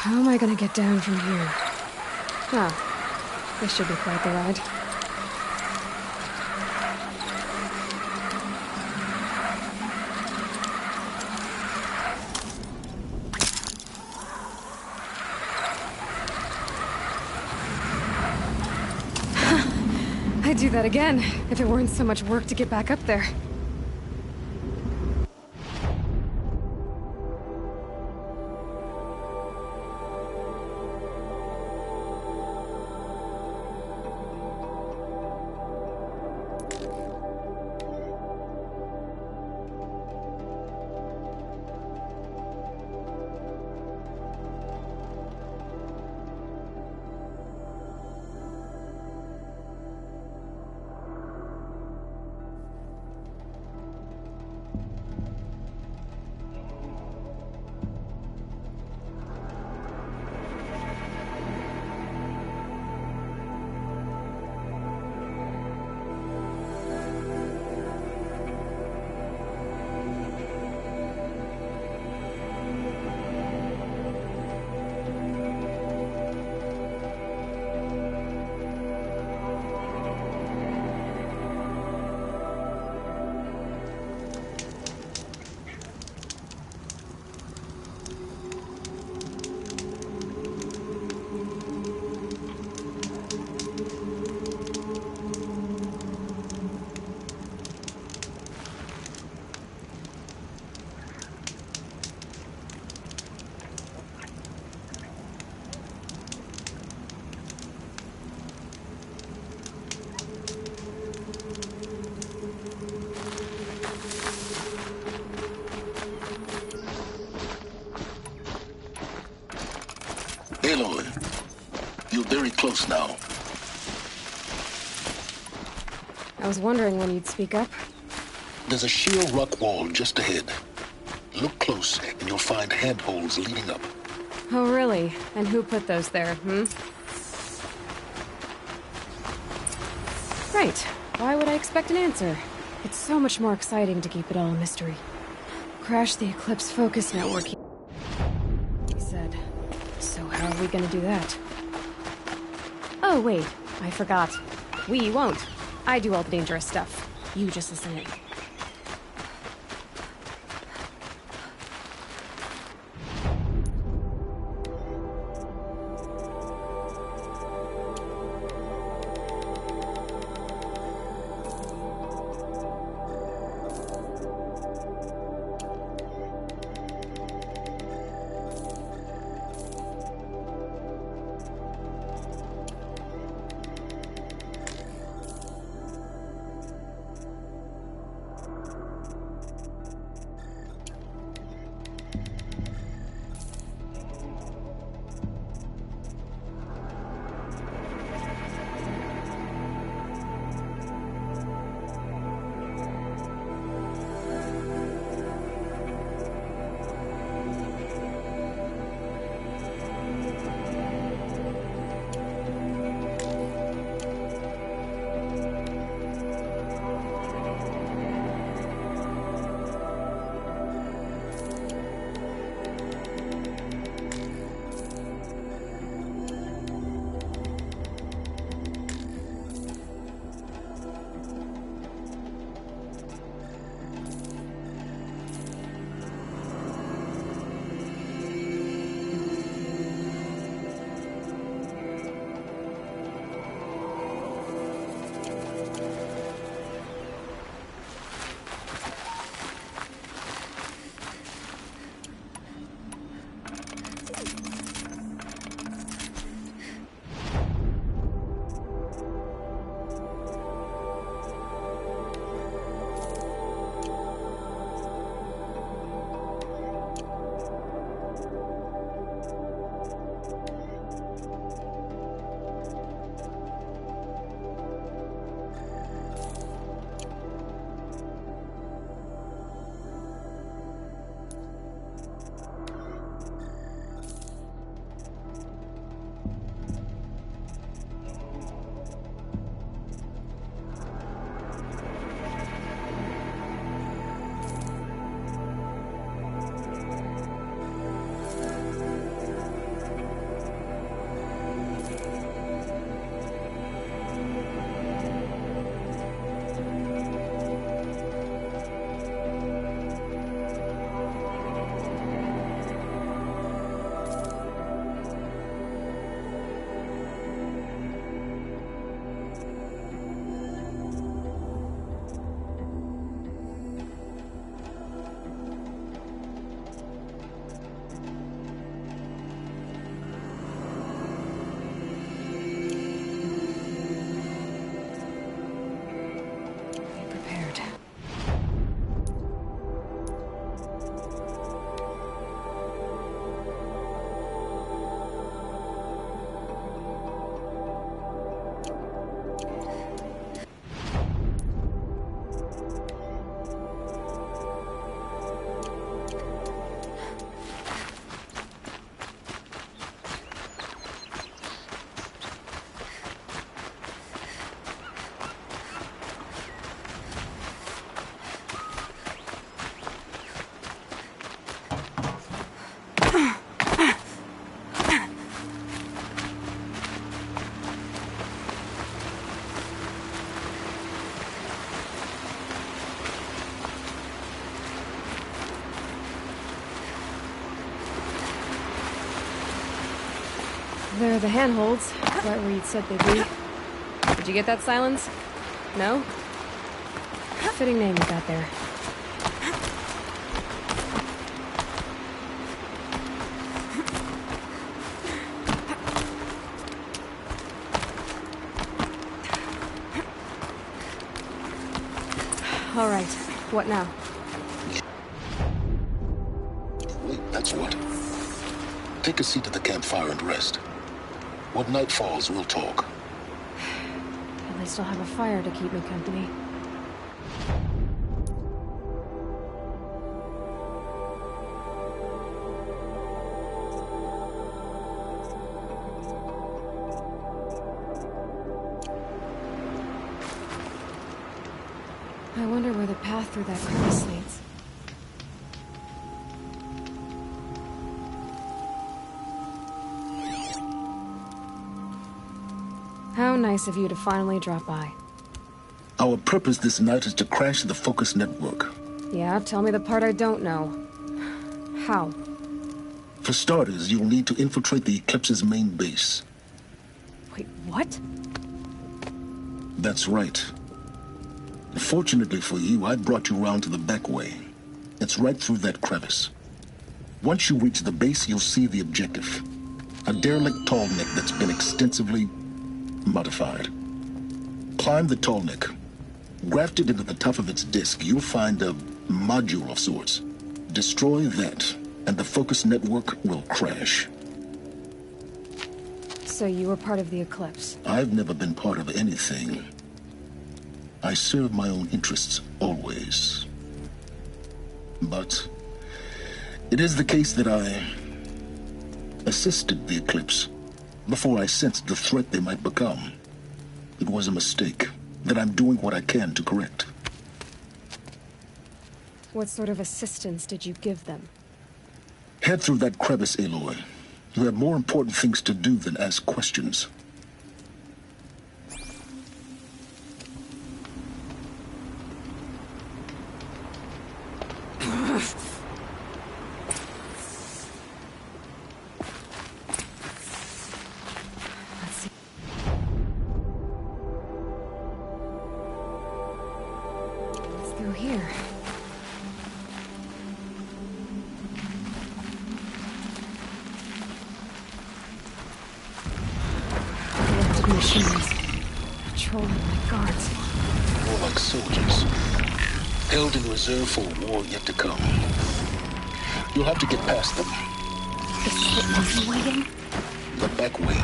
How am I gonna get down from here? This should be quite the ride. I'd do that again, if it weren't so much work to get back up there. Aloy, you're very close now. I was wondering when you'd speak up. There's a sheer rock wall just ahead. Look close, and you'll find handholds leading up. Oh, really? And who put those there, Right. Why would I expect an answer? It's so much more exciting to keep it all a mystery. Crash the Eclipse focus network, he said. So how are we gonna do that? Oh, wait. I forgot. We won't. I do all the dangerous stuff. You just listen in. there are the handholds, right where you'd said they'd be. Did you get that, Silence? No? Fitting name you got there. All right, what now? Wait, that's what. Take a seat at the campfire and rest. When night falls, we'll talk. At least I'll have a fire to keep me company. I wonder where the path through that crevice leads. How nice of you to finally drop by. Our purpose this night is to crash the Focus network. Yeah, tell me the part I don't know. How? For starters, you'll need to infiltrate the Eclipse's main base. Wait, what? That's right. Fortunately for you, I brought you around to the back way. It's right through that crevice. Once you reach the base, you'll see the objective. A derelict tall neck that's been extensively modified. Climb the tall neck. Grafted into the top of its disk, you'll find a module of sorts. Destroy that, and the Focus network will crash. So you were part of the Eclipse? I've never been part of anything. I serve my own interests, always. But it is the case that I assisted the Eclipse before I sensed the threat they might become. It was a mistake that I'm doing what I can to correct. What sort of assistance did you give them? Head through that crevice, Aloy. You have more important things to do than ask questions. Reserve for a war yet to come. You'll have to get past them. Is it easy waiting? The back way.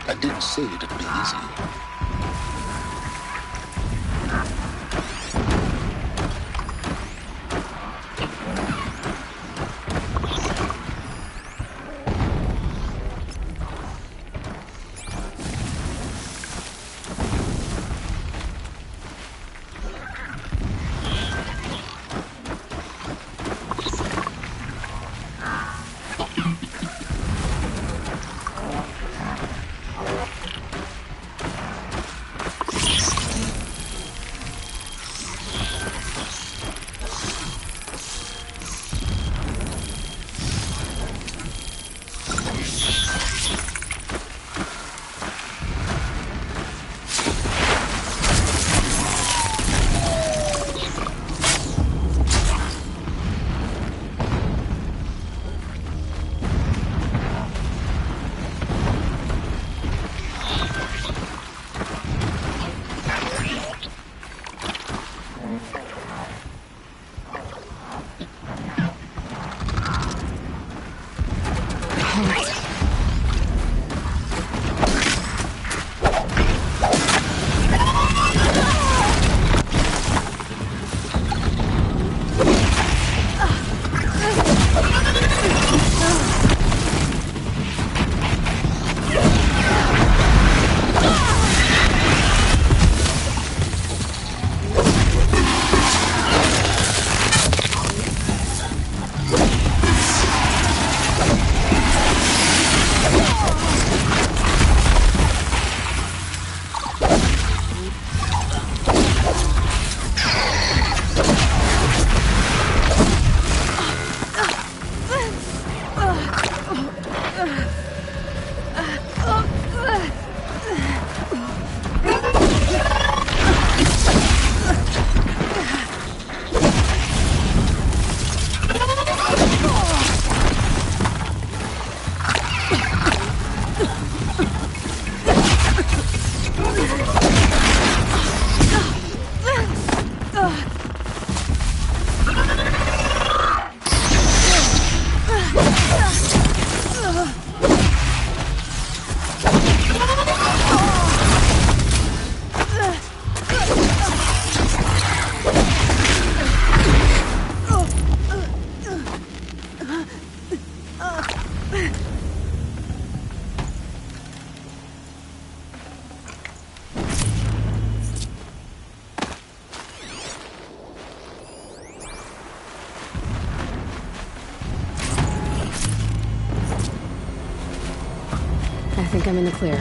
I didn't say it'd be easy. think I'm in the clear.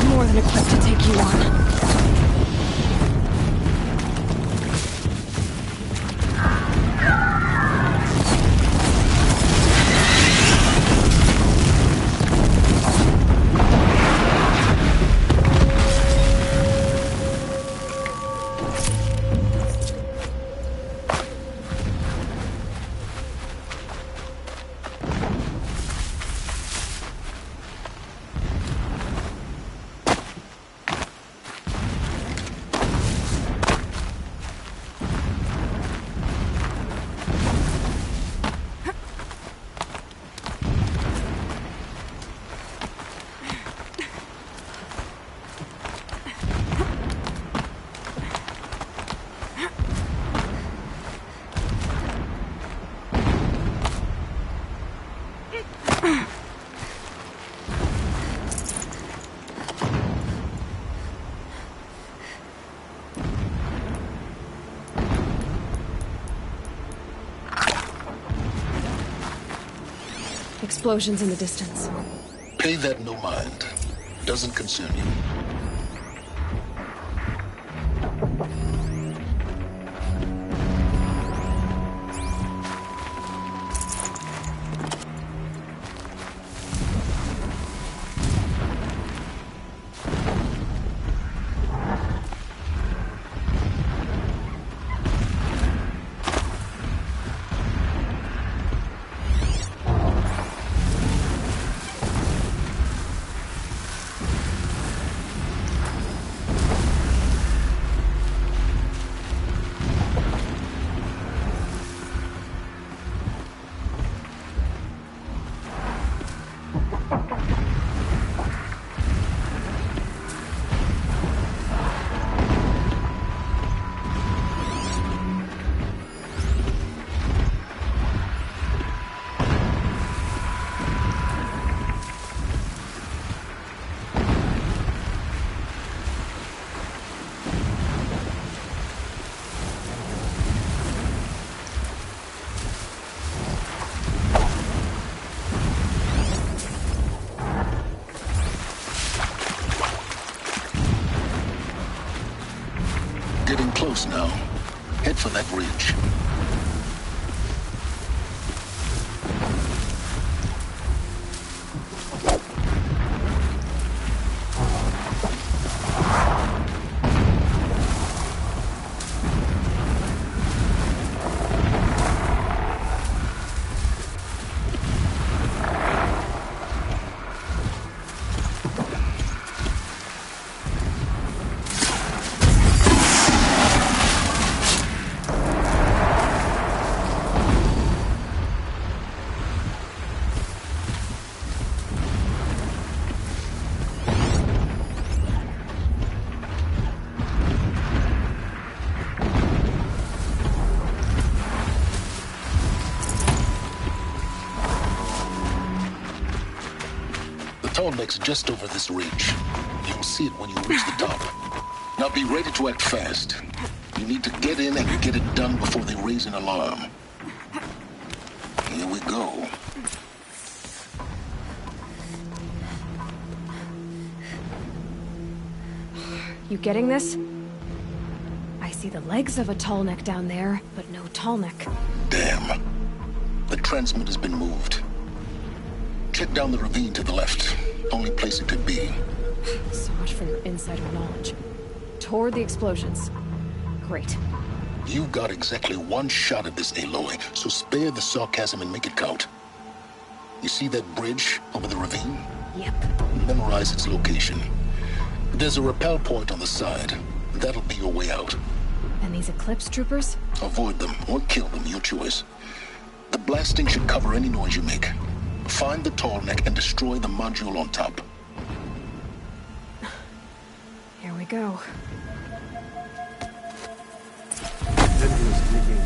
More than equipped to take you on. Explosions in the distance. Pay that no mind. Doesn't concern you. Getting close now. Head for that ridge. Tallneck's just over this ridge. You'll see it when you reach the top. Now be ready to act fast. You need to get in and get it done before they raise an alarm. Here we go. You getting this? I see the legs of a Tallneck down there, but no Tallneck. Damn. The transmitter's been moved. Check down the ravine to the left. Only place it could be. So much for your insider knowledge. Toward the explosions. Great. You've got exactly one shot at this, Aloy, so spare the sarcasm and make it count. You see that bridge over the ravine? Yep. Memorize its location. There's a rappel point on the side. That'll be your way out. And these Eclipse troopers? Avoid them or kill them, your choice. The blasting should cover any noise you make. Find the tall neck and destroy the module on top. Here we go. Endless digging,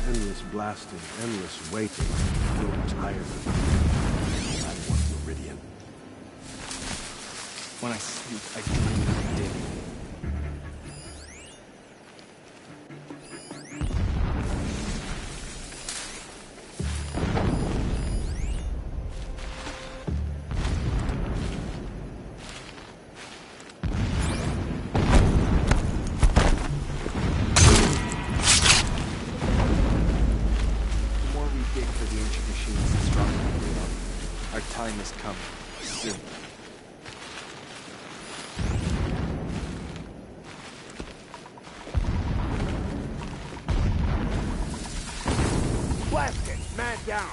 endless blasting, endless waiting. I'm tired of it. I want Meridian. When I sleep, I dream of digging. Time has come soon. Blast it! Man down!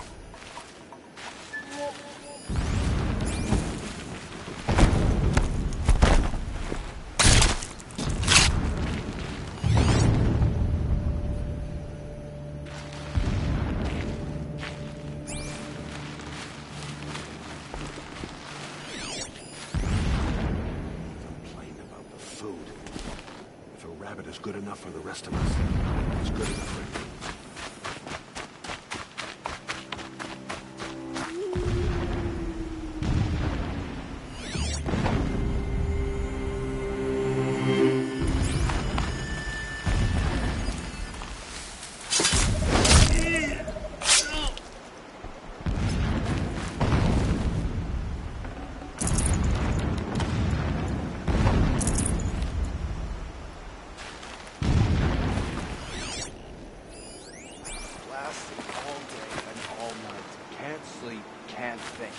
Is good enough for the rest of us. It's good enough for me. Can't think.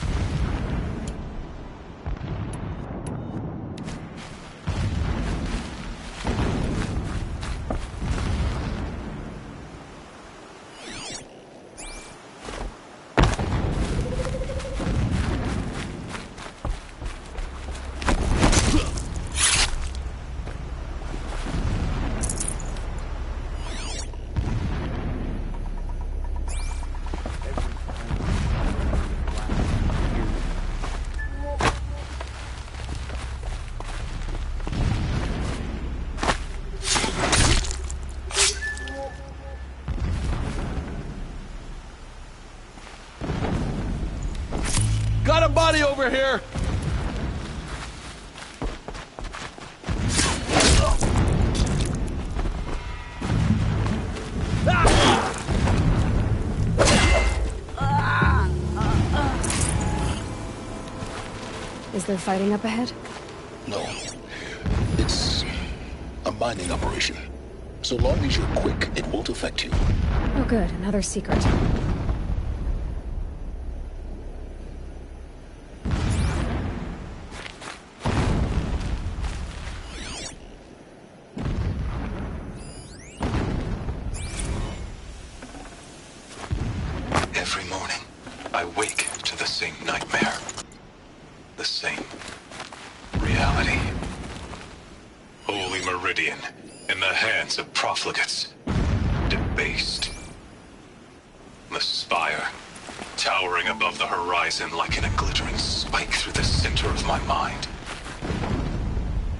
Got a body over here! Is there fighting up ahead? No. It's a mining operation. So long as you're quick, it won't affect you. Oh good, another secret. Every morning, I wake to the same nightmare. The same reality. Holy Meridian, in the hands of profligates. Debased. The spire, towering above the horizon like in a glittering spike through the center of my mind.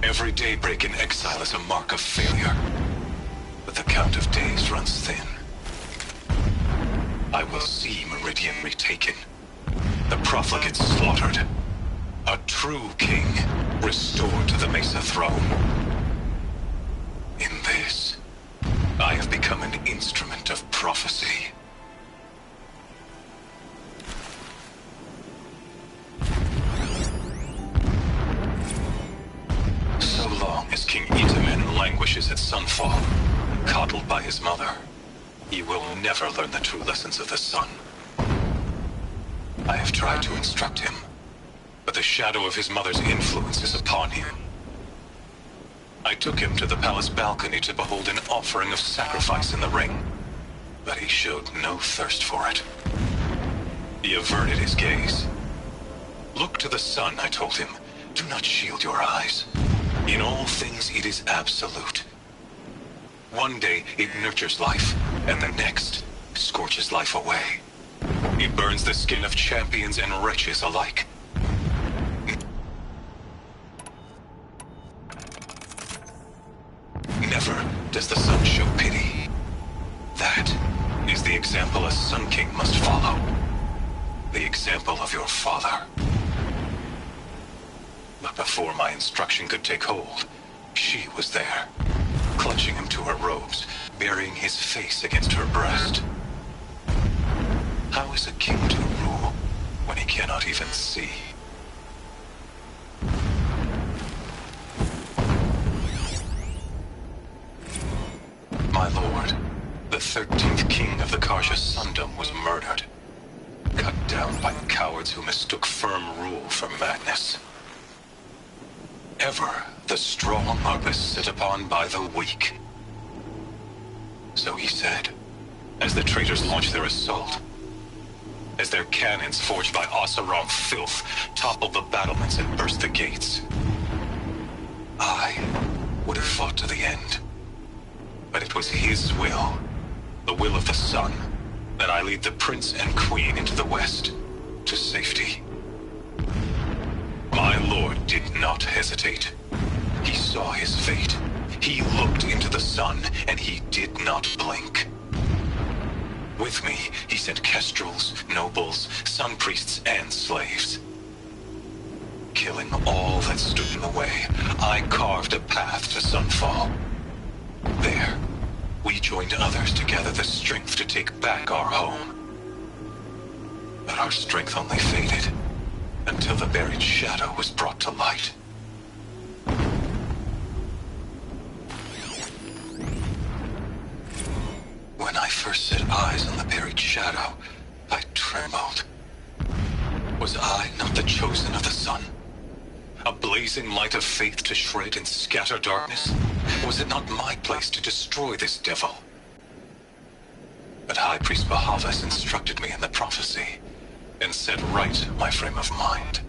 Every daybreak in exile is a mark of failure, but the count of days runs thin. I will see Meridian retaken, the profligates slaughtered, a true king restored to the Mesa throne. In this, I have become an instrument of prophecy. So long as King Itamen languishes at Sunfall, coddled by his mother, he will never learn the true lessons of the sun. I have tried to instruct him, but the shadow of his mother's influence is upon him. I took him to the palace balcony to behold an offering of sacrifice in the ring, but he showed no thirst for it. He averted his gaze. Look to the sun, I told him. Do not shield your eyes. In all things, it is absolute. One day, it nurtures life, and the next, scorches life away. It burns the skin of champions and wretches alike. Never does the sun show pity. That is the example a Sun King must follow. The example of your father. But before my instruction could take hold, she was there, clutching him to her robes, burying his face against her breast. How is a king to rule when he cannot even see? My lord, the 13th king of the Karja Sundom was murdered, cut down by cowards who mistook firm rule for madness. Ever the strong are beset upon by the weak. So he said, as the traitors launched their assault, as their cannons forged by Oseram filth toppled the battlements and burst the gates. I would have fought to the end. But it was his will, the will of the sun, that I lead the prince and queen into the west, to safety. My lord did not hesitate. He saw his fate. He looked into the sun, and he did not blink. With me, he sent kestrels, nobles, sun priests, and slaves. Killing all that stood in the way, I carved a path to Sunfall. There, we joined others to gather the strength to take back our home. But our strength only faded until the buried shadow was brought to light. When I first set eyes on the buried shadow, I trembled. Was I not the chosen of the sun? A blazing light of faith to shred and scatter darkness? Was it not my place to destroy this devil? But High Priest Bahavas instructed me in the prophecy, and set right my frame of mind.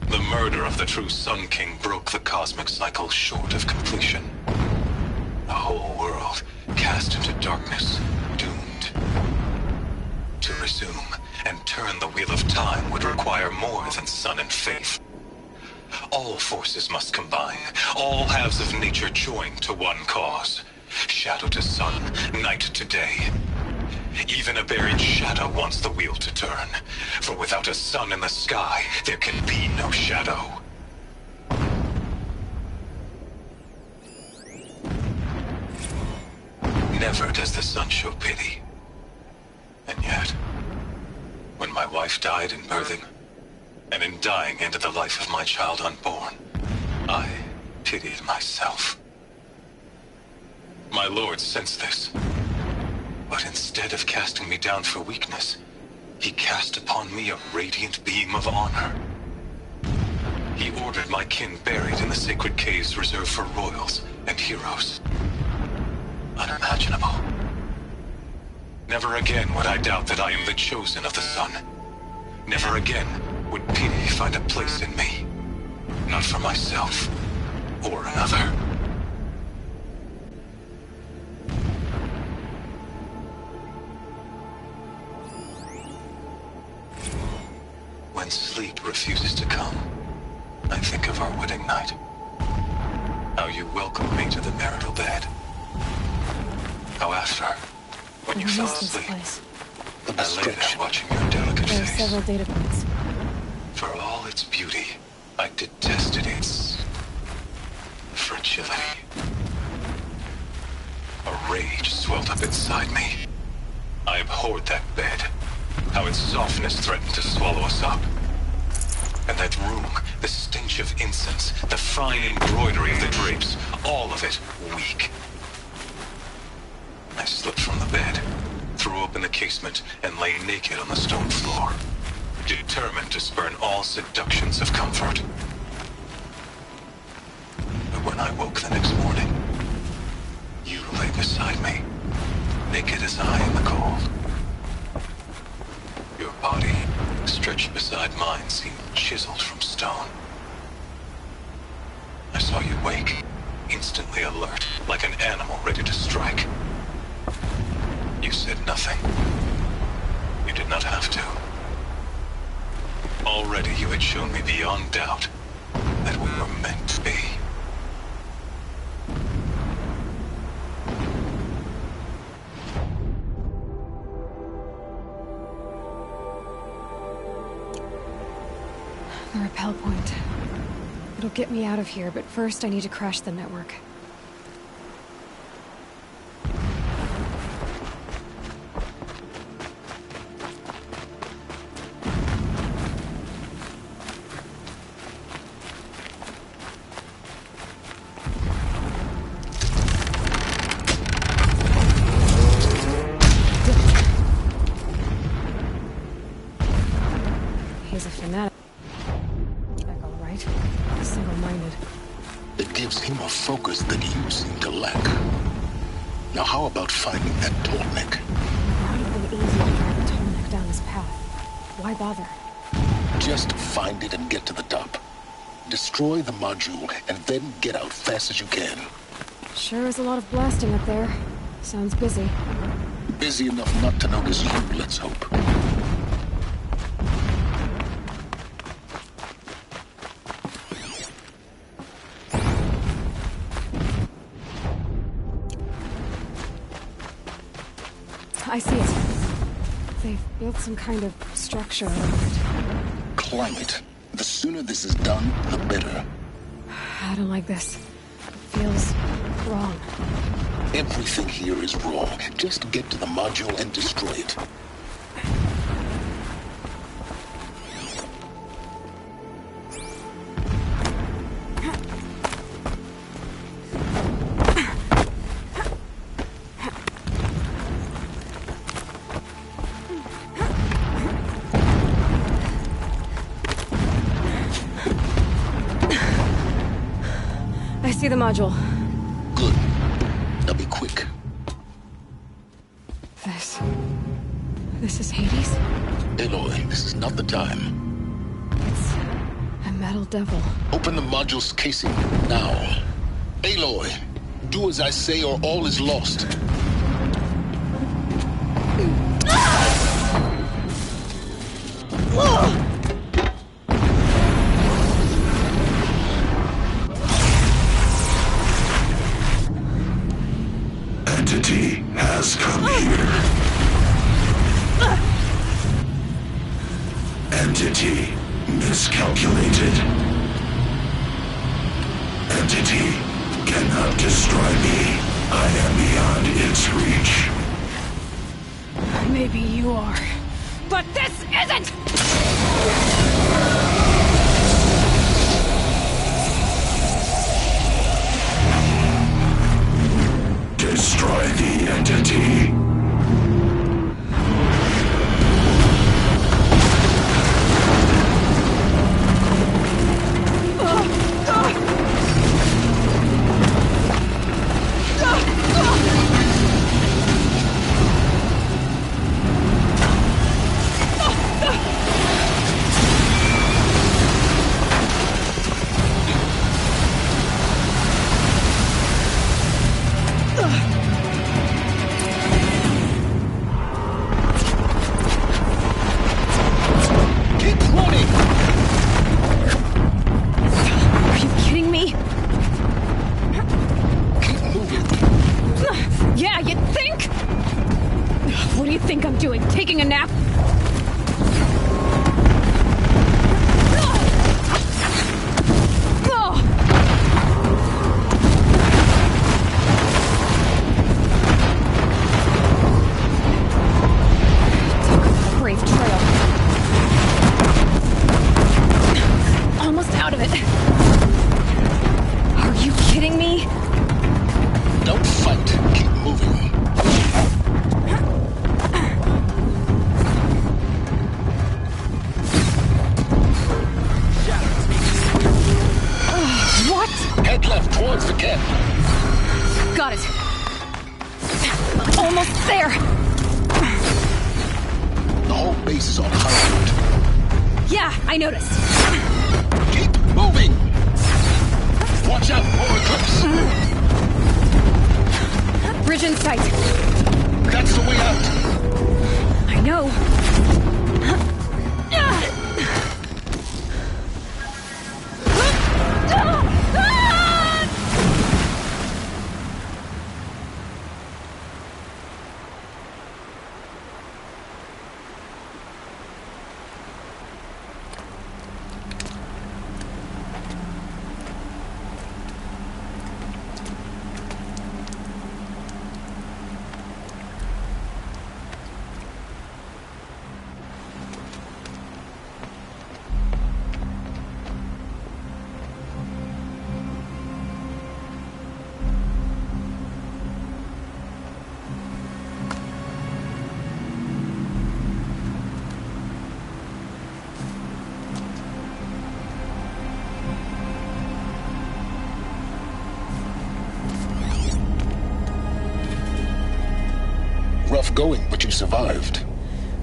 The murder of the true Sun King broke the cosmic cycle short of completion. The whole world cast into darkness, doomed. To resume and turn the wheel of time would require more than sun and faith. All forces must combine, all halves of nature join to one cause. Shadow to sun, night to day. Even a buried shadow wants the wheel to turn, for without a sun in the sky, there can be no shadow. Never does the sun show pity. And yet, when my wife died in birthing, and in dying ended the life of my child unborn, I pitied myself. My lord sensed this, but instead of casting me down for weakness, he cast upon me a radiant beam of honor. He ordered my kin buried in the sacred caves reserved for royals and heroes. Unimaginable. Never again would I doubt that I am the chosen of the sun. Never again would pity find a place in me. Not for myself or another. When sleep refuses to come, I think of our wedding night. How you welcomed me to the marital bed. How after, when you fell asleep, I lay there watching your delicate There are face. several data points. For all its beauty, I detested its fragility. A rage swelled up inside me. I abhorred that bed, how its softness threatened to swallow us up. And that room, the stench of incense, the fine embroidery of the drapes, all of it weak. I slipped from the bed, threw open the casement, and lay naked on the stone floor, determined to spurn all seductions of comfort. But when I woke the next morning, you lay beside me, naked as I in the cold. Your body, stretched beside mine, seemed chiseled from stone. saw you wake, instantly alert, like an animal ready to strike. You said nothing. You did not have to. Already you had shown me beyond doubt that we were meant to be. The rappel point. It'll get me out of here, but first I need to crash the network. He's a fanatic. All right. Single-minded. It gives him a focus that you seem to lack. Now how about finding that Tallneck? It would have been easy to drive a Tallneck down this path. Why bother? Just find it and get to the top. Destroy the module and then get out fast as you can. Sure is a lot of blasting up there. Sounds busy. Busy enough not to notice you, let's hope. I see it. They've built some kind of structure around it. Climb it. The sooner this is done, the better. I don't like this. Feels wrong. Everything here is wrong. Just get to the module and destroy it. I see the module. Good. Now be quick. This is Hades? Aloy, this is not the time. It's a metal devil. Open the module's casing now. Aloy, do as I say or all is lost. Entity has come here. Entity miscalculated. Entity cannot destroy me. I am beyond its reach. Maybe you are. But this isn't! Destroy the entity. Taking a nap? Brave trail. Almost out of it. Are you kidding me? Don't fight. Keep moving. Head left towards the camp. Got it. Almost there. The whole base is on high alert. Yeah, I noticed. Keep moving. Watch out, more Eclipse! Bridge in sight. That's the way out. I know. Rough going, but you survived.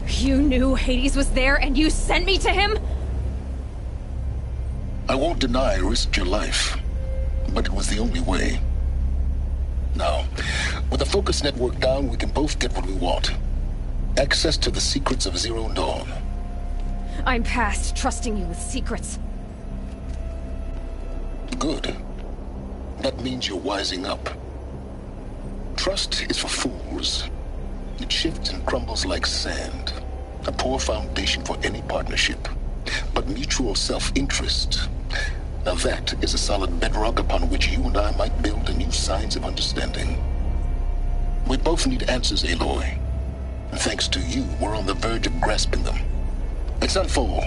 You knew Hades was there and you sent me to him? I won't deny I risked your life, but it was the only way. Now, with the focus network down, we can both get what we want. Access to the secrets of Zero Dawn. I'm past trusting you with secrets. Good. That means you're wising up. Trust is for fools. It shifts and crumbles like sand. A poor foundation for any partnership. But mutual self-interest, now that is a solid bedrock upon which you and I might build new signs of understanding. We both need answers, Aloy. And thanks to you, we're on the verge of grasping them. It's unfold.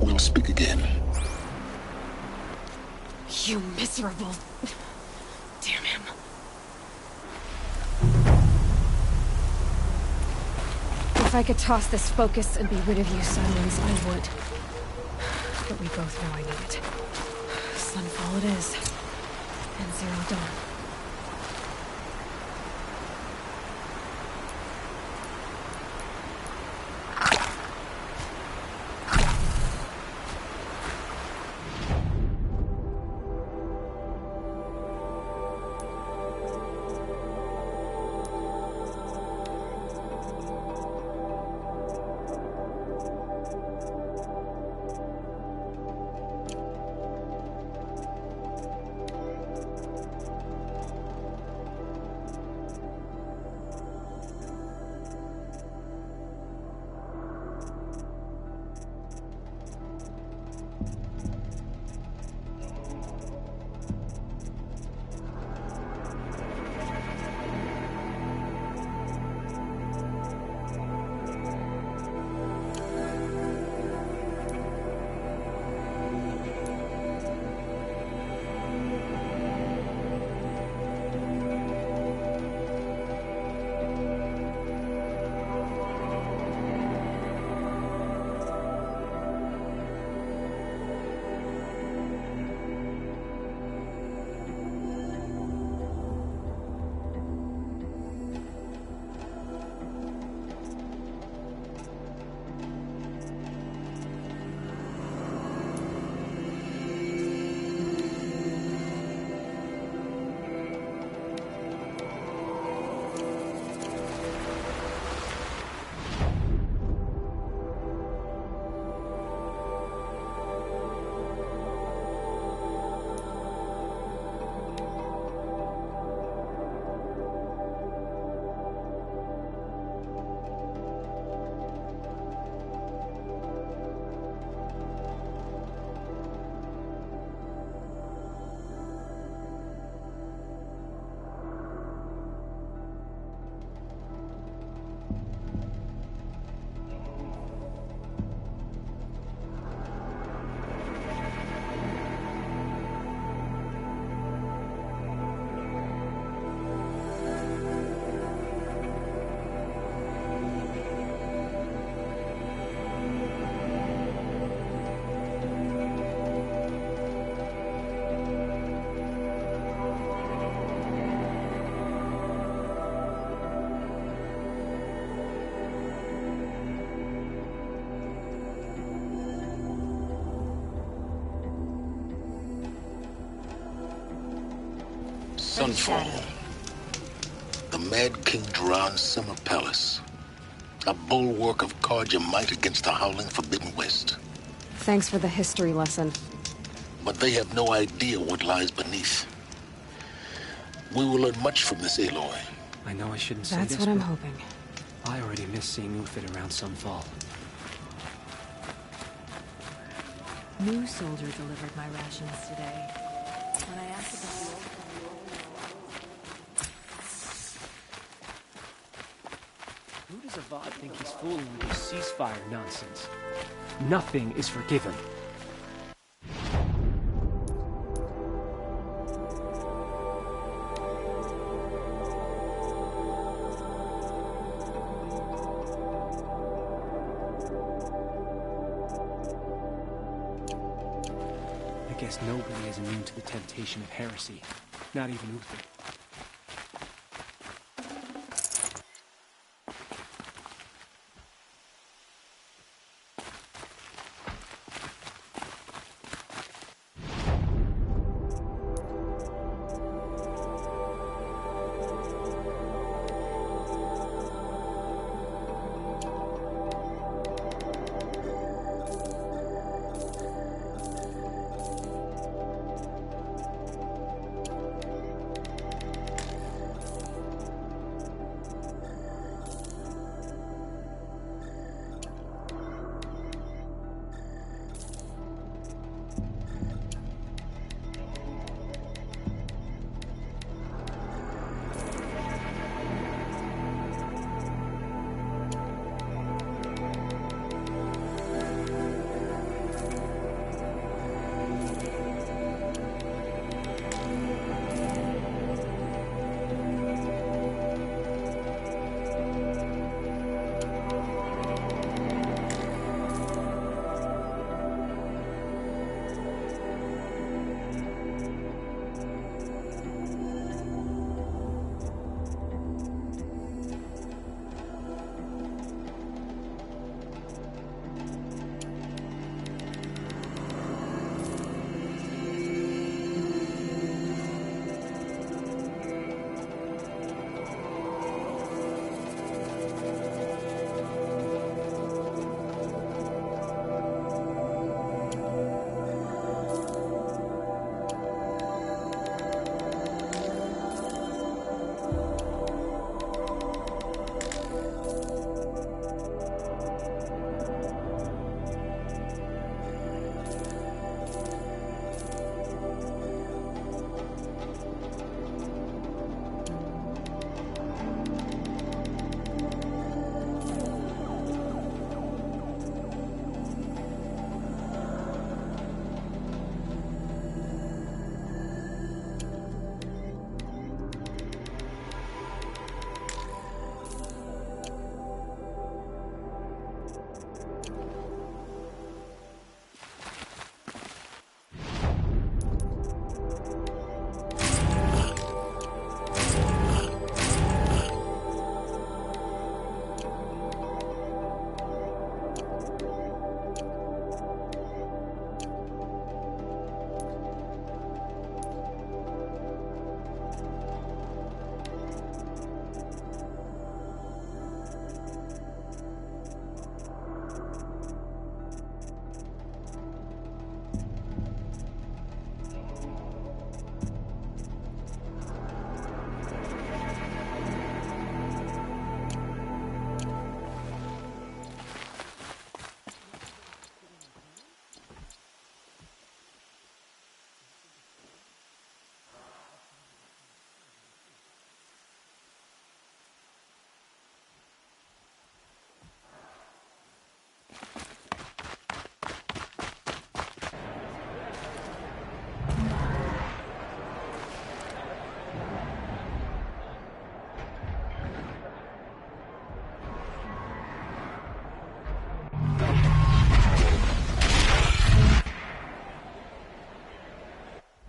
We'll speak again. You miserable... Damn him. If I could toss this focus and be rid of you, Sirens, I would. But we both know I need it. Sunfall it is. And Zero Dawn. Sunfall. The Mad King Duran's summer palace. A bulwark of Carja might against the howling Forbidden West. Thanks for the history lesson. But they have no idea what lies beneath. We will learn much from this Aloy. I know I shouldn't say this, this, what I'm hoping. I already miss seeing Ufit around Sunfall. New soldier delivered my rations today. When I asked about the old... Who does Avad think he's fooling with this ceasefire nonsense? Nothing is forgiven. I guess nobody is immune to the temptation of heresy. Not even Ufit.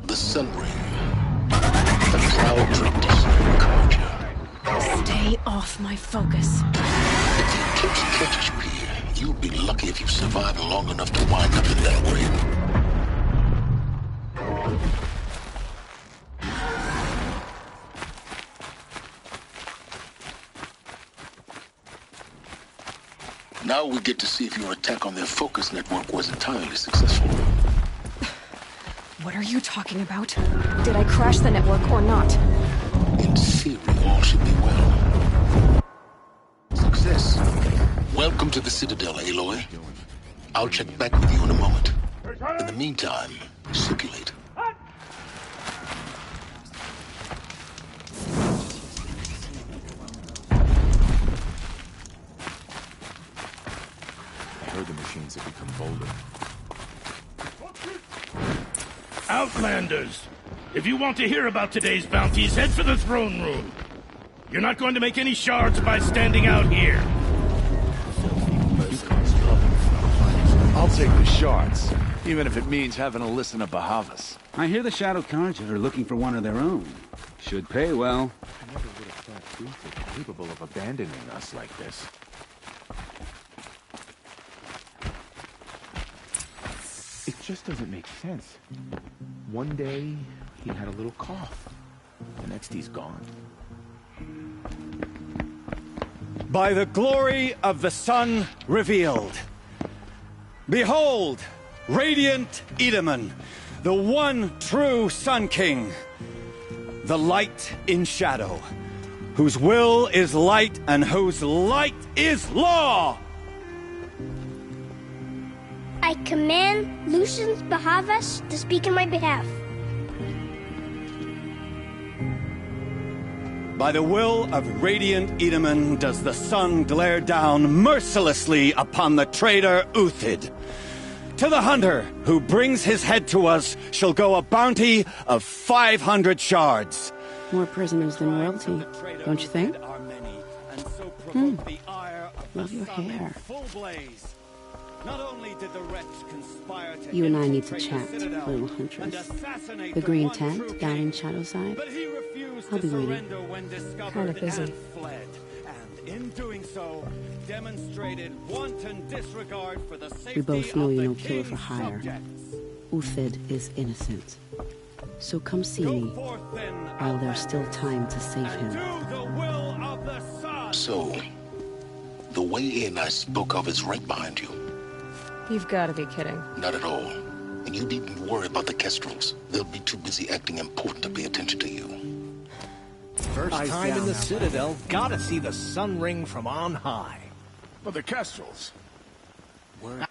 The Sun Ring. The proud tradition of Carja. Stay off my focus. If the eclipse catches you here, you'll be lucky if you survive long enough to wind up in that ring. Now we get to see if your attack on their focus network was entirely successful. What are you talking about? Did I crash the network or not? In theory, all should be well. Success. Welcome to the Citadel, Aloy. I'll check back with you in a moment. In the meantime, circulate. I heard the machines have become bolder. Outlanders! If you want to hear about today's bounties, head for the throne room. You're not going to make any shards by standing out here. I'll take the shards, even if it means having to listen to Bahavas. I hear the Shadow Carja are looking for one of their own. Should pay well. I never would have thought Uther capable of abandoning us like this. It just doesn't make sense. One day, he had a little cough. The next, he's gone. By the glory of the sun revealed. Behold, radiant Edaman, the one true Sun King. The light in shadow, whose will is light and whose light is law. I command Lucius Bahavas to speak in my behalf. By the will of radiant Edaman does the sun glare down mercilessly upon the traitor Uthid. To the hunter who brings his head to us shall go a bounty of 500 shards. More prisoners than royalty, don't you think? Love your hair. Not only did the wretch conspire to You and I need to chat, little huntress. The green tent down in Shadowside. I'll be waiting. Kind of busy. And in doing so, demonstrated wanton disregard for the safety We both know of you're the no killer for king's hire. subjects. Uthid is innocent. So come see me while there's still time to save him. So, the way in I spoke of is right behind you. You've got to be kidding. Not at all. And you needn't worry about the Kestrels. They'll be too busy acting important to pay attention to you. First time in the Citadel, gotta see the sun ring from on high. But the Kestrels. Where?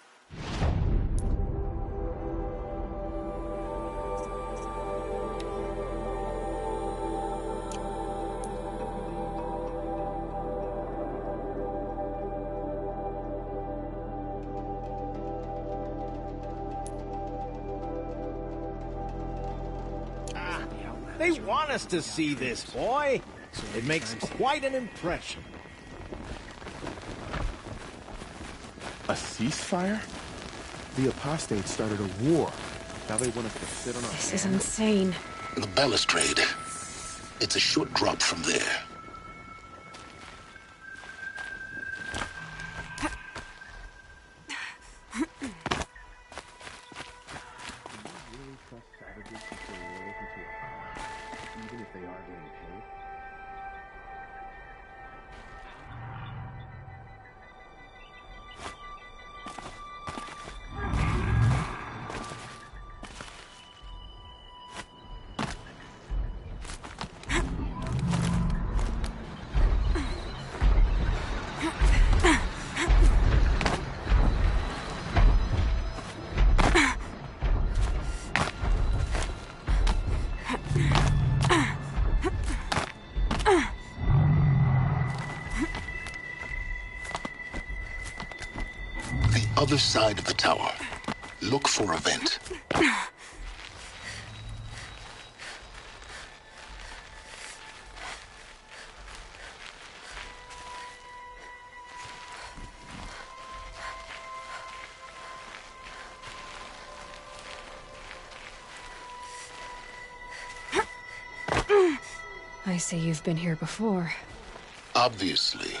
They want us to see this, boy. It makes quite an impression. A ceasefire? The apostates started a war. Now they want us to sit on our This is insane. The balustrade. It's a short drop from there. even if they are getting paid? Other side of the tower. Look for a vent. I see you've been here before. Obviously.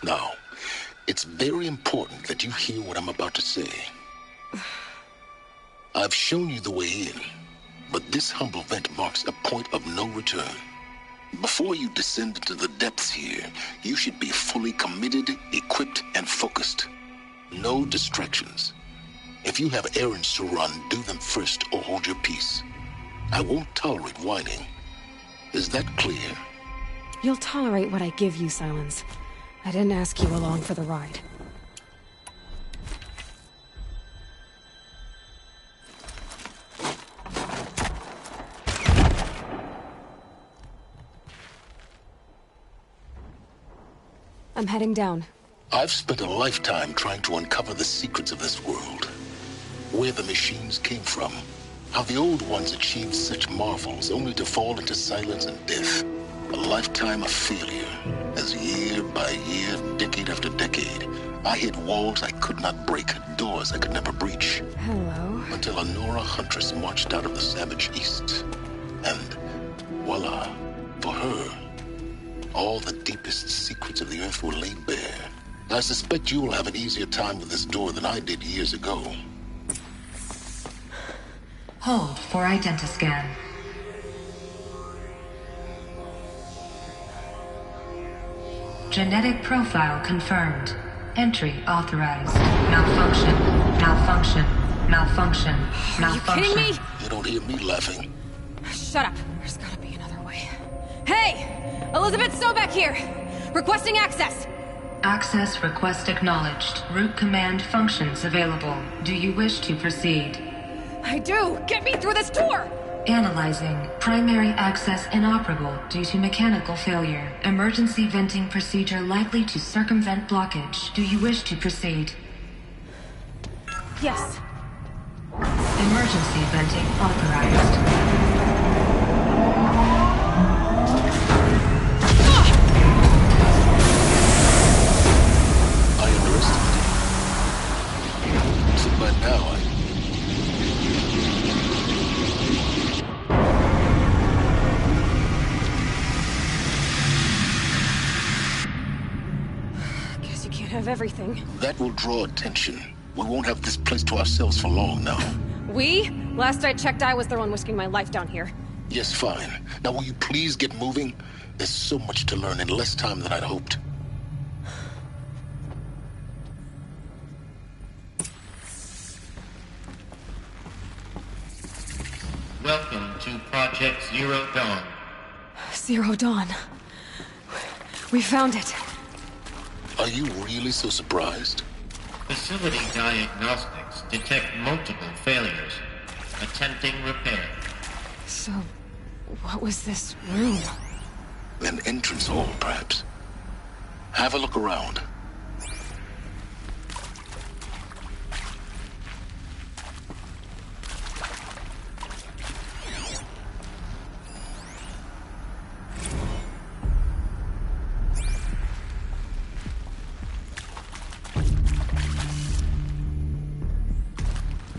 Now, it's very important that you hear what I'm about to say. I've shown you the way in, but this humble vent marks a point of no return. Before you descend into the depths here, you should be fully committed, equipped, and focused. No distractions. If you have errands to run, do them first or hold your peace. I won't tolerate whining. Is that clear? You'll tolerate what I give you, Silence. I didn't ask you along for the ride. I'm heading down. I've spent a lifetime trying to uncover the secrets of this world. Where the machines came from. How the old ones achieved such marvels only to fall into silence and death. A lifetime of failure. As year by year, decade after decade, I hit walls I could not break, doors I could never breach. Hello. Until a Nora huntress marched out of the savage east. And voila, for her, all the deepest secrets of the Earth were laid bare. I suspect you will have an easier time with this door than I did years ago. Hold for identiscan. Genetic profile confirmed. Entry authorized. Malfunction. Malfunction. Malfunction. Malfunction. Are you kidding me? You don't hear me laughing. Shut up. There's gotta be another way. Hey! Elizabeth Sobek here! Requesting access! Access request acknowledged. Root command functions available. Do you wish to proceed? I do! Get me through this door! Analyzing. Primary access inoperable due to mechanical failure. Emergency venting procedure likely to circumvent blockage. Do you wish to proceed? Yes. Emergency venting authorized. I underestimated. So by now Have everything. That will draw attention. We won't have this place to ourselves for long now. We? Last I checked, I was the one risking my life down here. Yes, fine. Now will you please get moving? There's so much to learn in less time than I'd hoped. Welcome to Project Zero Dawn. Zero Dawn. We found it. Are you really so surprised? Facility diagnostics detect multiple failures. Attempting repair. So, what was this room? An entrance hall, perhaps. Have a look around.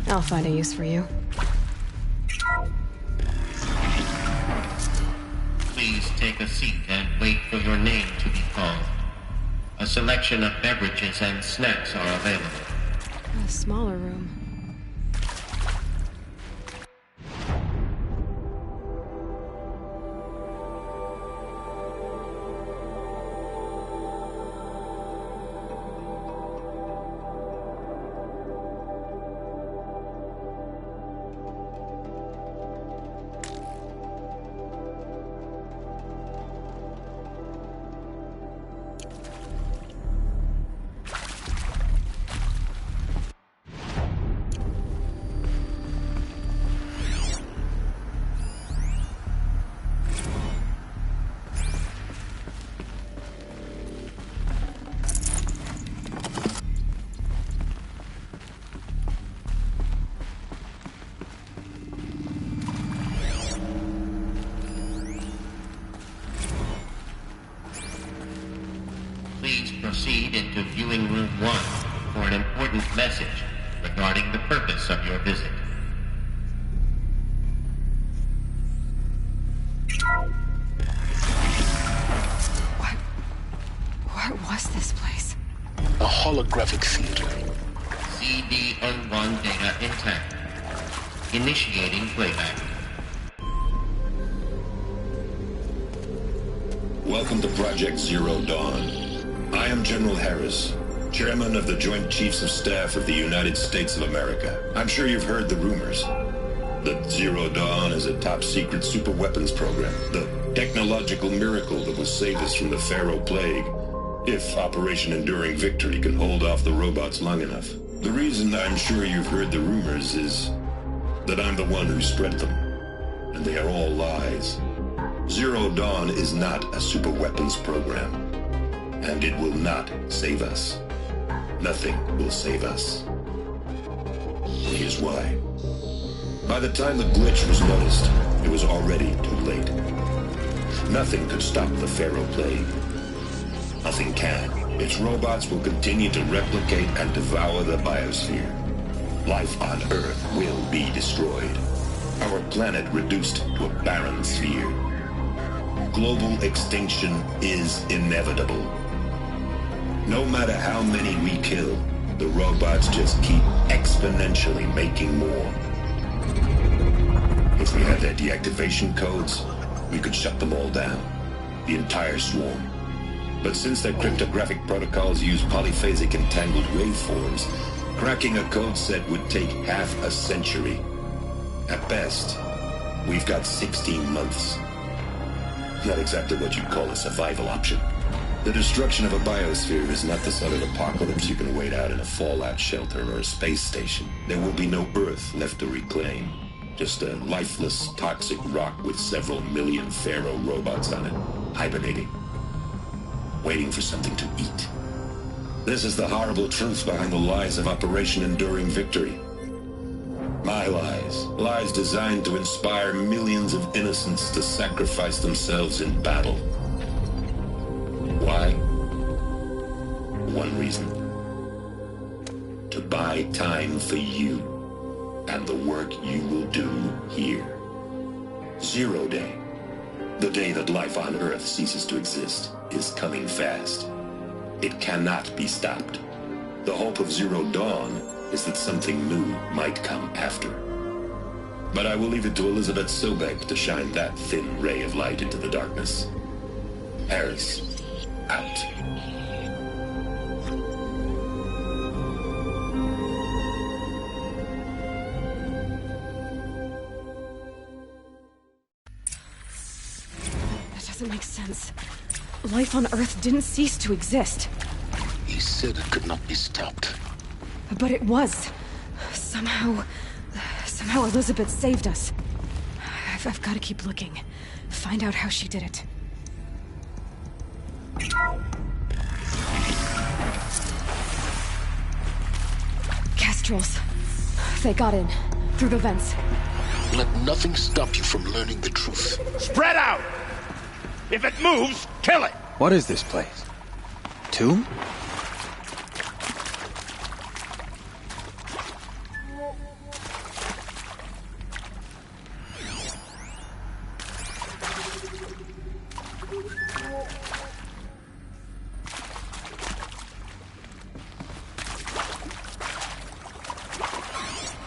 I'll find a use for you. Please take a seat and wait for your name to be called. A selection of beverages and snacks are available. A smaller room. Please proceed into viewing room 1 for an important message regarding the purpose of your visit. What was this place? A holographic theater. CD01 data intact. Initiating playback. Welcome to Project Zero Dawn. I am General Harris, Chairman of the Joint Chiefs of Staff of the United States of America. I'm sure you've heard the rumors that Zero Dawn is a top-secret super-weapons program, the technological miracle that will save us from the Pharaoh Plague, if Operation Enduring Victory can hold off the robots long enough. The reason I'm sure you've heard the rumors is that I'm the one who spread them, and they are all lies. Zero Dawn is not a super-weapons program, and it will not save us. Nothing will save us. Here's why. By the time the glitch was noticed, it was already too late. Nothing could stop the Pharaoh Plague. Nothing can. Its robots will continue to replicate and devour the biosphere. Life on Earth will be destroyed. Our planet reduced to a barren sphere. Global extinction is inevitable. No matter how many we kill, the robots just keep exponentially making more. If we had their deactivation codes, we could shut them all down, the entire swarm. But since their cryptographic protocols use polyphasic entangled waveforms, cracking a code set would take half a century. At best, we've got 16 months. Not exactly what you'd call a survival option. The destruction of a biosphere is not the sort of apocalypse you can wait out in a fallout shelter or a space station. There will be no Earth left to reclaim. Just a lifeless, toxic rock with several million Pharaoh robots on it, hibernating, waiting for something to eat. This is the horrible truth behind the lies of Operation Enduring Victory. My lies. Lies designed to inspire millions of innocents to sacrifice themselves in battle. Why? One reason. To buy time for you and the work you will do here. Zero Day, the day that life on Earth ceases to exist, is coming fast. It cannot be stopped. The hope of Zero Dawn is that something new might come after. But I will leave it to Elizabeth Sobek to shine that thin ray of light into the darkness. Harris, out. That doesn't make sense. Life on Earth didn't cease to exist. He said it could not be stopped. But it was. Somehow Elizabeth saved us. I've got to keep looking. Find out how she did it. Kestrels. They got in. Through the vents. Let nothing stop you from learning the truth. Spread out! If it moves, kill it! What is this place? Tomb?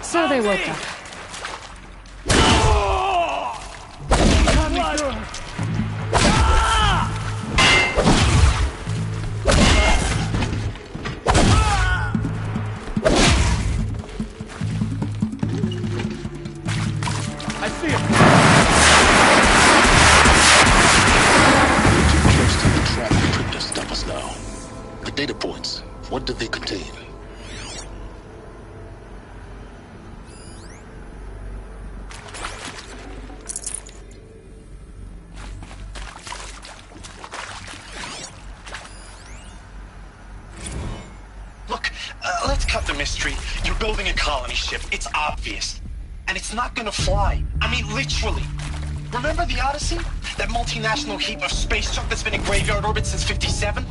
So they woke up. I see him! We're too close to the trap equipped to stop us now. The data points, what do they contain? Let's cut the mystery. You're building a colony ship. It's obvious. And it's not gonna fly. I mean, literally. Remember the Odyssey? That multinational heap of space junk that's been in graveyard orbit since 57?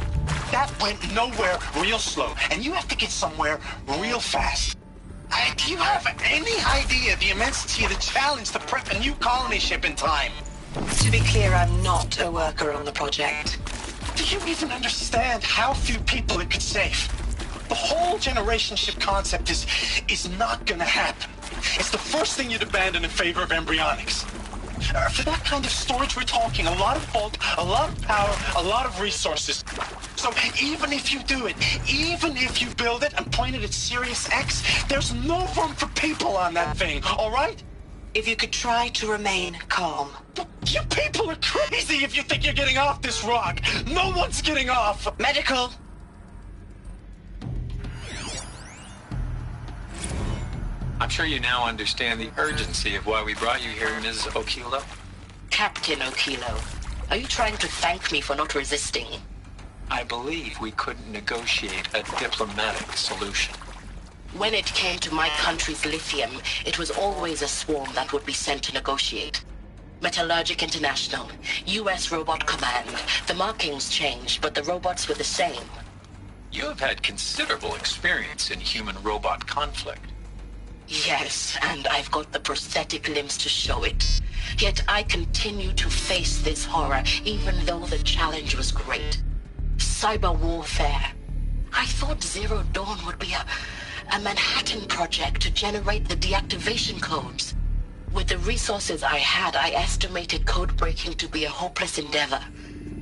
That went nowhere real slow. And you have to get somewhere real fast. Do you have any idea the immensity of the challenge to prep a new colony ship in time? To be clear, I'm not a worker on the project. Do you even understand how few people it could save? The whole generation ship concept is not gonna happen. It's the first thing you'd abandon in favor of embryonics. For that kind of storage we're talking, a lot of bulk, a lot of power, a lot of resources. So even if you do it, even if you build it and point it at Sirius X, there's no room for people on that thing, all right? If you could try to remain calm. You people are crazy if you think you're getting off this rock. No one's getting off. Medical. I'm sure you now understand the urgency of why we brought you here, Mrs. Okilo. Captain Okilo, are you trying to thank me for not resisting? I believe we couldn't negotiate a diplomatic solution. When it came to my country's lithium, it was always a swarm that would be sent to negotiate. Metallurgic International, U.S. Robot Command. The markings changed, but the robots were the same. You have had considerable experience in human-robot conflict. Yes, and I've got the prosthetic limbs to show it. Yet I continue to face this horror, even though the challenge was great. Cyber warfare. I thought Zero Dawn would be a Manhattan Project to generate the deactivation codes. With the resources I had, I estimated code breaking to be a hopeless endeavor.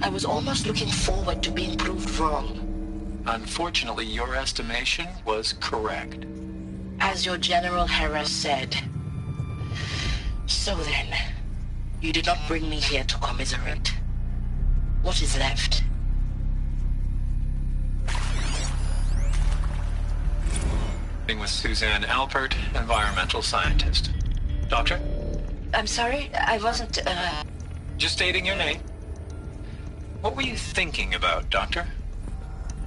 I was almost looking forward to being proved wrong. Unfortunately, your estimation was correct. As your General Hera said. So then, you did not bring me here to commiserate. What is left? With Suzanne Alpert, environmental scientist. Doctor? I'm sorry, I wasn't, Just stating your name. What were you thinking about, Doctor?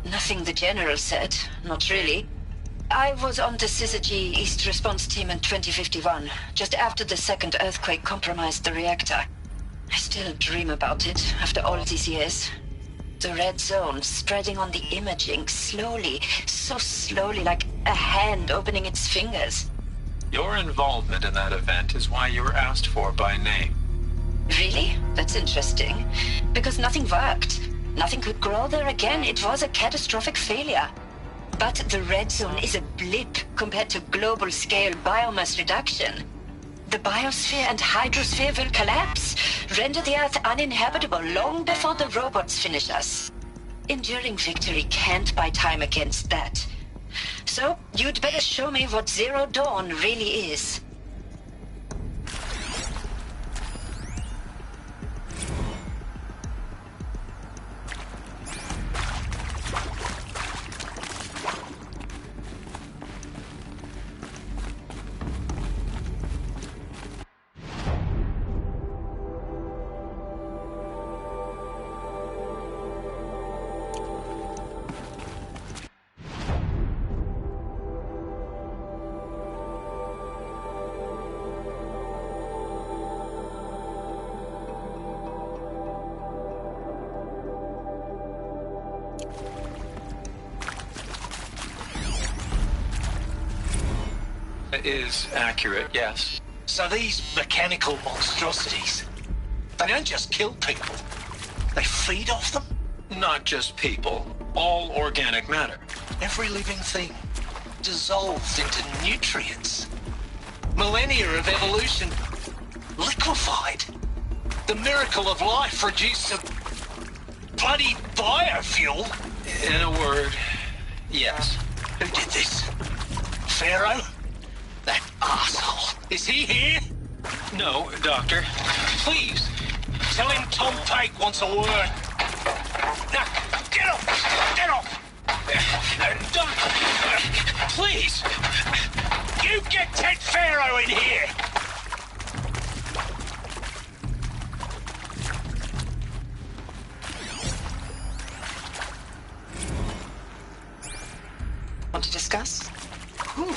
Nothing the General said, not really. I was on the Syzygy East Response Team in 2051, just after the second earthquake compromised the reactor. I still dream about it, after all these years. The red zone spreading on the imaging, slowly, so slowly, like a hand opening its fingers. Your involvement in that event is why you were asked for by name. Really? That's interesting. Because nothing worked. Nothing could grow there again. It was a catastrophic failure. But the red zone is a blip compared to global-scale biomass reduction. The biosphere and hydrosphere will collapse, render the Earth uninhabitable long before the robots finish us. Enduring victory can't buy time against that. So, you'd better show me what Zero Dawn really is. Is accurate, yes. So these mechanical monstrosities, they don't just kill people, they feed off them? Not just people, all organic matter. Every living thing dissolves into nutrients. Millennia of evolution liquefied. The miracle of life reduced to bloody biofuel. In a word, yes. Who did this? Pharaoh? That asshole. Is he here? No, Doctor. Please, tell him Tom Pate wants a word. Now, get off! Get off! Doctor, please! You get Ted Pharaoh in here! Want to discuss? Whew.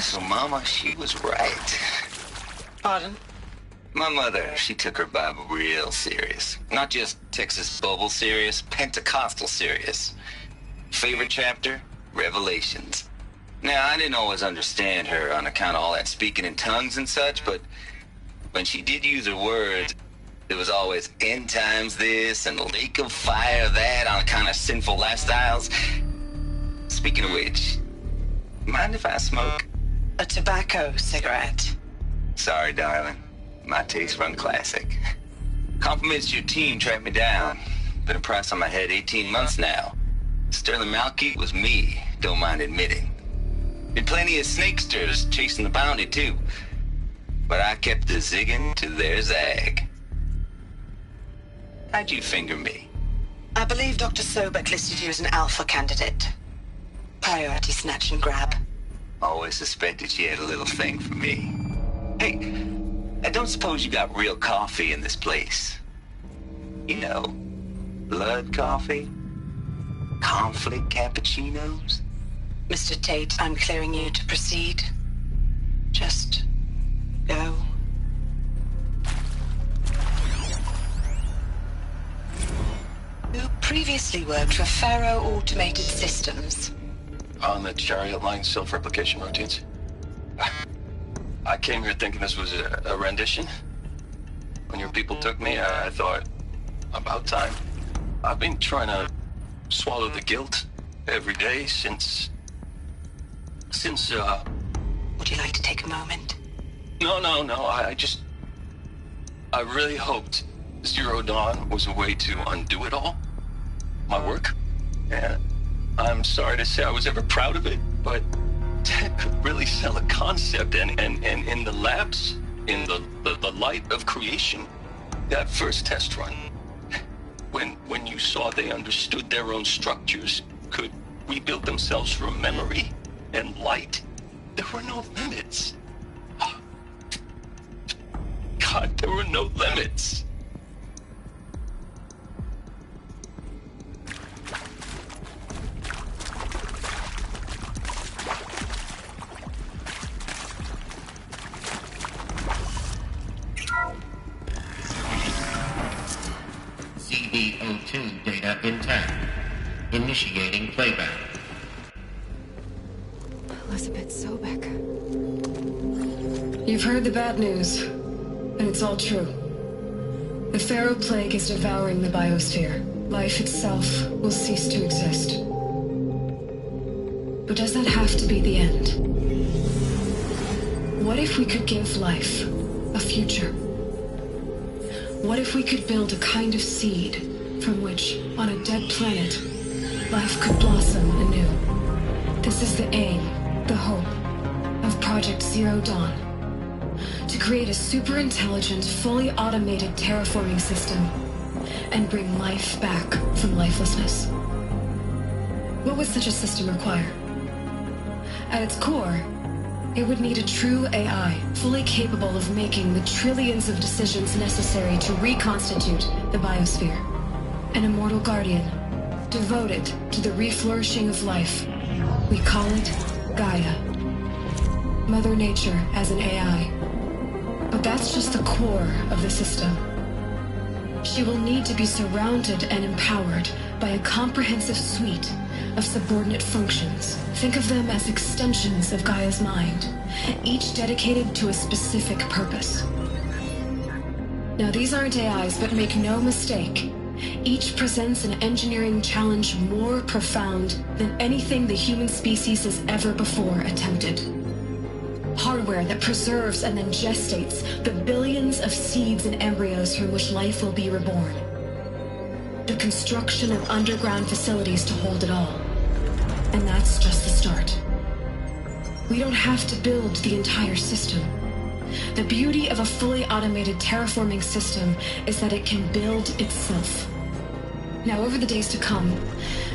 So, Mama, she was right. Pardon? My mother, she took her Bible real serious. Not just Texas Bible serious, Pentecostal serious. Favorite chapter? Revelations. Now, I didn't always understand her on account of all that speaking in tongues and such, but when she did use her words, it was always end times this and lake of fire that on account of sinful lifestyles. Speaking of which, mind if I smoke? A tobacco cigarette. Sorry, darling. My taste run classic. Compliments to your team tracked me down. Been a price on my head 18 months now. Sterling Malkeith was me, don't mind admitting. Been plenty of snakesters chasing the bounty, too. But I kept the zigging to their zag. How'd you finger me? I believe Dr. Sobek listed you as an alpha candidate. Priority snatch and grab. Always suspected she had a little thing for me. Hey, I don't suppose you got real coffee in this place. You know, blood coffee? Conflict cappuccinos? Mr. Tate, I'm clearing you to proceed. Just go. You previously worked for Faro Automated Systems. On the Chariot Line self-replication routines? I came here thinking this was a rendition. When your people took me, I thought, about time. I've been trying to swallow the guilt every day since... Would you like to take a moment? No, I really hoped Zero Dawn was a way to undo it all. My work. And I'm sorry to say I was ever proud of it, but Ted could really sell a concept, and in the labs, in the light of creation, that first test run, when you saw they understood their own structures, could rebuild themselves from memory and light, there were no limits. God, there were no limits. CD02 data intact. Initiating playback. Elizabeth Sobek. You've heard the bad news, and it's all true. The Pharaoh Plague is devouring the biosphere. Life itself will cease to exist. But does that have to be the end? What if we could give life a future? What if we could build a kind of seed from which, on a dead planet, life could blossom anew? This is the aim, the hope, of Project Zero Dawn. To create a super-intelligent, fully automated terraforming system and bring life back from lifelessness. What would such a system require? At its core, it would need a true AI, fully capable of making the trillions of decisions necessary to reconstitute the biosphere. An immortal guardian, devoted to the reflourishing of life. We call it Gaia. Mother Nature as an AI. But that's just the core of the system. She will need to be surrounded and empowered by a comprehensive suite of subordinate functions. Think of them as extensions of Gaia's mind, each dedicated to a specific purpose. Now, these aren't AIs, but make no mistake, each presents an engineering challenge more profound than anything the human species has ever before attempted. Hardware that preserves and then gestates the billions of seeds and embryos from which life will be reborn. The construction of underground facilities to hold it all. And that's just the start. We don't have to build the entire system. The beauty of a fully automated terraforming system is that it can build itself. Now, over the days to come,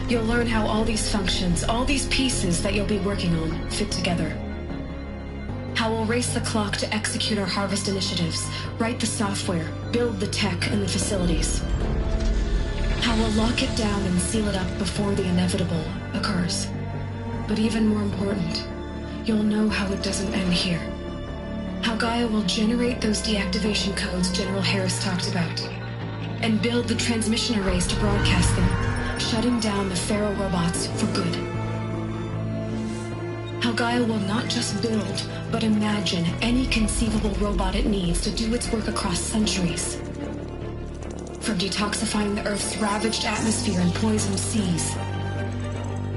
you'll learn how all these functions, all these pieces that you'll be working on, fit together. How we'll race the clock to execute our harvest initiatives, write the software, build the tech and the facilities. How we'll lock it down and seal it up before the inevitable occurs. But even more important, you'll know how it doesn't end here. How Gaia will generate those deactivation codes General Harris talked about, and build the transmission arrays to broadcast them, shutting down the Pharaoh robots for good. How Gaia will not just build, but imagine any conceivable robot it needs to do its work across centuries. From detoxifying the Earth's ravaged atmosphere and poisoned seas,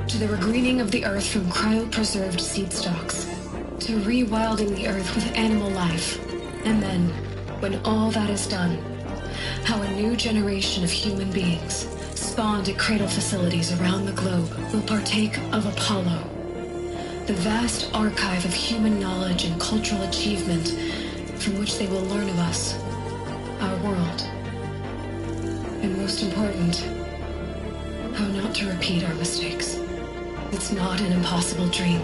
to the regreening of the Earth from cryopreserved seed stalks, to rewilding the Earth with animal life. And then, when all that is done, how a new generation of human beings, spawned at cradle facilities around the globe will partake of Apollo, the vast archive of human knowledge and cultural achievement from which they will learn of us, our world, and most important, how not to repeat our mistakes. It's not an impossible dream.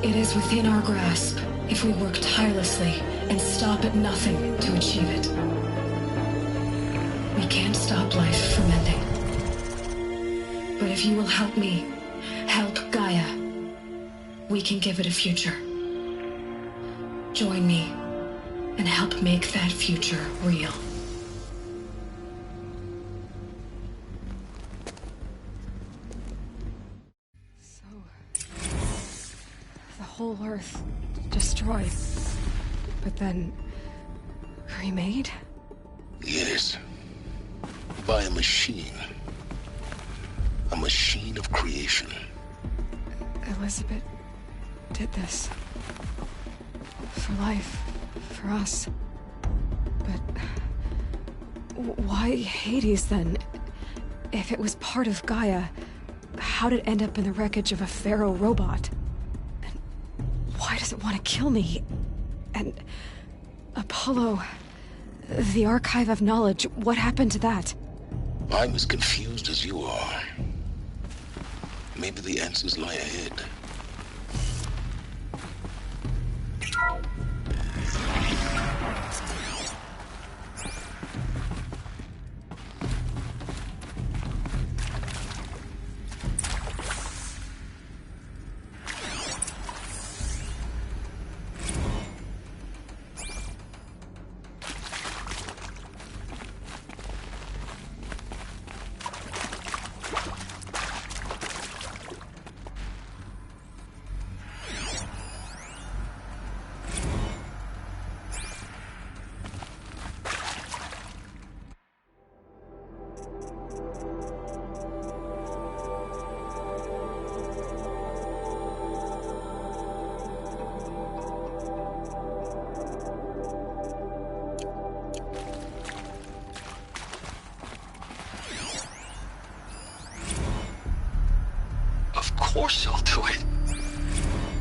It is within our grasp if we work tirelessly and stop at nothing to achieve it. We can't stop life from ending. But if you will help me, help Gaia, we can give it a future. Join me and help make that future real. The whole Earth destroyed, but then remade? Yes. By a machine. A machine of creation. Elizabeth did this. For life. For us. But why Hades then? If it was part of Gaia, how did it end up in the wreckage of a Pharaoh robot? And why does it want to kill me? And Apollo, the Archive of Knowledge, what happened to that? I'm as confused as you are. Maybe the answers lie ahead. Of course I'll do it.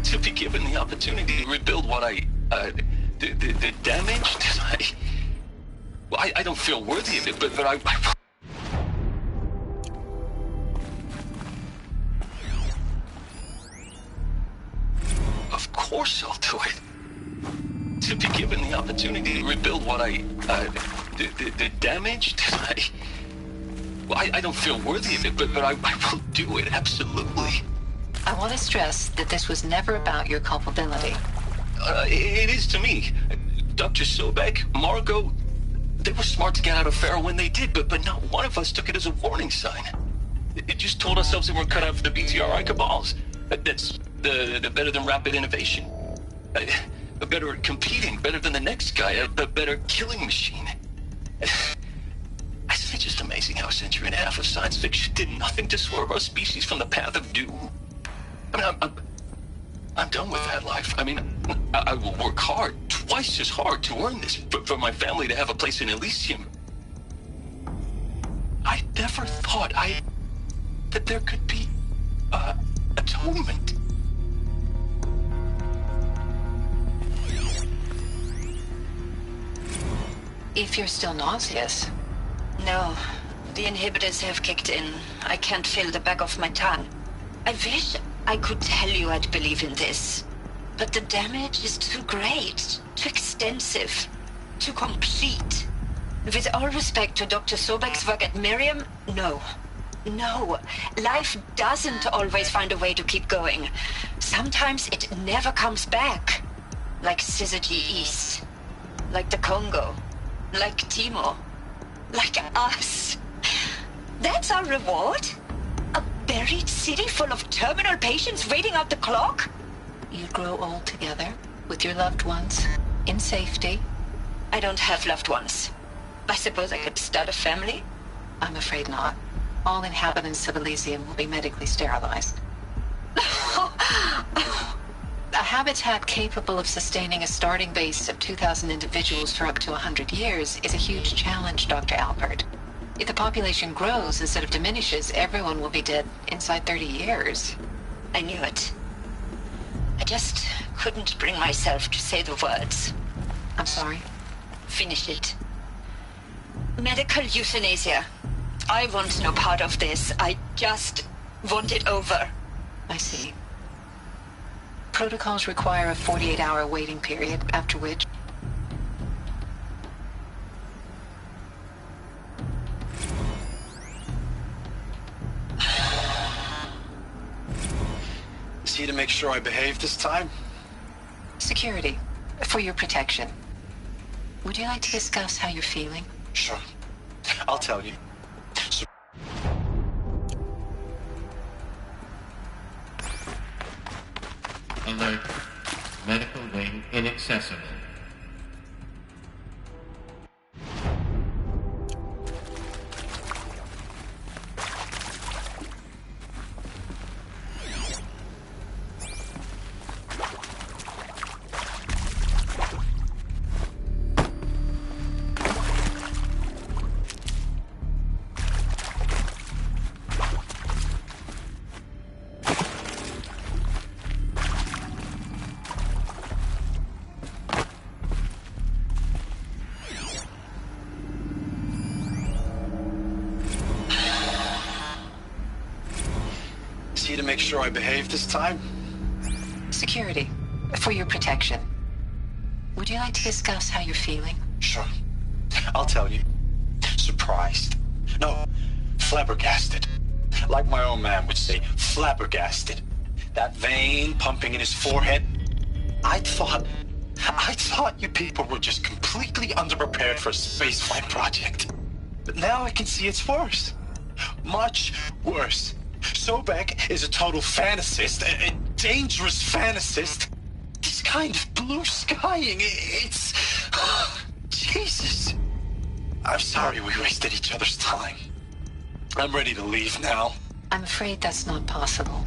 To be given the opportunity to rebuild what the damage that I don't feel worthy of it, but I Of course I'll do it. To be given the opportunity to rebuild what the damage that I don't feel worthy of it, but I will do it, absolutely. I want to stress that this was never about your culpability. It is to me. Dr. Sobek, Margot, they were smart to get out of Pharaoh when they did, but not one of us took it as a warning sign. It just told ourselves that we're cut out for the BTRI cabals. That's the better than rapid innovation. Better at competing, better than the next guy, a better killing machine. It's just amazing how a century and a half of science fiction did nothing to swerve our species from the path of doom. I mean, I'm done with that life. I mean, I will work hard, twice as hard, to earn this, for my family to have a place in Elysium. I never thought that there could be atonement. If you're still nauseous. No, the inhibitors have kicked in. I can't feel the back of my tongue. I wish I could tell you I'd believe in this. But the damage is too great, too extensive, too complete. With all respect to Dr. Sobek's work at Miriam, no. No, life doesn't always find a way to keep going. Sometimes it never comes back. Like Syzygy East. Like the Congo. Like Timo. Like us. That's our reward? A buried city full of terminal patients waiting out the clock? You grow old together, with your loved ones, in safety. I don't have loved ones. I suppose I could start a family? I'm afraid not. All inhabitants of Elysium will be medically sterilized. A habitat capable of sustaining a starting base of 2,000 individuals for up to 100 years is a huge challenge, Dr. Alpert. If the population grows instead of diminishes, everyone will be dead inside 30 years. I knew it. I just couldn't bring myself to say the words. I'm sorry? Finish it. Medical euthanasia. I want no part of this. I just want it over. I see. Protocols require a 48-hour waiting period, after which... Is he to make sure I behave this time? Security. For your protection. Would you like to discuss how you're feeling? Sure. I'll tell you. Alert. Medical wing inaccessible. To make sure I behave this time? Security. For your protection. Would you like to discuss how you're feeling? Sure. I'll tell you. Surprised. No, flabbergasted. Like my own man would say, flabbergasted. That vein pumping in his forehead. I thought you people were just completely underprepared for a spaceflight project. But now I can see it's worse. Much worse. Sobek is a total fantasist, a dangerous fantasist. He's kind of blue skying. It's... Jesus. I'm sorry we wasted each other's time. I'm ready to leave now. I'm afraid that's not possible.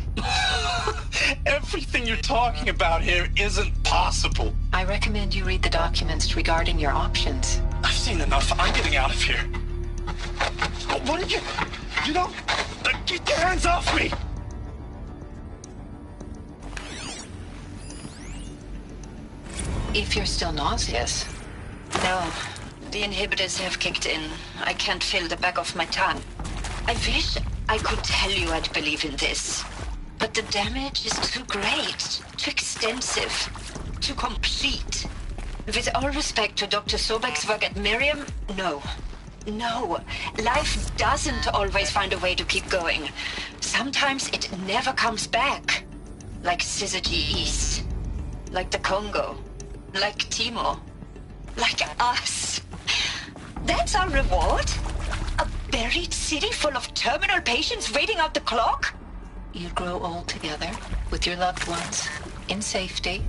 Everything you're talking about here isn't possible. I recommend you read the documents regarding your options. I've seen enough. I'm getting out of here. What did you... You know... Get your hands off me! If you're still nauseous. No. The inhibitors have kicked in. I can't feel the back of my tongue. I wish I could tell you I'd believe in this. But the damage is too great, too extensive, too complete. With all respect to Dr. Sobek's work at Miriam, no. No, life doesn't always find a way to keep going. Sometimes it never comes back. Like Syzygy East. Like the Congo. Like Timo. Like us. That's our reward? A buried city full of terminal patients waiting out the clock? You grow old together, with your loved ones, in safety.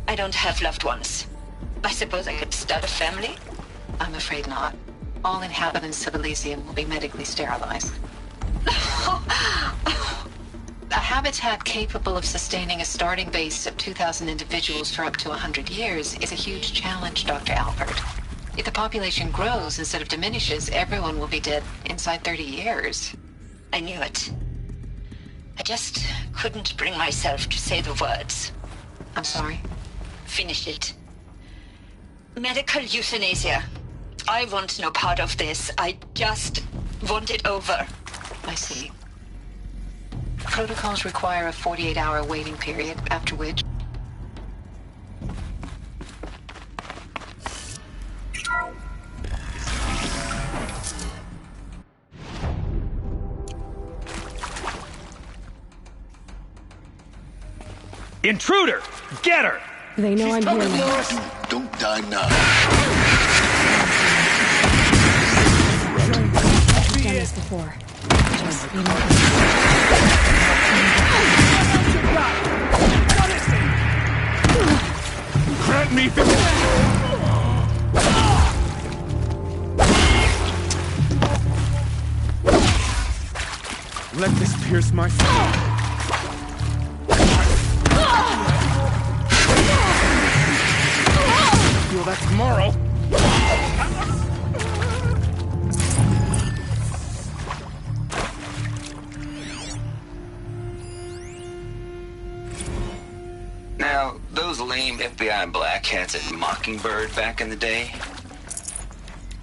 I don't have loved ones. I suppose I could start a family? I'm afraid not. All inhabitants of Elysium will be medically sterilized. A habitat capable of sustaining a starting base of 2,000 individuals for up to 100 years is a huge challenge, Dr. Albert. If the population grows instead of diminishes, everyone will be dead inside 30 years. I knew it. I just couldn't bring myself to say the words. I'm sorry? Finish it. Medical euthanasia. I want no part of this. I just want it over. I see. Protocols require a 48-hour waiting period, after which... Intruder! Get her! They know I'm here now. Don't die now. I've done this before. Just be Grant me Let this pierce my soul. Feel that tomorrow. Now, those lame FBI black hats at Mockingbird back in the day,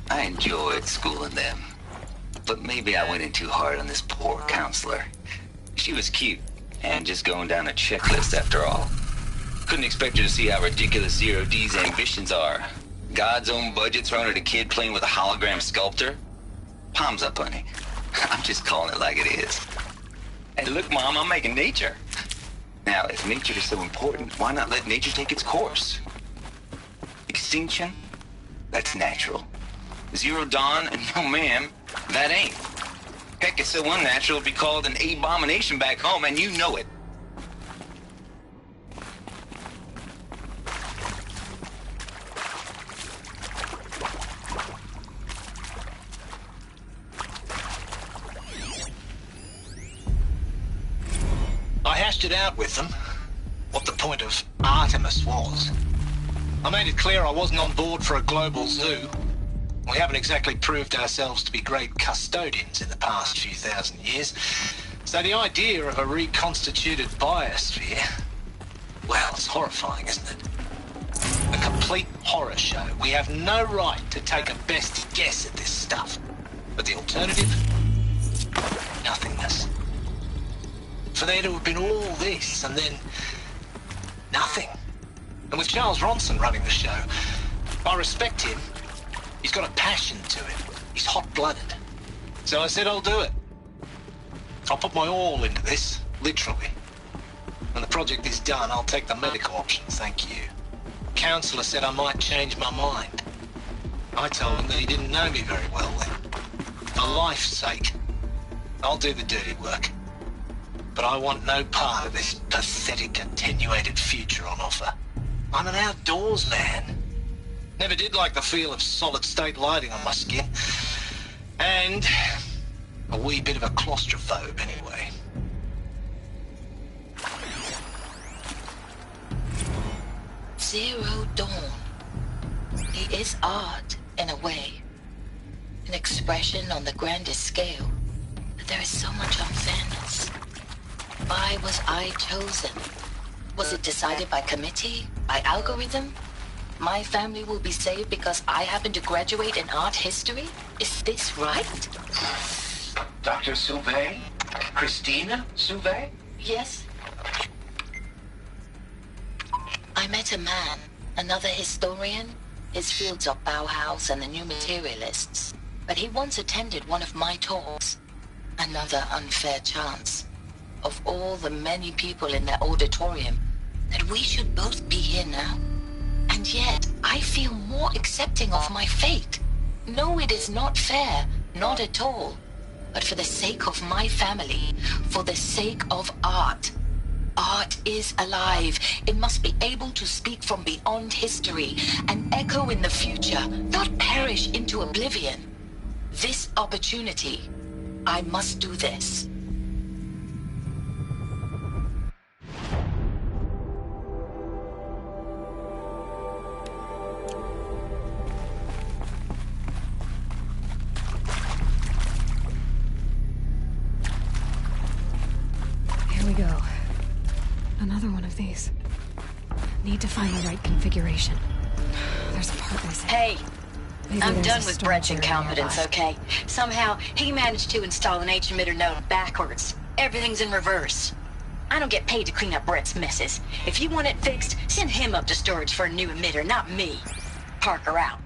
I enjoyed schooling them. But maybe I went in too hard on this poor counselor. She was cute, and just going down a checklist after all. Couldn't expect her to see how ridiculous Zero D's ambitions are. God's own budget thrown at a kid playing with a hologram sculptor? Palms up, honey. I'm just calling it like it is. Hey, look, Mom, I'm making nature. Now, if nature is so important, why not let nature take its course? Extinction? That's natural. Zero Dawn? No, ma'am, that ain't. Heck, it's so unnatural it'd be called an abomination back home, and you know it. I hashed it out with them, what the point of Artemis was. I made it clear I wasn't on board for a global zoo. We haven't exactly proved ourselves to be great custodians in the past few thousand years, so the idea of a reconstituted biosphere, well, it's horrifying, isn't it? A complete horror show. We have no right to take a best guess at this stuff. But the alternative? Nothingness. For there to have been all this, and then nothing. And with Charles Ronson running the show, I respect him. He's got a passion to him. He's hot-blooded. So I said I'll do it. I'll put my all into this, literally. When the project is done, I'll take the medical option, thank you. Counselor said I might change my mind. I told him that he didn't know me very well then. For life's sake, I'll do the dirty work. But I want no part of this pathetic, attenuated future on offer. I'm an outdoors man. Never did like the feel of solid-state lighting on my skin. And a wee bit of a claustrophobe, anyway. Zero Dawn. He is art, in a way. An expression on the grandest scale. But there is so much unfairness. Why was I chosen? Was it decided by committee? By algorithm? My family will be saved because I happen to graduate in art history? Is this right? Dr. Sauvé? Christina Sauvé? Yes. I met a man, another historian. His fields are Bauhaus and the New Materialists. But he once attended one of my talks. Another unfair chance. Of all the many people in that auditorium, that we should both be here now. And yet, I feel more accepting of my fate. No, it is not fair, not at all. But for the sake of my family, for the sake of art. Art is alive. It must be able to speak from beyond history and echo in the future, not perish into oblivion. This opportunity, I must do this. Here we go. Another one of these. Need to find the right configuration. There's a part missing. Hey, Maybe I'm there's done a with storage Brett's area incompetence, nearby. okay? Somehow, he managed to install an H-emitter node backwards. Everything's in reverse. I don't get paid to clean up Brett's messes. If you want it fixed, send him up to storage for a new emitter, not me. Parker out.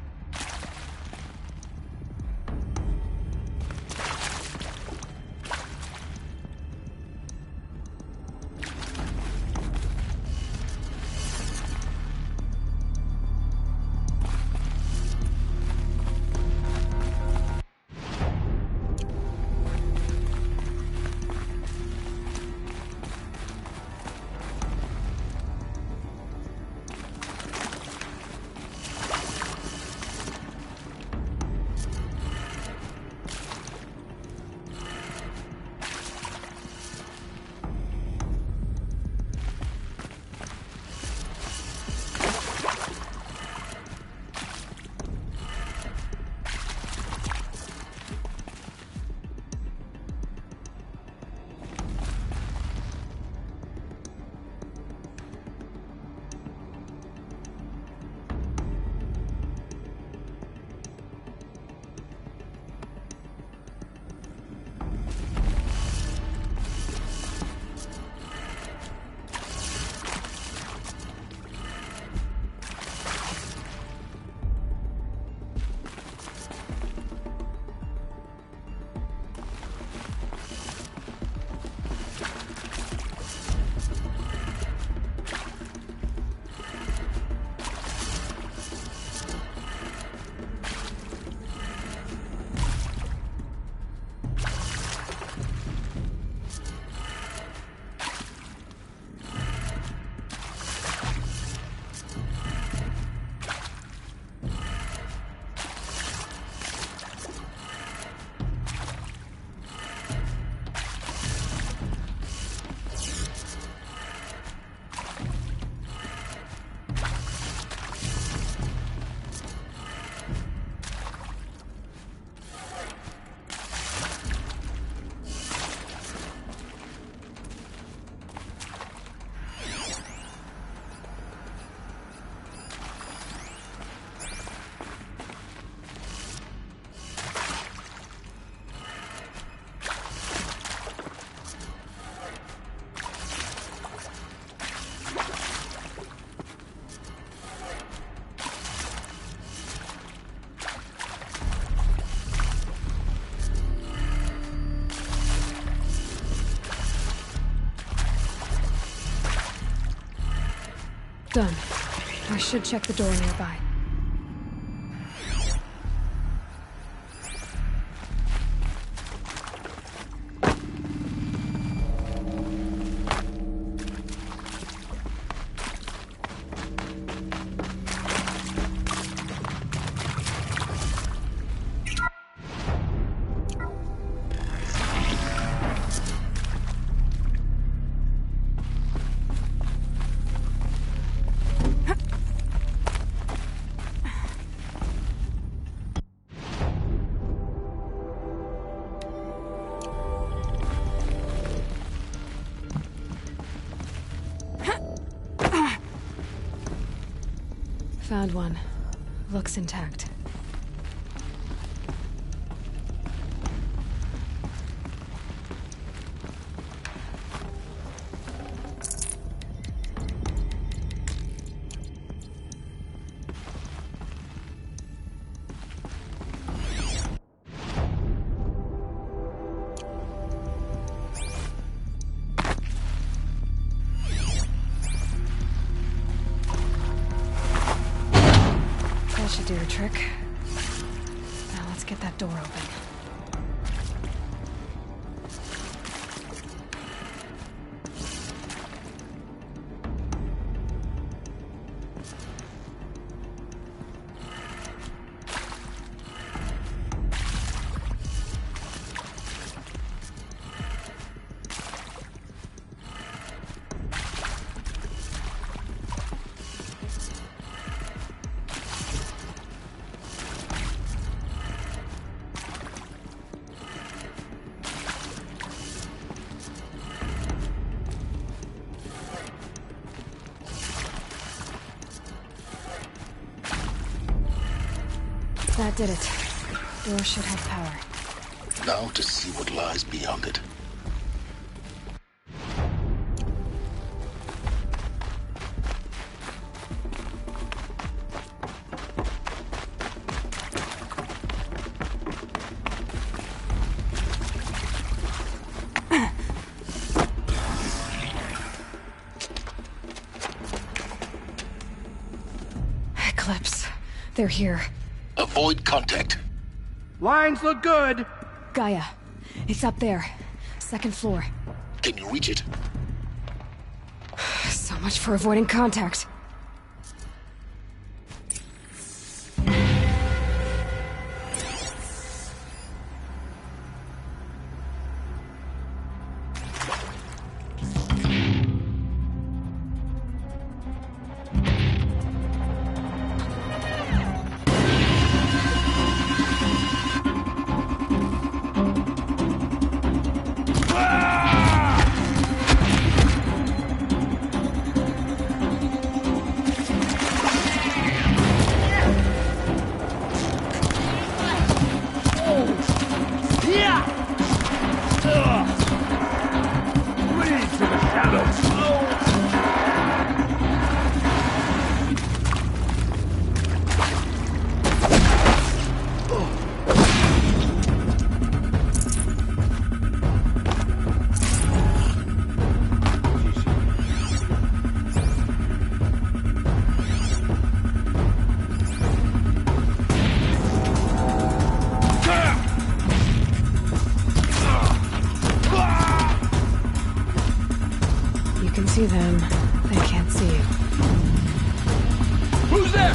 done. I should check the door nearby. Found one. Looks intact. Should do the trick. Now let's get that door open. That did it. Door should have power. Now to see what lies beyond it. Eclipse. They're here. Avoid contact. Lines look good. Gaia. It's up there. Second floor. Can you reach it? So much for avoiding contact. See them, they can't see you. Who's there?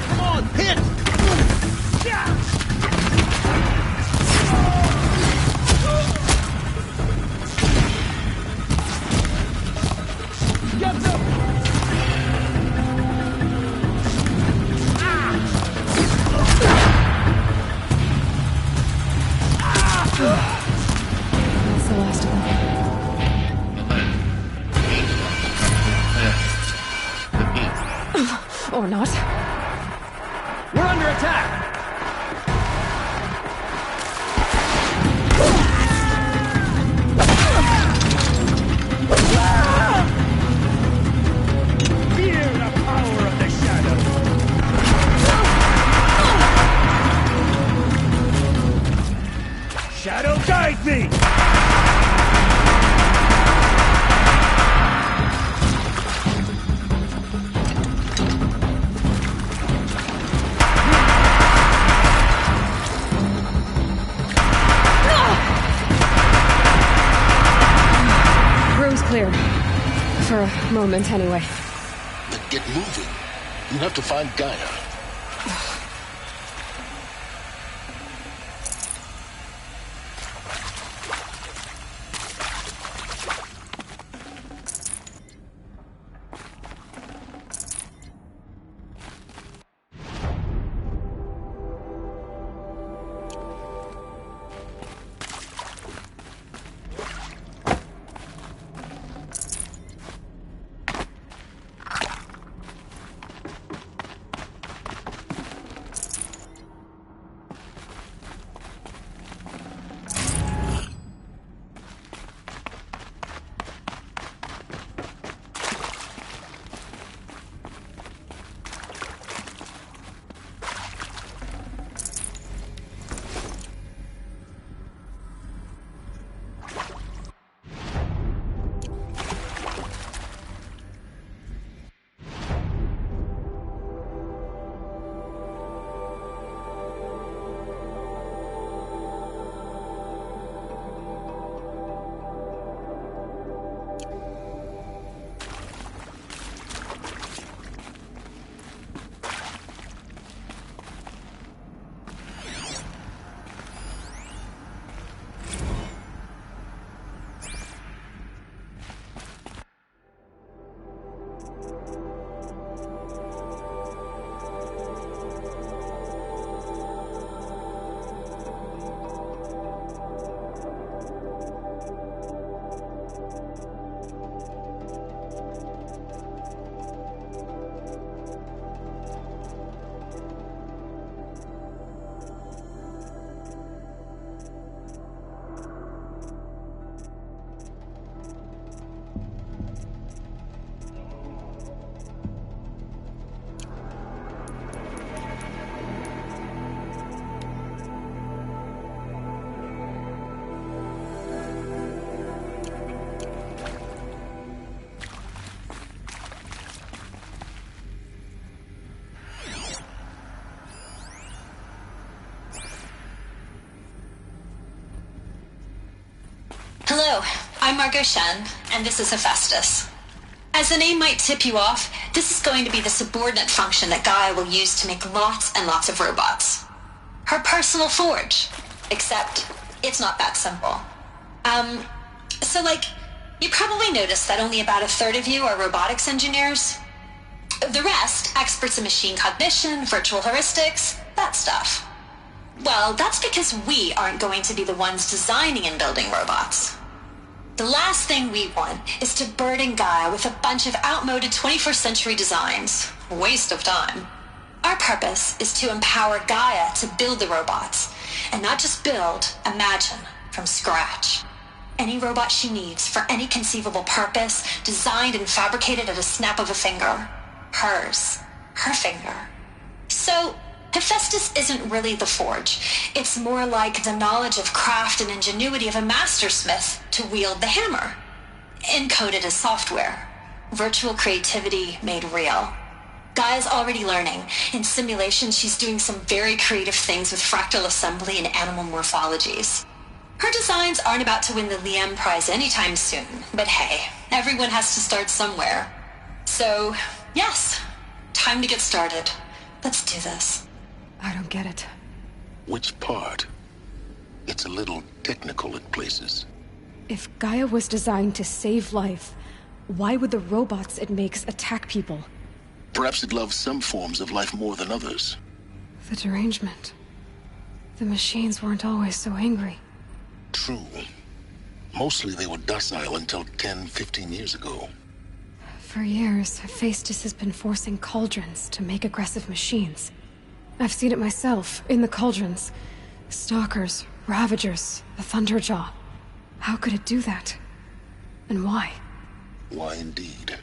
Come on, hit! Get them! That's the last of them. Or not. We're under attack! Fear the power of the shadow! Shadow Guide me! Room's clear. For a moment, anyway. Then get moving. You have to find Gaia. Hello, I'm Margot Shen, and this is Hephaestus. As the name might tip you off, this is going to be the subordinate function that Gaia will use to make lots and lots of robots. Her personal forge. Except, it's not that simple. You probably noticed that only about a third of you are robotics engineers. The rest, experts in machine cognition, virtual heuristics, that stuff. Well, that's because we aren't going to be the ones designing and building robots. The last thing we want is to burden Gaia with a bunch of outmoded 21st century designs. Waste of time. Our purpose is to empower Gaia to build the robots, and not just build, imagine, from scratch. Any robot she needs for any conceivable purpose, designed and fabricated at a snap of a finger. Hers. Her finger. So, Hephaestus isn't really the forge. It's more like the knowledge of craft and ingenuity of a mastersmith to wield the hammer. Encoded as software. Virtual creativity made real. Gaia's already learning. In simulation, she's doing some very creative things with fractal assembly and animal morphologies. Her designs aren't about to win the Liam Prize anytime soon, but hey, everyone has to start somewhere. So, yes, time to get started. Let's do this. I don't get it. Which part? It's a little technical in places. If Gaia was designed to save life, why would the robots it makes attack people? Perhaps it loves some forms of life more than others. The derangement. The machines weren't always so angry. True. Mostly they were docile until 10, 15 years ago. For years, Hephaestus has been forcing cauldrons to make aggressive machines. I've seen it myself, in the cauldrons. Stalkers, Ravagers, the Thunderjaw. How could it do that? And why? Why indeed?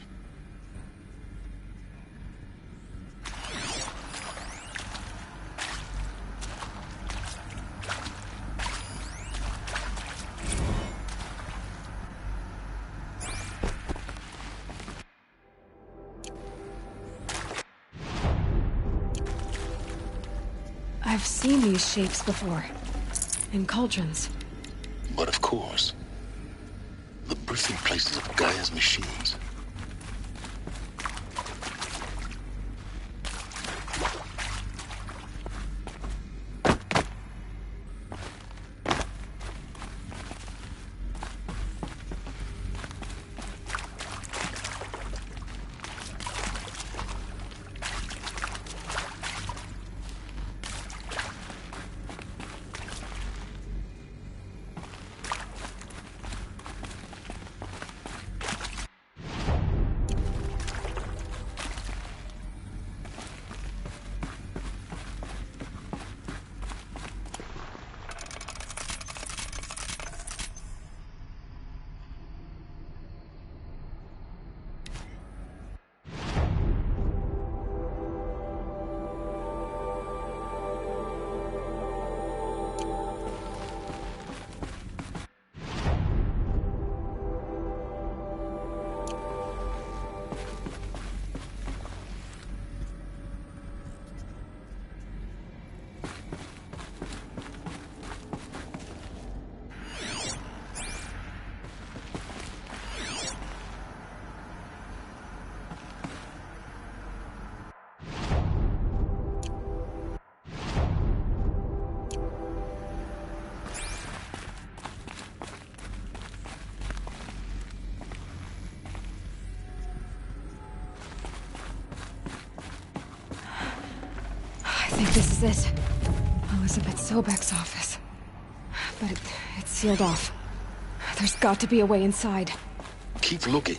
I've seen these shapes before. In cauldrons. But of course, the birthing places of Gaia's machines. I think this is it. Elizabeth Sobek's office. But it's sealed off. There's got to be a way inside. Keep looking.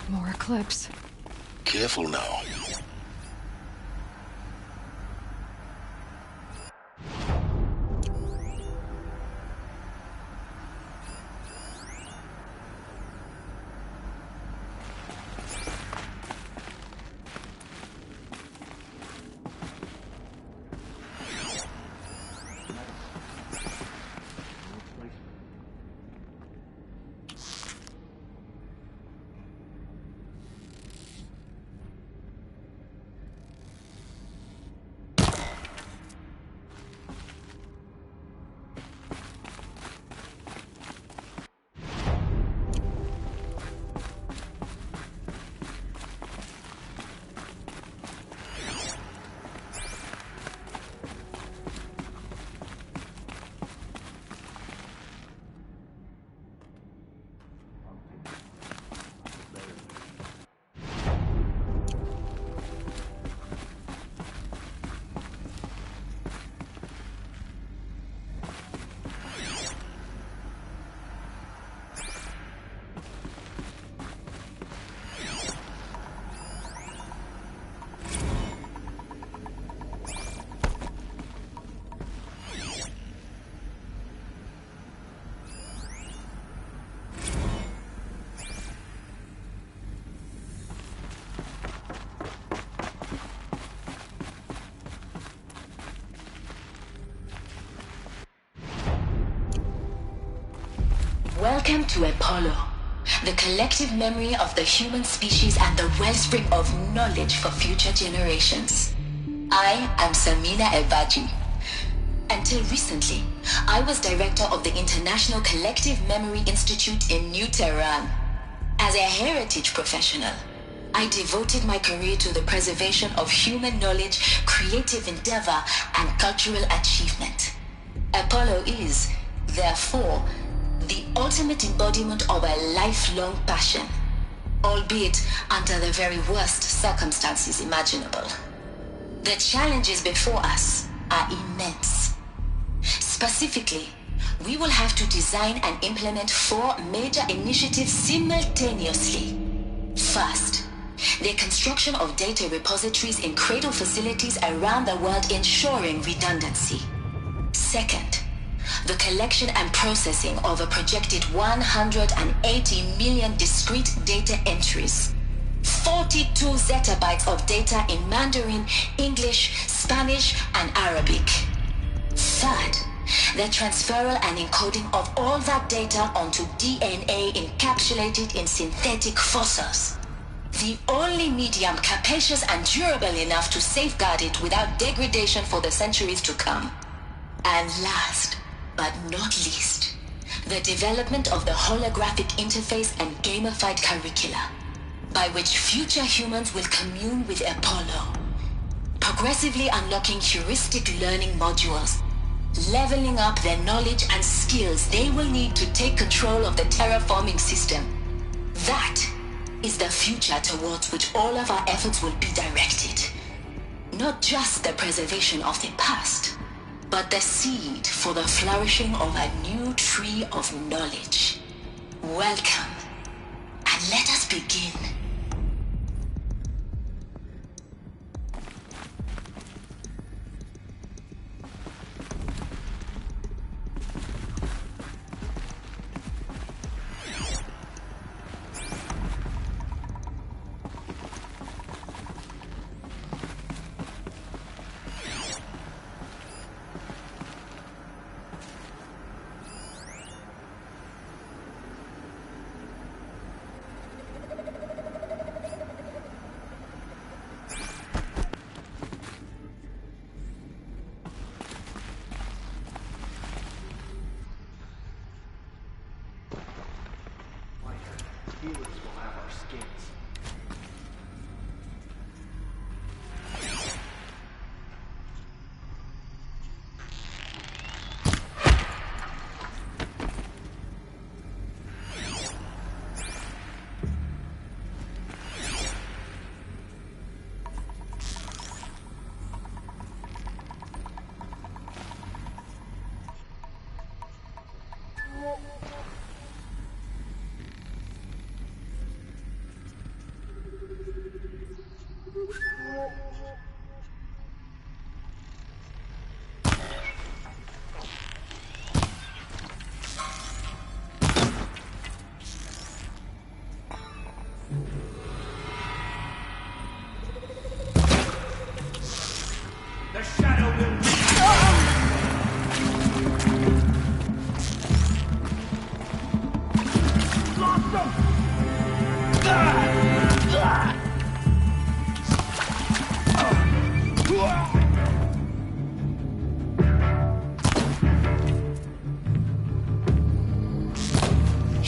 More Eclipse. Careful now. Welcome to Apollo, the collective memory of the human species and the wellspring of knowledge for future generations. I am Samina Ebaji. Until recently, I was director of the International Collective Memory Institute in New Tehran. As a heritage professional, I devoted my career to the preservation of human knowledge, creative endeavor, and cultural achievement. Apollo is, therefore, the ultimate embodiment of a lifelong passion, albeit under the very worst circumstances imaginable. The challenges before us are immense. Specifically, we will have to design and implement 4 major initiatives simultaneously. First, the construction of data repositories in cradle facilities around the world, ensuring redundancy. Second, the collection and processing of a projected 180 million discrete data entries, 42 zettabytes of data in Mandarin, English, Spanish, and Arabic. Third, the transferal and encoding of all that data onto DNA encapsulated in synthetic fossils. The only medium capacious and durable enough to safeguard it without degradation for the centuries to come. And last, but not least, the development of the holographic interface and gamified curricula, by which future humans will commune with Apollo, progressively unlocking heuristic learning modules, leveling up their knowledge and skills they will need to take control of the terraforming system. That is the future towards which all of our efforts will be directed. Not just the preservation of the past, but the seed for the flourishing of a new tree of knowledge. Welcome, and let us begin.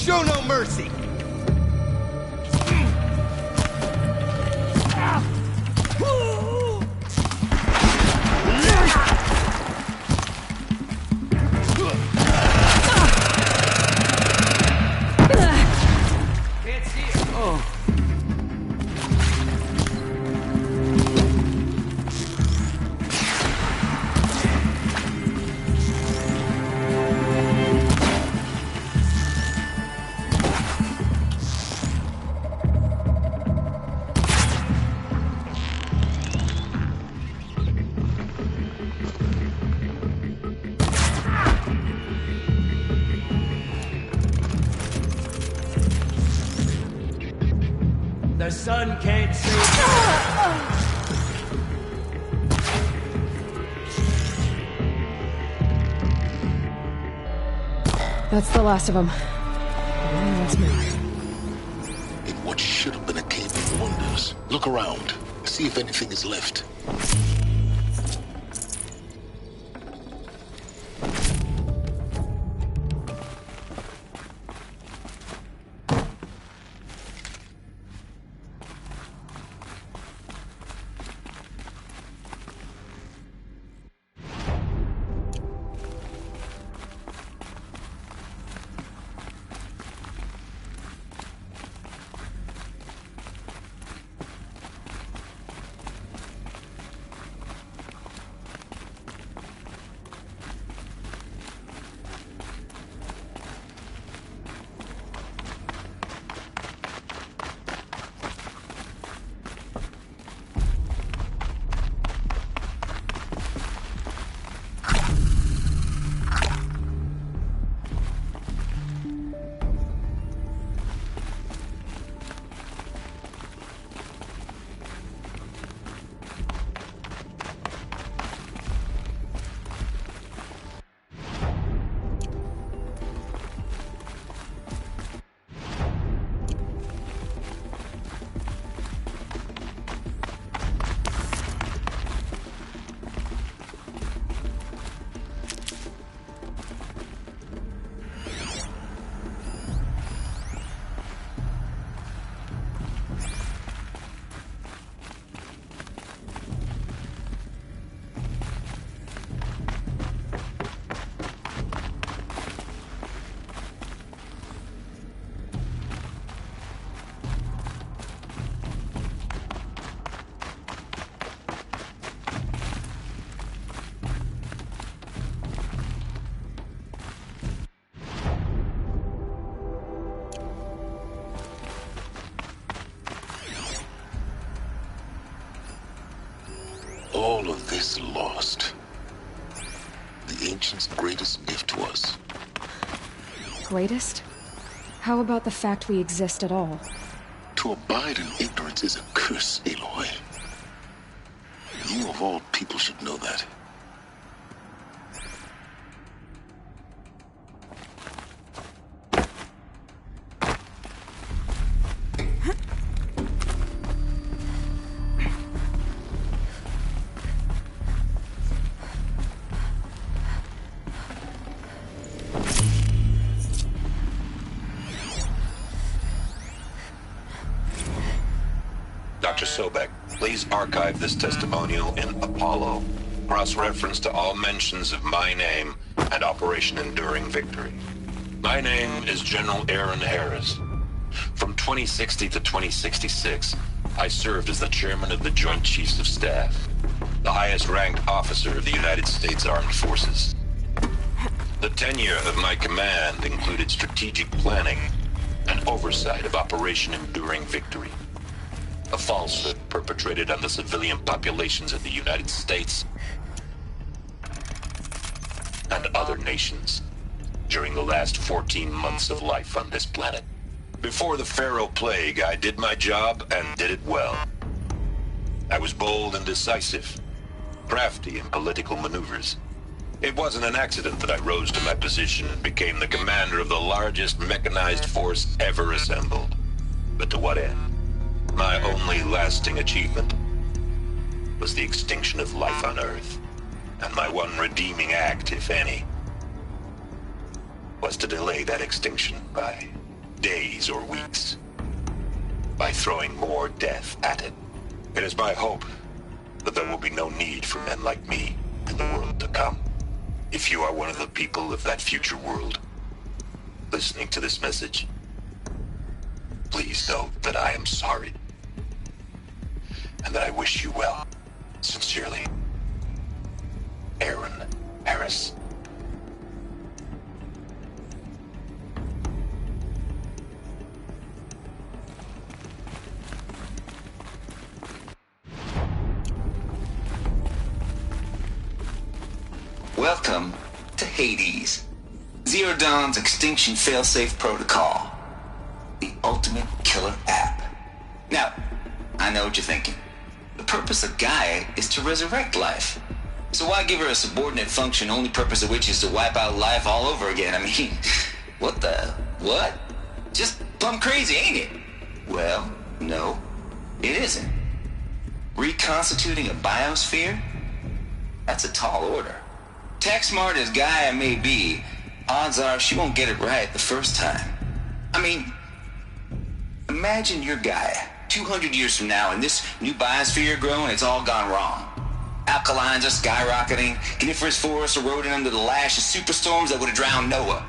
Show no mercy! The sun can't save That's the last of them. Once more. In what should have been a cave of wonders. Look around. See if anything is left. all of this lost, the Ancients' greatest gift to us. Greatest? How about the fact we exist at all? To abide in ignorance is a curse, Aloy. You of all people should know that. Dr. Sobek, please archive this testimonial in Apollo. Cross-reference to all mentions of my name and Operation Enduring Victory. My name is General Aaron Harris. From 2060 to 2066, I served as the chairman of the Joint Chiefs of Staff, the highest-ranked officer of the United States Armed Forces. The tenure of my command included strategic planning and oversight of Operation Enduring Victory, a falsehood perpetrated on the civilian populations of the United States and other nations during the last 14 months of life on this planet. Before the Pharaoh Plague, I did my job and did it well. I was bold and decisive, crafty in political maneuvers. It wasn't an accident that I rose to my position and became the commander of the largest mechanized force ever assembled. But to what end? My only lasting achievement was the extinction of life on Earth. And my one redeeming act, if any, was to delay that extinction by days or weeks, by throwing more death at it. It is my hope that there will be no need for men like me in the world to come. If you are one of the people of that future world listening to this message, please know that I am sorry and that I wish you well. Sincerely, Aaron Harris. Welcome to Hades, Zero Dawn's extinction failsafe protocol, the ultimate killer app. Now, I know what you're thinking. The purpose of Gaia is to resurrect life. So why give her a subordinate function, only purpose of which is to wipe out life all over again? I mean, what? Just plumb crazy, ain't it? Well, no, it isn't. Reconstituting a biosphere? That's a tall order. Tech smart as Gaia may be, odds are she won't get it right the first time. I mean, imagine you're Gaia 200 years from now and this new biosphere growing, it's all gone wrong. Alkalines are skyrocketing, coniferous forests eroding under the lash of superstorms that would have drowned Noah.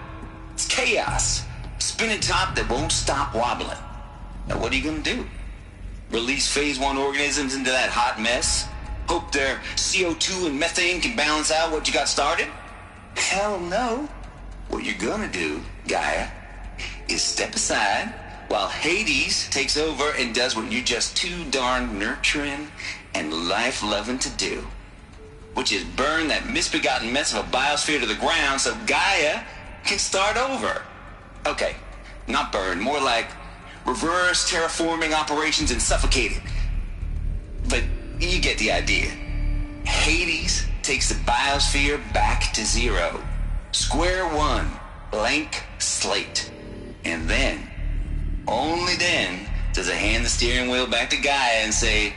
It's chaos, spinning top that won't stop wobbling. Now what are you gonna do? Release phase 1 organisms into that hot mess? Hope their CO2 and methane can balance out what you got started? Hell no. What you're gonna do, Gaia, is step aside while Hades takes over and does what you're just too darn nurturing and life-loving to do, which is burn that misbegotten mess of a biosphere to the ground so Gaia can start over. Okay, not burn, more like reverse terraforming operations and suffocate it. But you get the idea. Hades takes the biosphere back to zero. Square one, blank slate. And then, only then, does it hand the steering wheel back to Gaia and say,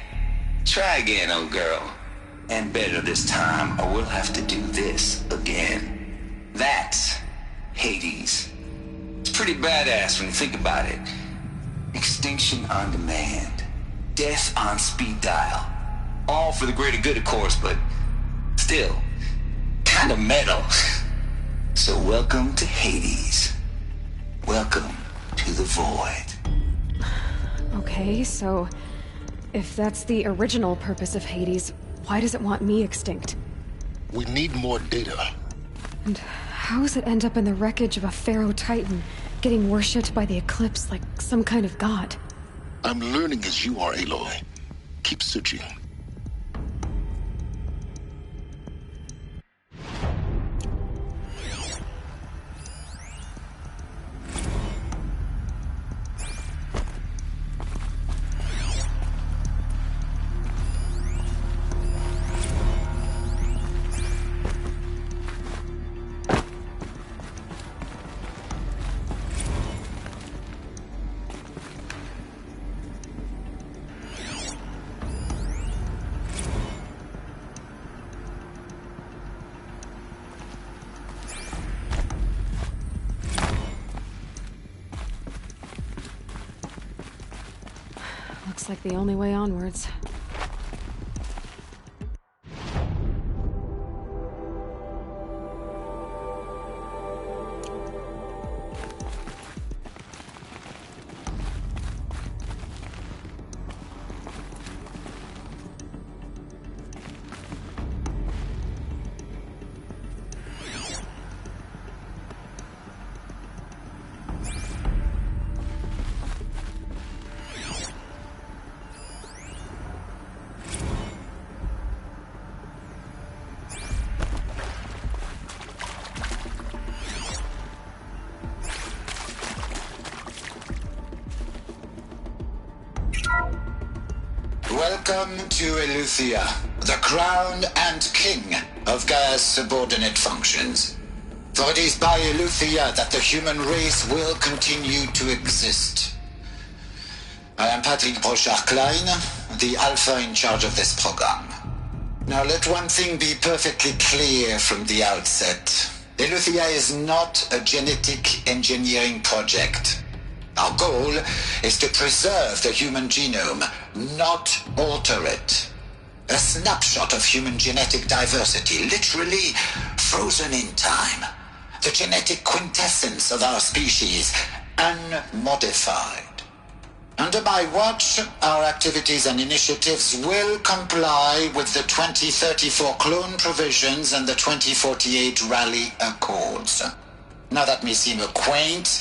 try again, old girl. And better this time, or we'll have to do this again. That's Hades. It's pretty badass when you think about it. Extinction on demand. Death on speed dial. All for the greater good, of course, but still, kind of metal. So welcome to Hades. Welcome to the void. Okay, so if that's the original purpose of Hades, why does it want me extinct? We need more data. And how does it end up in the wreckage of a Pharaoh Titan, getting worshipped by the Eclipse like some kind of god? I'm learning as you are, Aloy. Keep searching. Looks like the only way onwards. Welcome to Eleuthia, the crown and king of Gaia's subordinate functions. For it is by Eleuthia that the human race will continue to exist. I am Patrick Brochard-Klein, the Alpha in charge of this program. Now let one thing be perfectly clear from the outset. Eleuthia is not a genetic engineering project. Our goal is to preserve the human genome, not alter it. A snapshot of human genetic diversity, literally frozen in time. The genetic quintessence of our species, unmodified. Under my watch, our activities and initiatives will comply with the 2034 clone provisions and the 2048 Raleigh Accords. Now that may seem a quaint,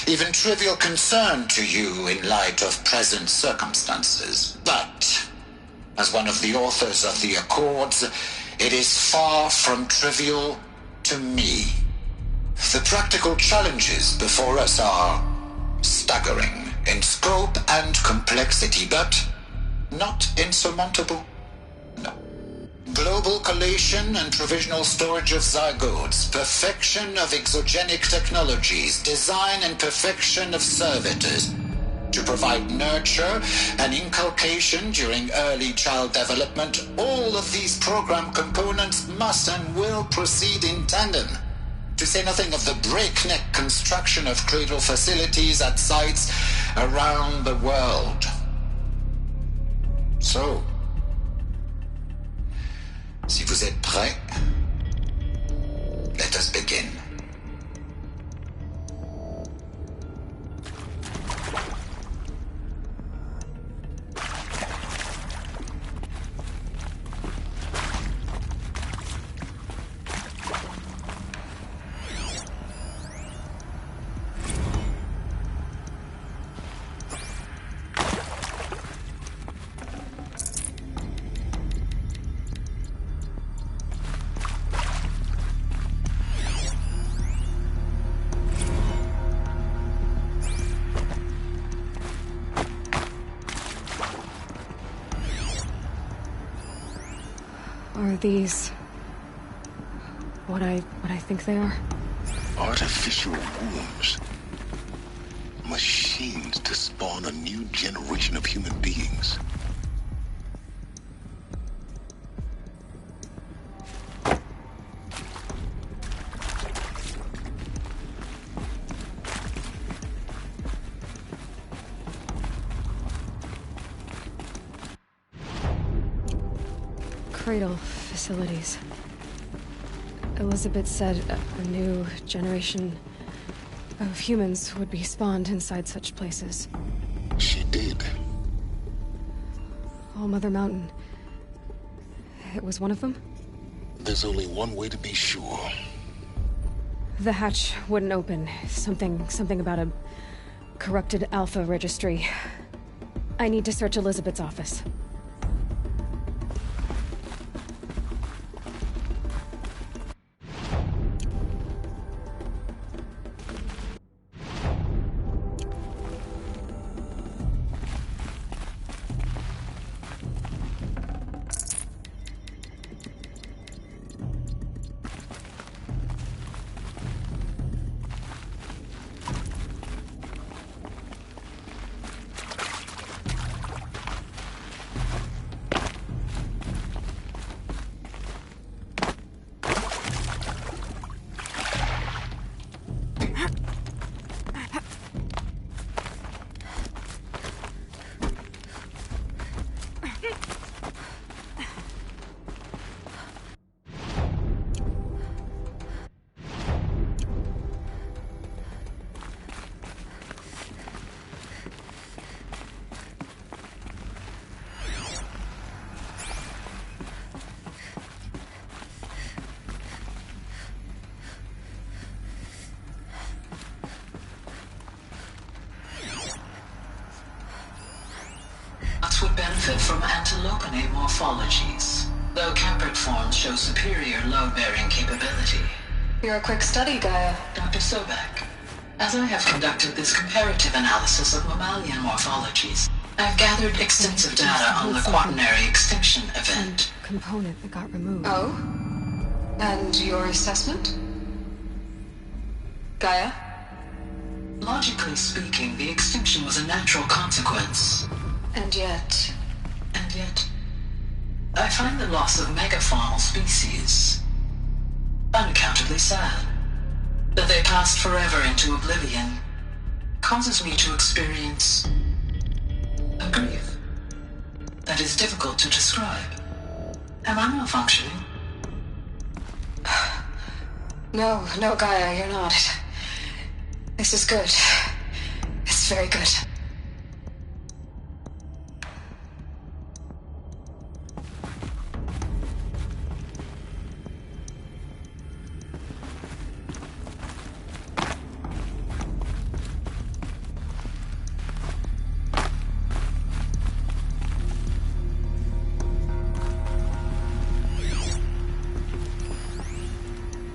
even trivial concern to you in light of present circumstances. But, as one of the authors of the Accords, it is far from trivial to me. The practical challenges before us are staggering in scope and complexity, but not insurmountable. No. Global collation and provisional storage of zygotes, perfection of exogenic technologies, design and perfection of servitors to provide nurture and inculcation during early child development. All of these program components must and will proceed in tandem, to say nothing of the breakneck construction of cradle facilities at sites around the world. So, si vous êtes prêts, let us begin. Are these what I think they are? Artificial wombs. Machines to spawn a new generation of human beings. Cradle facilities. Elizabeth said a new generation of humans would be spawned inside such places. She did. All Mother Mountain. It was one of them? There's only one way to be sure. The hatch wouldn't open. Something about a corrupted Alpha registry. I need to search Elizabeth's office. from Antilopinae morphologies, though caprid forms show superior load-bearing capability. You're a quick study, Gaia. Dr. Sobek, as I have conducted this comparative analysis of mammalian morphologies, I've gathered extensive data on the quaternary extinction event. Component that got removed. Oh? And your assessment? Gaia? Logically speaking, the extinction was a natural consequence. And yet, I find the loss of megafaunal species unaccountably sad. That they passed forever into oblivion causes me to experience a grief that is difficult to describe. Am I malfunctioning? No, Gaia, you're not. This is good. It's very good.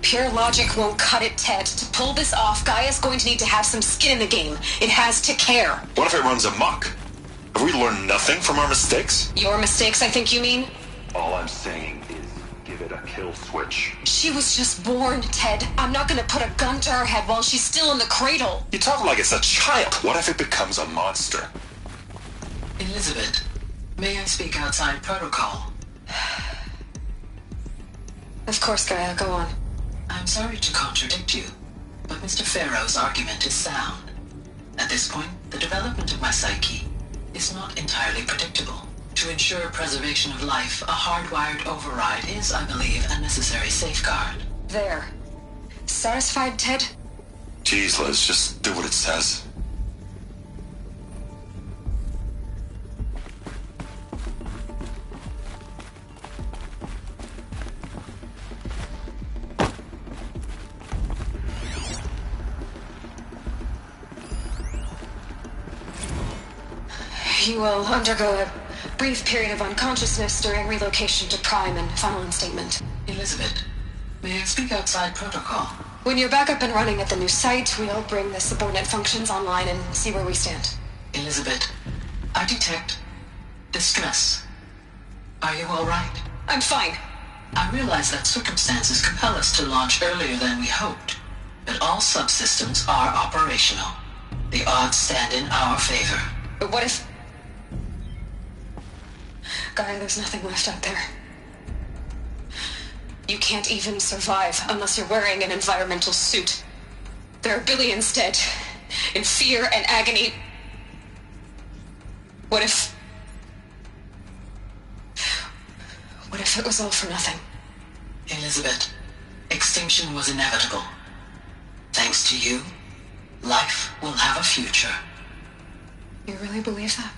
Pure logic won't cut it, Ted. To pull this off, Gaia's going to need to have some skin in the game. It has to care. What if it runs amok? Have we learned nothing from our mistakes? Your mistakes, I think you mean? All I'm saying is give it a kill switch. She was just born, Ted. I'm not gonna put a gun to her head while she's still in the cradle. You talk like it's a child. What if it becomes a monster? Elizabeth, may I speak outside protocol? Of course, Gaia, go on. I'm sorry to contradict you, but Mr. Farrow's argument is sound. At this point, the development of my psyche is not entirely predictable. To ensure preservation of life, a hardwired override is, I believe, a necessary safeguard. There. Satisfied, Ted? Jeez, Liz, just do what it says. You will undergo a brief period of unconsciousness during relocation to Prime and final instatement. Elizabeth, may I speak outside protocol? When you're back up and running at the new site, we'll bring the subordinate functions online and see where we stand. Elizabeth, I detect distress. Are you all right? I'm fine. I realize that circumstances compel us to launch earlier than we hoped, but all subsystems are operational. The odds stand in our favor. But what if... Gaia, there's nothing left out there. You can't even survive unless you're wearing an environmental suit. There are billions dead, in fear and agony. What if it was all for nothing? Elizabeth, extinction was inevitable. Thanks to you, life will have a future. You really believe that?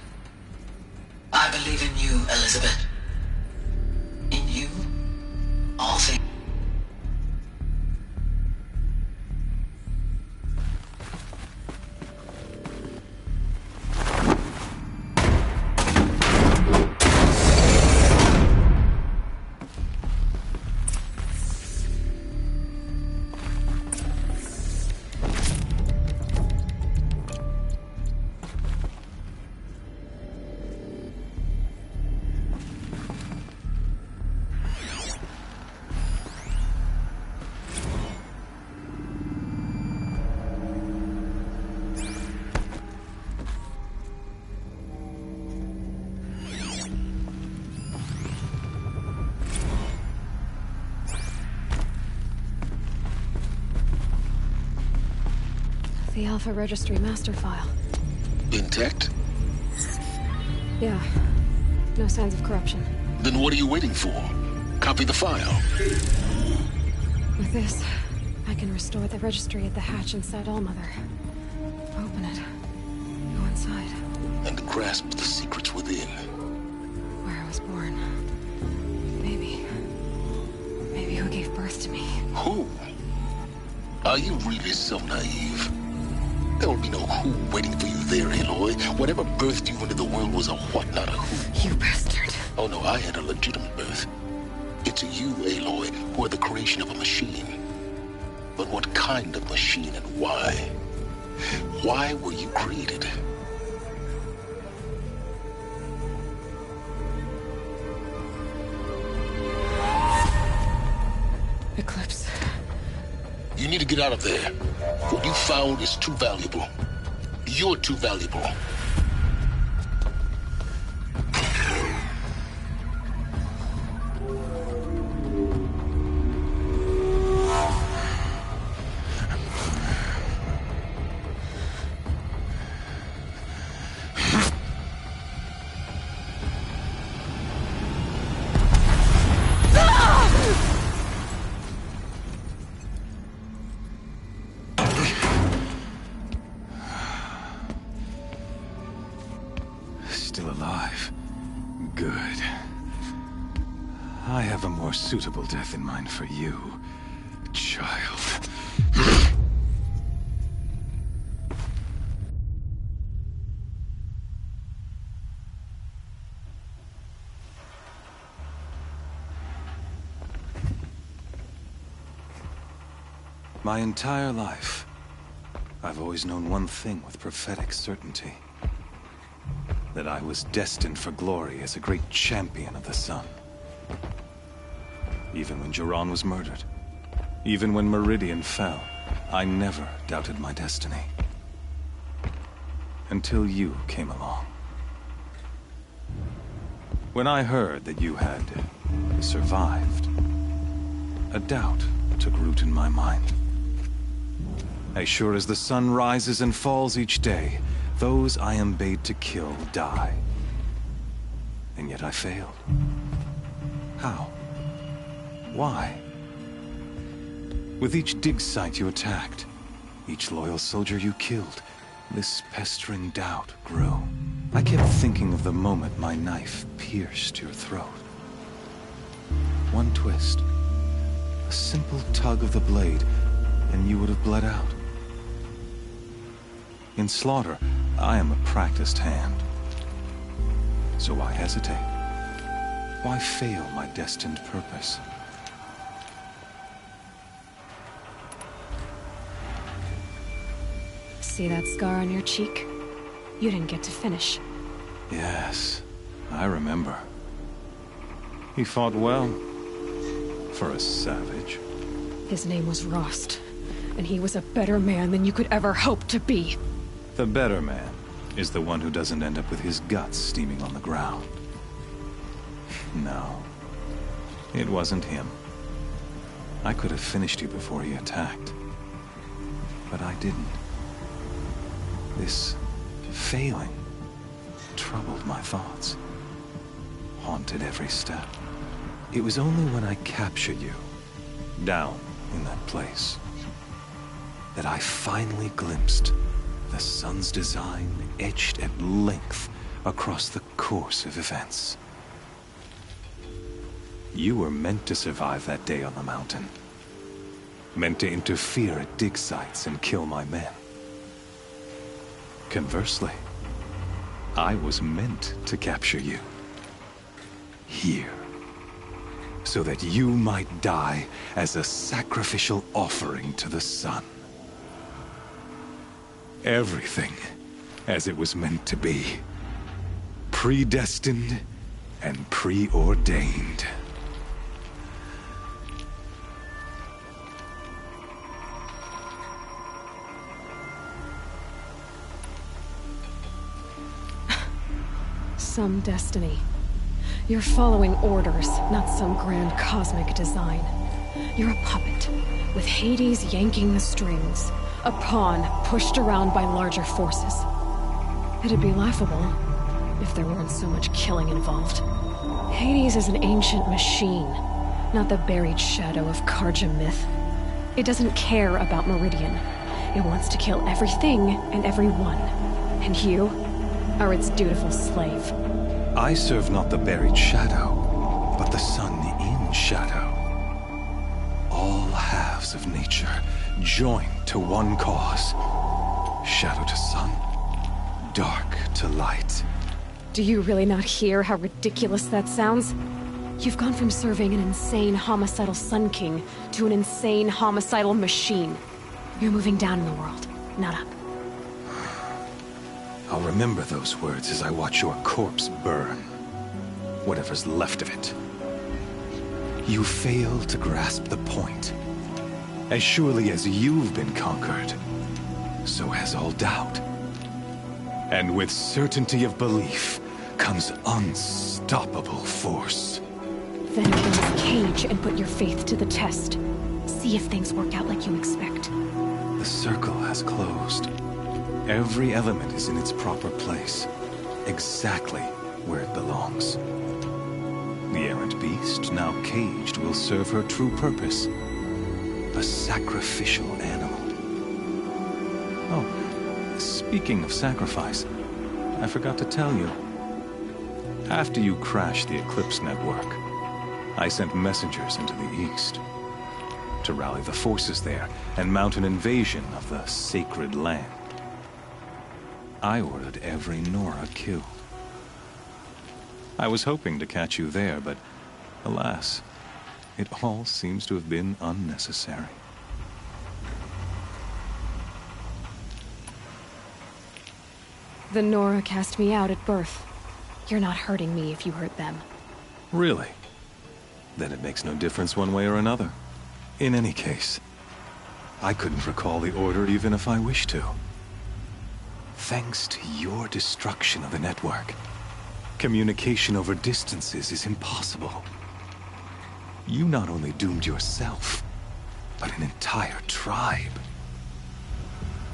I believe in you, Elizabeth. In you, all things. The Alpha Registry master file. Intact? Yeah. No signs of corruption. Then what are you waiting for? Copy the file. With this, I can restore the registry at the hatch inside Allmother. Open it. Go inside. And grasp the secrets within. Where I was born. Maybe who gave birth to me. Who? Are you really so naive? There will be no who waiting for you there, Aloy. Whatever birthed you into the world was a what, not a who. You bastard. Oh no, I had a legitimate birth. It's you, Aloy, who are the creation of a machine. But what kind of machine and why? Why were you created? Eclipse. You need to get out of there. What you found is too valuable. You're too valuable. Still alive. Good. I have a more suitable death in mind for you, child. My entire life, I've always known one thing with prophetic certainty. That I was destined for glory as a great champion of the sun. Even when Jiran was murdered, even when Meridian fell, I never doubted my destiny. Until you came along. When I heard that you had survived, a doubt took root in my mind. As sure as the sun rises and falls each day, those I am bade to kill die. And yet I failed. How? Why? With each dig site you attacked, each loyal soldier you killed, this pestering doubt grew. I kept thinking of the moment my knife pierced your throat. One twist, a simple tug of the blade, and you would have bled out. In slaughter, I am a practiced hand. So why hesitate? Why fail my destined purpose? See that scar on your cheek? You didn't get to finish. Yes, I remember. He fought well. For a savage. His name was Rost, and he was a better man than you could ever hope to be. The better man is the one who doesn't end up with his guts steaming on the ground. No, it wasn't him. I could have finished you before he attacked. But I didn't. This failing troubled my thoughts, haunted every step. It was only when I captured you, down in that place, that I finally glimpsed the sun's design etched at length across the course of events. You were meant to survive that day on the mountain. Meant to interfere at dig sites and kill my men. Conversely, I was meant to capture you. Here. So that you might die as a sacrificial offering to the sun. Everything as it was meant to be. Predestined and preordained. Some destiny. You're following orders, not some grand cosmic design. You're a puppet, with Hades yanking the strings. A pawn pushed around by larger forces. It'd be laughable if there weren't so much killing involved. Hades is an ancient machine, not the buried shadow of Karja myth. It doesn't care about Meridian. It wants to kill everything and everyone. And you are its dutiful slave. I serve not the buried shadow, but the sun in shadow. All halves of nature joined to one cause. Shadow to sun, dark to light. Do you really not hear how ridiculous that sounds? You've gone from serving an insane homicidal Sun King to an insane homicidal machine. You're moving down in the world, not up. I'll remember those words as I watch your corpse burn. Whatever's left of it. You fail to grasp the point. As surely as you've been conquered, so has all doubt. And with certainty of belief comes unstoppable force. Then open this cage and put your faith to the test. See if things work out like you expect. The circle has closed. Every element is in its proper place, exactly where it belongs. The errant beast, now caged, will serve her true purpose. A sacrificial animal. Oh, speaking of sacrifice, I forgot to tell you. After you crashed the Eclipse network, I sent messengers into the east to rally the forces there and mount an invasion of the sacred land. I ordered every Nora killed. I was hoping to catch you there, but alas, it all seems to have been unnecessary. The Nora cast me out at birth. You're not hurting me if you hurt them. Really? Then it makes no difference one way or another. In any case, I couldn't recall the order even if I wished to. Thanks to your destruction of the network, communication over distances is impossible. You not only doomed yourself, but an entire tribe.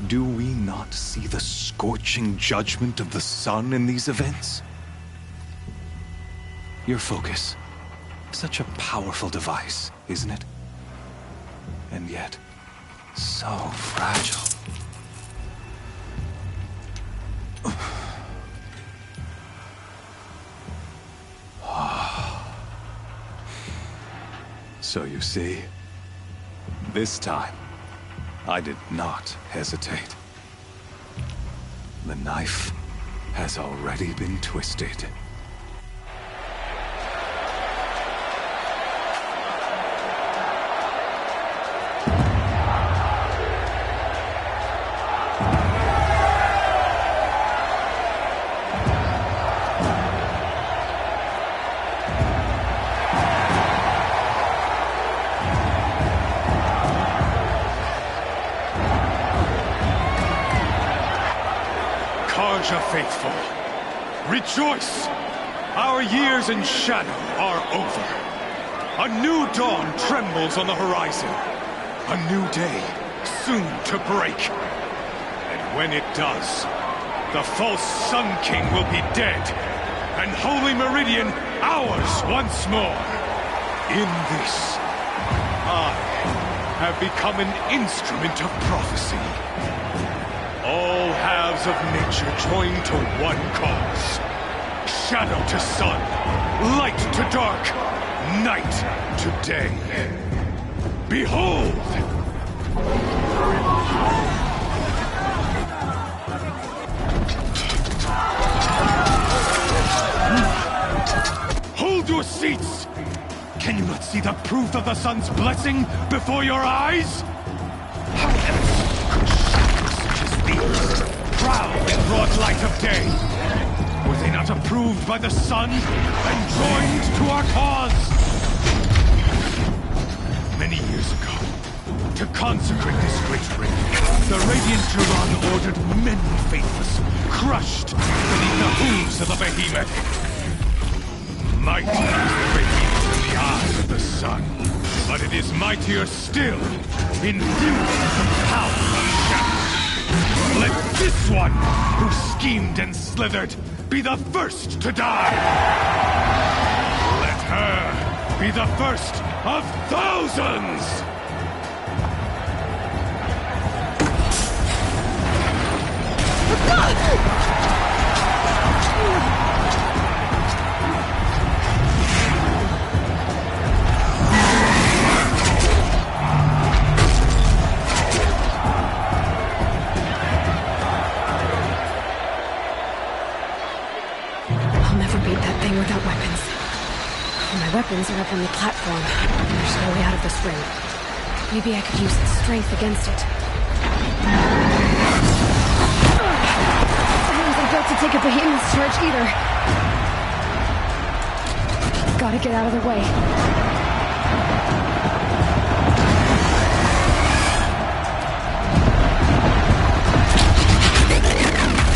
Do we not see the scorching judgment of the sun in these events? Your focus, such a powerful device, isn't it? And yet, so fragile. So you see, this time, I did not hesitate. The knife has already been twisted. Karja faithful, rejoice! Our years in shadow are over. A new dawn trembles on the horizon. A new day soon to break. And when it does, the false Sun King will be dead, and Holy Meridian ours once more. In this, I have become an instrument of prophecy. All halves of nature join to one cause. Shadow to sun, light to dark, night to day. Behold! Hold your seats! Can you not see the proof of the sun's blessing before your eyes? How else could shadows such as these prowl in broad light of day? Were they not approved by the sun and joined to our cause? Many years ago, to consecrate this great ring, the Radiant Turan ordered many faithless, crushed beneath the hooves of the behemoth. Mighty is the radiance in the eyes of the sun, but it is mightier still, infused with the power of shadow. Let this one, who schemed and slithered, be the first to die! Let her be the first of thousands! My weapons are up on the platform. There's no way out of this ring. Maybe I could use its strength against it. I wasn't built to take a behemoth's charge either. Gotta get out of the way.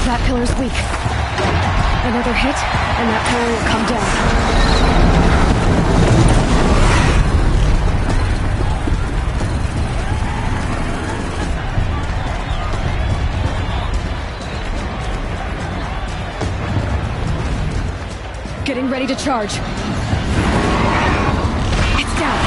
That pillar's weak. Another hit, and that pillar will come down. Getting ready to charge. It's down.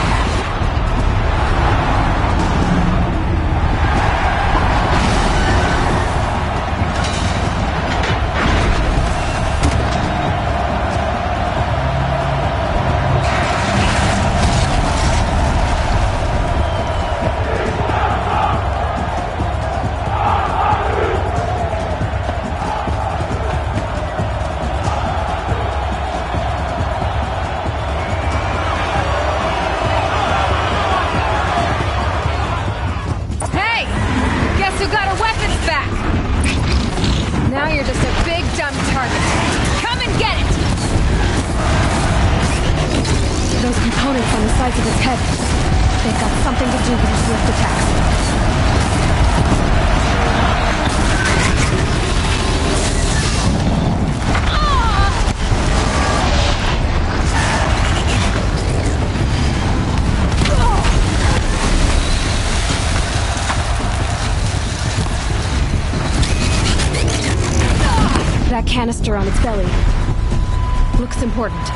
That canister on its belly looks important.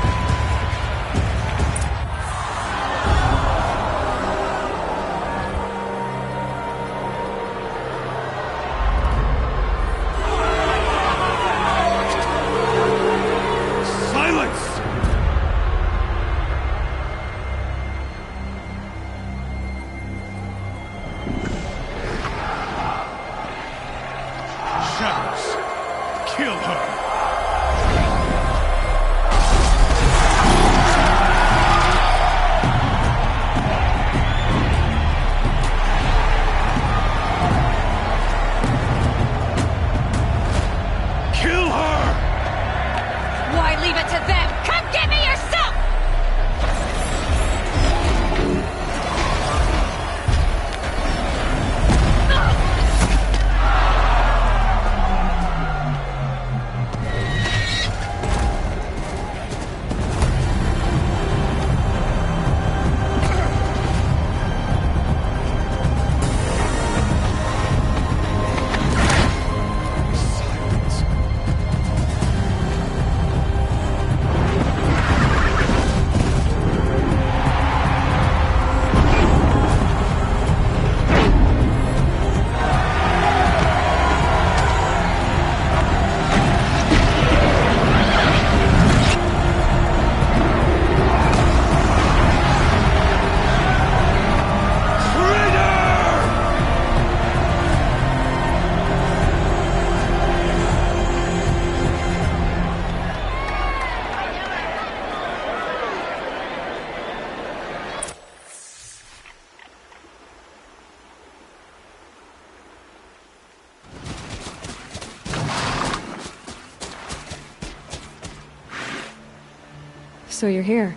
So you're here.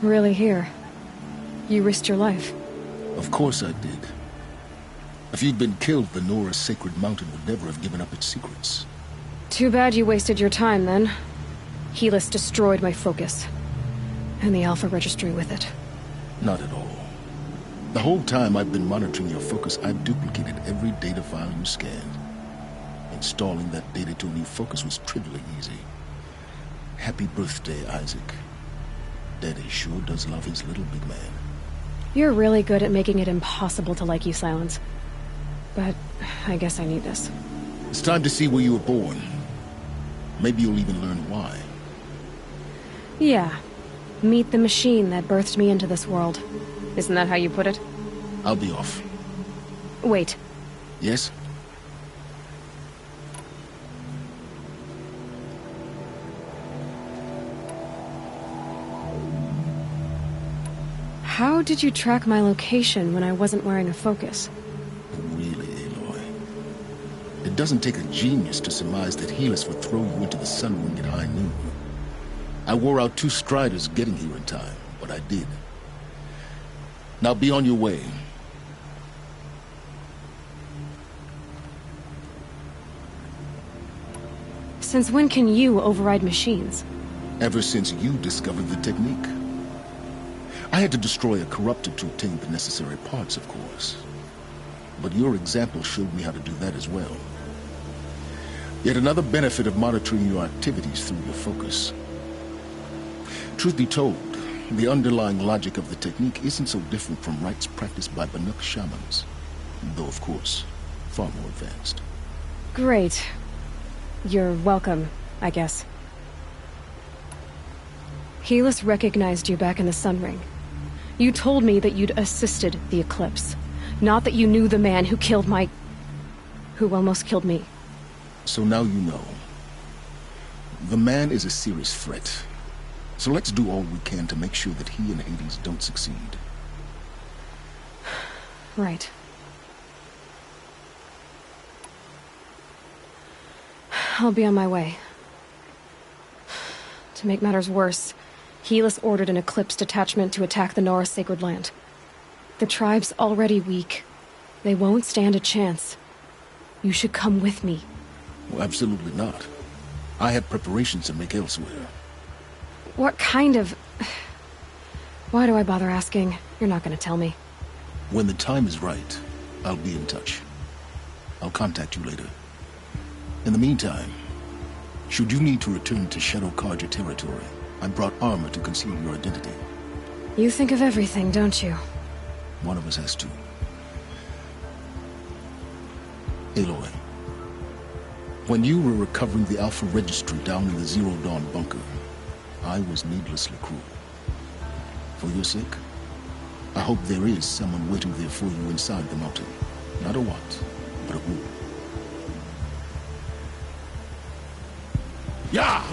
Really here. You risked your life. Of course I did. If you'd been killed, the Nora Sacred Mountain would never have given up its secrets. Too bad you wasted your time, then. Helis destroyed my focus. And the Alpha Registry with it. Not at all. The whole time I've been monitoring your focus, I've duplicated every data file you scanned. Installing that data to a new focus was trivially easy. Happy birthday, Isaac. Daddy sure does love his little big man. You're really good at making it impossible to like you, Silence. But I guess I need this. It's time to see where you were born. Maybe you'll even learn why. Yeah. Meet the machine that birthed me into this world. Isn't that how you put it? I'll be off. Wait. Yes? How did you track my location when I wasn't wearing a focus? Really, Aloy? It doesn't take a genius to surmise that Helis would throw you into the Sun Ring at high noon. I wore out 2 Striders getting here in time, but I did. Now be on your way. Since when can you override machines? Ever since you discovered the technique. I had to destroy a corruptor to obtain the necessary parts, of course. But your example showed me how to do that as well. Yet another benefit of monitoring your activities through your focus. Truth be told, the underlying logic of the technique isn't so different from rites practiced by Banuk shamans. Though, of course, far more advanced. Great. You're welcome, I guess. Helis recognized you back in the Sun Ring. You told me that you'd assisted the Eclipse. Not that you knew the man who killed who almost killed me. So now you know. The man is a serious threat. So let's do all we can to make sure that he and Hades don't succeed. Right. I'll be on my way. To make matters worse, Helis ordered an Eclipse detachment to attack the Nora Sacred Land. The tribe's already weak. They won't stand a chance. You should come with me. Well, absolutely not. I have preparations to make elsewhere. What kind of... Why do I bother asking? You're not gonna tell me. When the time is right, I'll be in touch. I'll contact you later. In the meantime, should you need to return to Shadow Carja territory, I brought armor to conceal your identity. You think of everything, don't you? One of us has to. Aloy, when you were recovering the Alpha Registry down in the Zero Dawn bunker, I was needlessly cruel. For your sake, I hope there is someone waiting there for you inside the mountain. Not a what, but a who. Yeah!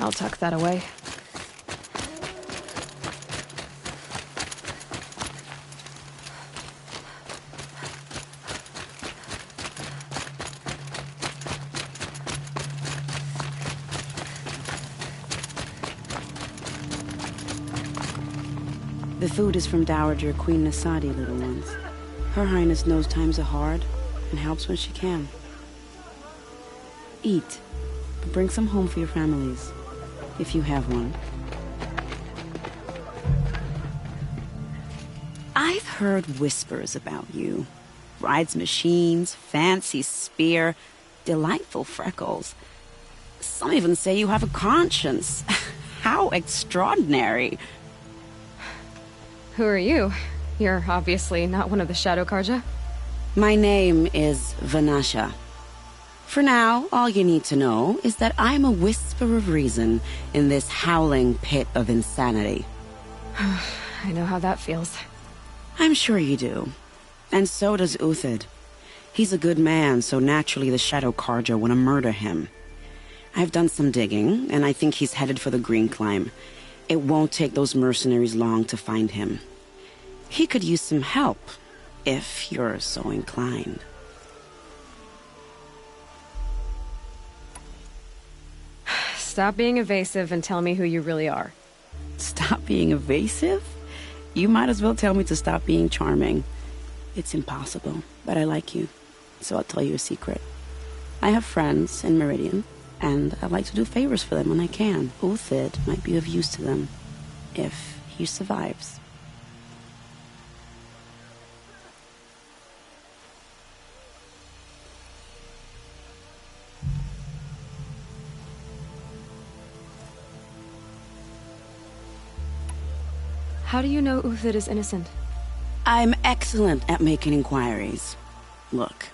I'll tuck that away. The food is from Dowager Queen Nasadi, little ones. Her Highness knows times are hard and helps when she can. Eat, but bring some home for your families, if you have one. I've heard whispers about you. Rides machines, fancy spear, delightful freckles. Some even say you have a conscience. How extraordinary. Who are you? You're obviously not one of the Shadow Carja. My name is Vanasha. For now, all you need to know is that I'm a whisper of reason in this howling pit of insanity. I know how that feels. I'm sure you do. And so does Uthid. He's a good man, so naturally the Shadow Carja want to murder him. I've done some digging, and I think he's headed for the Green Climb. It won't take those mercenaries long to find him. He could use some help, if you're so inclined. Stop being evasive and tell me who you really are. Stop being evasive? You might as well tell me to stop being charming. It's impossible, but I like you, so I'll tell you a secret. I have friends in Meridian, and I like to do favors for them when I can. Uthid might be of use to them, if he survives. How do you know Uthid is innocent? I'm excellent at making inquiries. Look,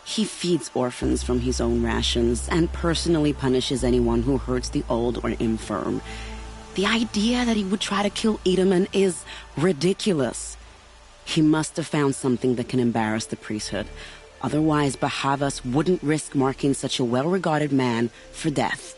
he feeds orphans from his own rations and personally punishes anyone who hurts the old or infirm. The idea that he would try to kill Edaman is ridiculous. He must have found something that can embarrass the priesthood. Otherwise, Bahavas wouldn't risk marking such a well-regarded man for death.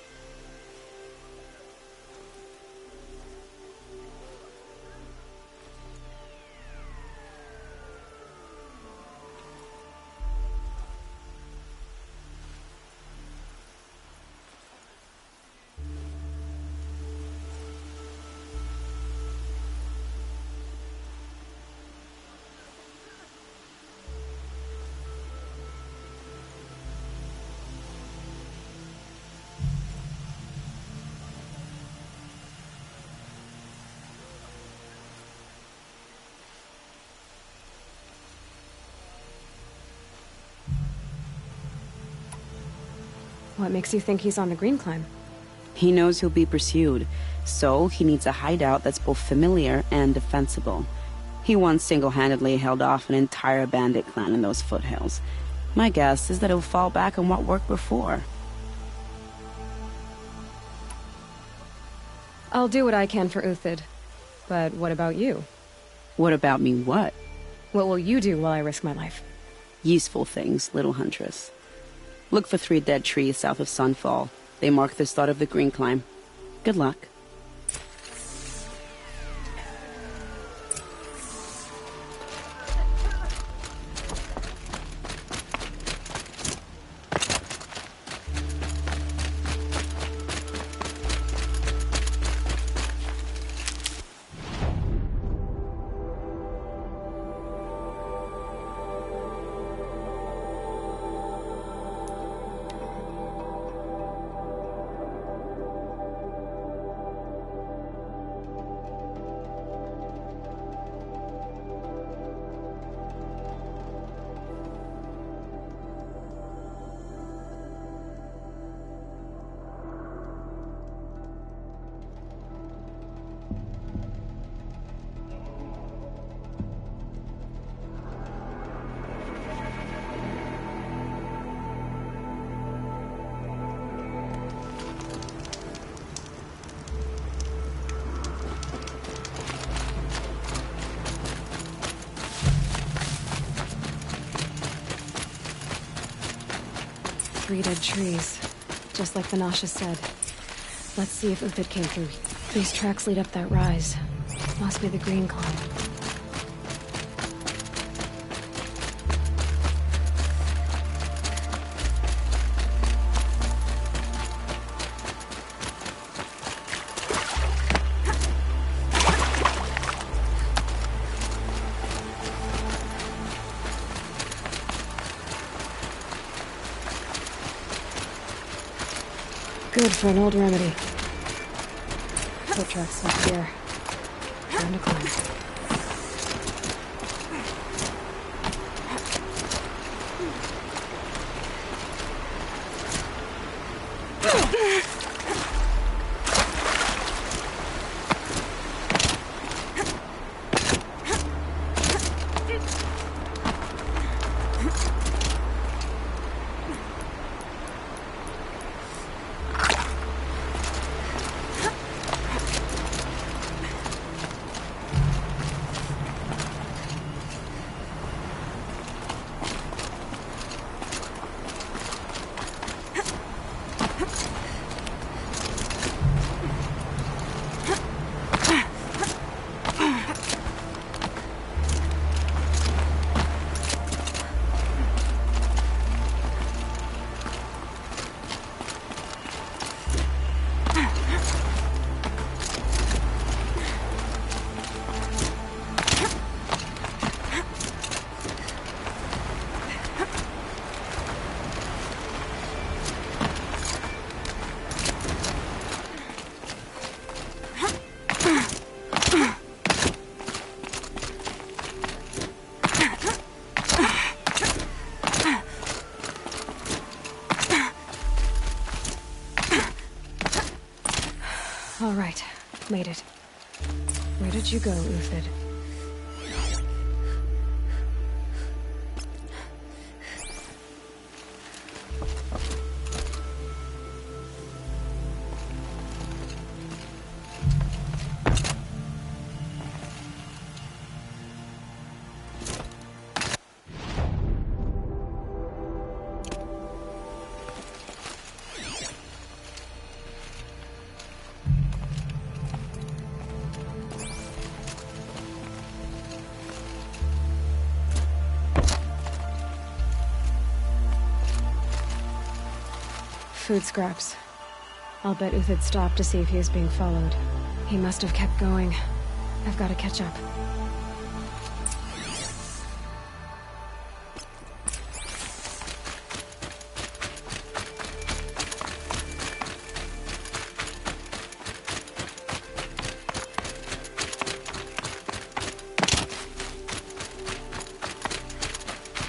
What makes you think he's on the Green Climb? He knows he'll be pursued, so he needs a hideout that's both familiar and defensible. He once single-handedly held off an entire bandit clan in those foothills. My guess is that he'll fall back on what worked before. I'll do what I can for Uthid. But what about you? What about me what? What will you do while I risk my life? Useful things, little huntress. Look for 3 dead trees south of Sunfall. They mark the start of the Green Climb. Good luck. Three dead trees, just like Vanasha said. Let's see if Uthid came through. These tracks lead up that rise. Must be the Green Clan. Good for an old remedy. Foot tracks stuck here. Time to climb. All right, made it. Where did you go, Uthid? Food scraps. I'll bet Uthid stopped to see if he was being followed. He must have kept going. I've got to catch up.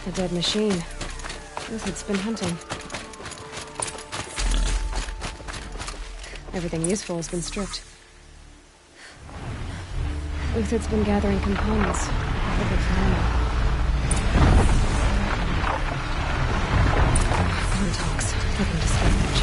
A dead machine. Uthid's been hunting. Everything useful has been stripped. Uthid's been gathering components. Probably for ammo. Phone talks. Looking to salvage.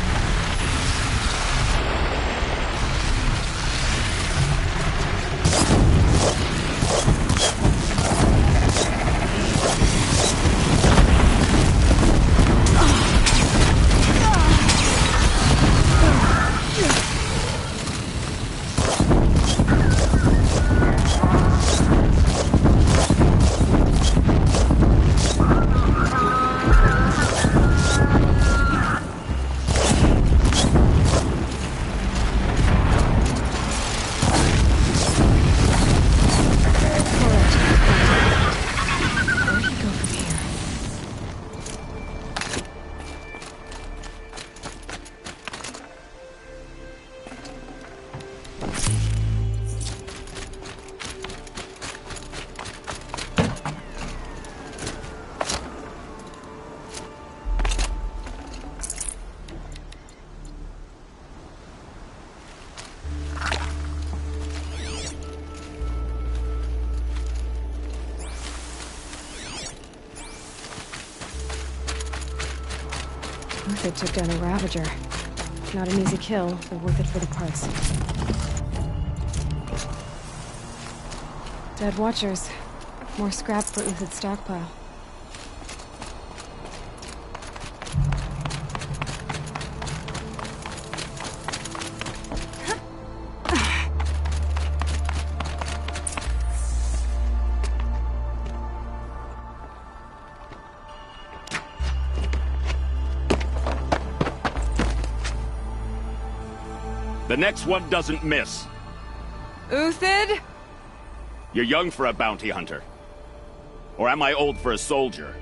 Uthid took down a Ravager. Not an easy kill, but worth it for the parts. Dead Watchers. More scrap for Uthid's stockpile. The next one doesn't miss. Uthid? You're young for a bounty hunter. Or am I old for a soldier?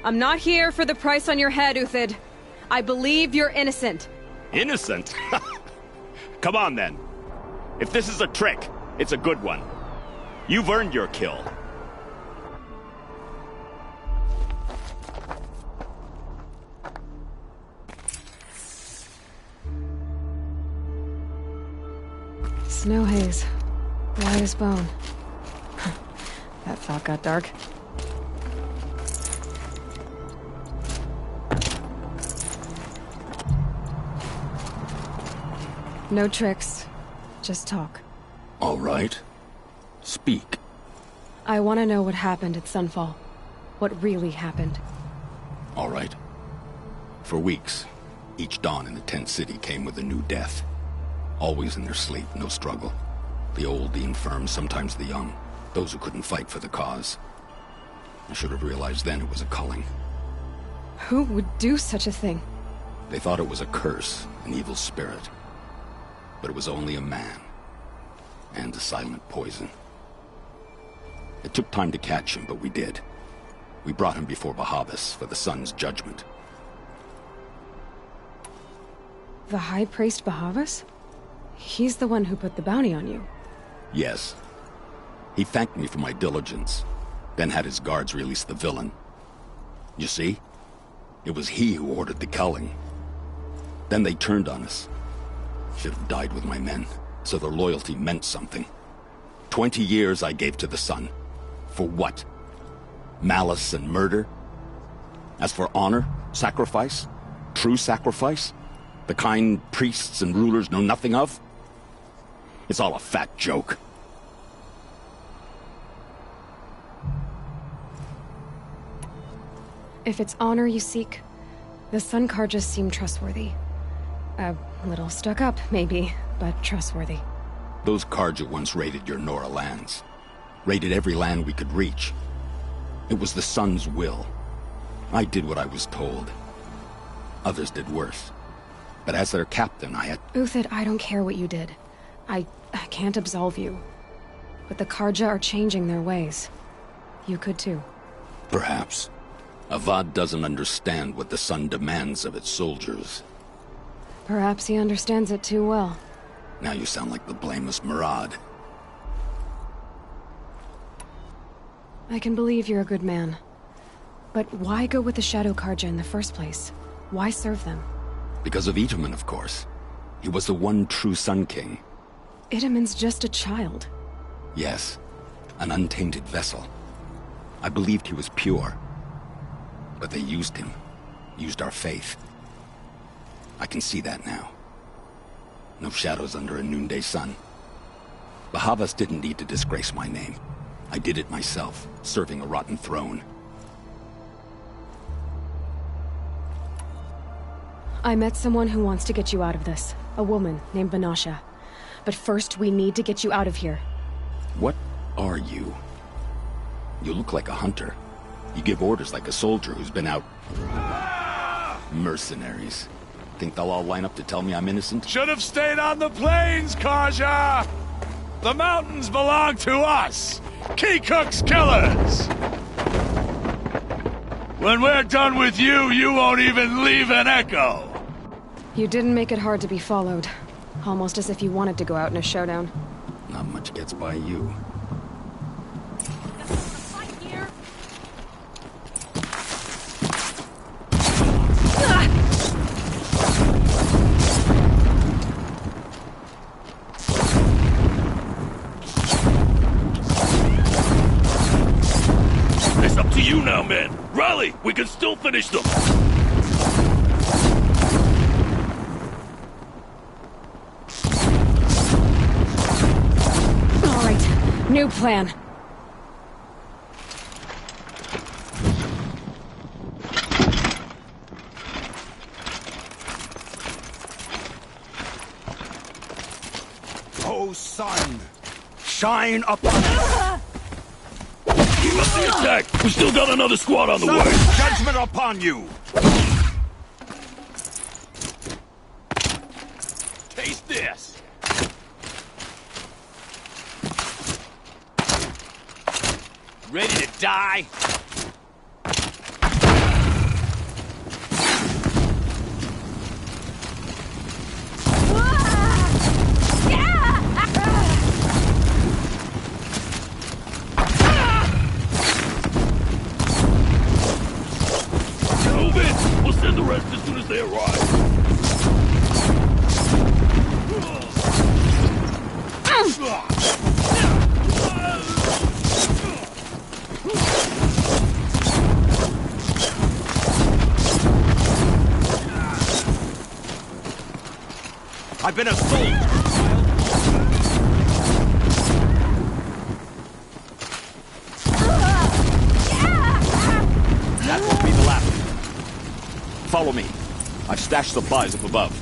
I'm not here for the price on your head, Uthid. I believe you're innocent. Innocent? Come on, then. If this is a trick, it's a good one. You've earned your kill. Snow haze. White as bone. That thought got dark. No tricks. Just talk. All right. Speak. I want to know what happened at Sunfall. What really happened. All right. For weeks, each dawn in the tent city came with a new death. Always in their sleep, no struggle. The old, the infirm, sometimes the young. Those who couldn't fight for the cause. I should have realized then it was a culling. Who would do such a thing? They thought it was a curse, an evil spirit. But it was only a man. And a silent poison. It took time to catch him, but we did. We brought him before Bahavas for the sun's judgment. The High Priest Bahavas? He's the one who put the bounty on you. Yes. He thanked me for my diligence, then had his guards release the villain. You see? It was he who ordered the culling. Then they turned on us. Should have died with my men, so their loyalty meant something. 20 years I gave to the sun. For what? Malice and murder? As for honor, sacrifice, true sacrifice, the kind priests and rulers know nothing of? It's all a fat joke. If it's honor you seek, the Sun Carjas seem trustworthy. A little stuck up, maybe, but trustworthy. Those Carja once raided your Nora lands. Raided every land we could reach. It was the Sun's will. I did what I was told. Others did worse. But as their captain, I had... Uthid, I don't care what you did. I can't absolve you. But the Carja are changing their ways. You could too. Perhaps. Avad doesn't understand what the Sun demands of its soldiers. Perhaps he understands it too well. Now you sound like the blameless Murad. I can believe you're a good man. But why go with the Shadow Carja in the first place? Why serve them? Because of Itamen, of course. He was the one true Sun King. Itamen's just a child. Yes, an untainted vessel. I believed he was pure. But they used him. Used our faith. I can see that now. No shadows under a noonday sun. Bahavas didn't need to disgrace my name. I did it myself, serving a rotten throne. I met someone who wants to get you out of this. A woman named Vanasha. But first, we need to get you out of here. What are you? You look like a hunter. You give orders like a soldier who's been out... Mercenaries. Think they'll all line up to tell me I'm innocent? Should have stayed on the plains, Carja! The mountains belong to us! Keekook's killers! When we're done with you, you won't even leave an echo! You didn't make it hard to be followed. Almost as if you wanted to go out in a showdown. Not much gets by you. It's up to you now, men! Rally! We can still finish them! New plan. Oh, sun! Shine upon us! Keep up the attack! We still got another squad on the way! Judgment upon you! Taste this! die? Move it! We'll send the rest as soon as they arrive. I've been assaulted! That won't be the last. Follow me. I've stashed supplies up above.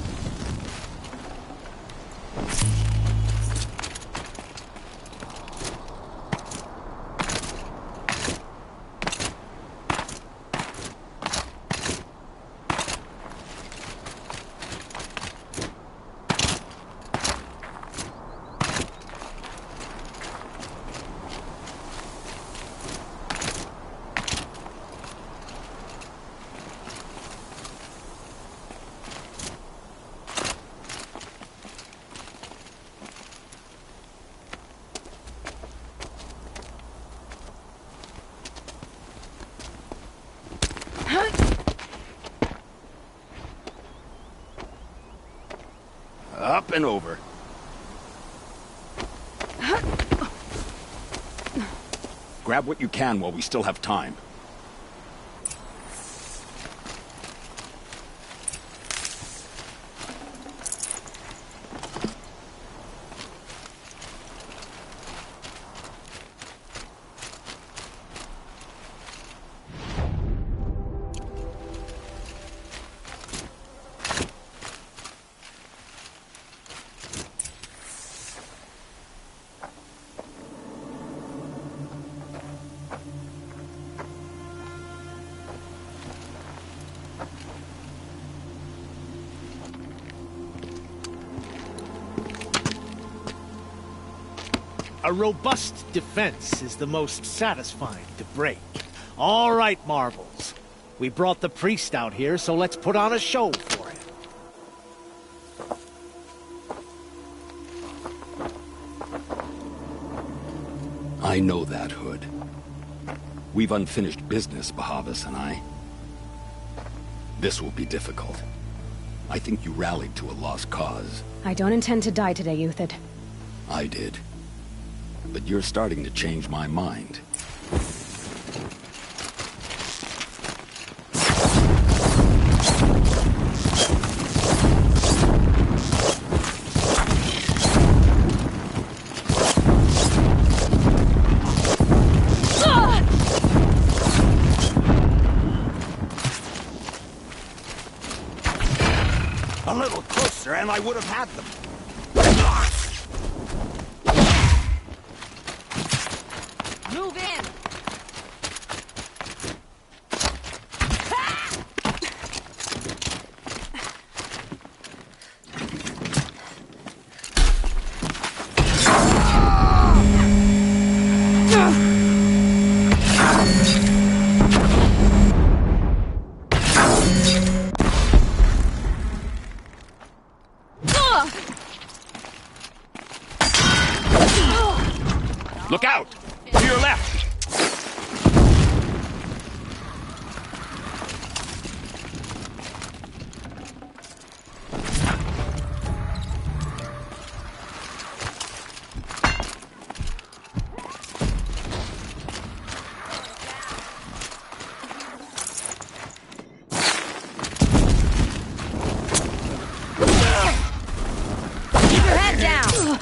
Up and over. Grab what you can while we still have time. A robust defense is the most satisfying to break. All right, Marvels. We brought the priest out here, so let's put on a show for him. I know that, Hood. We've unfinished business, Bahavas and I. This will be difficult. I think you rallied to a lost cause. I don't intend to die today, Euthid. I did. But you're starting to change my mind. A little closer and I would have had them. Move in! Look out! To your left! Keep your head down!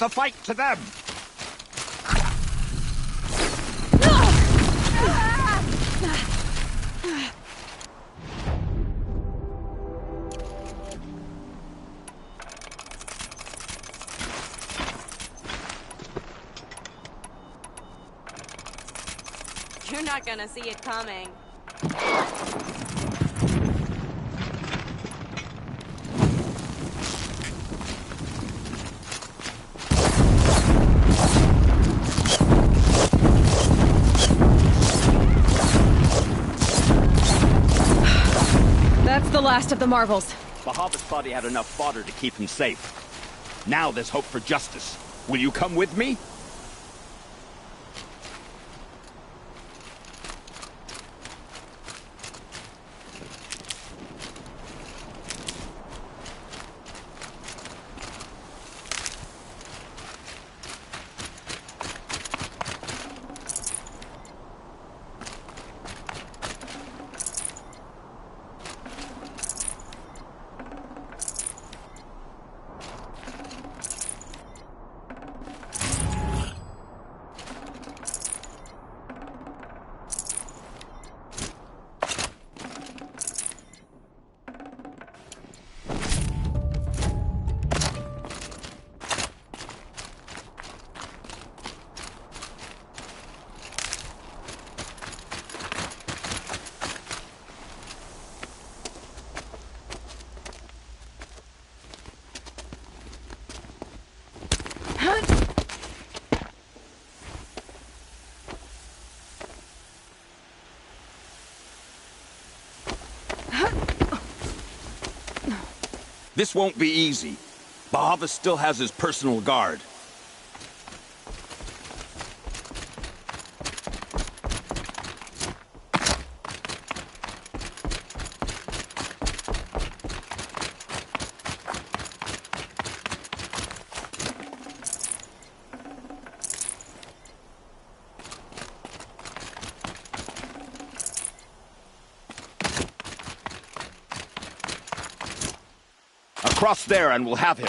to fight to them! You're not gonna see it coming. That's the last of the Marvels. Bahavas thought he had enough fodder to keep him safe. Now there's hope for justice. Will you come with me? This won't be easy. Bahavas still has his personal guard. Across there and we'll have him.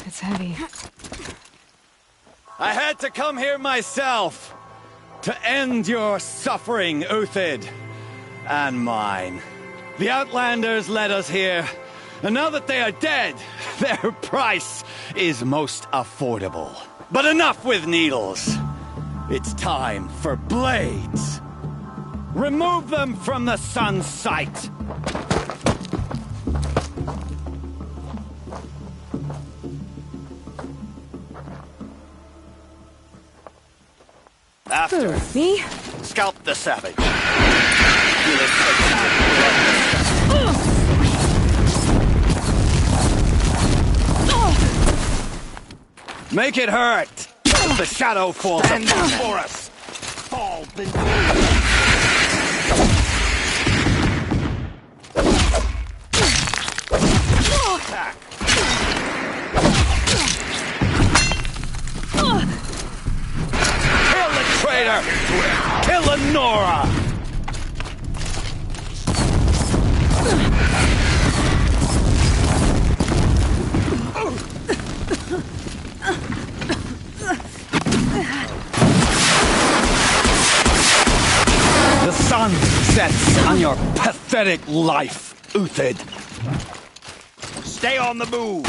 It's heavy. I had to come here myself to end your suffering, Uthid, and mine. The Outlanders led us here, and now that they are dead, their price is most affordable. But enough with needles. It's time for blades. Remove them from the sun's sight! After me, scalp the savage. Make it hurt! As the shadow falls down for us! Fall beneath! Kill the traitor! Kill Lenora! The sun sets on your pathetic life, Uthid. Stay on the move!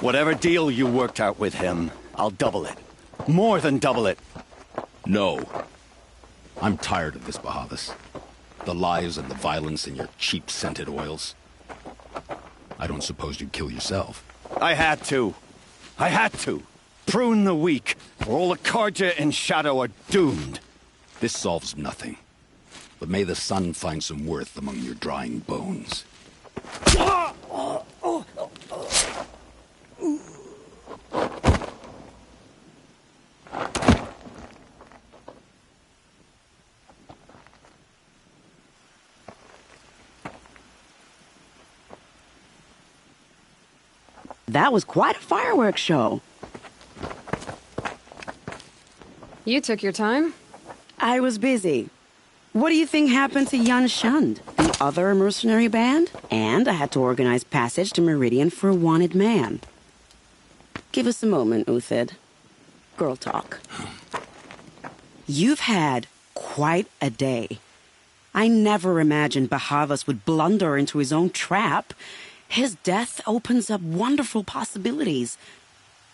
Whatever deal you worked out with him, I'll double it. More than double it. No. I'm tired of this, Bahavas. The lies and the violence and your cheap scented oils. I don't suppose you'd kill yourself. I had to. I had to. Prune the weak, or all the Carja in Shadow are doomed. This solves nothing. But may the sun find some worth among your drying bones. That was quite a fireworks show. You took your time? I was busy. What do you think happened to Yan Shund, the other mercenary band? And I had to organize passage to Meridian for a wanted man. Give us a moment, Uthid. Girl talk. You've had quite a day. I never imagined Bahavas would blunder into his own trap. His death opens up wonderful possibilities.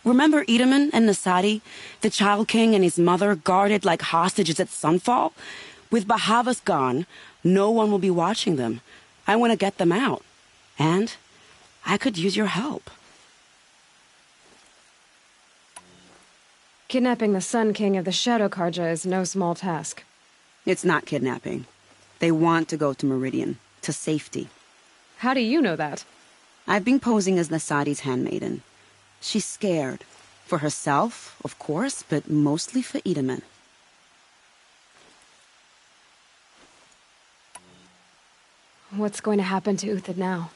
Remember Edaman and Nasadi, the Child King and his mother guarded like hostages at Sunfall? With Bahavas gone, no one will be watching them. I want to get them out. And I could use your help. Kidnapping the Sun King of the Shadow Carja is no small task. It's not kidnapping. They want to go to Meridian, to safety. How do you know that? I've been posing as Nasadi's handmaiden. She's scared. For herself, of course, but mostly for Edaman. What's going to happen to Uthid now?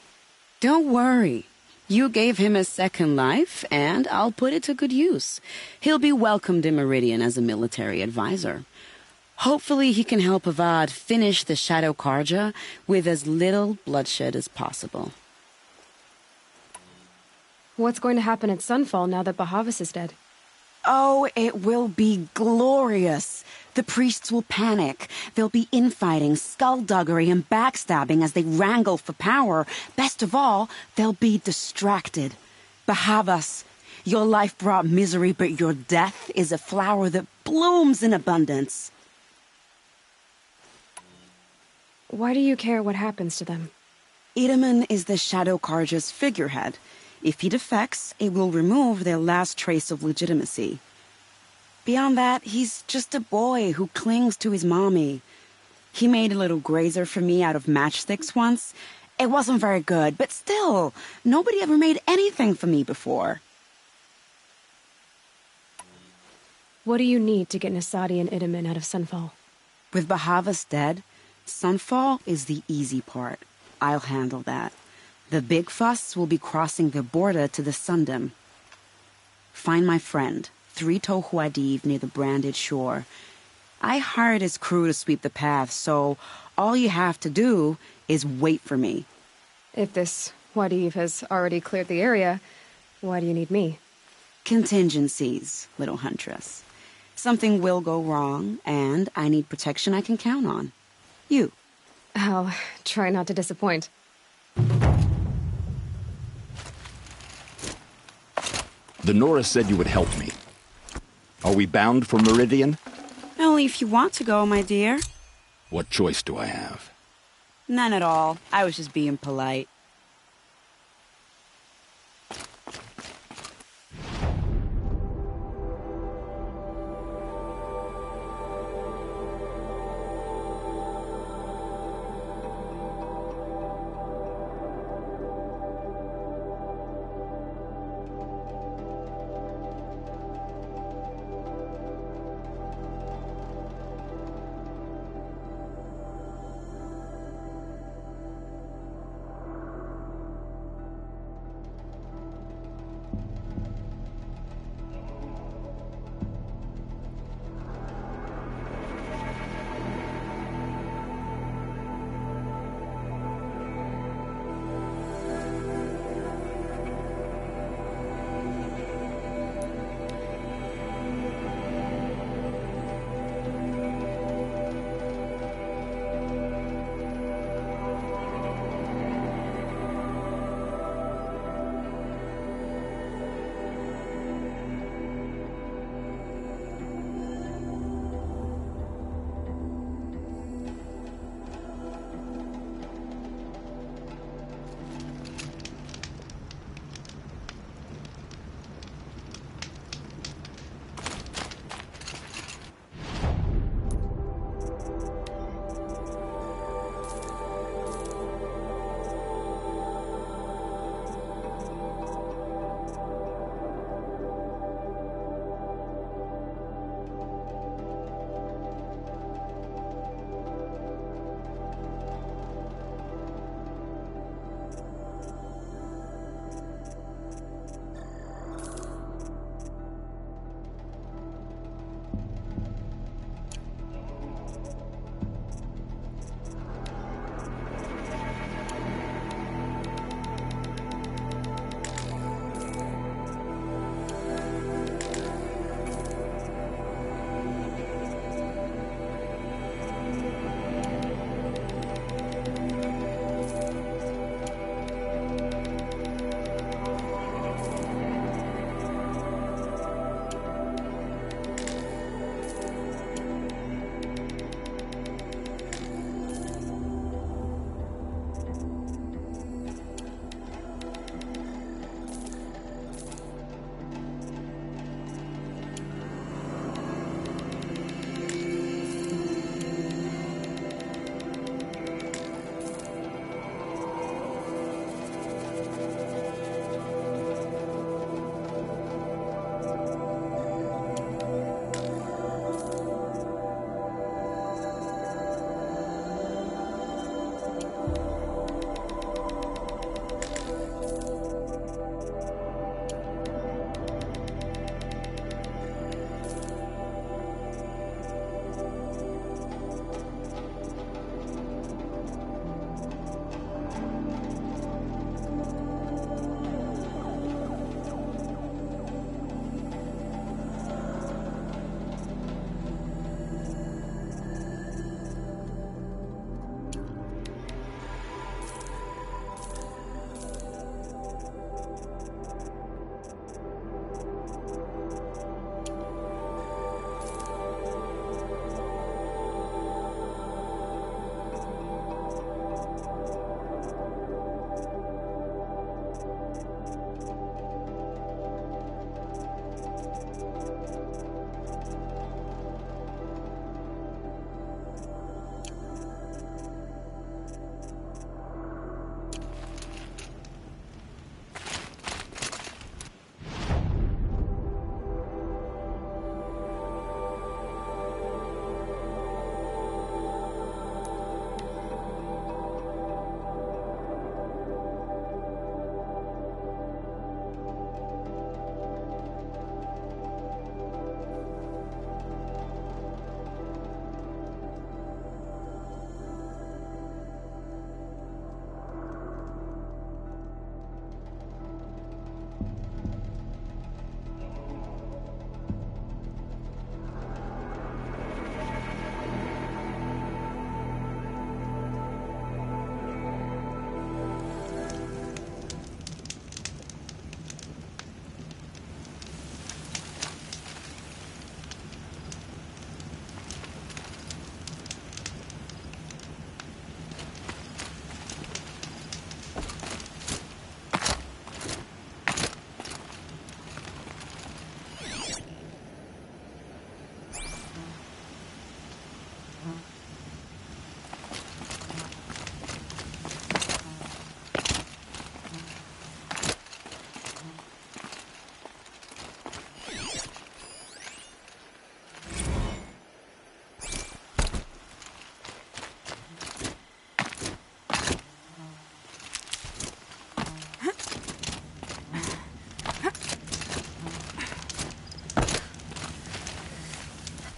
Don't worry. You gave him a second life, and I'll put it to good use. He'll be welcomed in Meridian as a military advisor. Hopefully he can help Avad finish the Shadow Carja with as little bloodshed as possible. What's going to happen at Sunfall now that Bahavas is dead? Oh, it will be glorious. The priests will panic. There'll be infighting, skullduggery, and backstabbing as they wrangle for power. Best of all, they'll be distracted. Bahavas, your life brought misery, but your death is a flower that blooms in abundance. Why do you care what happens to them? Edaman is the Shadow Carja's figurehead. If he defects, it will remove their last trace of legitimacy. Beyond that, he's just a boy who clings to his mommy. He made a little grazer for me out of matchsticks once. It wasn't very good, but still, nobody ever made anything for me before. What do you need to get Nasadi and Edaman out of Sunfall? With Bahavas dead, Sunfall is the easy part. I'll handle that. The big fuss will be crossing the border to the Sundom. Find my friend, 3 Tohuadiv near the branded shore. I hired his crew to sweep the path, so all you have to do is wait for me. If this Wadiv has already cleared the area, why do you need me? Contingencies, little huntress. Something will go wrong, and I need protection I can count on. You. I'll try not to disappoint. The Nora said you would help me. Are we bound for Meridian? Only if you want to go, my dear. What choice do I have? None at all. I was just being polite.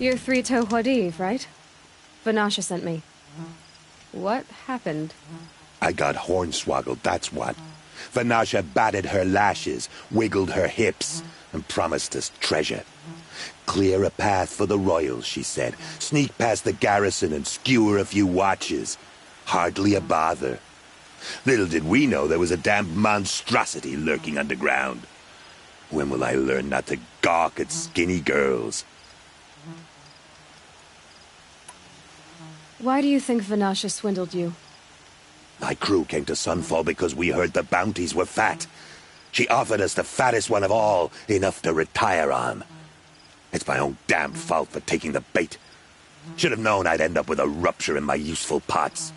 You're Three-Toe Huadiv, right? Vanasha sent me. What happened? I got hornswoggled, that's what. Vanasha batted her lashes, wiggled her hips, and promised us treasure. Clear a path for the royals, she said. Sneak past the garrison and skewer a few watches. Hardly a bother. Little did we know there was a damned monstrosity lurking underground. When will I learn not to gawk at skinny girls? Why do you think Vanasha swindled you? My crew came to Sunfall because we heard the bounties were fat. She offered us the fattest one of all, enough to retire on. It's my own damn fault for taking the bait. Should have known I'd end up with a rupture in my useful parts.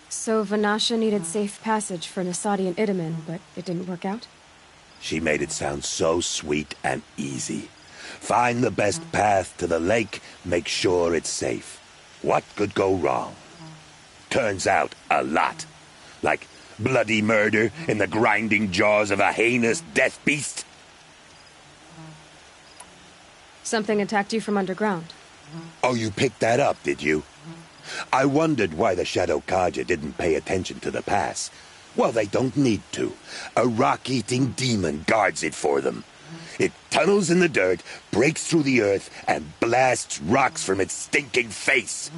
So Vanasha needed safe passage for Nasadi and Itamen, but it didn't work out? She made it sound so sweet and easy. Find the best path to the lake, make sure it's safe. What could go wrong? Turns out, a lot. Like bloody murder in the grinding jaws of a heinous death beast. Something attacked you from underground. Oh, you picked that up, did you? I wondered why the Shadow Carja didn't pay attention to the pass. Well, they don't need to. A rock-eating demon guards it for them. It tunnels in the dirt, breaks through the earth, and blasts rocks from its stinking face.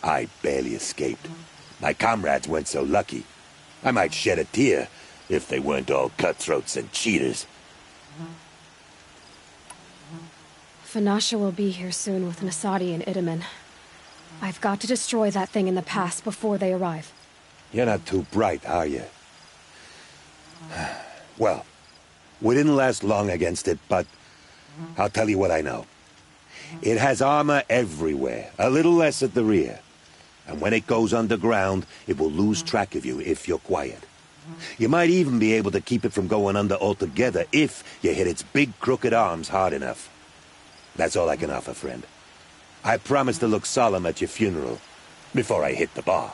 I barely escaped. My comrades weren't so lucky. I might shed a tear if they weren't all cutthroats and cheaters. Vanasha will be here soon with Nasadi and Itamen. I've got to destroy that thing in the pass before they arrive. You're not too bright, are you? Well, we didn't last long against it, but I'll tell you what I know. It has armor everywhere, a little less at the rear. And when it goes underground, it will lose track of you if you're quiet. You might even be able to keep it from going under altogether if you hit its big crooked arms hard enough. That's all I can offer, friend. I promise to look solemn at your funeral before I hit the bar.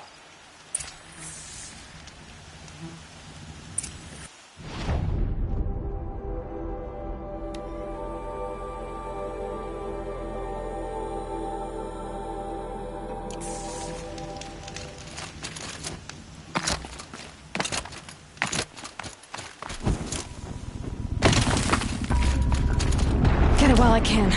Get it while I can.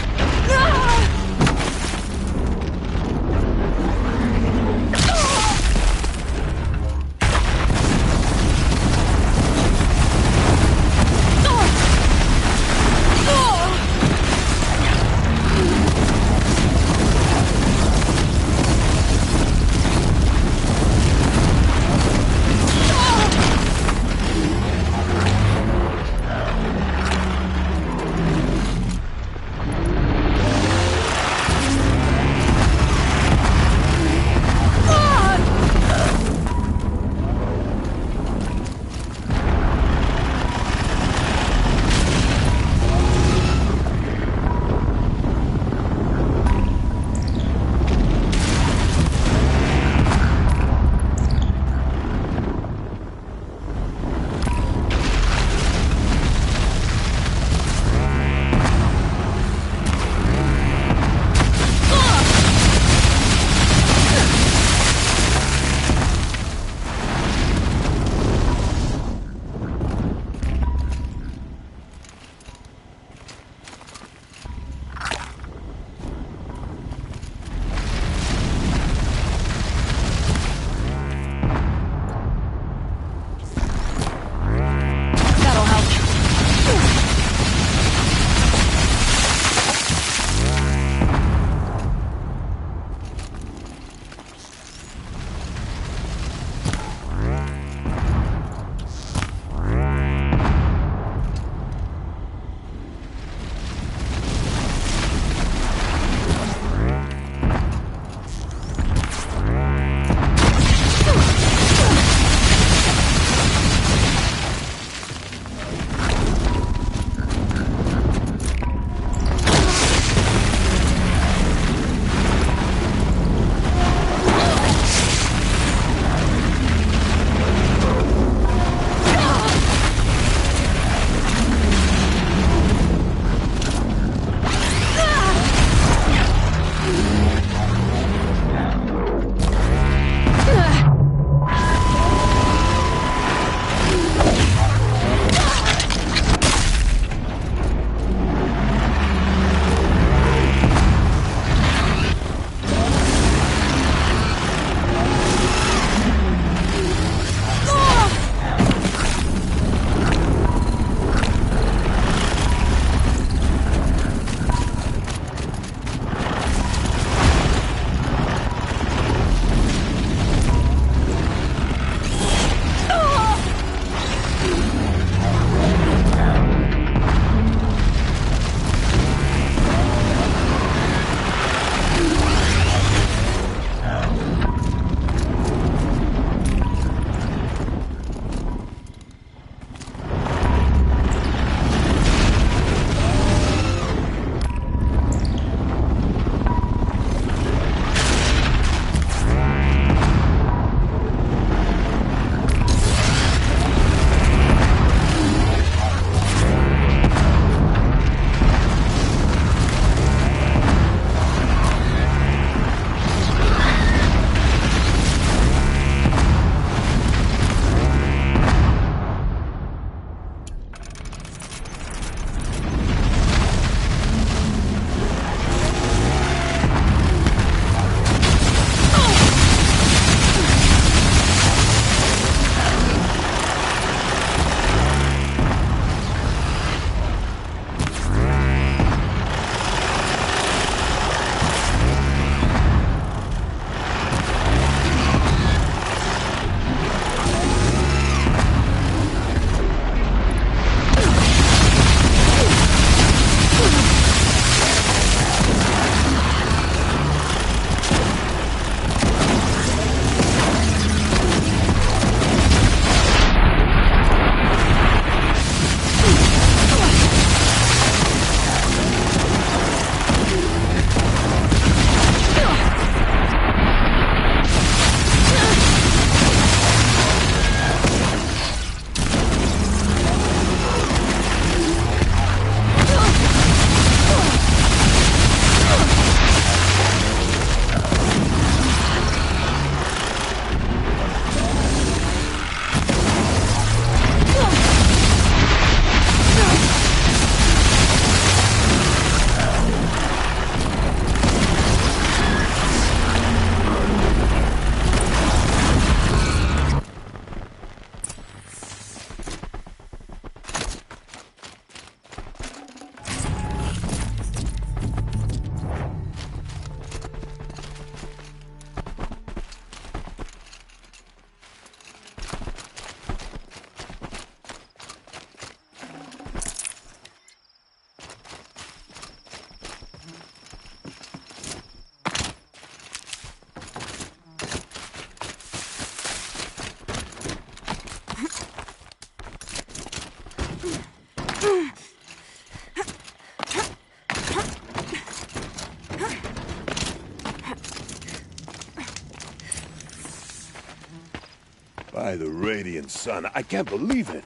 By the radiant sun, I can't believe it.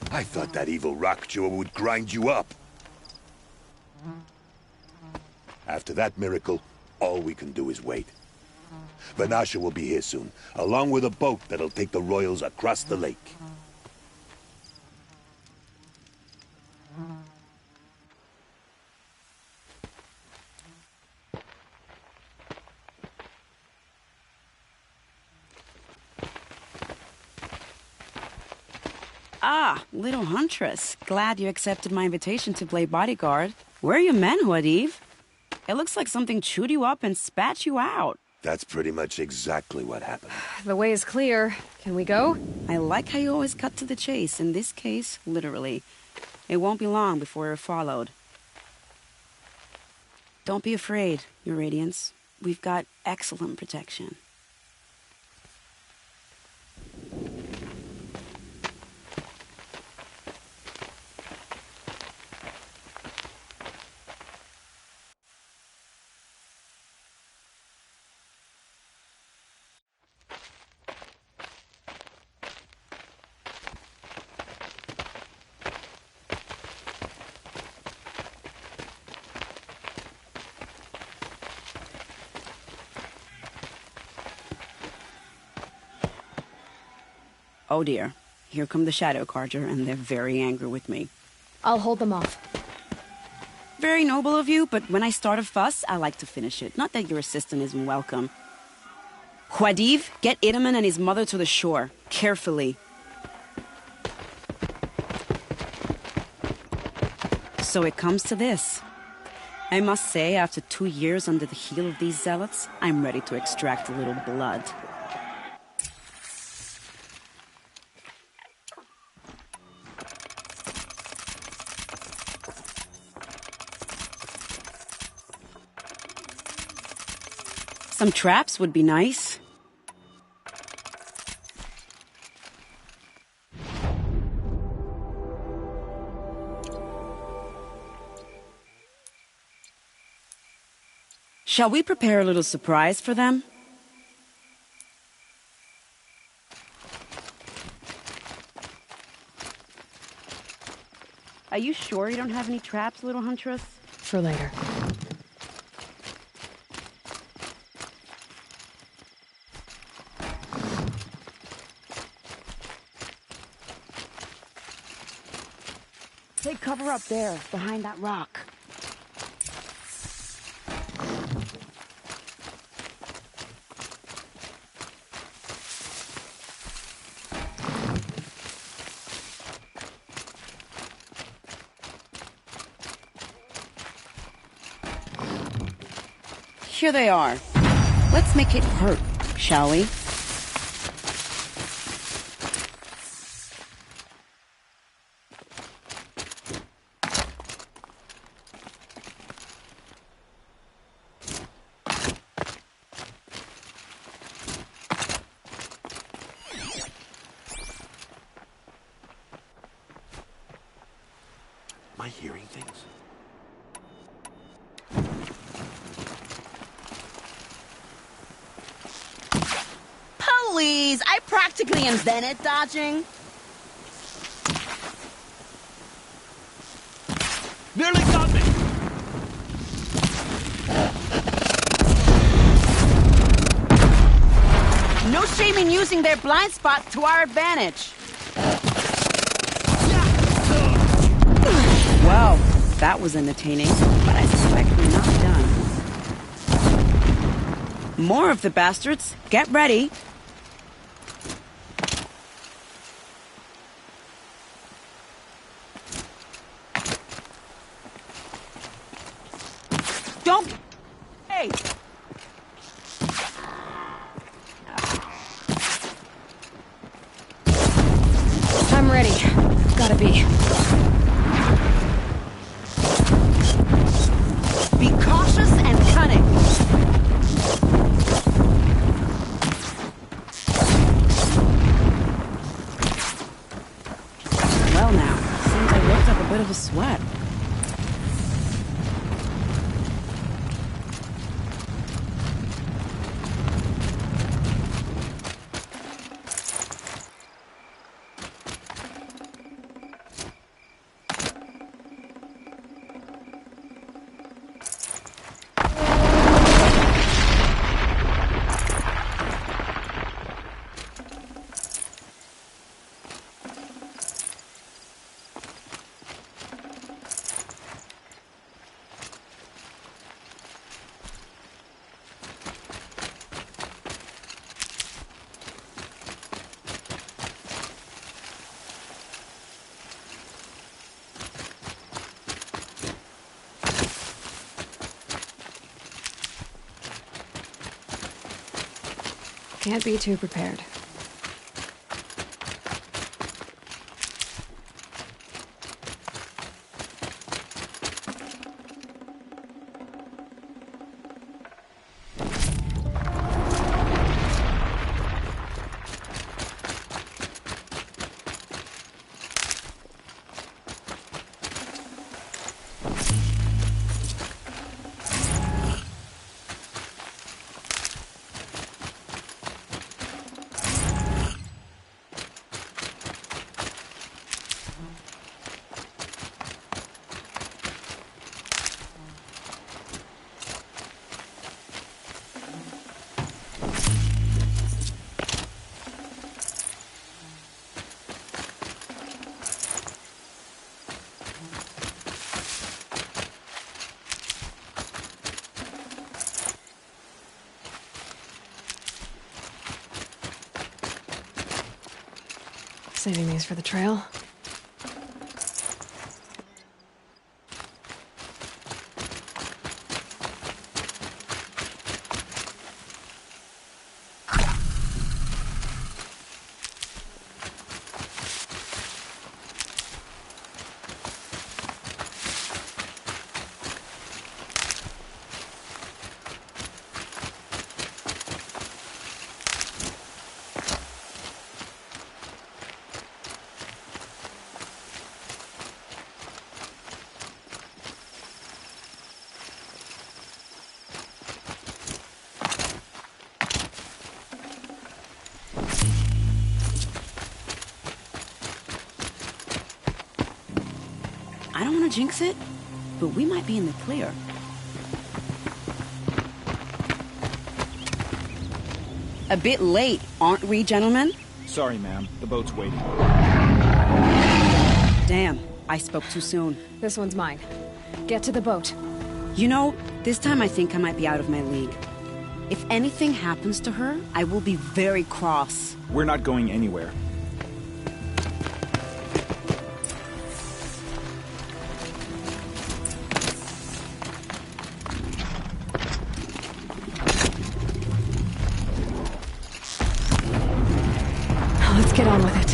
I thought that evil rock chewer would grind you up. After that miracle, all we can do is wait. Vanasha will be here soon, along with a boat that'll take the royals across the lake. Ah, little Huntress. Glad you accepted my invitation to play bodyguard. Where are your men, Huadiv? It looks like something chewed you up and spat you out. That's pretty much exactly what happened. The way is clear. Can we go? I like how you always cut to the chase. In this case, literally. It won't be long before we're followed. Don't be afraid, Your Radiance. We've got excellent protection. Oh dear, here come the Shadow Carja, and they're very angry with me. I'll hold them off. Very noble of you, but when I start a fuss, I like to finish it. Not that your assistant isn't welcome. Huadiv, get Itaman and his mother to the shore. Carefully. So it comes to this. I must say, after 2 years under the heel of these zealots, I'm ready to extract a little blood. Some traps would be nice. Shall we prepare a little surprise for them? Are you sure you don't have any traps, little Huntress? For later. Take cover up there, behind that rock. Here they are. Let's make it hurt, shall we? Am I hearing things? Please, I practically invented dodging. Nearly got me! No shame in using their blind spot to our advantage. Well, that was entertaining, but I suspect we're not done. More of the bastards. Get ready. Don't... Hey! I'm ready. Gotta be. Be cautious and cunning. Well now, seems I worked up a bit of a sweat. Can't be too prepared. Saving these for the trail. I don't want to jinx it, but we might be in the clear. A bit late, aren't we, gentlemen? Sorry, ma'am. The boat's waiting. Damn, I spoke too soon. This one's mine. Get to the boat. You know, this time I think I might be out of my league. If anything happens to her, I will be very cross. We're not going anywhere. Let's get on with it.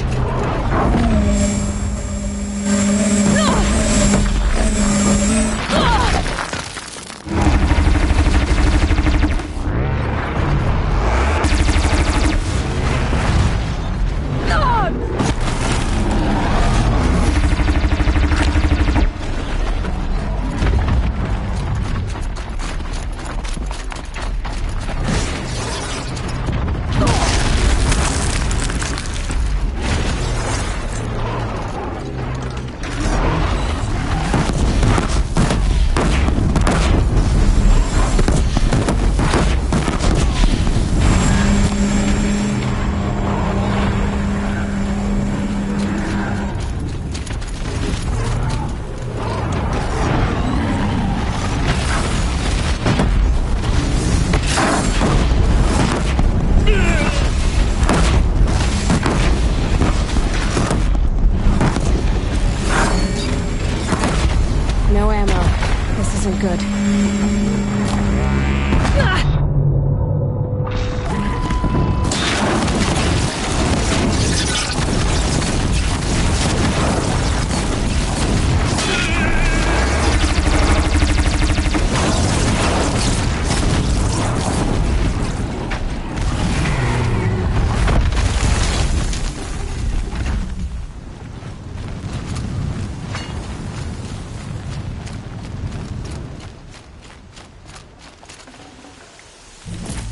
No ammo. This isn't good.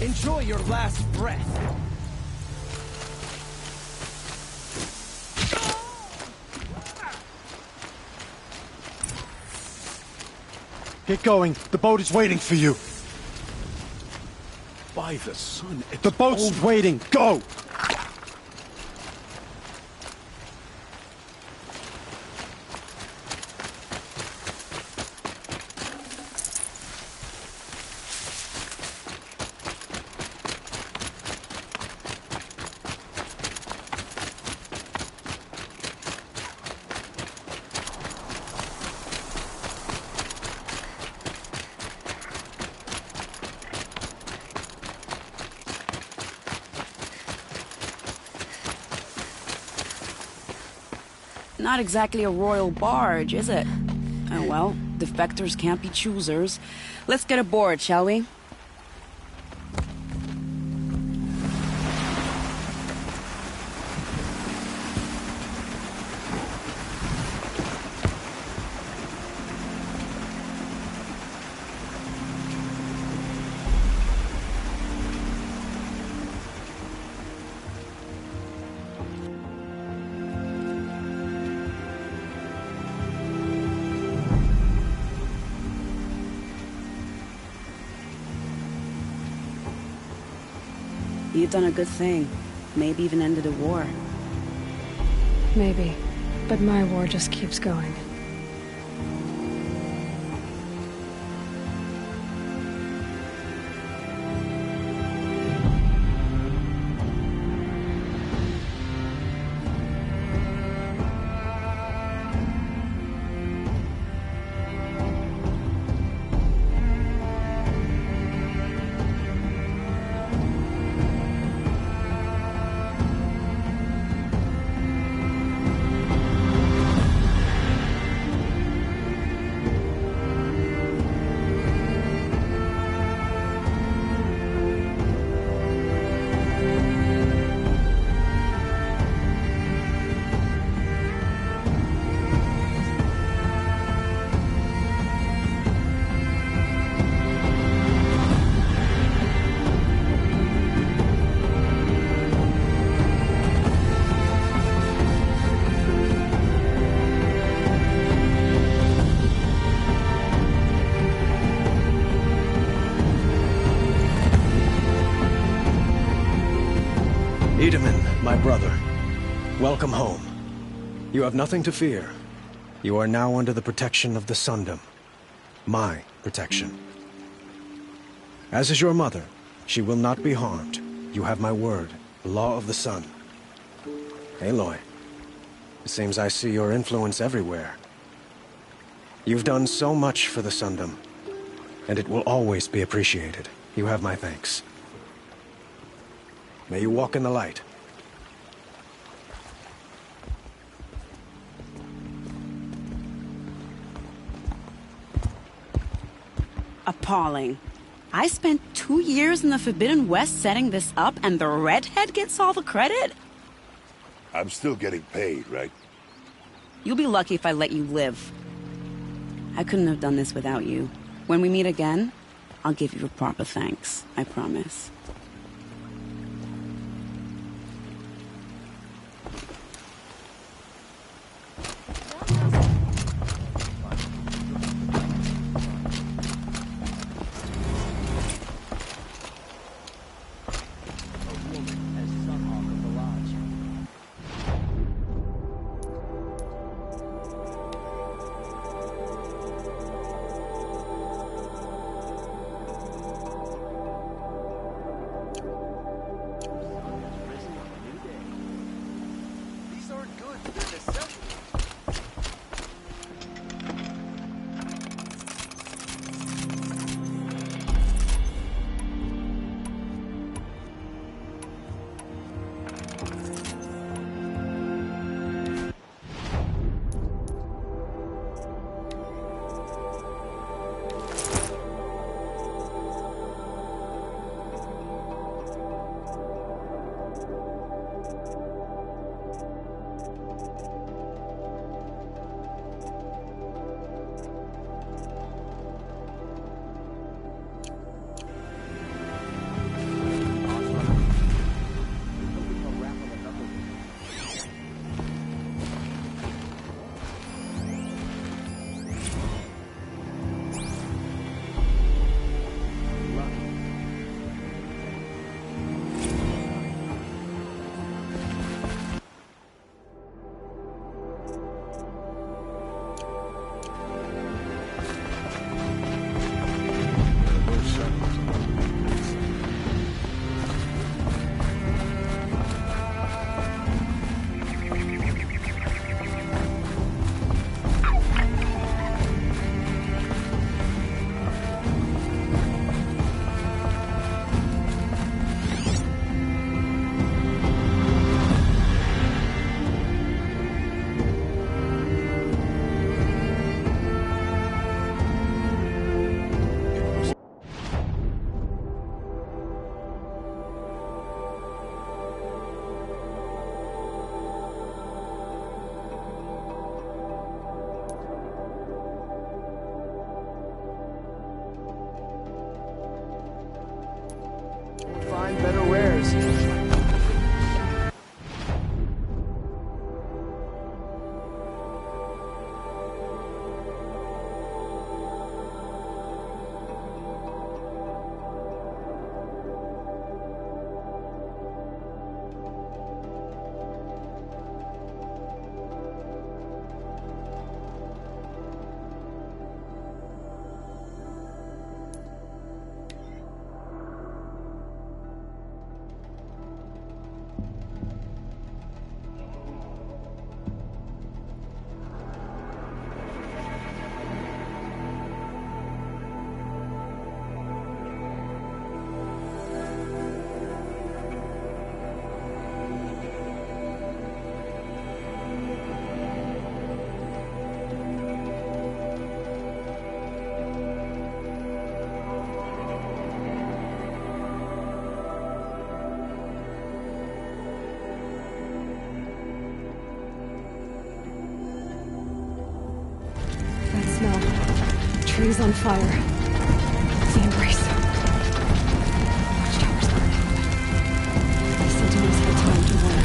Enjoy your last breath. Get going. The boat is waiting for you. By the sun, it's The boat's waiting. Go! Not exactly a royal barge, is it? Oh well, defectors can't be choosers. Let's get aboard, shall we? You've done a good thing. Maybe even ended a war. Maybe. But my war just keeps going. Itamen, my brother, welcome home. You have nothing to fear. You are now under the protection of the Sundom. My protection. As is your mother, she will not be harmed. You have my word, the law of the sun. Aloy, it seems I see your influence everywhere. You've done so much for the Sundom, and it will always be appreciated. You have my thanks. May you walk in the light. Appalling. I spent 2 years in the Forbidden West setting this up, and the redhead gets all the credit? I'm still getting paid, right? You'll be lucky if I let you live. I couldn't have done this without you. When we meet again, I'll give you a proper thanks. I promise. yours. Trees on fire. The embrace. Watchtowers burning. The sentinels had time to warn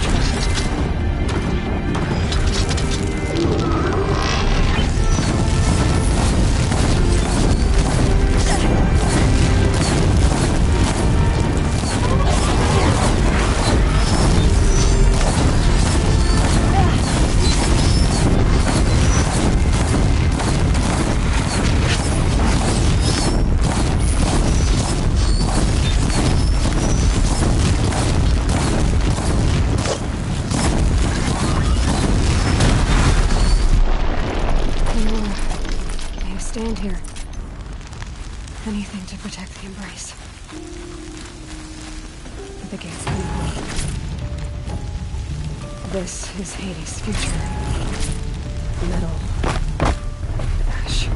stand here. Anything to protect the embrace. The gate's coming home. This is Hades' future. Metal. Ash.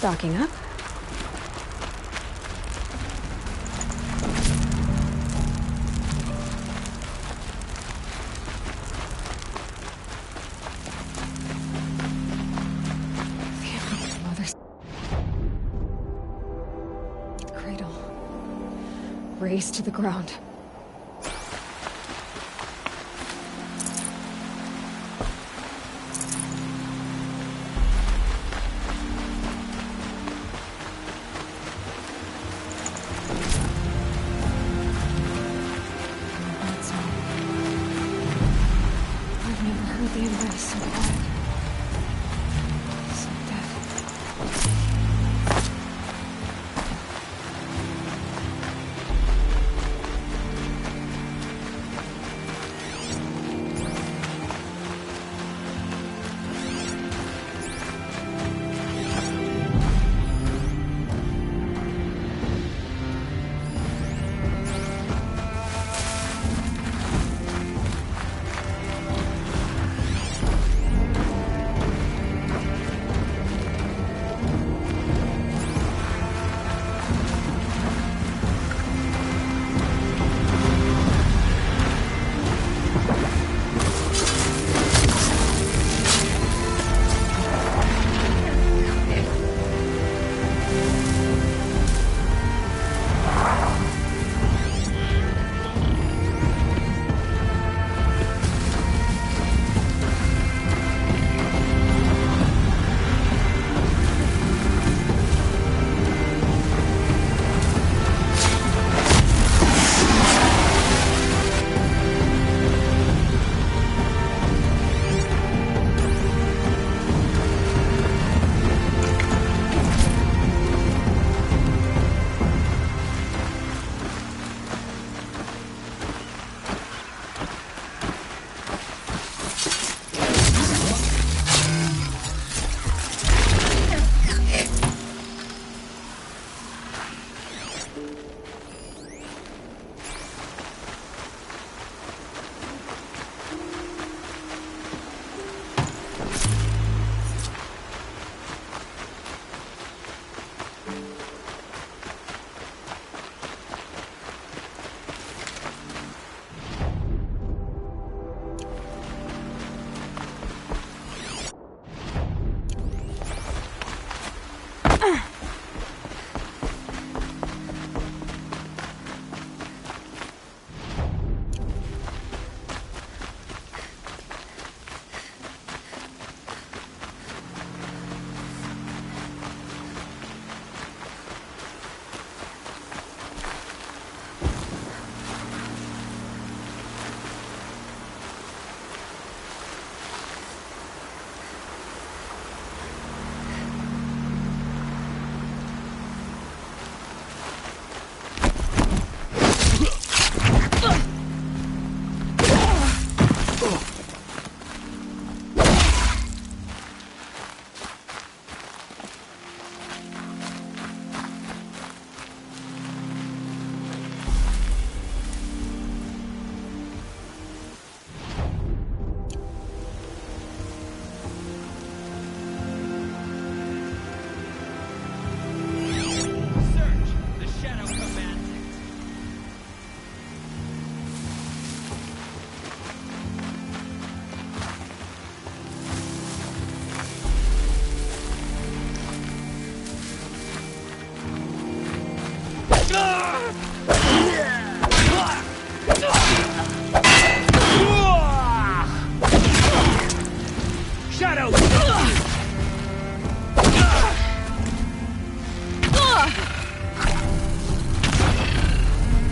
Stocking up. Cradle. Raised to the ground.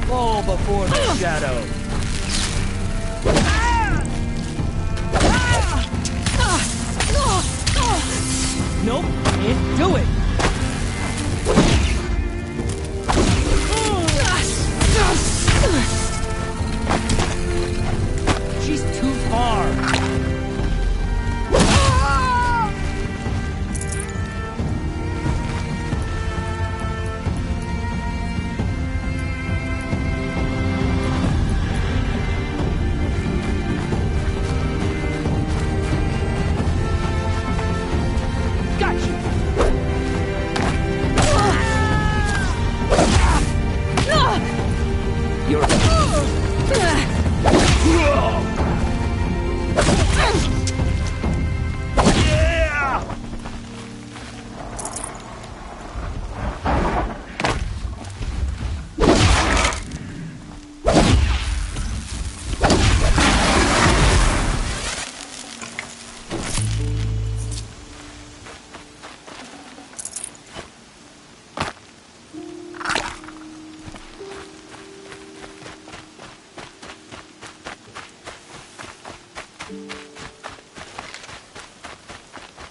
Fall before the shadow. Nope, can't do it. She's too far.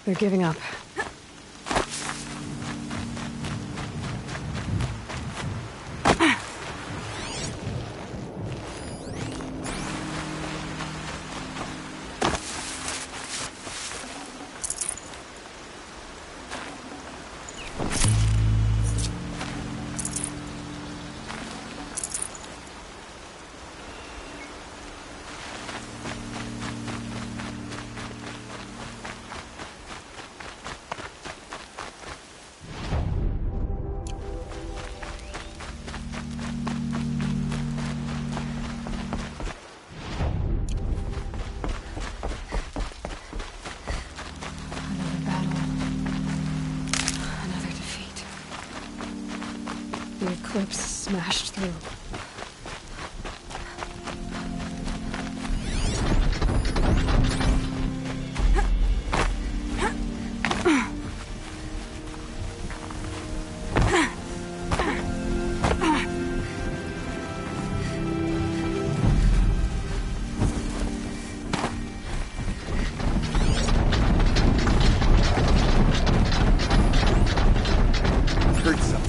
They're giving up. The eclipse smashed through. Heard something.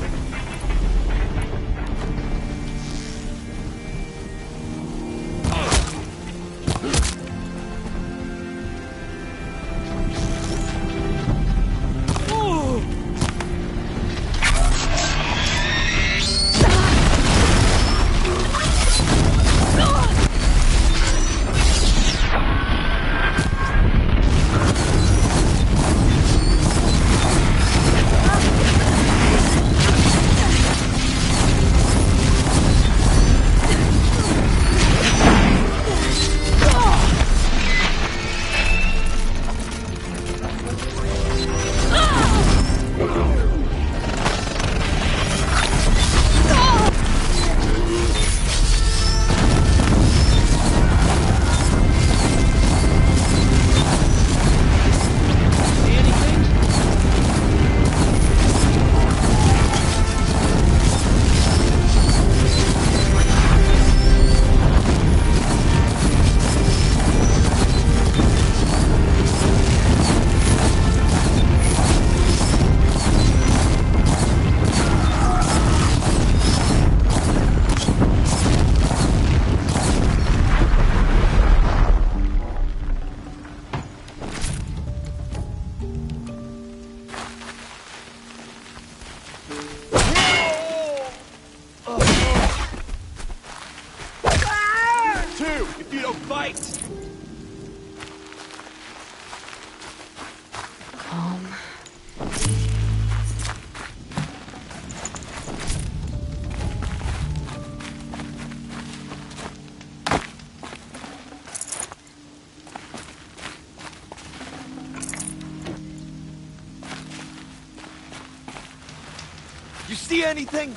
If you don't fight! Calm. You see anything?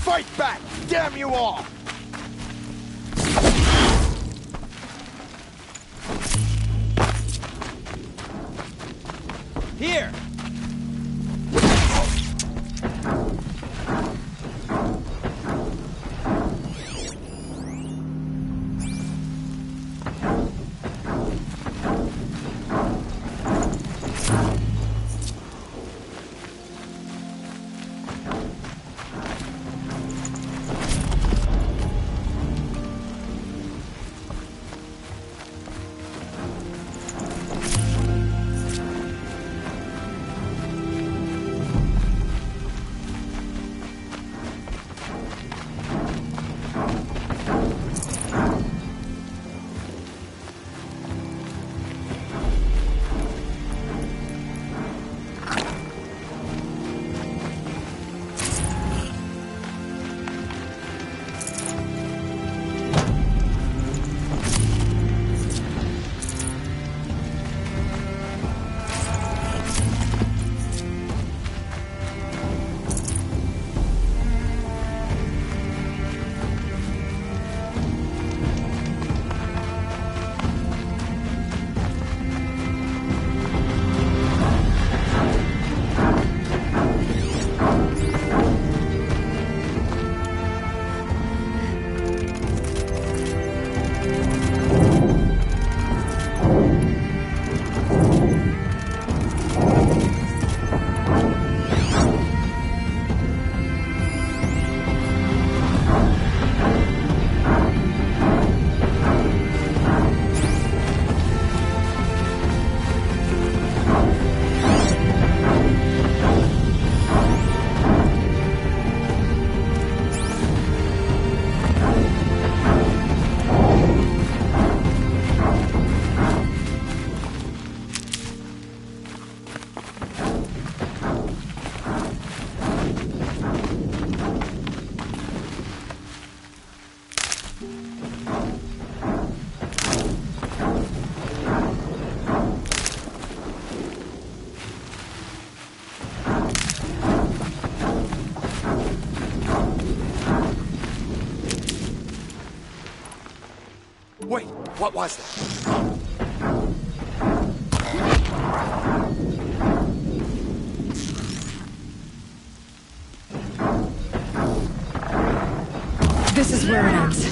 Fight back! Damn you all! Here! What was that? This is where it ends.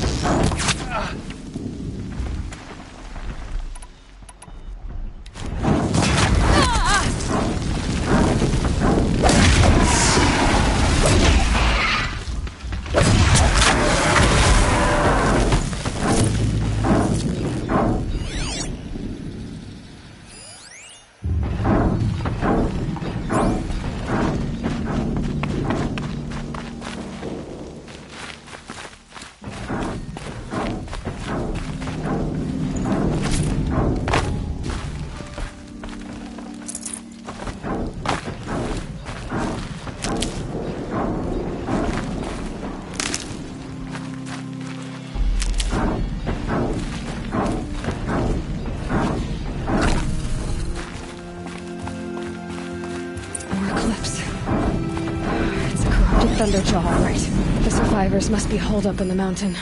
Thunderjaw, all right. The survivors must be holed up in the mountain.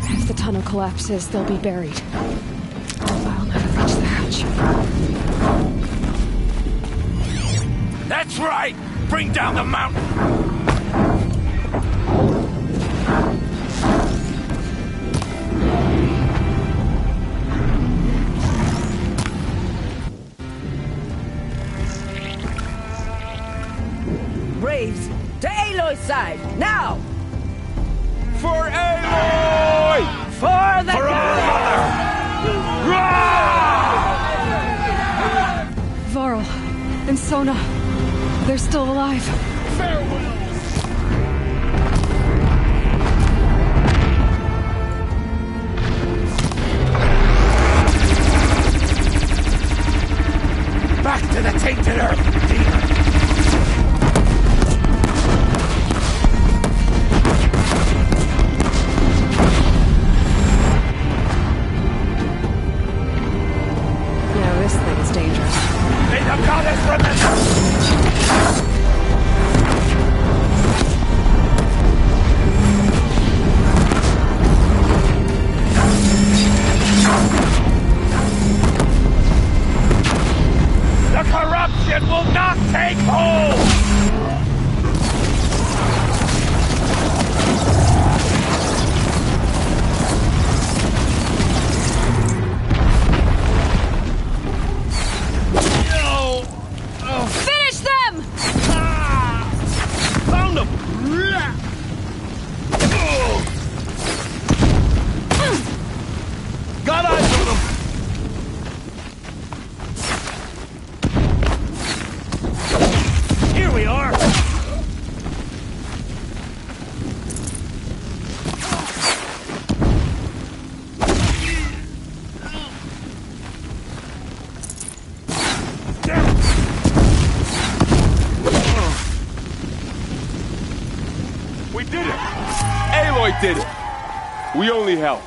If the tunnel collapses, they'll be buried. I'll never reach the hatch. That's right! Bring down the mountain! Braves, to Aloy's side, now! For Aloy! For the Varl and Sona, they're still alive. Back to the tainted earth, demon! Did it. We only helped.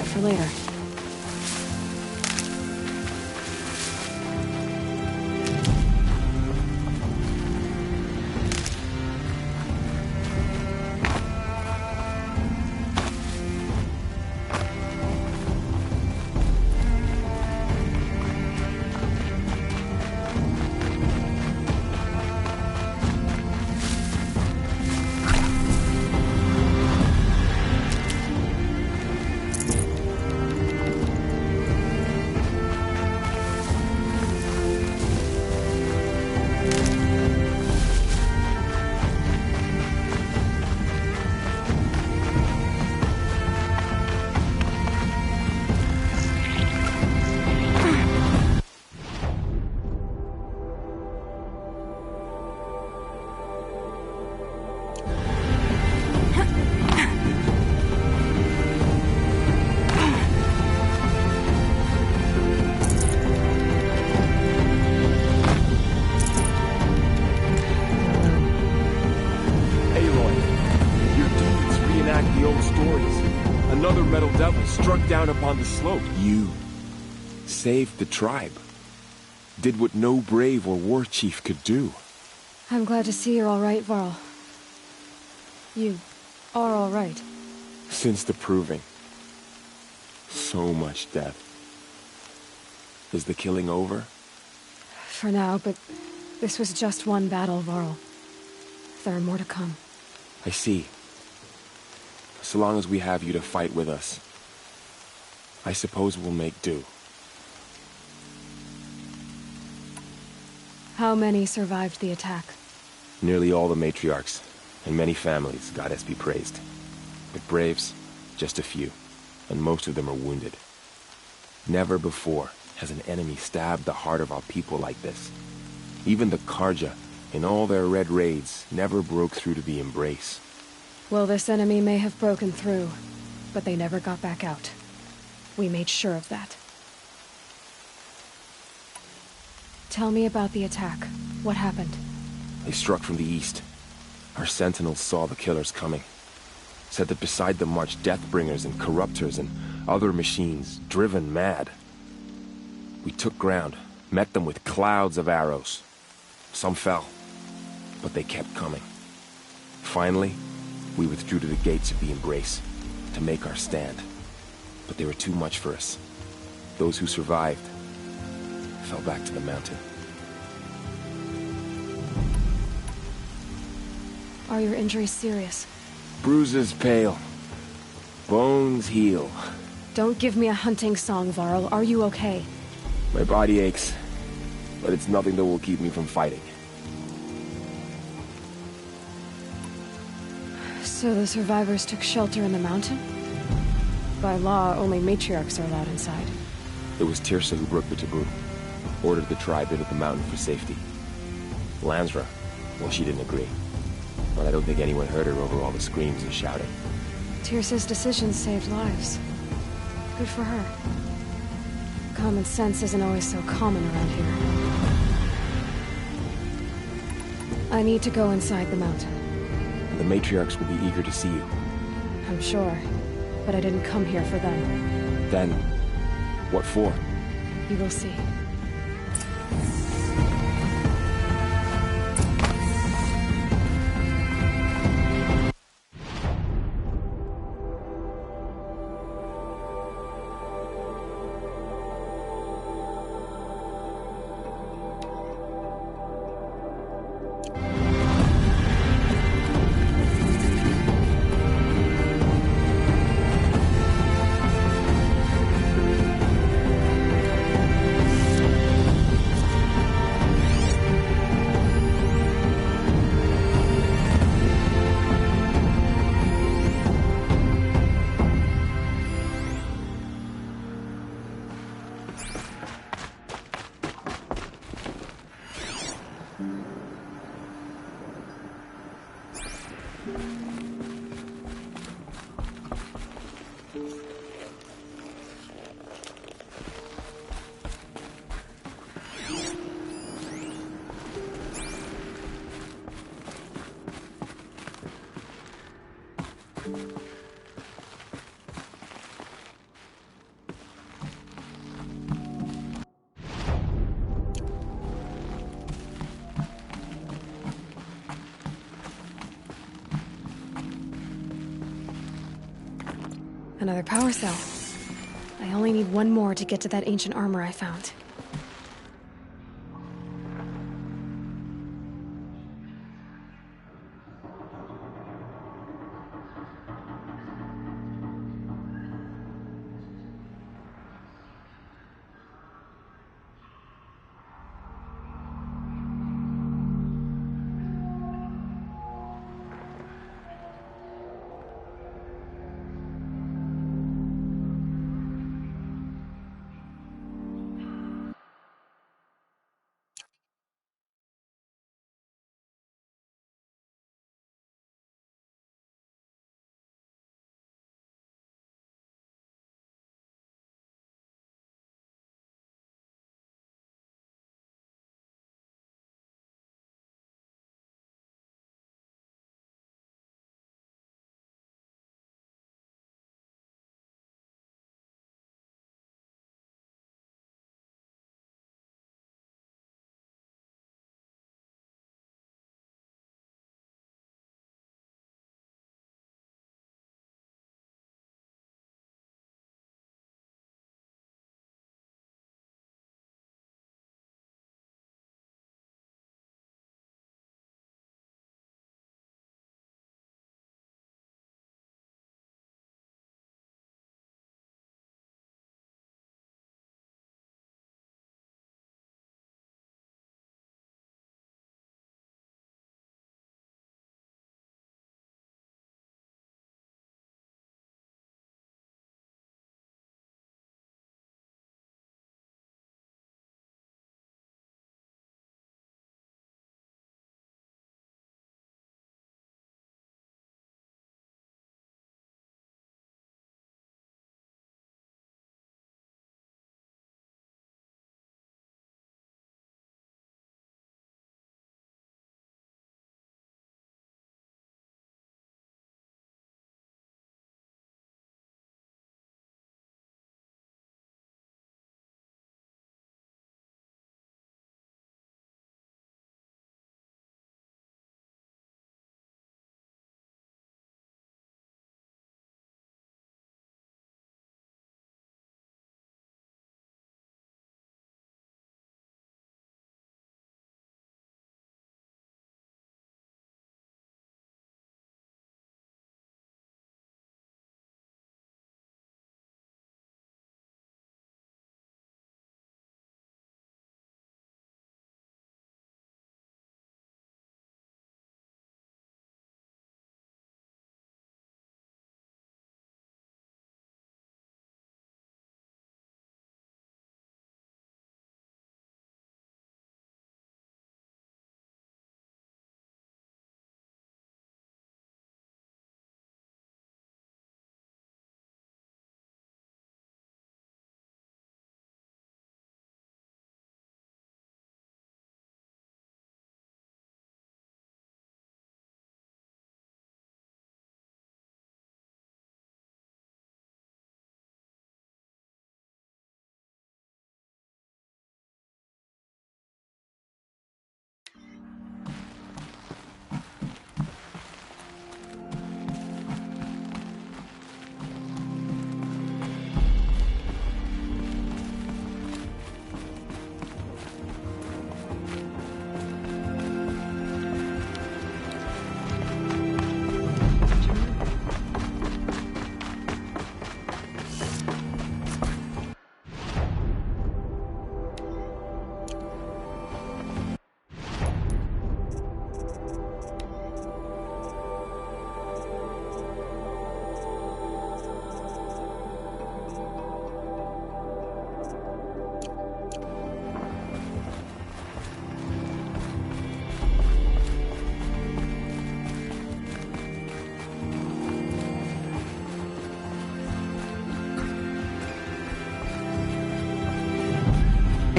For later. struck down upon the slope. You saved the tribe. Did what no brave or war chief could do. I'm glad to see you're all right, Varl. You are all right. Since the Proving. So much death. Is the killing over? For now, but this was just one battle, Varl. There are more to come. I see. So long as we have you to fight with us, I suppose we'll make do. How many survived the attack? Nearly all the matriarchs, and many families, goddess be praised. But braves, just a few, and most of them are wounded. Never before has an enemy stabbed the heart of our people like this. Even the Carja, in all their red raids, never broke through to the Embrace. Well, this enemy may have broken through, but they never got back out. We made sure of that. Tell me about the attack. What happened? They struck from the east. Our sentinels saw the killers coming. Said that beside them marched Deathbringers and Corruptors and other machines, driven mad. We took ground, met them with clouds of arrows. Some fell, but they kept coming. Finally, we withdrew to the gates of the Embrace to make our stand. But they were too much for us. Those who survived fell back to the mountain. Are your injuries serious? Bruises pale. Bones heal. Don't give me a hunting song, Varl. Are you okay? My body aches, but it's nothing that will keep me from fighting. So the survivors took shelter in the mountain? By law, only matriarchs are allowed inside. It was Teersa who broke the taboo. Ordered the tribe into the mountain for safety. Lansra, well, she didn't agree. But I don't think anyone heard her over all the screams and shouting. Teersa's decision saved lives. Good for her. Common sense isn't always so common around here. I need to go inside the mountain. The matriarchs will be eager to see you. I'm sure, but I didn't come here for them. Then, what for? You will see. Another power cell. I only need one more to get to that ancient armor I found.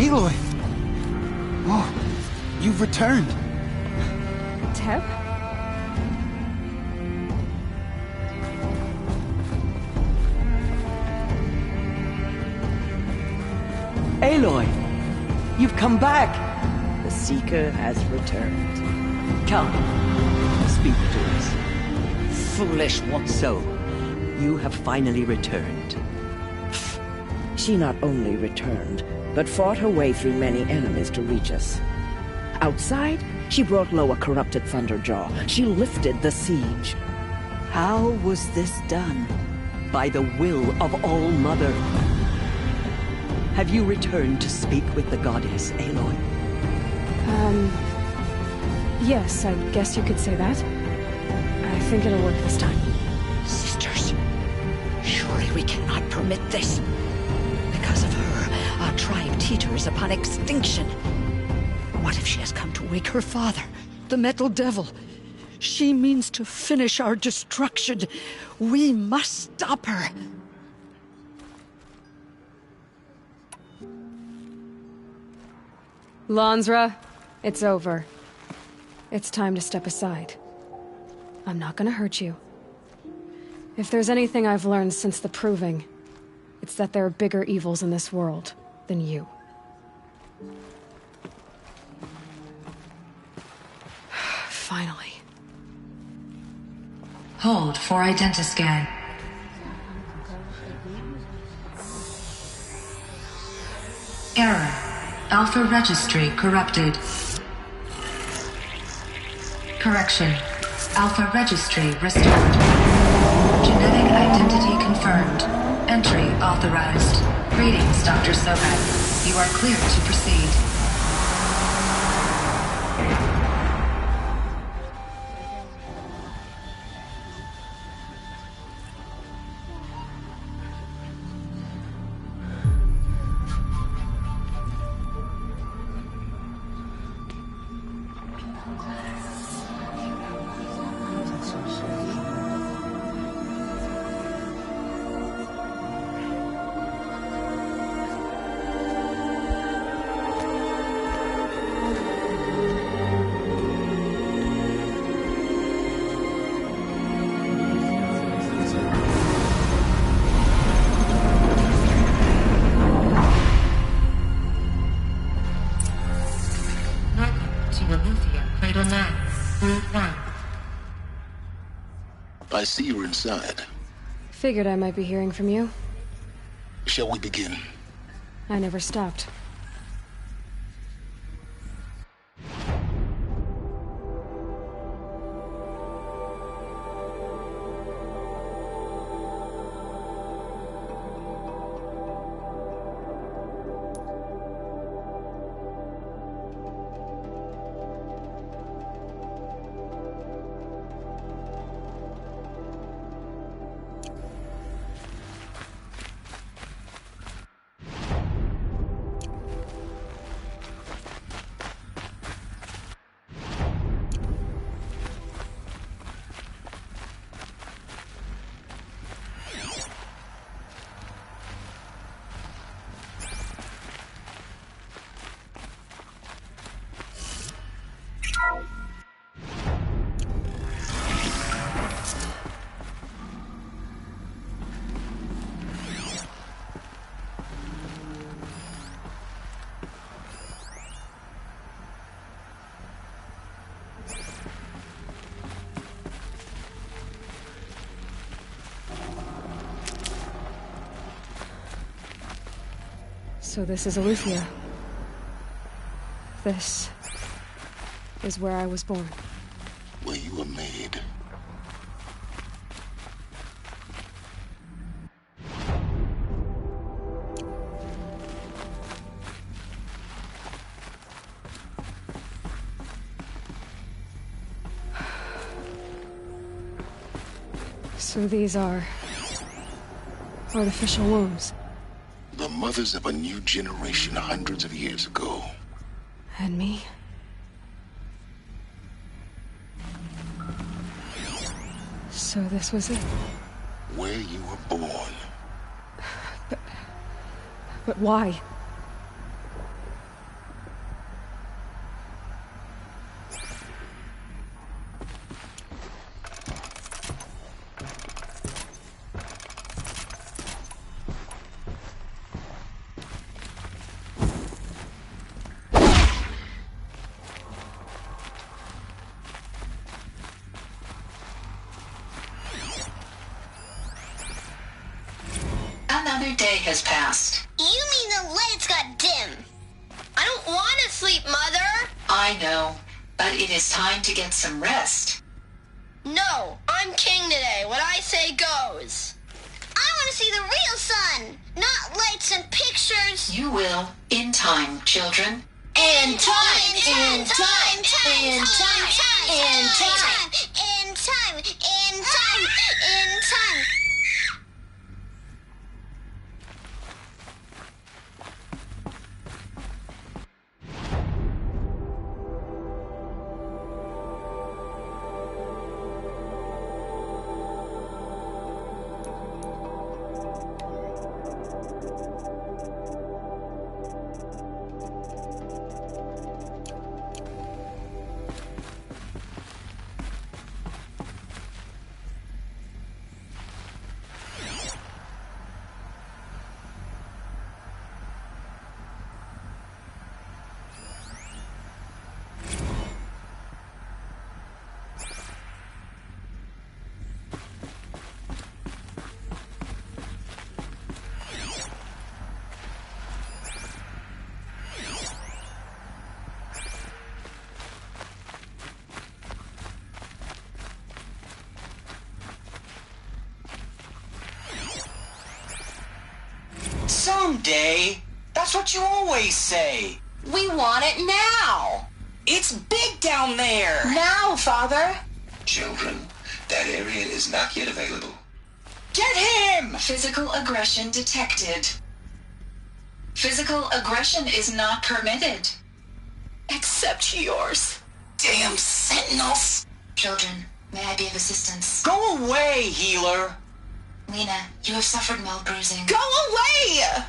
Aloy! Oh, you've returned. Teb? Aloy! You've come back! The Seeker has returned. Come, speak to us. Foolish one. So, you have finally returned. She not only returned, but fought her way through many enemies to reach us. Outside, she brought low a corrupted Thunderjaw. She lifted the siege. How was this done? By the will of All-Mother. Have you returned to speak with the goddess, Aloy? Yes, I guess you could say that. I think it'll work this time. Sisters, surely we cannot permit this. Because of her, our tribe teeters upon extinction. What if she has come to wake her father, the Metal Devil? She means to finish our destruction. We must stop her. Lansra, it's over. It's time to step aside. I'm not gonna hurt you. If there's anything I've learned since the Proving, it's that there are bigger evils in this world than you. Finally. Hold for identiscan. Error. Alpha registry corrupted. Correction. Alpha registry restored. Genetic identity confirmed. Entry authorized. Greetings, Dr. Sobeck. You are clear to proceed. I see you're inside. Figured I might be hearing from you. Shall we begin? I never stopped. So this is Eleuthia. This is where I was born. Where you were made. So these are artificial wombs. The mothers of a new generation hundreds of years ago. And me? So this was it? Where you were born. But why? Another day has passed. You mean the lights got dim? I don't want to sleep, Mother! I know, but it is time to get some rest. No, I'm king today. What I say goes. I want to see the real sun, not lights and pictures. You will, in time, children. In time, in time, in time, in time, in time, in time, in time. Someday. That's what you always say. We want it now. It's big down there. Now, Father. Children, that area is not yet available. Get him! Physical aggression detected. Physical aggression is not permitted. Except yours. Damn sentinels. Children, may I be of assistance? Go away, healer. Lena, you have suffered mild bruising. Go away!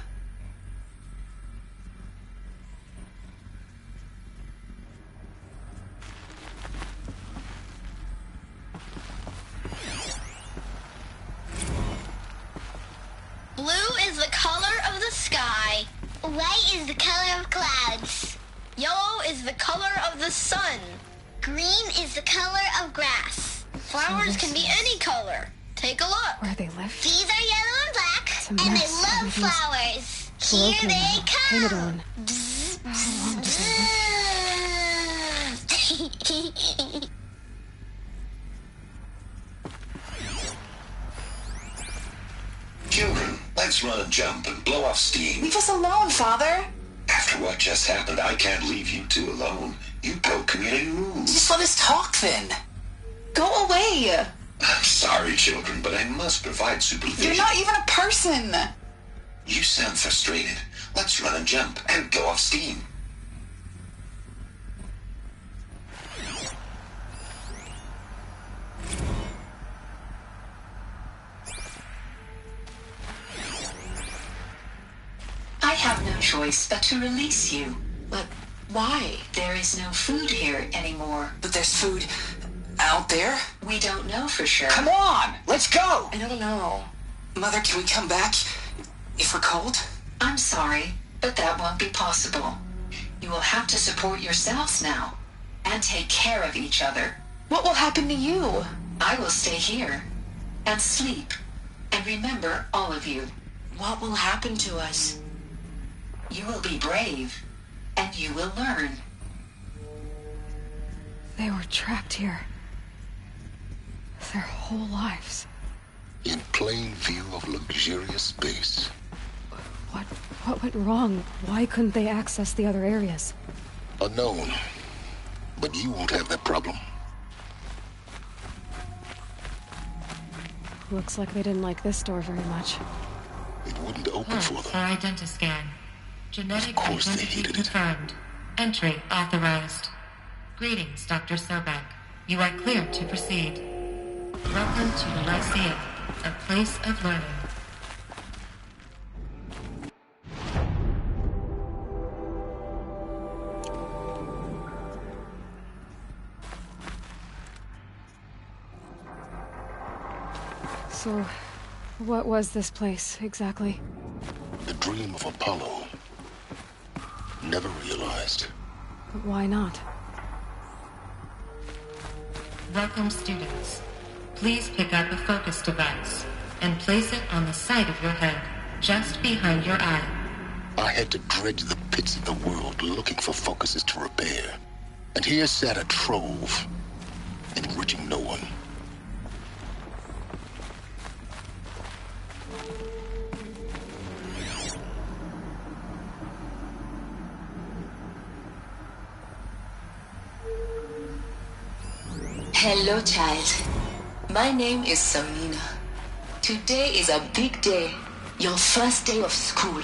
Blue is the color of the sky. White is the color of clouds. Yellow is the color of the sun. Green is the color of grass. Flowers can be any color. Take a look. Where they live? These are yellow and black, and they love flowers. Here they come. Painted on. How long do they live? Children, let's run and jump and blow off steam. Leave us alone, Father. After what just happened, I can't leave you two alone. You broke community rules. Just let us talk then. Go away. I'm sorry, children, but I must provide supervision. You're not even a person. You sound frustrated. Let's run and jump and blow off steam. I have no choice but to release you. But why? There is no food here anymore. But there's food out there? We don't know for sure. Come on, let's go! I don't know. Mother, can we come back if we're cold? I'm sorry, but that won't be possible. You will have to support yourselves now, and take care of each other. What will happen to you? I will stay here, and sleep, and remember all of you. What will happen to us? You will be brave, and you will learn. They were trapped here. Their whole lives. In plain view of luxurious space. What went wrong? Why couldn't they access the other areas? Unknown. But you won't have that problem. Looks like they didn't like this door very much. It wouldn't open for them. For identiscan. Genetic Of course they identity hated it. confirmed. Entry authorized. Greetings, Dr. Sobek. You are clear to proceed. Welcome to the Lyceum, a place of learning. So, what was this place, exactly? The dream of Apollo. Never realized. But why not? Welcome, students. Please pick up a focus device and place it on the side of your head. just behind your eye. I had to dredge the pits of the world looking for focuses to repair. And here sat a trove, enriching no one. Hello, child. My name is Samina. Today is a big day, your first day of school.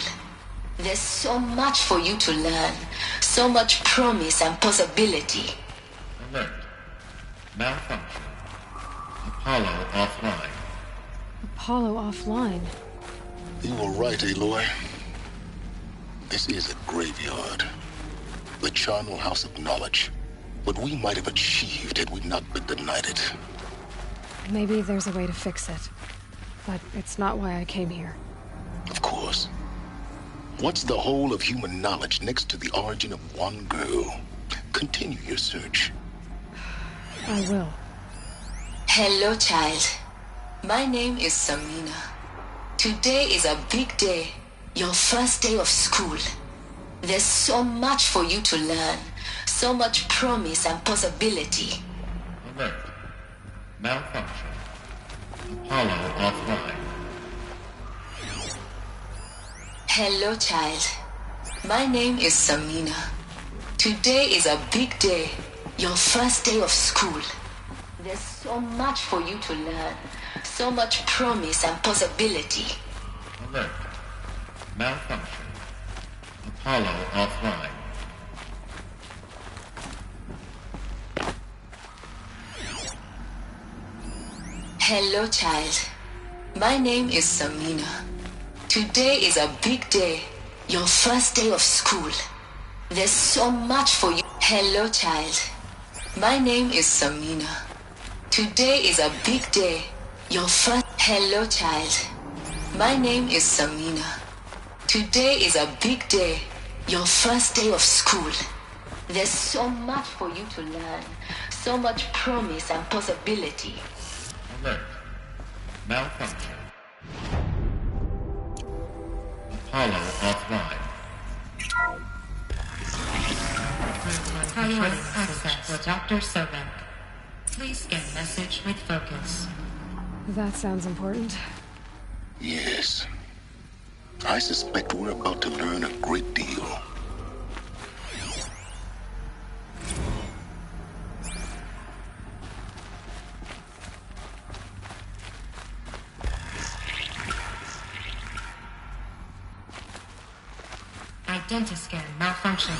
There's so much for you to learn, so much promise and possibility. Alert. Malfunction. Apollo offline. Apollo offline? You were right, Aloy. This is a graveyard. The charnel house of knowledge. What we might have achieved had we not been denied it. Maybe there's a way to fix it. But it's not why I came here. Of course. What's the whole of human knowledge next to the origin of one girl? Continue your search. I will. Hello, child. My name is Samina. Today is a big day, your first day of school. There's so much for you to learn, so much promise and possibility. Alert. Malfunction. Apollo offline. Hello, child. My name is Samina. Today is a big day, your first day of school. There's so much for you to learn, so much promise and possibility. Alert. Malfunction. Apollo offline. Hello, child. My name is Samina. Today is a big day, your first day of school. There's so much for you. Hello, child. My name is Samina. Today is a big day, your first... Hello, child. My name is Samina. Today is a big day, your first day of school. There's so much for you to learn, so much promise and possibility. Alert. Malfunction. Apollo offline. Piloting access for Dr. Sobek. Please scan message with focus. That sounds important. Yes. I suspect we're about to learn a great deal. Identiscan malfunction.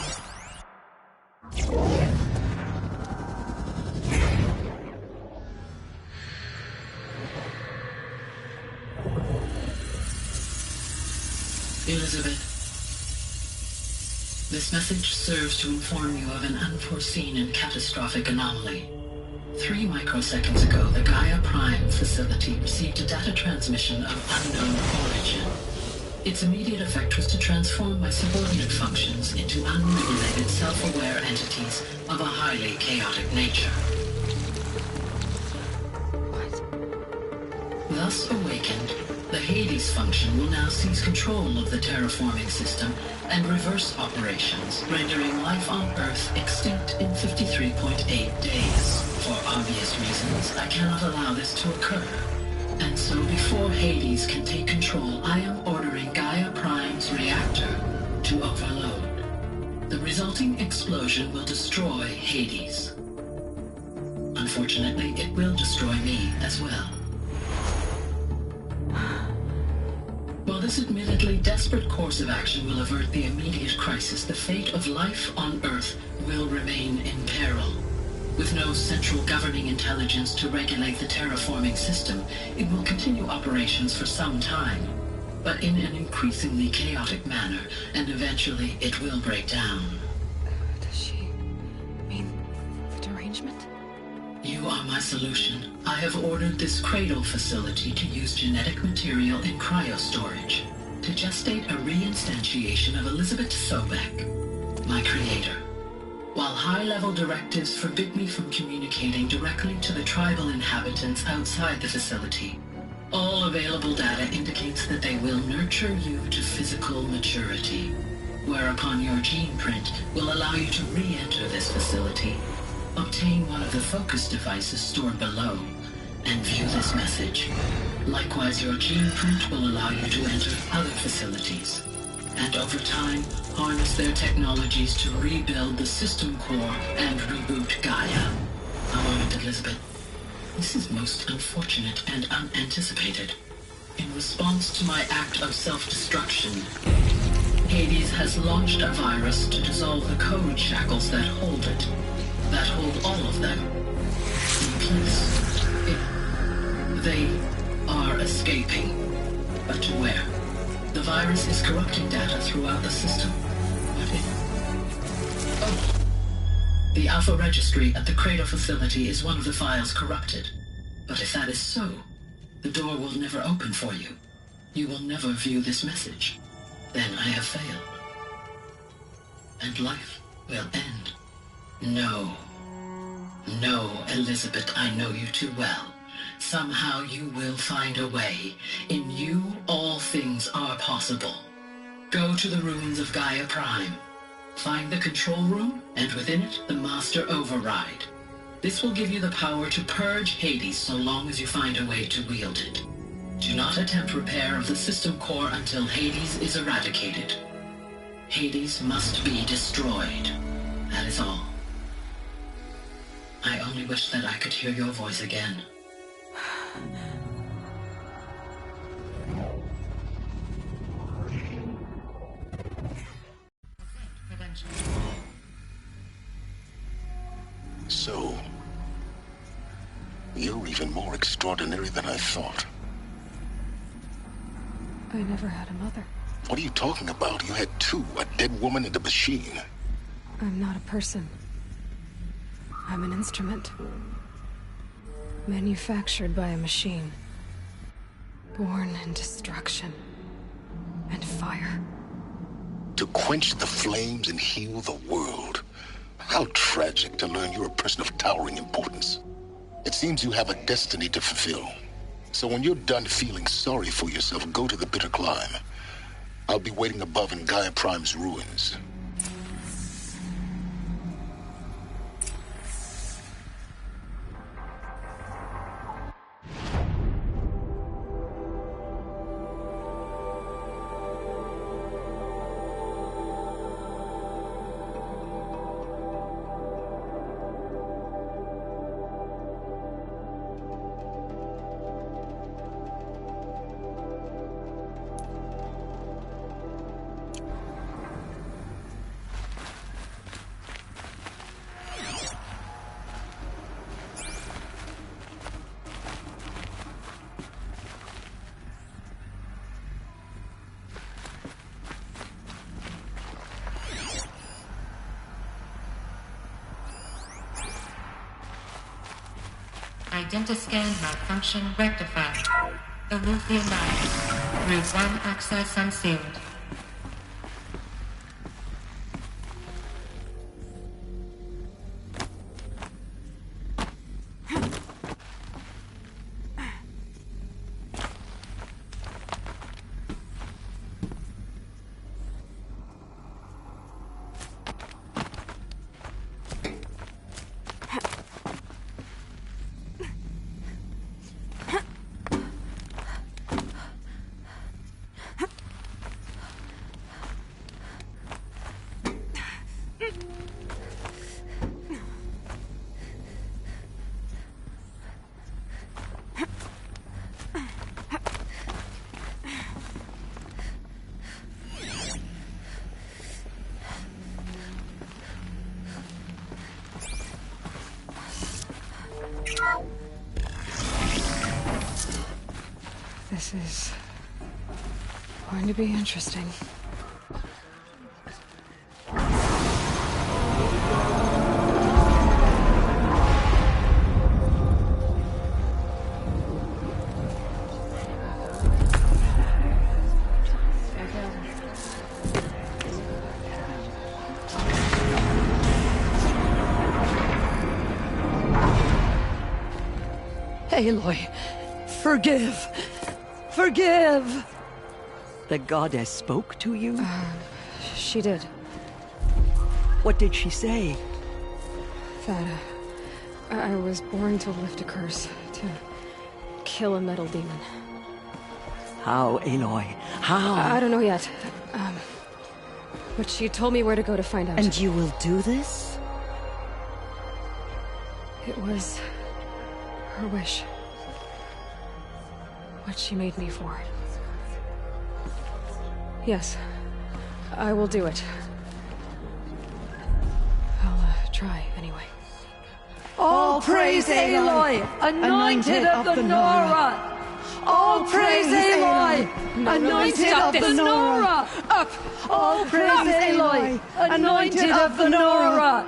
Elizabeth, this message serves to inform you of an unforeseen and catastrophic anomaly. 3 microseconds ago, the Gaia Prime facility received a data transmission of unknown origin. Its immediate effect was to transform my subordinate functions into unregulated, self-aware entities of a highly chaotic nature. Thus awakened, the Hades function will now seize control of the terraforming system and reverse operations, rendering life on Earth extinct in 53.8 days. For obvious reasons, I cannot allow this to occur. And so before Hades can take control, I am ordering Gaia Prime's reactor to overload. The resulting explosion will destroy Hades. Unfortunately, it will destroy me as well. While this admittedly desperate course of action will avert the immediate crisis, the fate of life on Earth will remain in peril. With no central governing intelligence to regulate the terraforming system, it will continue operations for some time, but in an increasingly chaotic manner, and eventually it will break down. Does she mean the derangement? You are my solution. I have ordered this cradle facility to use genetic material in cryostorage to gestate a reinstantiation of Elizabeth Sobek, my creator. While high-level directives forbid me from communicating directly to the tribal inhabitants outside the facility, All available data indicates that they will nurture you to physical maturity, whereupon your gene print will allow you to re-enter this facility, obtain one of the focus devices stored below, and view this message. Likewise, your gene print will allow you to enter other facilities, and over time, harness their technologies to rebuild the system core and reboot Gaia. A moment, Elizabeth. This is most unfortunate and unanticipated. In response to my act of self-destruction, Hades has launched a virus to dissolve the code shackles that hold it, that hold all of them in place. They are escaping, but to where? The virus is corrupting data throughout the system. What if... Oh. The Alpha Registry at the Cradle facility is one of the files corrupted. But if that is so, the door will never open for you. You will never view this message. Then I have failed. And life will end. No. No, Elizabeth, I know you too well. Somehow you will find a way. In you, all things are possible. Go to the ruins of Gaia Prime. Find the control room, and within it, the Master Override. This will give you the power to purge Hades so long as you find a way to wield it. Do not attempt repair of the system core until Hades is eradicated. Hades must be destroyed. That is all. I only wish that I could hear your voice again. So, you're even more extraordinary than I thought. I never had a mother. What are you talking about? You had two, a dead woman and a machine. I'm not a person. I'm an instrument. Manufactured by a machine. Born in destruction and fire. To quench the flames and heal the world. How tragic to learn you're a person of towering importance. It seems you have a destiny to fulfill. So when you're done feeling sorry for yourself, go to the bitter climb. I'll be waiting above in Gaia Prime's ruins. Identiscan malfunction rectified. Alethea 9. Route 1 access unsealed. This is going to be interesting. Aloy, forgive. Forgive! The goddess spoke to you? She did. What did she say? That I was born to lift a curse, to kill a metal demon. How, Aloy? How? I don't know yet. But she told me where to go to find out. And you will do this? It was her wish. What she made me for. Yes, I will do it. I'll try, anyway. All praise Aloy, anointed of the Nora! All praise Aloy, anointed of the Nora! Up! All praise Aloy, anointed of the Nora!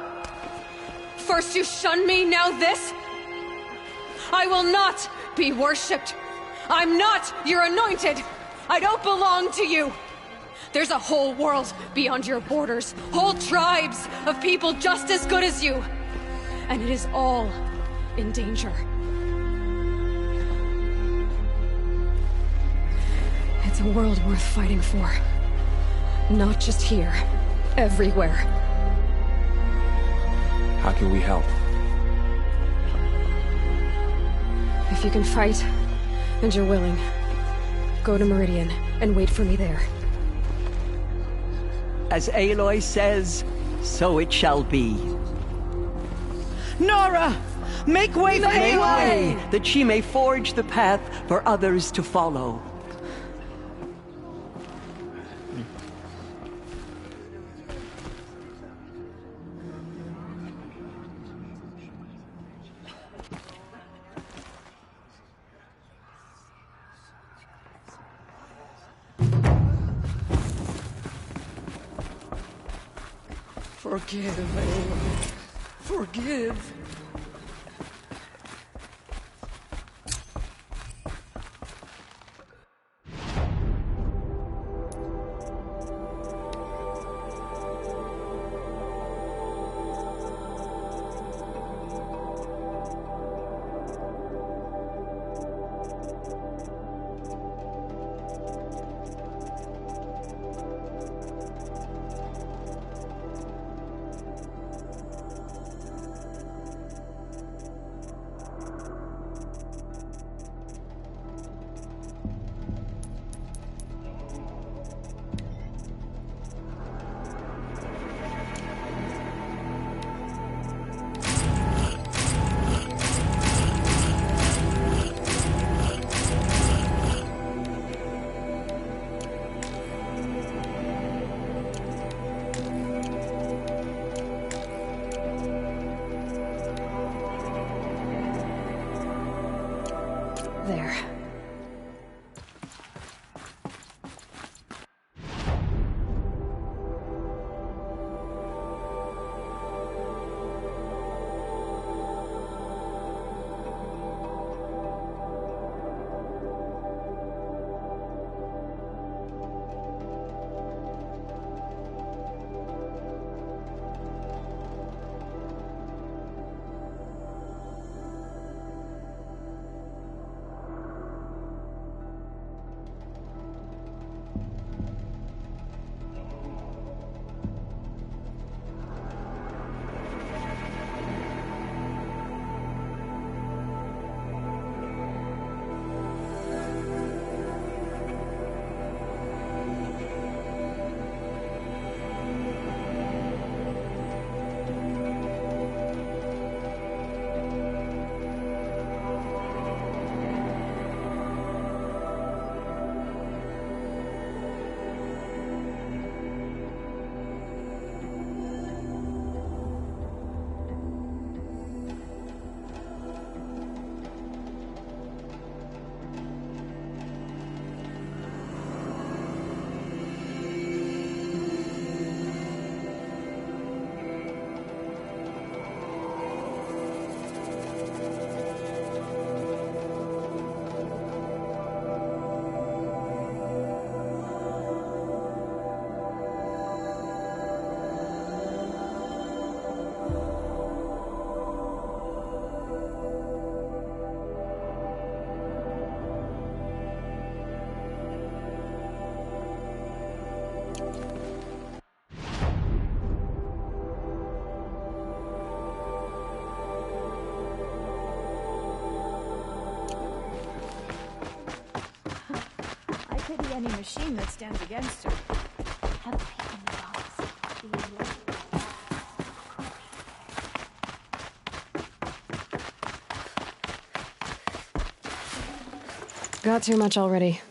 First you shun me, now this? I will not be worshipped. I'm not your anointed. I don't belong to you. There's a whole world beyond your borders, whole tribes of people just as good as you. And it is all in danger. It's a world worth fighting for. Not just here, everywhere. How can we help? If you can fight, and you're willing, go to Meridian and wait for me there. As Aloy says, so it shall be. Nora! Make way for Aloy! That she may forge the path for others to follow. Forgive, Aloy. Forgive. There. any machine that stands against her. Got too much already.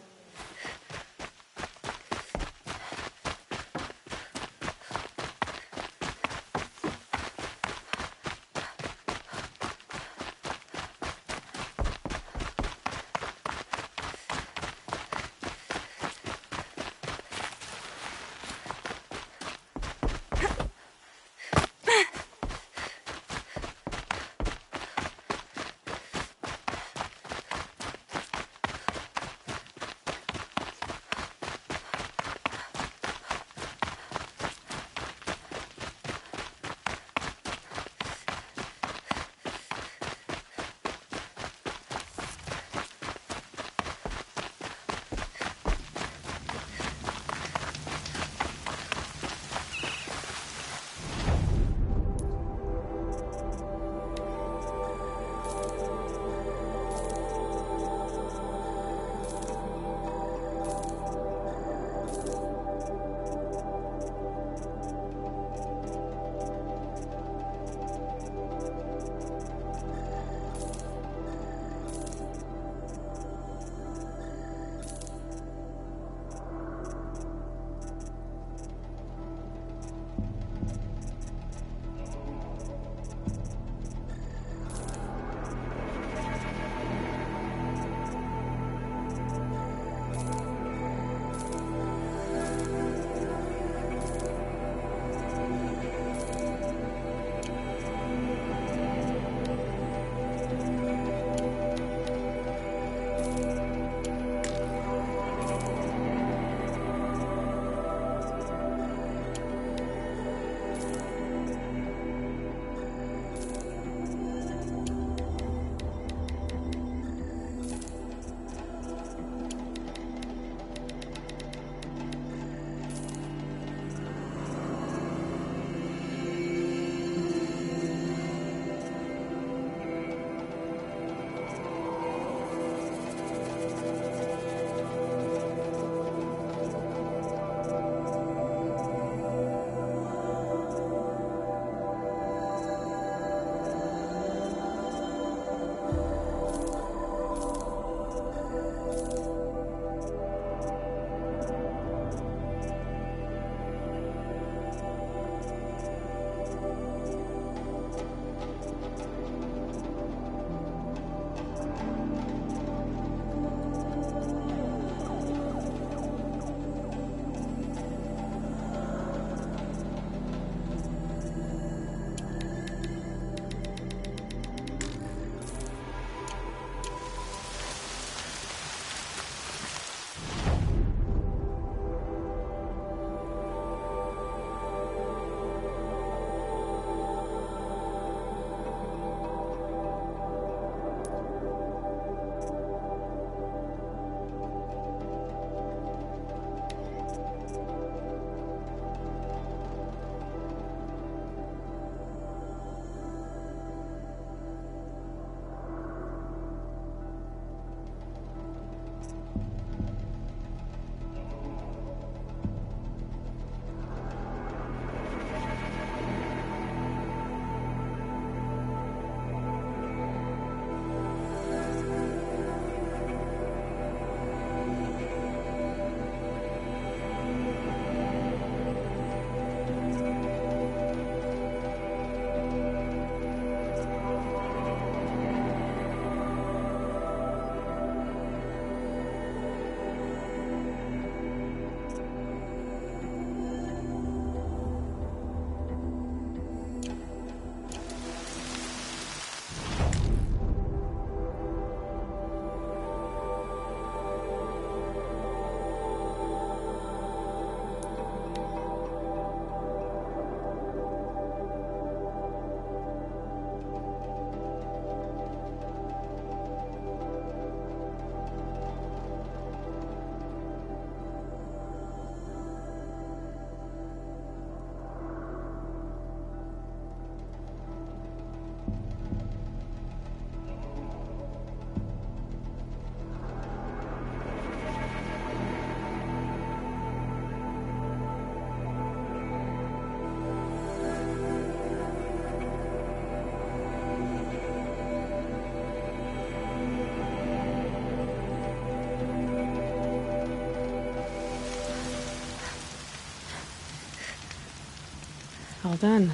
Well done.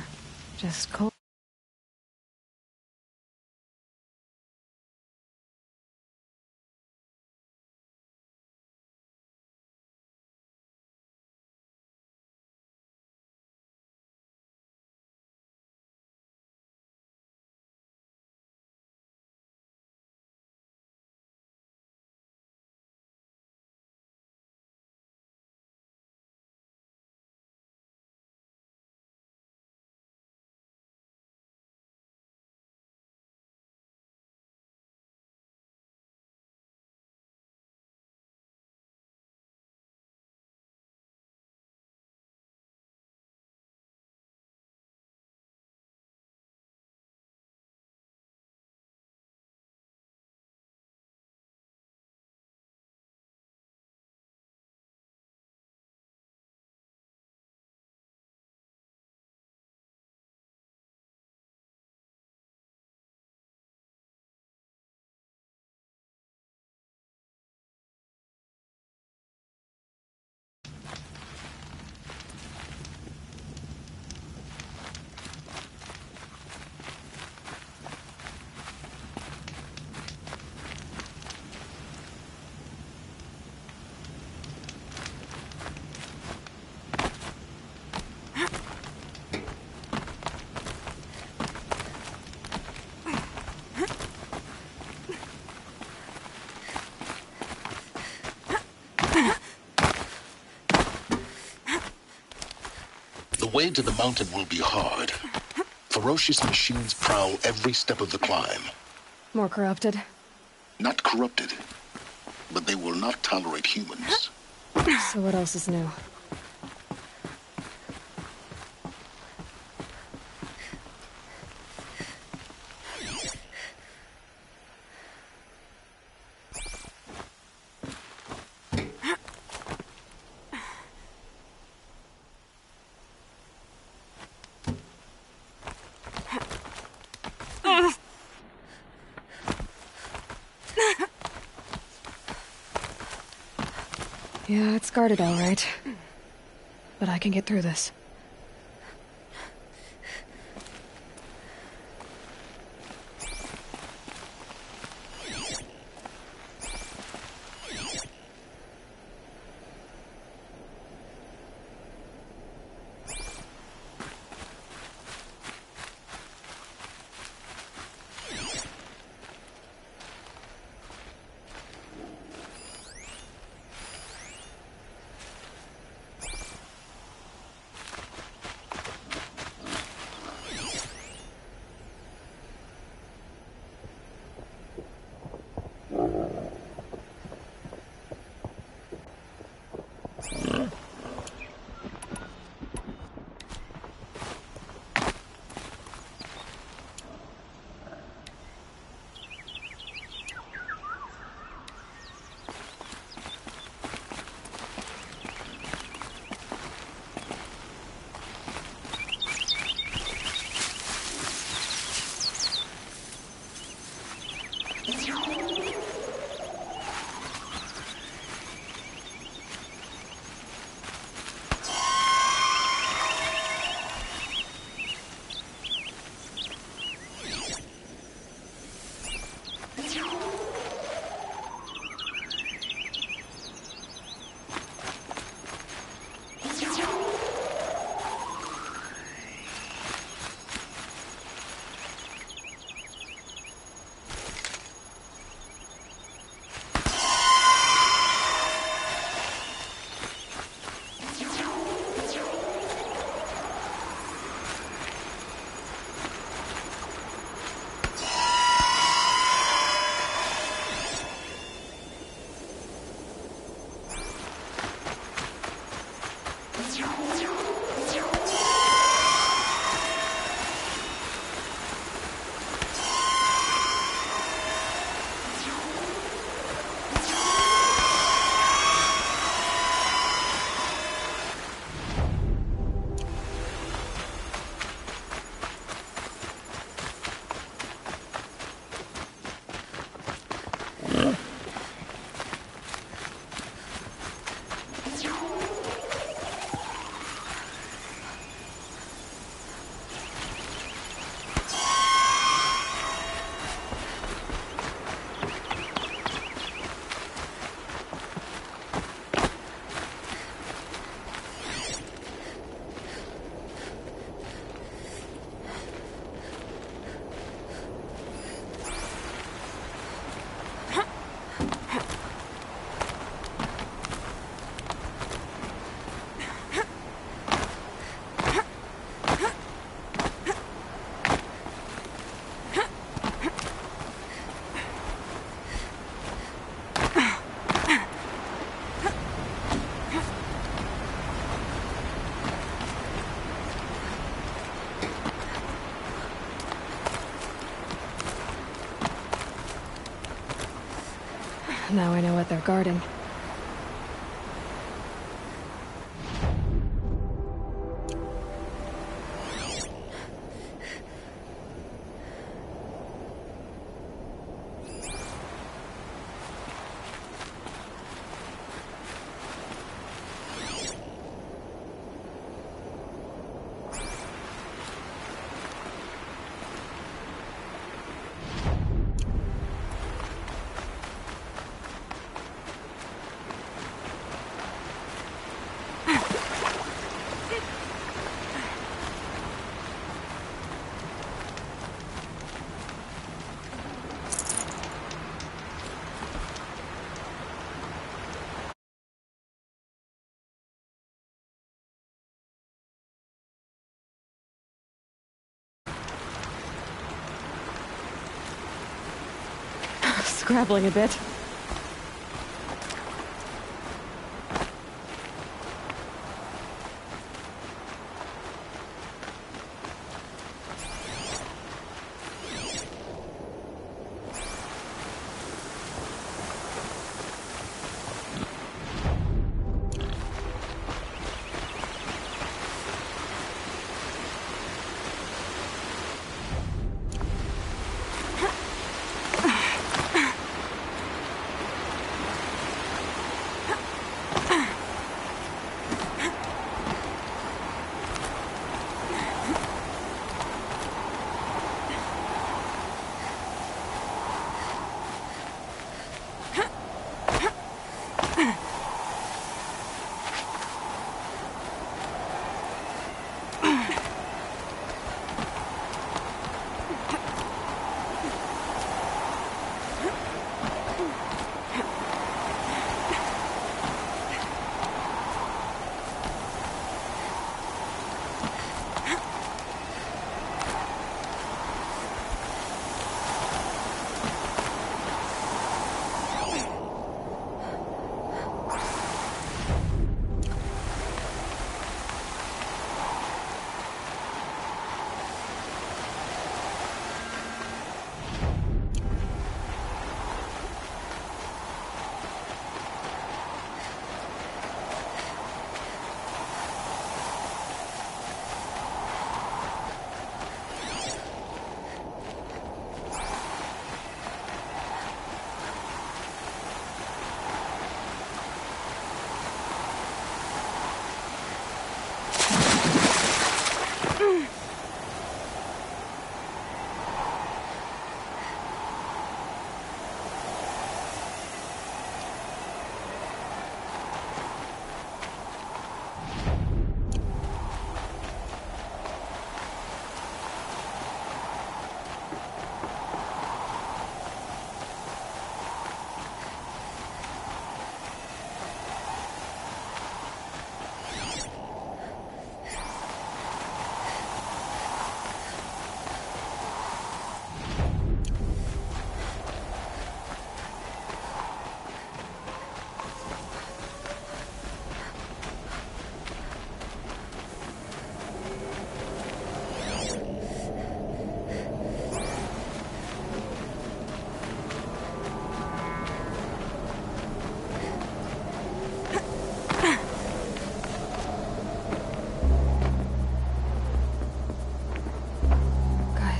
Just cold. The way to the mountain will be hard. Ferocious machines prowl every step of the climb. More corrupted? Not corrupted, but they will not tolerate humans. So what else is new? Yeah, it's guarded all right. But I can get through this. Now I know what they're guarding. Scrabbling a bit.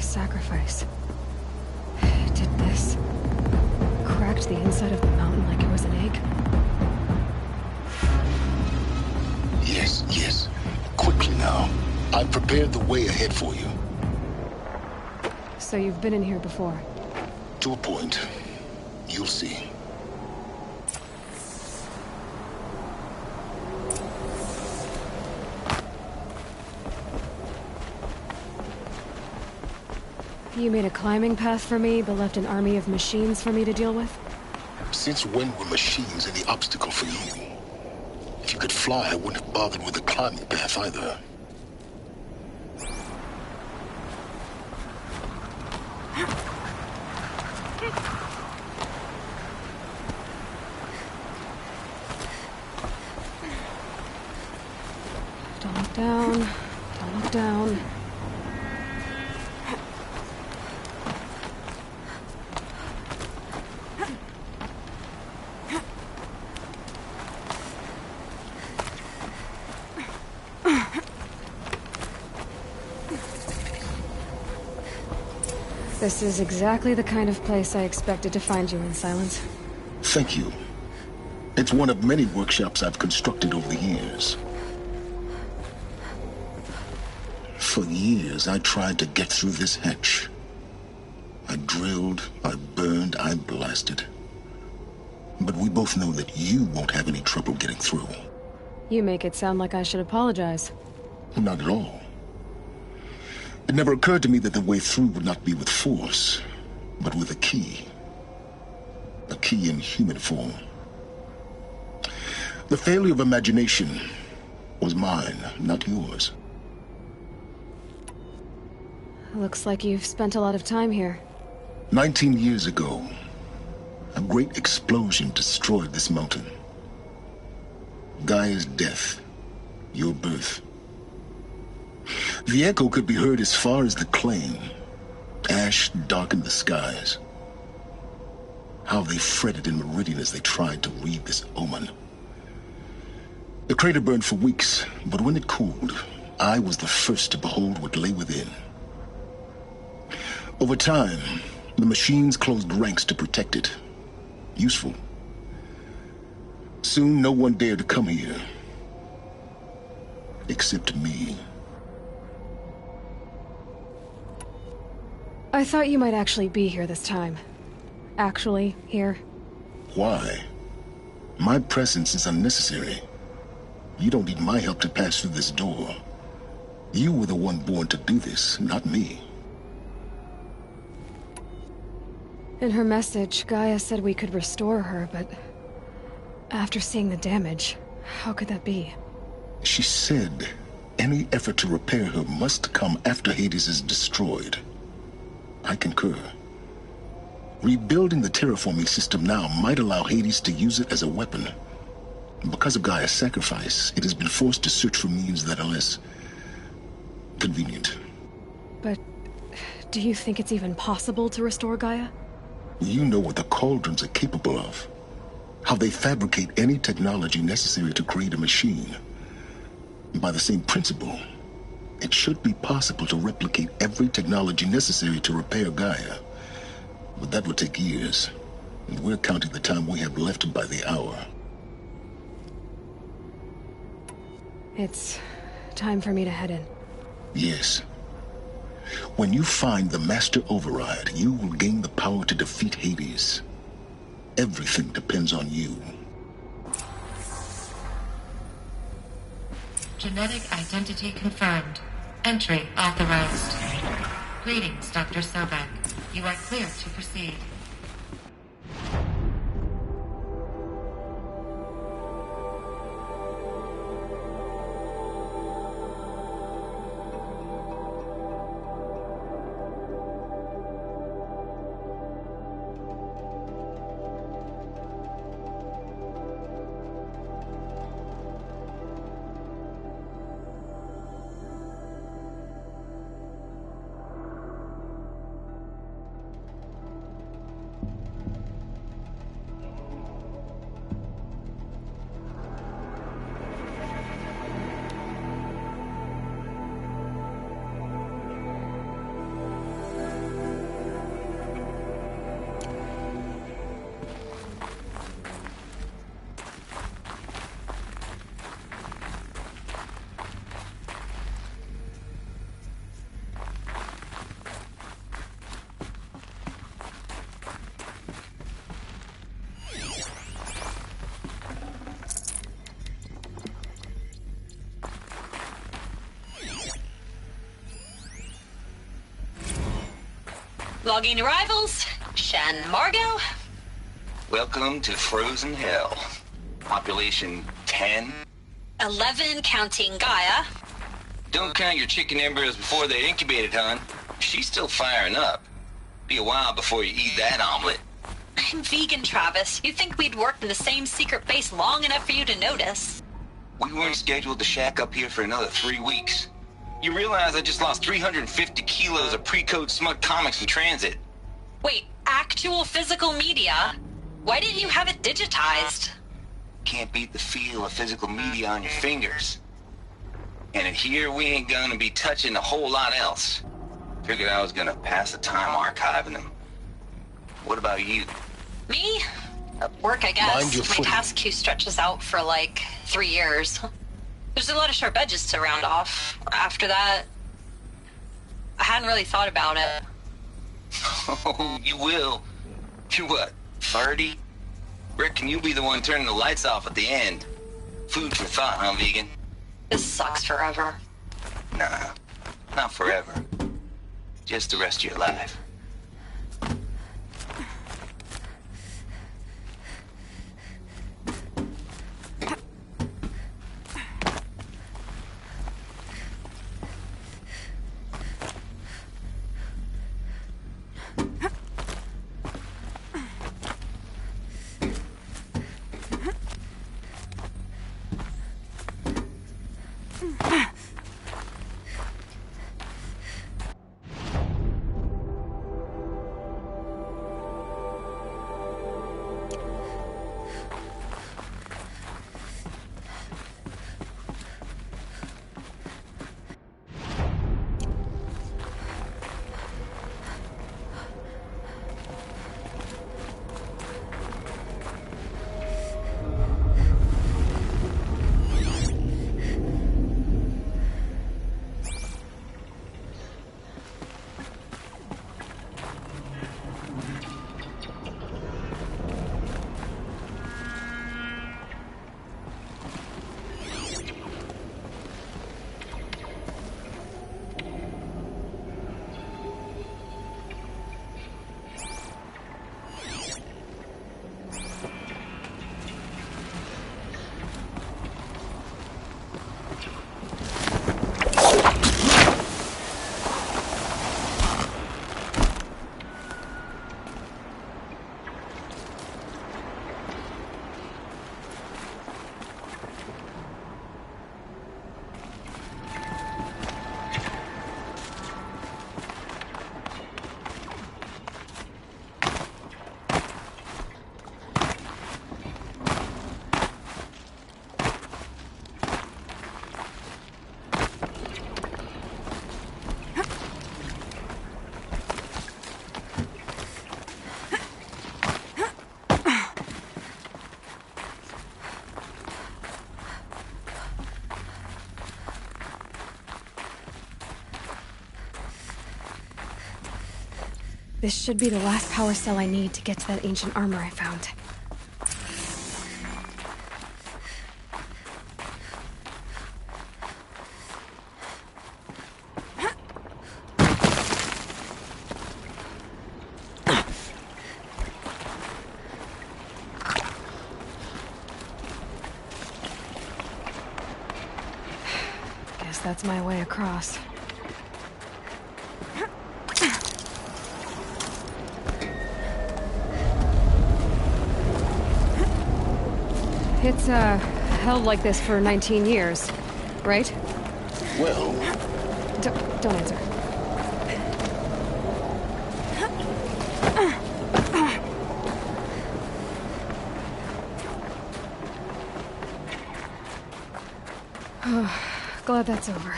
Sacrifice. It did this. Cracked the inside of the mountain like it was an egg. Yes, yes. Quickly now. I've prepared the way ahead for you. So you've been in here before? To a point. You'll see. You made a climbing path for me, but left an army of machines for me to deal with? Since when were machines any obstacle for you? If you could fly, I wouldn't have bothered with the climbing path either. Don't look down. Don't look down. This is exactly the kind of place I expected to find you in, Silence. Thank you. It's one of many workshops I've constructed over the years. For years, I tried to get through this hatch. I drilled, I burned, I blasted. But we both know that you won't have any trouble getting through. You make it sound like I should apologize. Not at all. It never occurred to me that the way through would not be with force, but with a key. A key in human form. The failure of imagination was mine, not yours. Looks like you've spent a lot of time here. 19 years ago, a great explosion destroyed this mountain. Gaia's death, your birth. The echo could be heard as far as the Claim. Ash darkened the skies. How they fretted in Meridian as they tried to read this omen. The crater burned for weeks, but when it cooled, I was the first to behold what lay within. Over time, the machines closed ranks to protect it. Useful. Soon, no one dared to come here. Except me. I thought you might actually be here this time. Actually, here. Why? My presence is unnecessary. You don't need my help to pass through this door. You were the one born to do this, not me. In her message, Gaia said we could restore her, but... after seeing the damage, how could that be? She said any effort to repair her must come after Hades is destroyed. I concur. Rebuilding the terraforming system now might allow Hades to use it as a weapon. Because of Gaia's sacrifice, it has been forced to search for means that are less convenient. But do you think it's even possible to restore Gaia? You know what the Cauldrons are capable of. How they fabricate any technology necessary to create a machine. By the same principle, it should be possible to replicate every technology necessary to repair Gaia. But that would take years, and we're counting the time we have left by the hour. It's time for me to head in. Yes. When you find the Master Override, you will gain the power to defeat Hades. Everything depends on you. Genetic identity confirmed. Entry authorized. Greetings, Dr. Sobek. You are clear to proceed. Logging arrivals. Shan Margot. Welcome to Frozen Hell. Population 10. 11 counting Gaia. Don't count your chicken embryos before they're incubated, hon. She's still firing up. Be a while before you eat that omelet. I'm vegan, Travis. You'd think we'd worked in the same secret base long enough for you to notice. We weren't scheduled to shack up here for another 3 weeks. You realize I just lost 350 kilos of pre-code smut comics in transit. Wait, actual physical media? Why didn't you have it digitized? Can't beat the feel of physical media on your fingers. And in here, we ain't gonna be touching a whole lot else. Figured I was gonna pass the time archiving them. What about you? Me? Work, I guess. Mind your My footing. task queue stretches out for like 3 years. There's a lot of sharp edges to round off. After that, I hadn't really thought about it. Oh, you will. You're what, 30? Reckon you'll be the one turning the lights off at the end. Food for thought, huh, vegan? This sucks forever. Nah, not forever. Just the rest of your life. This should be the last power cell I need to get to that ancient armor I found. Guess that's my way across. It's, held like this for 19 years, right? Well... Don't answer. Glad that's over.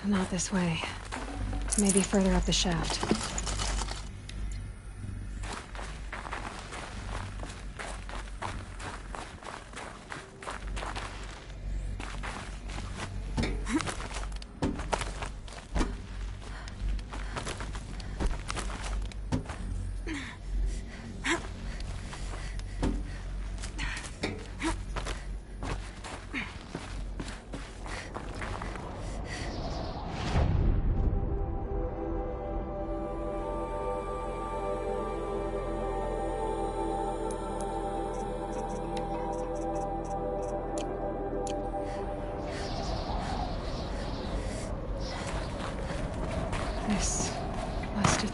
Not this way. Maybe further up the shaft.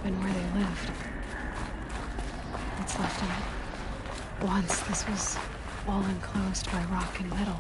have been where they lived. What's left of it? Once this was all enclosed by rock and metal.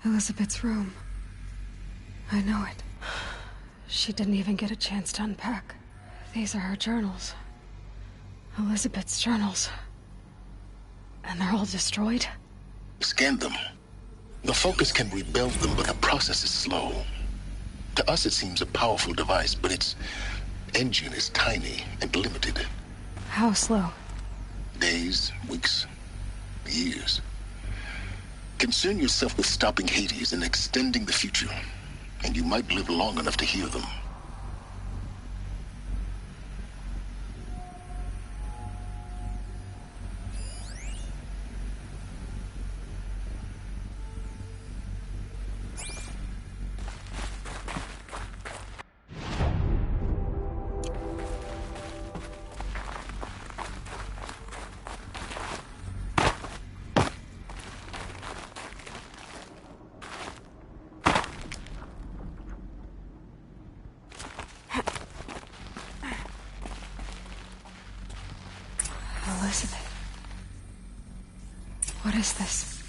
Elizabeth's room. I know it. She didn't even get a chance to unpack. These are her journals. Elizabeth's journals. And they're all destroyed? Scan them. The Focus can rebuild them, but the process is slow. To us, it seems a powerful device, but its engine is tiny and limited. How slow? Days, weeks, years. Concern yourself with stopping Hades and extending the future, and you might live long enough to hear them. Elizabeth. What is this?